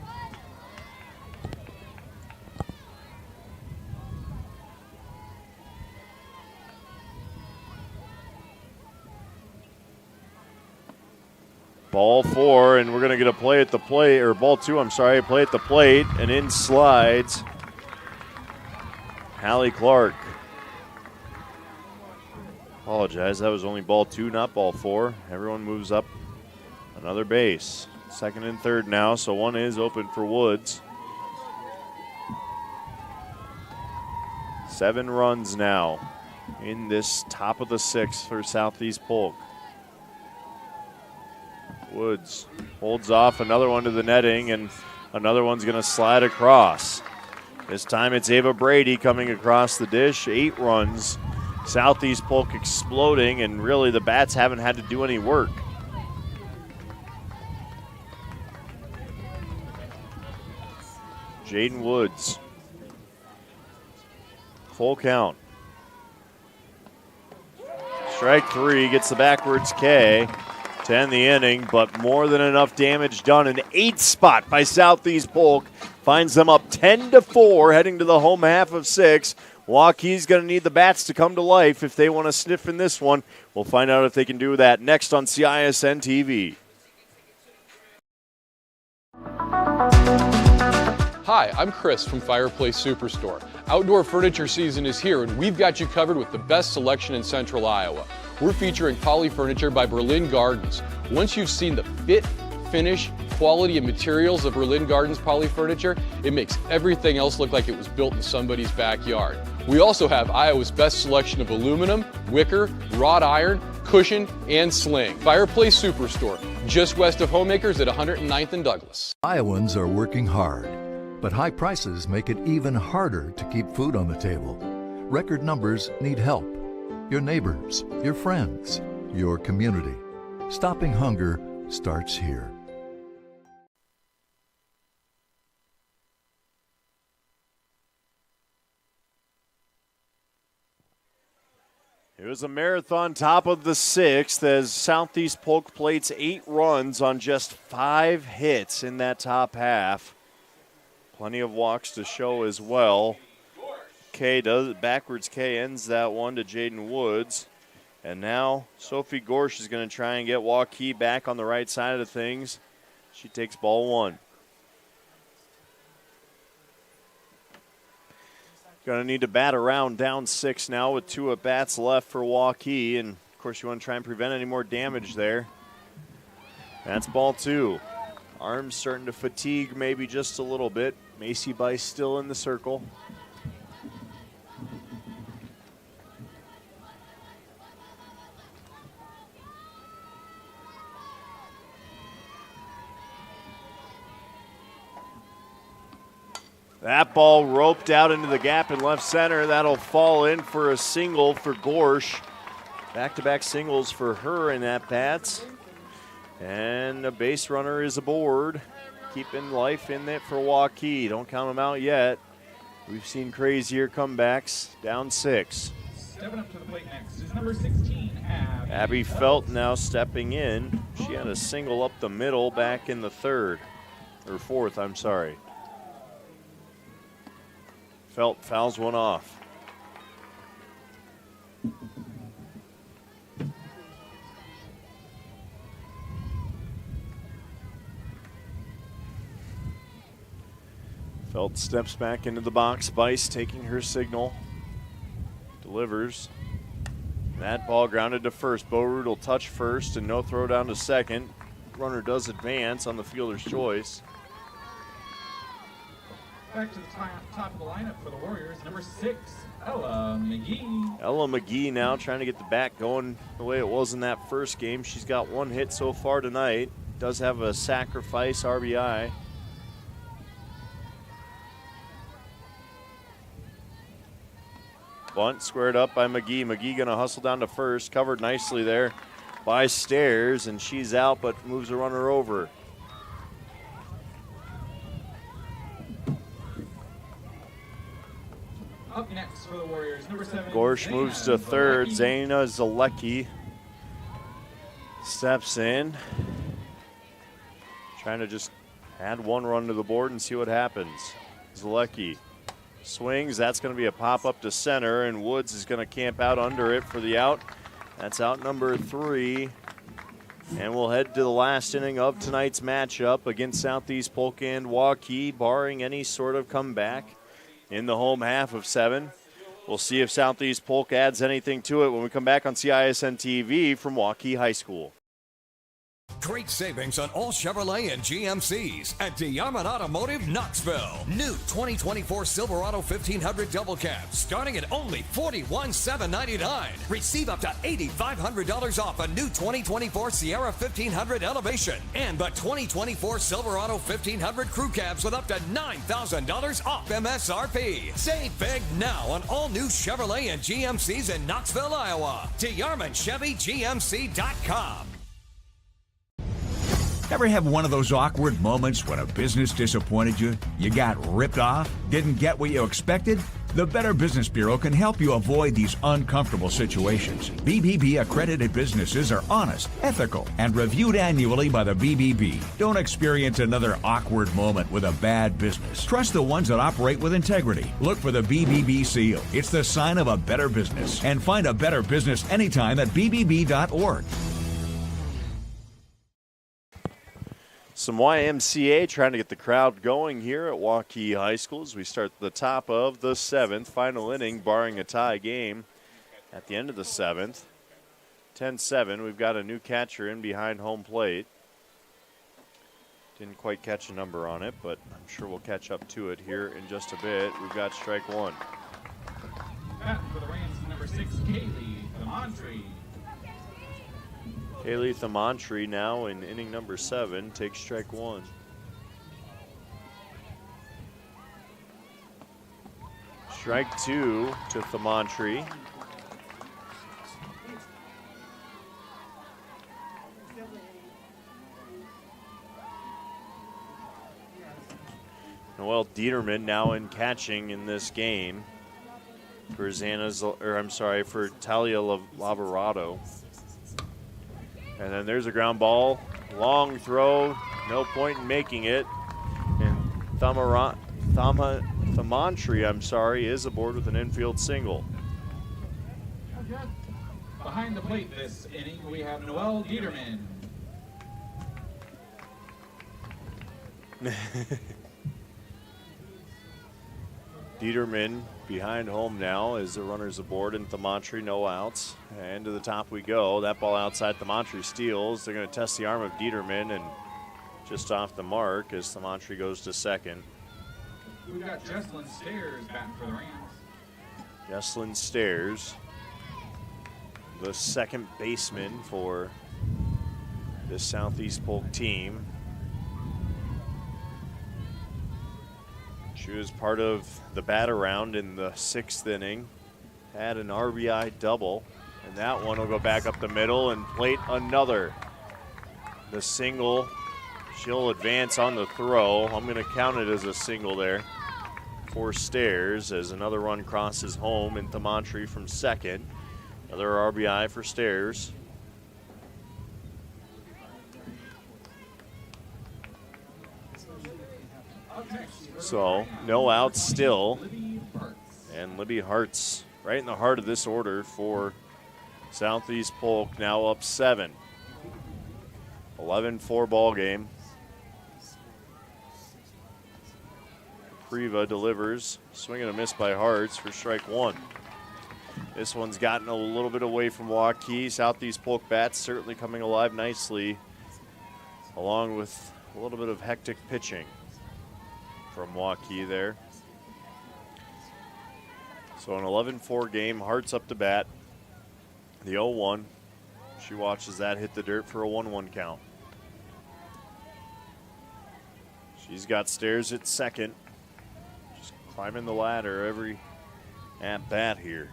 Speaker 1: Ball 4, and we're going to get a play at the plate, or ball 2, I'm sorry, play at the plate, and in slides Hallie Clark. Apologize, that was only ball 2, not ball 4. Everyone moves up another base. Second and third now, so one is open for Woods. 7 runs now in this top of the 6th for Southeast Polk. Woods holds off another one to the netting, and another one's going to slide across. This time it's Ava Brady coming across the dish. 8 runs. Southeast Polk exploding, and really the bats haven't had to do any work. Jaden Woods. Full count. Strike 3, gets the backwards K to end the inning, but more than enough damage done. An 8 spot by Southeast Polk finds them up 10-4 heading to the home half of 6. Waukee's going to need the bats to come to life if they want to sniff in this one. We'll find out if they can do that next on CISN TV.
Speaker 3: Hi, I'm Chris from Fireplace Superstore. Outdoor furniture season is here, and we've got you covered with the best selection in Central Iowa. We're featuring Poly Furniture by Berlin Gardens. Once you've seen the fit, finish, quality, and materials of Berlin Gardens Poly Furniture, it makes everything else look like it was built in somebody's backyard. We also have Iowa's best selection of aluminum, wicker, wrought iron, cushion, and sling. Fireplace Superstore, just west of Homemakers at 109th and Douglas.
Speaker 6: Iowans are working hard, but high prices make it even harder to keep food on the table. Record numbers need help. Your neighbors, your friends, your community. Stopping hunger starts here.
Speaker 1: It was a marathon top of the 6th as Southeast Polk plates 8 runs on just 5 hits in that top half. Plenty of walks to show as well. Backwards K ends that one to Jaden Woods. And now Sophie Gorsh is going to try and get Waukee back on the right side of things. She takes ball 1. Going to need to bat around down 6 now with 2 at-bats left for Waukee. And, of course, you want to try and prevent any more damage there. That's ball 2. Arms starting to fatigue maybe just a little bit. Macy Bice still in the circle. That ball roped out into the gap in left center. That'll fall in for a single for Gorsh. Back-to-back singles for her in at-bats. And a base runner is aboard. Keeping life in it for Waukee. Don't count them out yet. We've seen crazier comebacks. Down 6.
Speaker 9: Stepping up to the plate next is number 16,
Speaker 1: Abby Felt now stepping in. She had a single up the middle back in the 3rd. Or 4th, I'm sorry. Felt fouls one off. Felt steps back into the box. Bice taking her signal. Delivers. That ball grounded to first. Boerud will touch first and no throw down to second. Runner does advance on the fielder's choice.
Speaker 9: Back to the top of the lineup for the Warriors, number 6, Ella McGee.
Speaker 1: Ella McGee now trying to get the bat going the way it was in that first game. She's got 1 hit so far tonight. Does have a sacrifice RBI. Bunt squared up by McGee. McGee going to hustle down to first. Covered nicely there by Stairs, and she's out but moves the runner over.
Speaker 9: Up next for the Warriors, number 7.
Speaker 1: Gorsh moves to third. Zaina Zalecki steps in. Trying to just add 1 run to the board and see what happens. Zalecki swings. That's going to be a pop-up to center, and Woods is going to camp out under it for the out. That's out number 3. And we'll head to the last inning of tonight's matchup against Southeast Polk and Waukee, barring any sort of comeback in the home half of 7. We'll see if Southeast Polk adds anything to it when we come back on CISN TV from Waukee High School.
Speaker 4: Great savings on all Chevrolet and GMCs at DeYarmond Automotive Knoxville. New 2024 Silverado 1500 Double Cab starting at only $41,799. Receive up to $8,500 off a new 2024 Sierra 1500 Elevation and the 2024 Silverado 1500 Crew Cabs with up to $9,000 off MSRP. Save big now on all new Chevrolet and GMCs in Knoxville, Iowa. DeYarmondChevyGMC.com.
Speaker 8: Ever have one of those awkward moments when a business disappointed you? You got ripped off? Didn't get what you expected? The Better Business Bureau can help you avoid these uncomfortable situations. BBB accredited businesses are honest, ethical, and reviewed annually by the BBB. Don't experience another awkward moment with a bad business. Trust the ones that operate with integrity. Look for the BBB seal. It's the sign of a better business. And find a better business anytime at bbb.org.
Speaker 1: Some YMCA trying to get the crowd going here at Waukee High School as we start the top of the 7th. Final inning, barring a tie game at the end of the 7th. 10-7. We've got a new catcher in behind home plate. Didn't quite catch a number on it, but I'm sure we'll catch up to it here in just a bit. We've got strike one.
Speaker 9: Batting for the Rams, number 6, Kaylee Lamontre.
Speaker 1: Haley Thamantri now in inning number 7 takes strike one. Strike two to Thamantri. Noelle Dieterman now in catching in this game for for Talia Lavarado. And then there's a ground ball, long throw, no point in making it. And Thamantri, is aboard with an infield single.
Speaker 9: Behind the plate this inning, we have Noelle Dieterman.
Speaker 1: Dieterman behind home now as the runners aboard, and Thamantri no outs. And to the top we go. That ball outside, Thamantri steals. They're going to test the arm of Dieterman, and just off the mark as Thamantri goes to second.
Speaker 9: We've got Jesslyn Stairs batting for the Rams.
Speaker 1: Jesslyn Stairs, the second baseman for this Southeast Polk team. She was part of the bat around in the 6th inning. Had an RBI double, and that one will go back up the middle and plate another. The single, she'll advance on the throw. I'm going to count it as a single there for Stairs as another run crosses home and Thamantri from second. Another RBI for Stairs. So, no outs still. And Libby Hart's right in the heart of this order for Southeast Polk, now up 7. 11-4 ball game. Priva delivers. Swing and a miss by Hart's for strike one. This one's gotten a little bit away from Waukee. Southeast Polk bats certainly coming alive nicely, along with a little bit of hectic pitching from Waukee there. So an 11-4 game, Hart's up to bat. The 0-1. She watches that hit the dirt for a 1-1 count. She's got Stairs at second. Just climbing the ladder every at-bat here.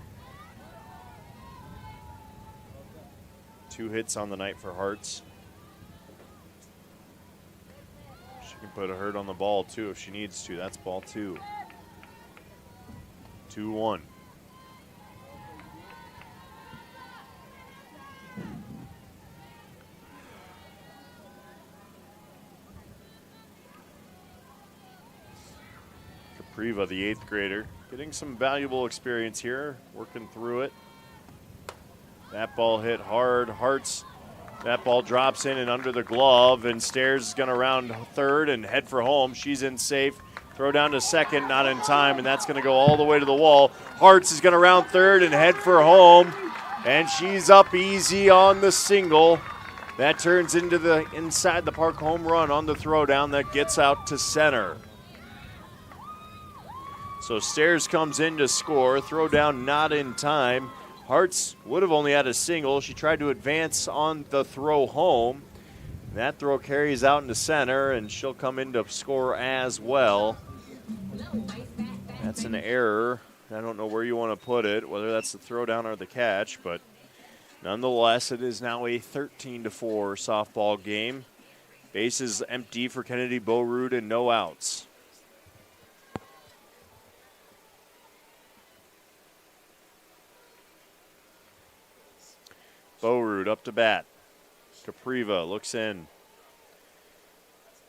Speaker 1: 2 hits on the night for Hart's. She can put a hurt on the ball, too, if she needs to. That's ball 2. 2-1. Capriva, the 8th grader, getting some valuable experience here, working through it. That ball hit hard. Hart's, that ball drops in and under the glove, and Stairs is going to round third and head for home. She's in safe. Throw down to second, not in time, and that's going to go all the way to the wall. Hart's is going to round third and head for home, and she's up easy on the single. That turns into the inside the park home run on the throwdown that gets out to center. So Stairs comes in to score. Throwdown not in time. Hartz would have only had a single. She tried to advance on the throw home. That throw carries out into center, and she'll come in to score as well. That's an error. I don't know where you want to put it, whether that's the throwdown or the catch, but nonetheless, it is now a 13-4 softball game. Bases empty for Kennedy Boerud and no outs. Boerud up to bat. Capriva looks in.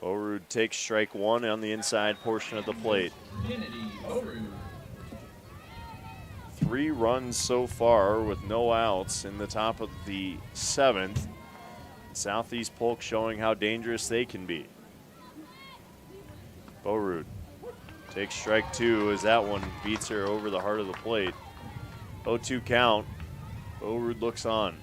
Speaker 1: Boerud takes strike one on the inside portion of the plate. 3 runs so far with no outs in the top of the 7th. Southeast Polk showing how dangerous they can be. Boerud takes strike 2 as that one beats her over the heart of the plate. 0-2 count. Boerud looks on.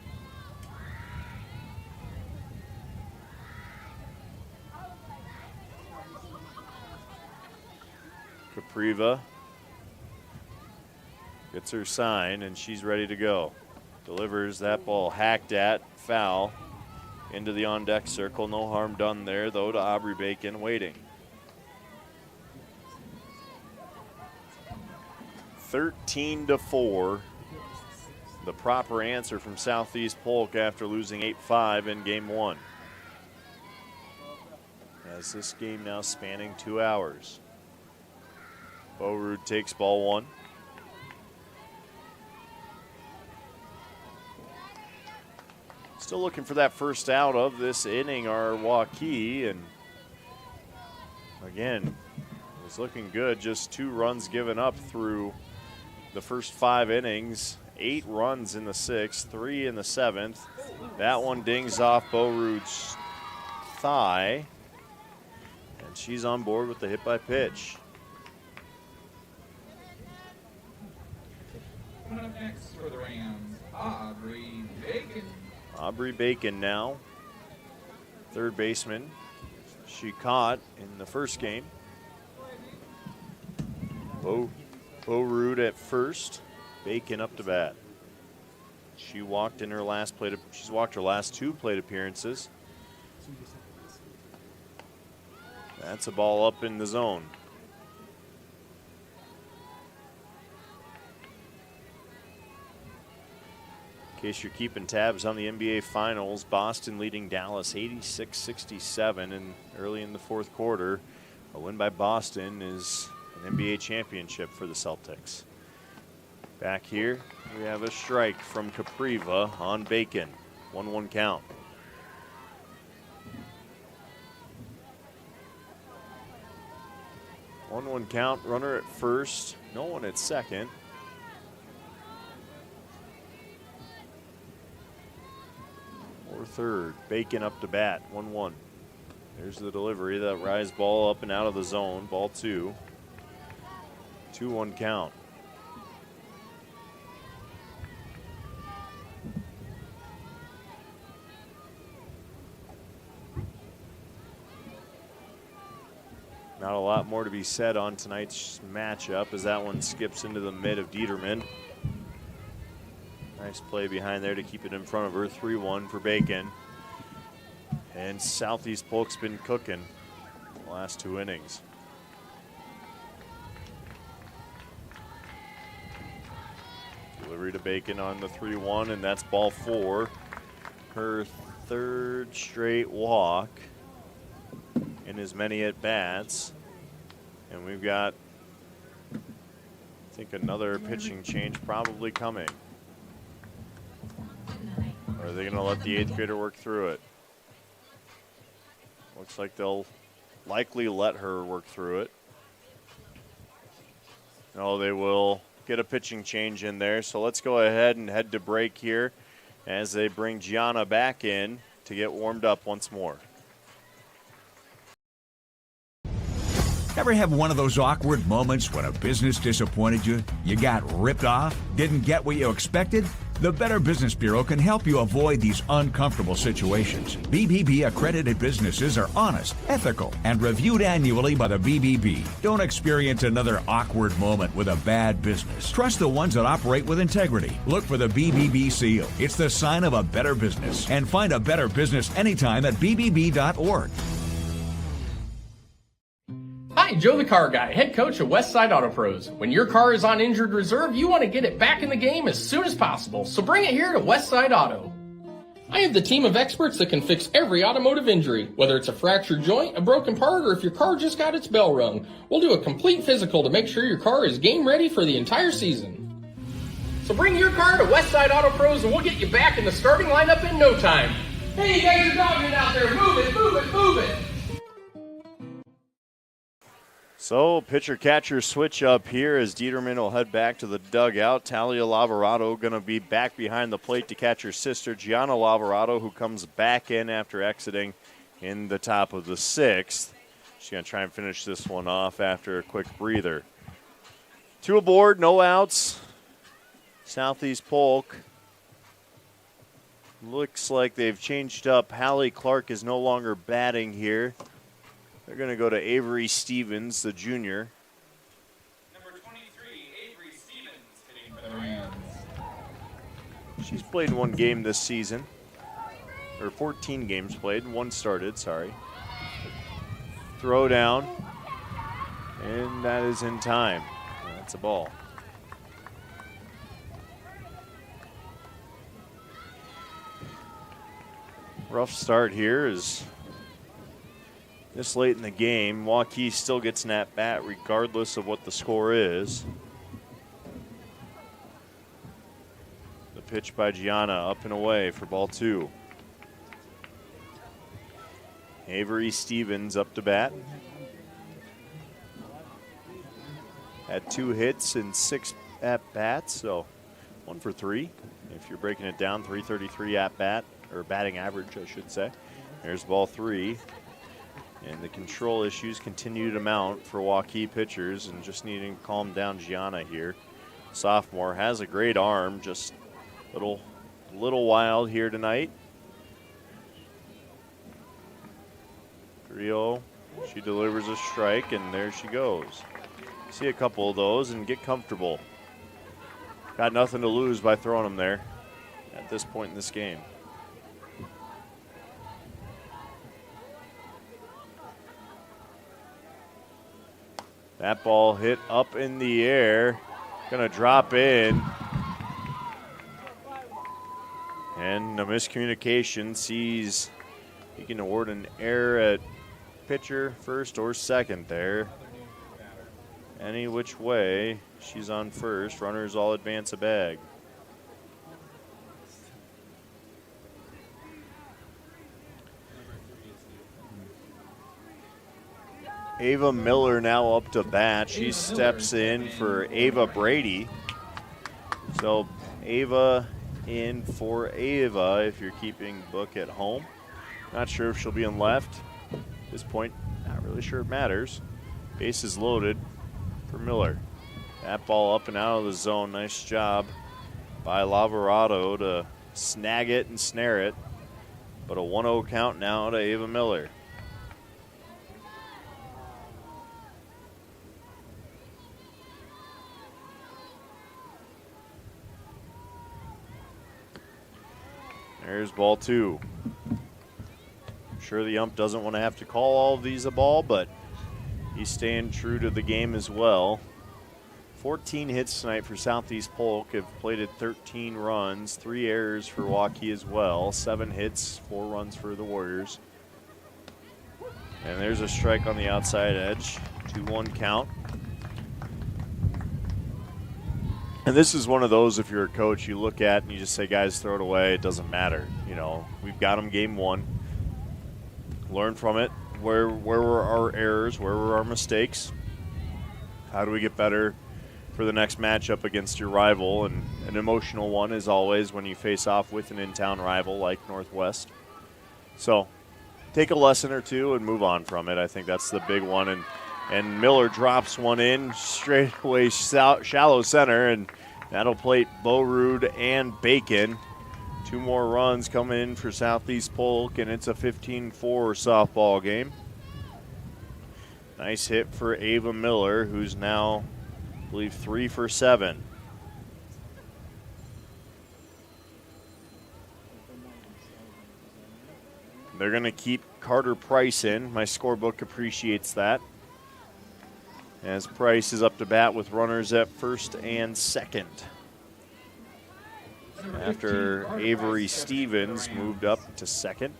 Speaker 1: Capriva gets her sign, and she's ready to go. Delivers that ball hacked at, foul, into the on-deck circle. No harm done there, though, to Aubrey Bacon, waiting. 13-4, the proper answer from Southeast Polk after losing 8-5 in Game 1. As this game now spanning 2 hours. Boerud takes ball 1. Still looking for that first out of this inning are Waukee, and again, it was looking good. Just 2 runs given up through the first 5 innings. 8 runs in the 6th, 3 in the 7th. That one dings off Boerud's thigh, and she's on board with the hit by pitch.
Speaker 9: Coming up next for the Rams, Aubrey Bacon.
Speaker 1: Aubrey Bacon now, third baseman. She caught in the first game. Boerud at first. Bacon up to bat. She walked in her last plate. She's walked her last 2 plate appearances. That's a ball up in the zone. In case you're keeping tabs on the NBA Finals, Boston leading Dallas 86-67 and early in the 4th quarter. A win by Boston is an NBA championship for the Celtics. Back here, we have a strike from Capriva on Bacon. 1-1 count. One count, runner at first, no one at second. Or third, Bacon up to bat, 1-1. There's the delivery, that rise ball up and out of the zone, ball 2. 2-1 count. Not a lot more to be said on tonight's matchup as that one skips into the mid of Dieterman. Nice play behind there to keep it in front of her. 3-1 for Bacon. And Southeast Polk's been cooking the last 2 innings. Delivery to Bacon on the 3-1, and that's ball 4. Her 3rd straight walk in as many at-bats. And we've got, I think, another pitching change probably coming. Or are they going to let the 8th grader work through it? Looks like they'll likely let her work through it. No, they will get a pitching change in there. So let's go ahead and head to break here as they bring Gianna back in to get warmed up once more.
Speaker 8: Ever have one of those awkward moments when a business disappointed you? You got ripped off? Didn't get what you expected? The Better Business Bureau can help you avoid these uncomfortable situations. BBB accredited businesses are honest, ethical, and reviewed annually by the BBB. Don't experience another awkward moment with a bad business. Trust the ones that operate with integrity. Look for the BBB seal. It's the sign of a better business. And find a better business anytime at bbb.org.
Speaker 7: Hi, Joe the Car Guy, head coach of Westside Auto Pros. When your car is on injured reserve, you want to get it back in the game as soon as possible, so bring it here to Westside Auto. I have the team of experts that can fix every automotive injury, whether it's a fractured joint, a broken part, or if your car just got its bell rung. We'll do a complete physical to make sure your car is game ready for the entire season. So bring your car to Westside Auto Pros and we'll get you back in the starting lineup in no time. Hey, you guys are dogging out there. Move it, move it, move it.
Speaker 1: So pitcher-catcher switch up here as Dieterman will head back to the dugout. Talia Lavorado going to be back behind the plate to catch her sister, Gianna Lavorado, who comes back in after exiting in the top of the sixth. She's going to try and finish this one off after a quick breather. 2 aboard, no outs. Southeast Polk. Looks like they've changed up. Hallie Clark is no longer batting here. They're going to go to Avery Stevens, the junior.
Speaker 9: Number 23, Avery Stevens, hitting for the Rams.
Speaker 1: She's played 1 game this season. Or 14 games played, 1 started, sorry. Throw down. And that is in time. That's a ball. Rough start here is this late in the game. Waukee still gets an at-bat regardless of what the score is. The pitch by Gianna up and away for ball 2. Avery Stevens up to bat. Had 2 hits and 6 at-bats, so 1 for 3. If you're breaking it down, 333 at-bat, or batting average, I should say. There's ball 3. And the control issues continue to mount for Waukee pitchers, and just needing to calm down Gianna here. Sophomore has a great arm, just a little wild here tonight. 3-0, she delivers a strike, and there she goes. See a couple of those and get comfortable. Got nothing to lose by throwing them there at this point in this game. That ball hit up in the air, gonna drop in. And a miscommunication sees he can award an error at pitcher, first or second there. Any which way, she's on first. Runners all advance a bag. Ava Miller now up to bat. She steps in for Ava Brady. So Ava in for Ava if you're keeping book at home. Not sure if she'll be in left. At this point, not really sure it matters. Base is loaded for Miller. That ball up and out of the zone. Nice job by Lavorado to snag it and snare it. But a 1-0 count now to Ava Miller. There's ball 2. I'm sure the ump doesn't want to have to call all of these a ball, but he's staying true to the game as well. 14 hits tonight for Southeast Polk, have plated 13 runs, 3 errors for Waukee as well, 7 hits, 4 runs for the Warriors. And there's a strike on the outside edge, 2-1 count. And this is one of those, if you're a coach, you look at and you just say, guys, throw it away. It doesn't matter. You know, we've got them game 1. Learn from it. Where were our errors? Where were our mistakes? How do we get better for the next matchup against your rival? And an emotional one, as always, when you face off with an in-town rival like Northwest. So take a lesson or two and move on from it. I think that's the big one. And Miller drops one in straight away shallow center, and That'll plate Bowrood and Bacon. 2 more runs coming in for Southeast Polk, and it's a 15-4 softball game. Nice hit for Ava Miller, who's now, I believe, 3 for 7. They're going to keep Carter Price in. My scorebook appreciates that, as Price is up to bat with runners at first and second, after Avery Stevens moved up to second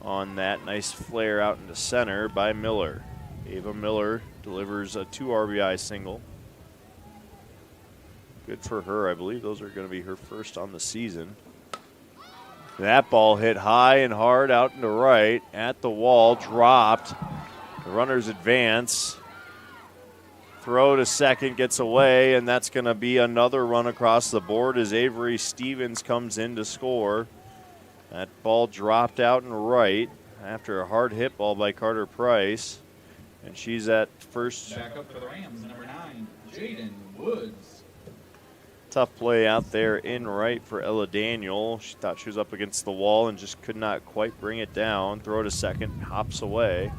Speaker 1: on that nice flare out into center by Miller. Ava Miller delivers a 2 RBI single. Good for her. I believe those are going to be her first on the season. That ball hit high and hard out into right at the wall, dropped. The runners advance. Throw to second gets away, and that's going to be another run across the board as Avery Stevens comes in to score. That ball dropped out and right after a hard hit ball by Carter Price, and she's at first.
Speaker 9: Back up for the Rams, number 9, Jaden Woods.
Speaker 1: Tough play out there in right for Ella Daniel. She thought she was up against the wall and just could not quite bring it down. Throw to second, hops away.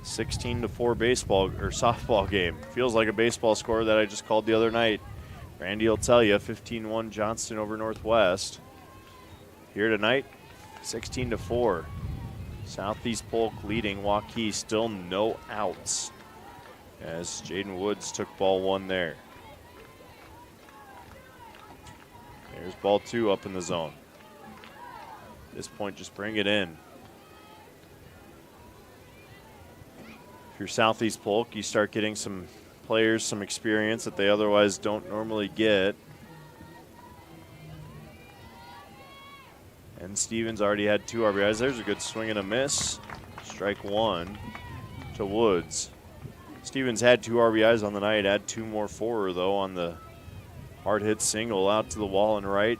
Speaker 1: 16-4 baseball or softball game. Feels like a baseball score that I just called the other night. Randy will tell you, 15-1 Johnston over Northwest. Here tonight, 16-4. Southeast Polk leading. Waukee still no outs, as Jaden Woods took ball 1 there. There's ball 2 up in the zone. At this point, just bring it in. If you're Southeast Polk, you start getting some players some experience that they otherwise don't normally get. And Stevens already had 2 RBIs. There's a good swing and a miss. Strike 1 to Woods. Stevens had 2 RBIs on the night, had 2 more for her, though, on the hard hit single out to the wall and right.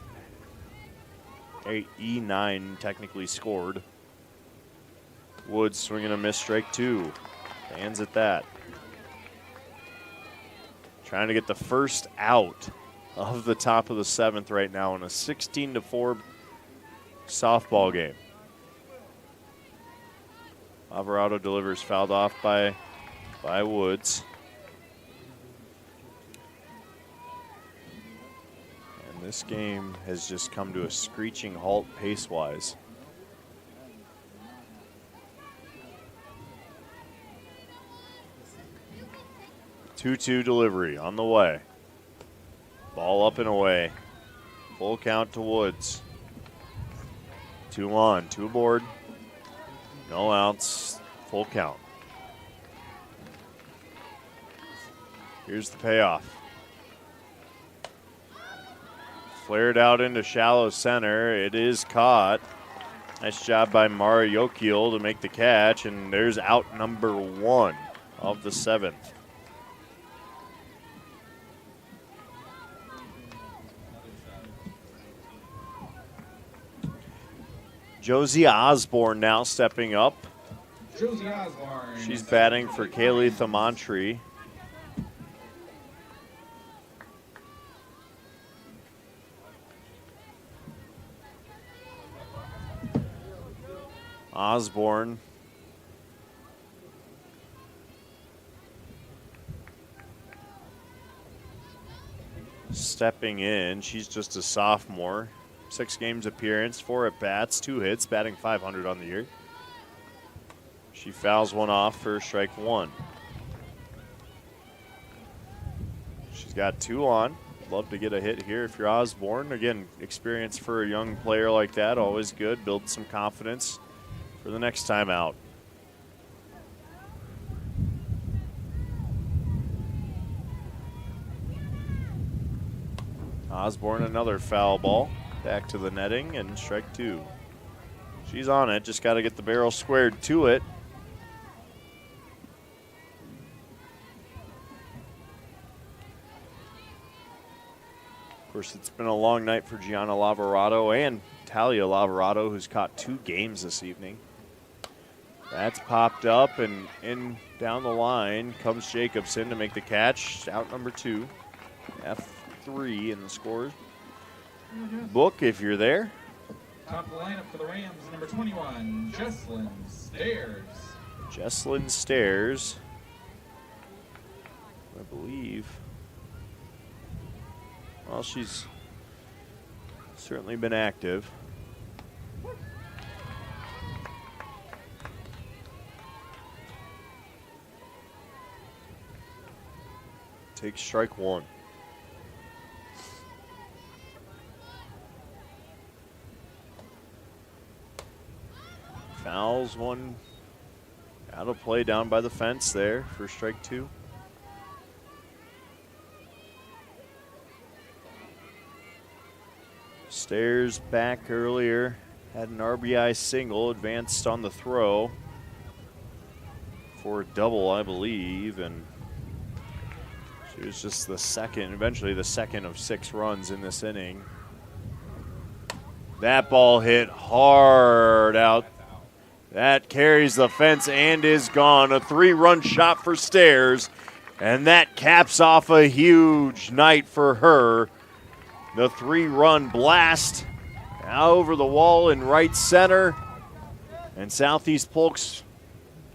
Speaker 1: E9 technically scored. Woods swinging a miss, strike 2. Stands at that. Trying to get the first out of the top of the 7th right now in a 16-4 softball game. Alvarado delivers, fouled off by Woods. And this game has just come to a screeching halt pace-wise. Two-two delivery on the way. Ball up and away. Full count to Woods. 2 on, 2 aboard. No outs, full count. Here's the payoff. Flared out into shallow center. It is caught. Nice job by Mara Yokiel to make the catch, and there's out number 1 of the 7th. Josie Osborne now stepping up.
Speaker 9: Josie Osborne.
Speaker 1: She's batting for Kaylee Thamantri. Osborne stepping in. She's just a sophomore. 6 games appearance, 4 at-bats, 2 hits, batting .500 on the year. She fouls one off for strike 1. She's got 2 on. Love to get a hit here if you're Osborne. Again, experience for a young player like that, always good. Build some confidence for the next time out. Osborne, another foul ball. Back to the netting, and strike 2. She's on it, just got to get the barrel squared to it. Of course, it's been a long night for Gianna Lavarado and Talia Lavarado, who's caught 2 games this evening. That's popped up, and in down the line comes Jacobson to make the catch. Out number 2. 3 in the scores book if you're there.
Speaker 9: Top of the lineup for the Rams, number 21, Jesslyn Stairs.
Speaker 1: Jesslyn Stairs, I believe. Well, she's certainly been active. Takes strike 1. Fouls one out of play down by the fence there for strike 2. Stairs back earlier, had an RBI single, advanced on the throw for a double, I believe, and she was just the second, eventually the second of 6 runs in this inning. That ball hit hard out. That carries the fence and is gone. A 3-run shot for Stairs, and that caps off a huge night for her. The 3-run blast out over the wall in right center, and Southeast Polk's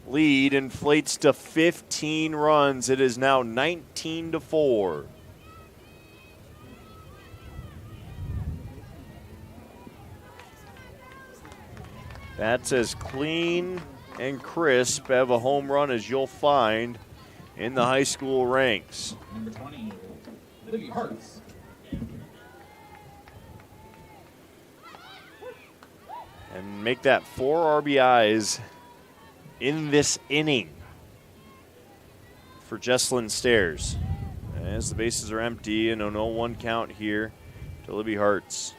Speaker 1: lead inflates to 15 runs. It is now 19-4. That's as clean and crisp of a home run as you'll find in the high school ranks.
Speaker 9: Number 20, Libby Hartz.
Speaker 1: And make that 4 RBIs in this inning for Jesslyn Stairs. As the bases are empty and a 0-1 count here to Libby Hartz.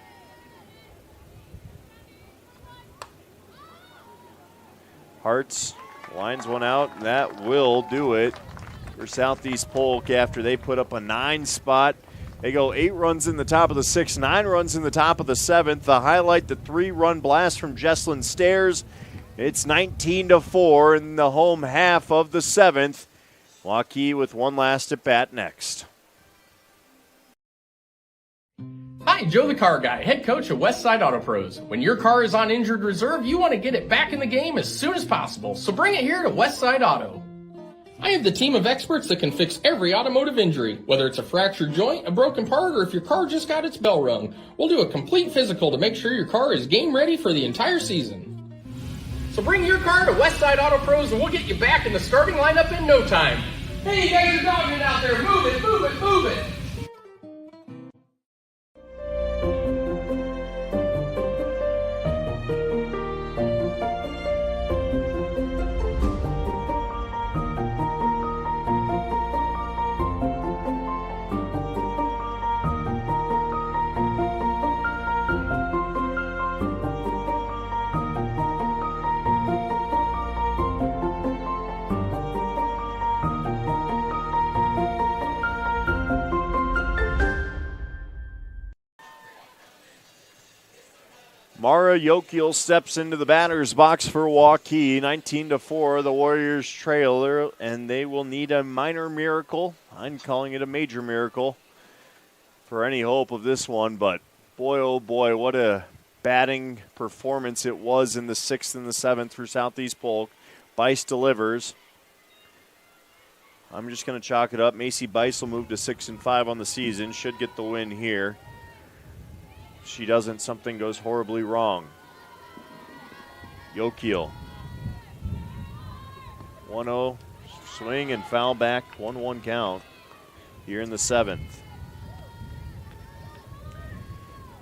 Speaker 1: Hartz lines one out, and that will do it for Southeast Polk after they put up a 9 spot. They go 8 runs in the top of the 6th, 9 runs in the top of the 7th. The highlight, the 3-run blast from Jesslyn Stairs. It's 19-4 in the home half of the 7th. Waukee with one last at bat next.
Speaker 7: Hi, Joe the Car Guy, head coach of Westside Auto Pros. When your car is on injured reserve, you want to get it back in the game as soon as possible, so bring it here to Westside Auto. I have the team of experts that can fix every automotive injury, whether it's a fractured joint, a broken part, or if your car just got its bell rung. We'll do a complete physical to make sure your car is game ready for the entire season. So bring your car to Westside Auto Pros and we'll get you back in the starting lineup in no time. Hey, you guys are dogging it out there. Move it, move it, move it.
Speaker 1: Mara Yokiel steps into the batter's box for Waukee. 19-4, the Warriors trail there, and they will need a minor miracle. I'm calling it a major miracle for any hope of this one, but boy, oh boy, what a batting performance it was in the 6th and the 7th for Southeast Polk. Bice delivers. I'm just going to chalk it up. Macy Bice will move to 6-5 on the season. Should get the win here. She doesn't, something goes horribly wrong. Yokiel. 1-0, swing and foul back, 1-1 count here in the 7th.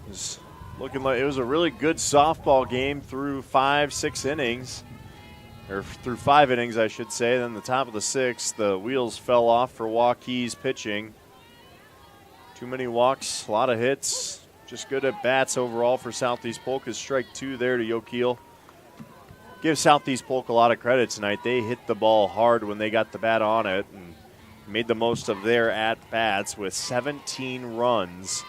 Speaker 1: It's looking like it was a really good softball game through 5-6 innings, or through 5 innings, I should say. Then the top of the 6th, the wheels fell off for Waukee's pitching. Too many walks, a lot of hits. Just good at bats overall for Southeast Polk. Is strike 2 there to Yokiel. Give Southeast Polk a lot of credit tonight. They hit the ball hard when they got the bat on it and made the most of their at-bats with 17 runs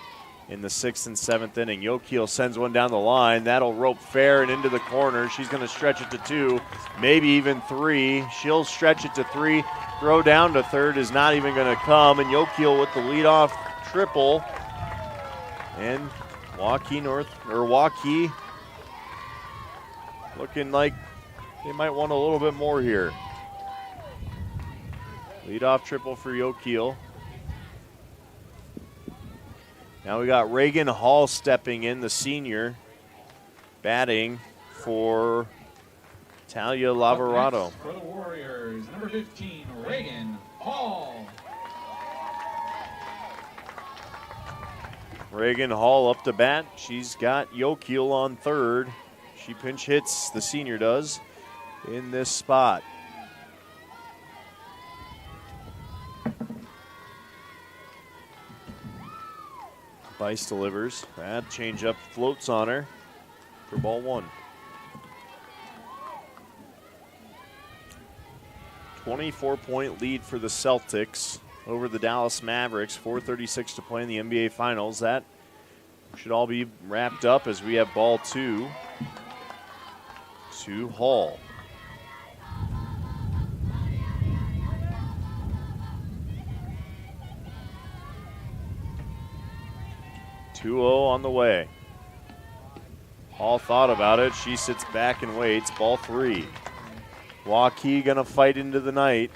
Speaker 1: in the 6th and 7th inning. Yokiel sends one down the line. That'll rope fair and into the corner. She's going to stretch it to 2, maybe even 3. She'll stretch it to 3. Throw down to third is not even going to come, and Yokiel with the leadoff triple. And Waukee looking like they might want a little bit more here. Leadoff triple for Waukee. Now we got Reagan Hall stepping in, the senior, batting for Talia Lavarado.
Speaker 9: For the Warriors, number 15, Reagan Hall.
Speaker 1: Reagan Hall up to bat. She's got Waukee on third. She pinch hits, the senior does, in this spot. Bice delivers. Bad changeup floats on her for ball one. 24-point lead for the Celtics over the Dallas Mavericks. 4:36 to play in the NBA Finals. That should all be wrapped up as we have ball two to Hall. On the way. Hall thought about it. She sits back and waits. Ball three. Waukee gonna fight into the night.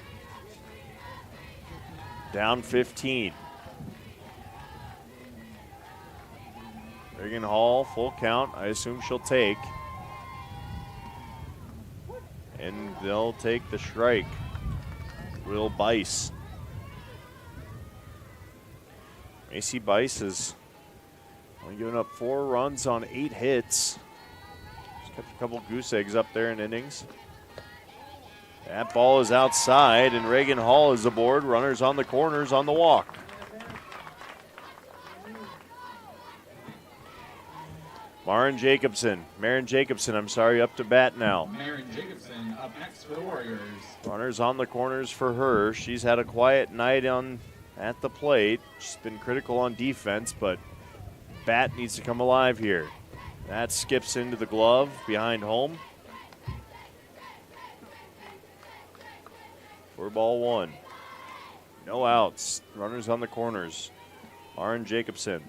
Speaker 1: Down 15. Reagan Hall, full count. I assume she'll take. And they'll take the strike. Will Bice. Macy Bice is only giving up 4 runs on 8 hits. Just kept a couple goose eggs up there in innings. That ball is outside, and Reagan Hall is aboard. Runners on the corners on the walk. Marin Jacobson, up to bat now.
Speaker 9: Marin Jacobson up next for the Warriors.
Speaker 1: Runners on the corners for her. She's had a quiet night at the plate. She's been critical on defense, but bat needs to come alive here. That skips into the glove behind home. For ball one. No outs. Runners on the corners. Marin Jacobson.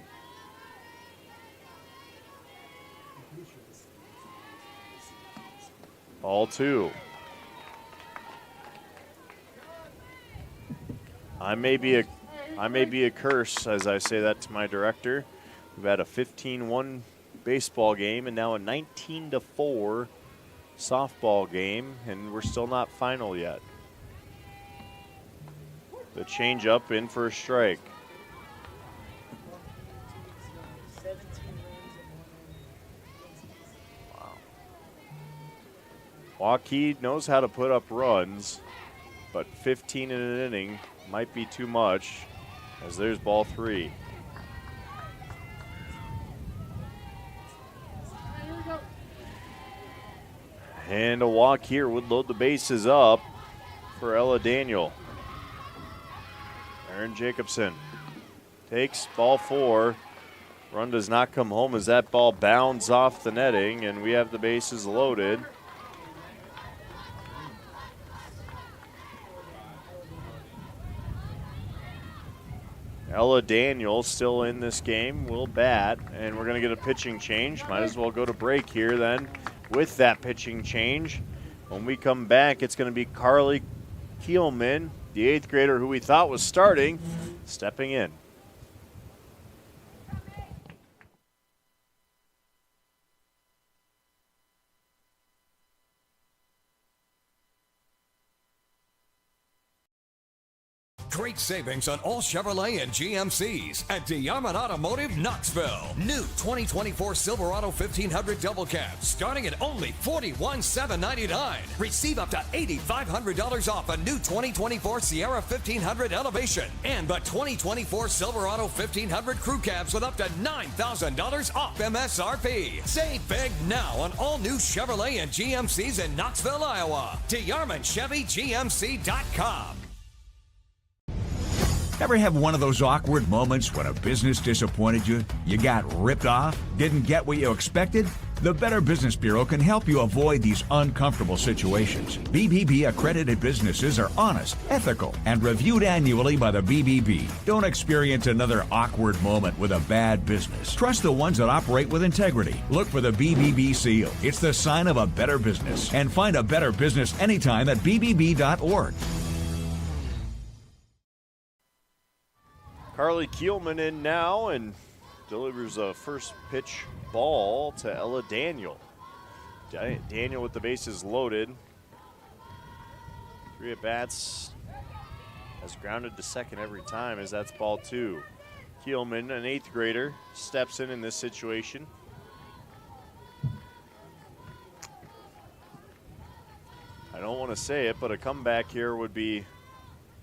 Speaker 1: Ball two. I may be a curse as I say that to my director. We've had a 15-1 baseball game and now a 19-4 softball game, and we're still not final yet. The changeup in for a strike. Wow. Waukee knows how to put up runs, but 15 in an inning might be too much, as there's ball three. And a walk here would load the bases up for Ella Daniel. Marin Jacobson takes ball four. Run does not come home as that ball bounds off the netting, and we have the bases loaded. Ella Daniel still in this game, will bat, and we're going to get a pitching change. Might as well go to break here then with that pitching change. When we come back, it's going to be Carly Kielman, the 8th grader who we thought was starting, stepping in.
Speaker 4: Great savings on all Chevrolet and GMCs at DeArmond Automotive Knoxville. New 2024 Silverado 1500 double cab starting at only $41,799. Receive up to $8,500 off a new 2024 Sierra 1500 Elevation and the 2024 Silverado 1500 crew cabs with up to $9,000 off MSRP. Save big now on all new Chevrolet and GMCs in Knoxville, Iowa. DeArmondChevyGMC.com.
Speaker 8: Ever have one of those awkward moments when a business disappointed you? You got ripped off? Didn't get what you expected? The Better Business Bureau can help you avoid these uncomfortable situations. BBB accredited businesses are honest, ethical, and reviewed annually by the BBB. Don't experience another awkward moment with a bad business. Trust the ones that operate with integrity. Look for the BBB seal. It's the sign of a better business. And find a better business anytime at bbb.org.
Speaker 1: Carly Kielman in now and delivers a first pitch ball to Ella Daniel. Daniel with the bases loaded. 3 at-bats. Has grounded to second every time as that's ball 2. Kielman, an 8th grader, steps in this situation. I don't want to say it, but a comeback here would be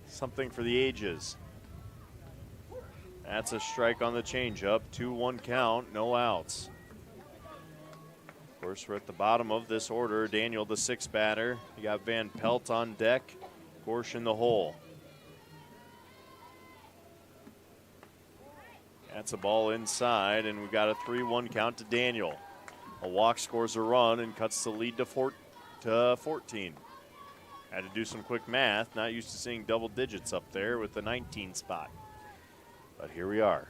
Speaker 1: something for the ages. That's a strike on the changeup. 2-1 count, no outs. Of course, we're at the bottom of this order. Daniel, the 6th batter. You got Van Pelt on deck. Gorsh in the hole. That's a ball inside, and we've got a 3-1 count to Daniel. A walk scores a run and cuts the lead to 14. Had to do some quick math. Not used to seeing double digits up there with the 19 spot. But here we are.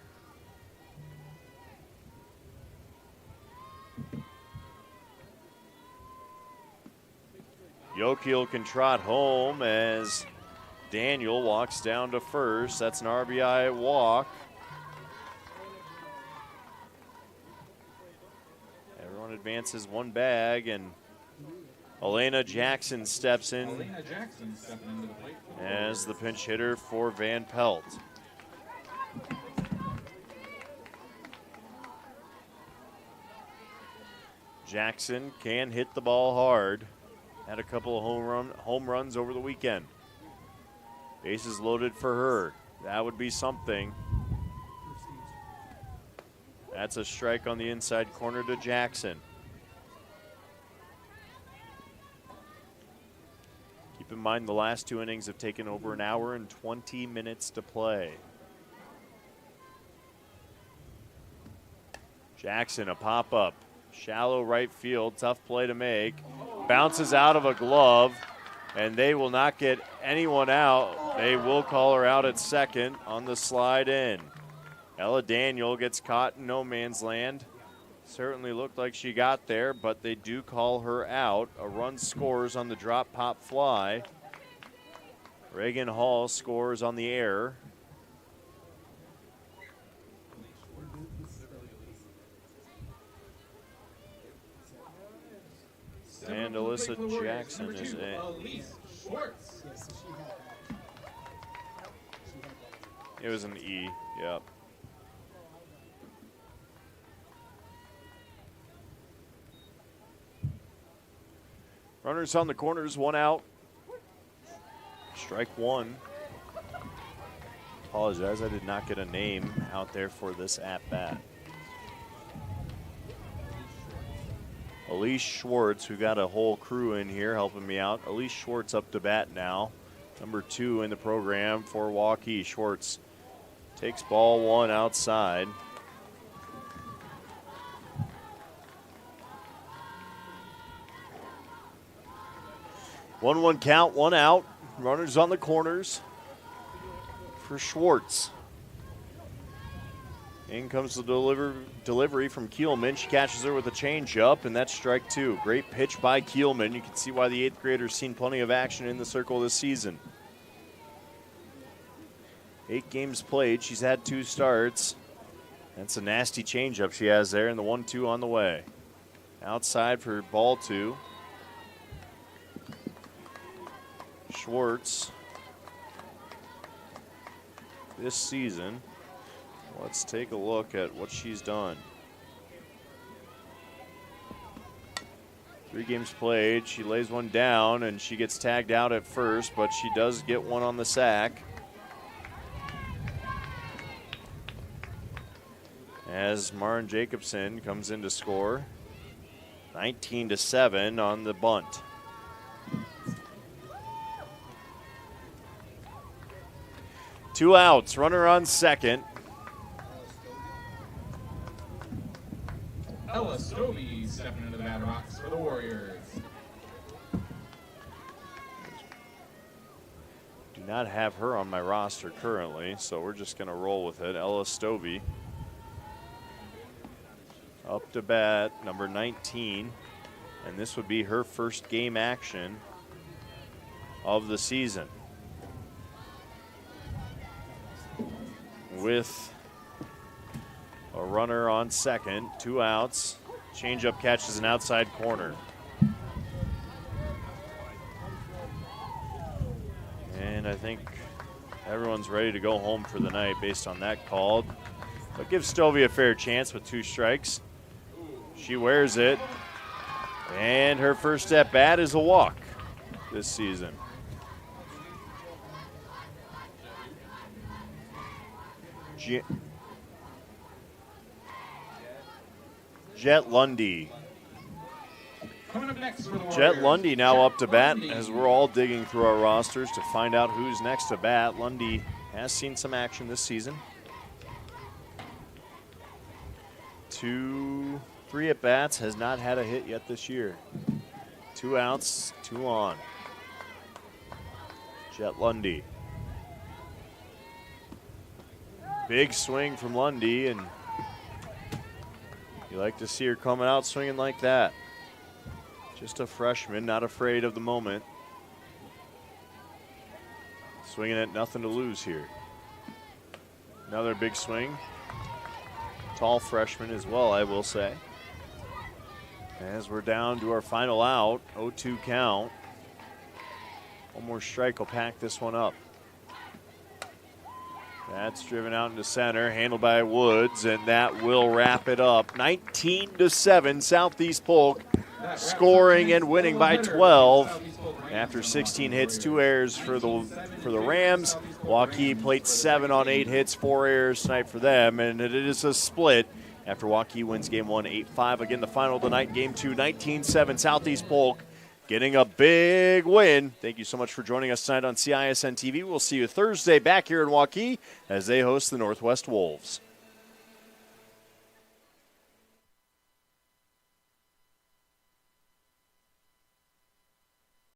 Speaker 1: Yokiel can trot home as Daniel walks down to first. That's an RBI walk. Everyone advances one bag, and Elena Jackson steps in as the pinch hitter for Van Pelt. Jackson can hit the ball hard. Had a couple of home runs over the weekend. Bases loaded for her. That would be something. That's a strike on the inside corner to Jackson. Keep in mind the last 2 innings have taken over an hour and 20 minutes to play. Jackson, a pop-up. Shallow right field, tough play to make. Bounces out of a glove, and they will not get anyone out. They will call her out at second on the slide in. Ella Daniel gets caught in no man's land. Certainly looked like she got there, but they do call her out. A run scores on the drop pop fly. Reagan Hall scores on the air. And Alyssa Jackson is in. It was an E, yep. Runners on the corners, 1 out. Strike 1. Apologize, I did not get a name out there for this at-bat. Elise Schwartz, who got a whole crew in here helping me out. Elise Schwartz up to bat now. Number 2 in the program for Waukee. Schwartz takes ball 1 outside. One count, 1 out. Runners on the corners for Schwartz. In comes the delivery from Kielman. She catches her with a changeup, and that's strike 2. Great pitch by Kielman. You can see why the 8th grader's seen plenty of action in the circle this season. 8 games played. She's had 2 starts. That's a nasty changeup she has there, and the 1-2 on the way. Outside for ball 2. Schwartz this season. Let's take a look at what she's done. 3 games played. She lays one down, and she gets tagged out at first, but she does get one on the sack. As Maren Jacobson comes in to score. 19-7 on the bunt. Two outs, runner on second.
Speaker 9: Ella Stovey stepping into the batter box for the Warriors.
Speaker 1: Do not have her on my roster currently, so we're just going to roll with it. Ella Stovey up to bat, number 19, and this would be her first game action of the season. With a runner on second, 2 outs. Changeup catches an outside corner. And I think everyone's ready to go home for the night based on that call. But give Stovey a fair chance with 2 strikes. She wears it. And her first at bat is a walk this season. Jet Lundy.
Speaker 9: Coming up next for the Warriors,
Speaker 1: Jet Lundy now up to bat
Speaker 9: Lundy.
Speaker 1: as we're all digging through our rosters to find out who's next to bat. Lundy has seen some action this season. 3 at bats, has not had a hit yet this year. 2 outs, 2 on. Jet Lundy. Big swing from Lundy, and you like to see her coming out swinging like that. Just a freshman, not afraid of the moment. Swinging at nothing to lose here. Another big swing. Tall freshman as well, I will say. As we're down to our final out, 0-2 count. One more strike will pack this one up. That's driven out into center, handled by Woods, and that will wrap it up. 19-7, Southeast Polk scoring and winning by 12 after 16 hits, 2 errors for the Rams. Waukee played 7 on 8 hits, 4 errors tonight for them, and it is a split after Waukee wins game 1 8-5. Again, the final tonight, game 2, 19-7, Southeast Polk getting a big win. Thank you so much for joining us tonight on CISN TV. We'll see you Thursday back here in Waukee as they host the Northwest Wolves.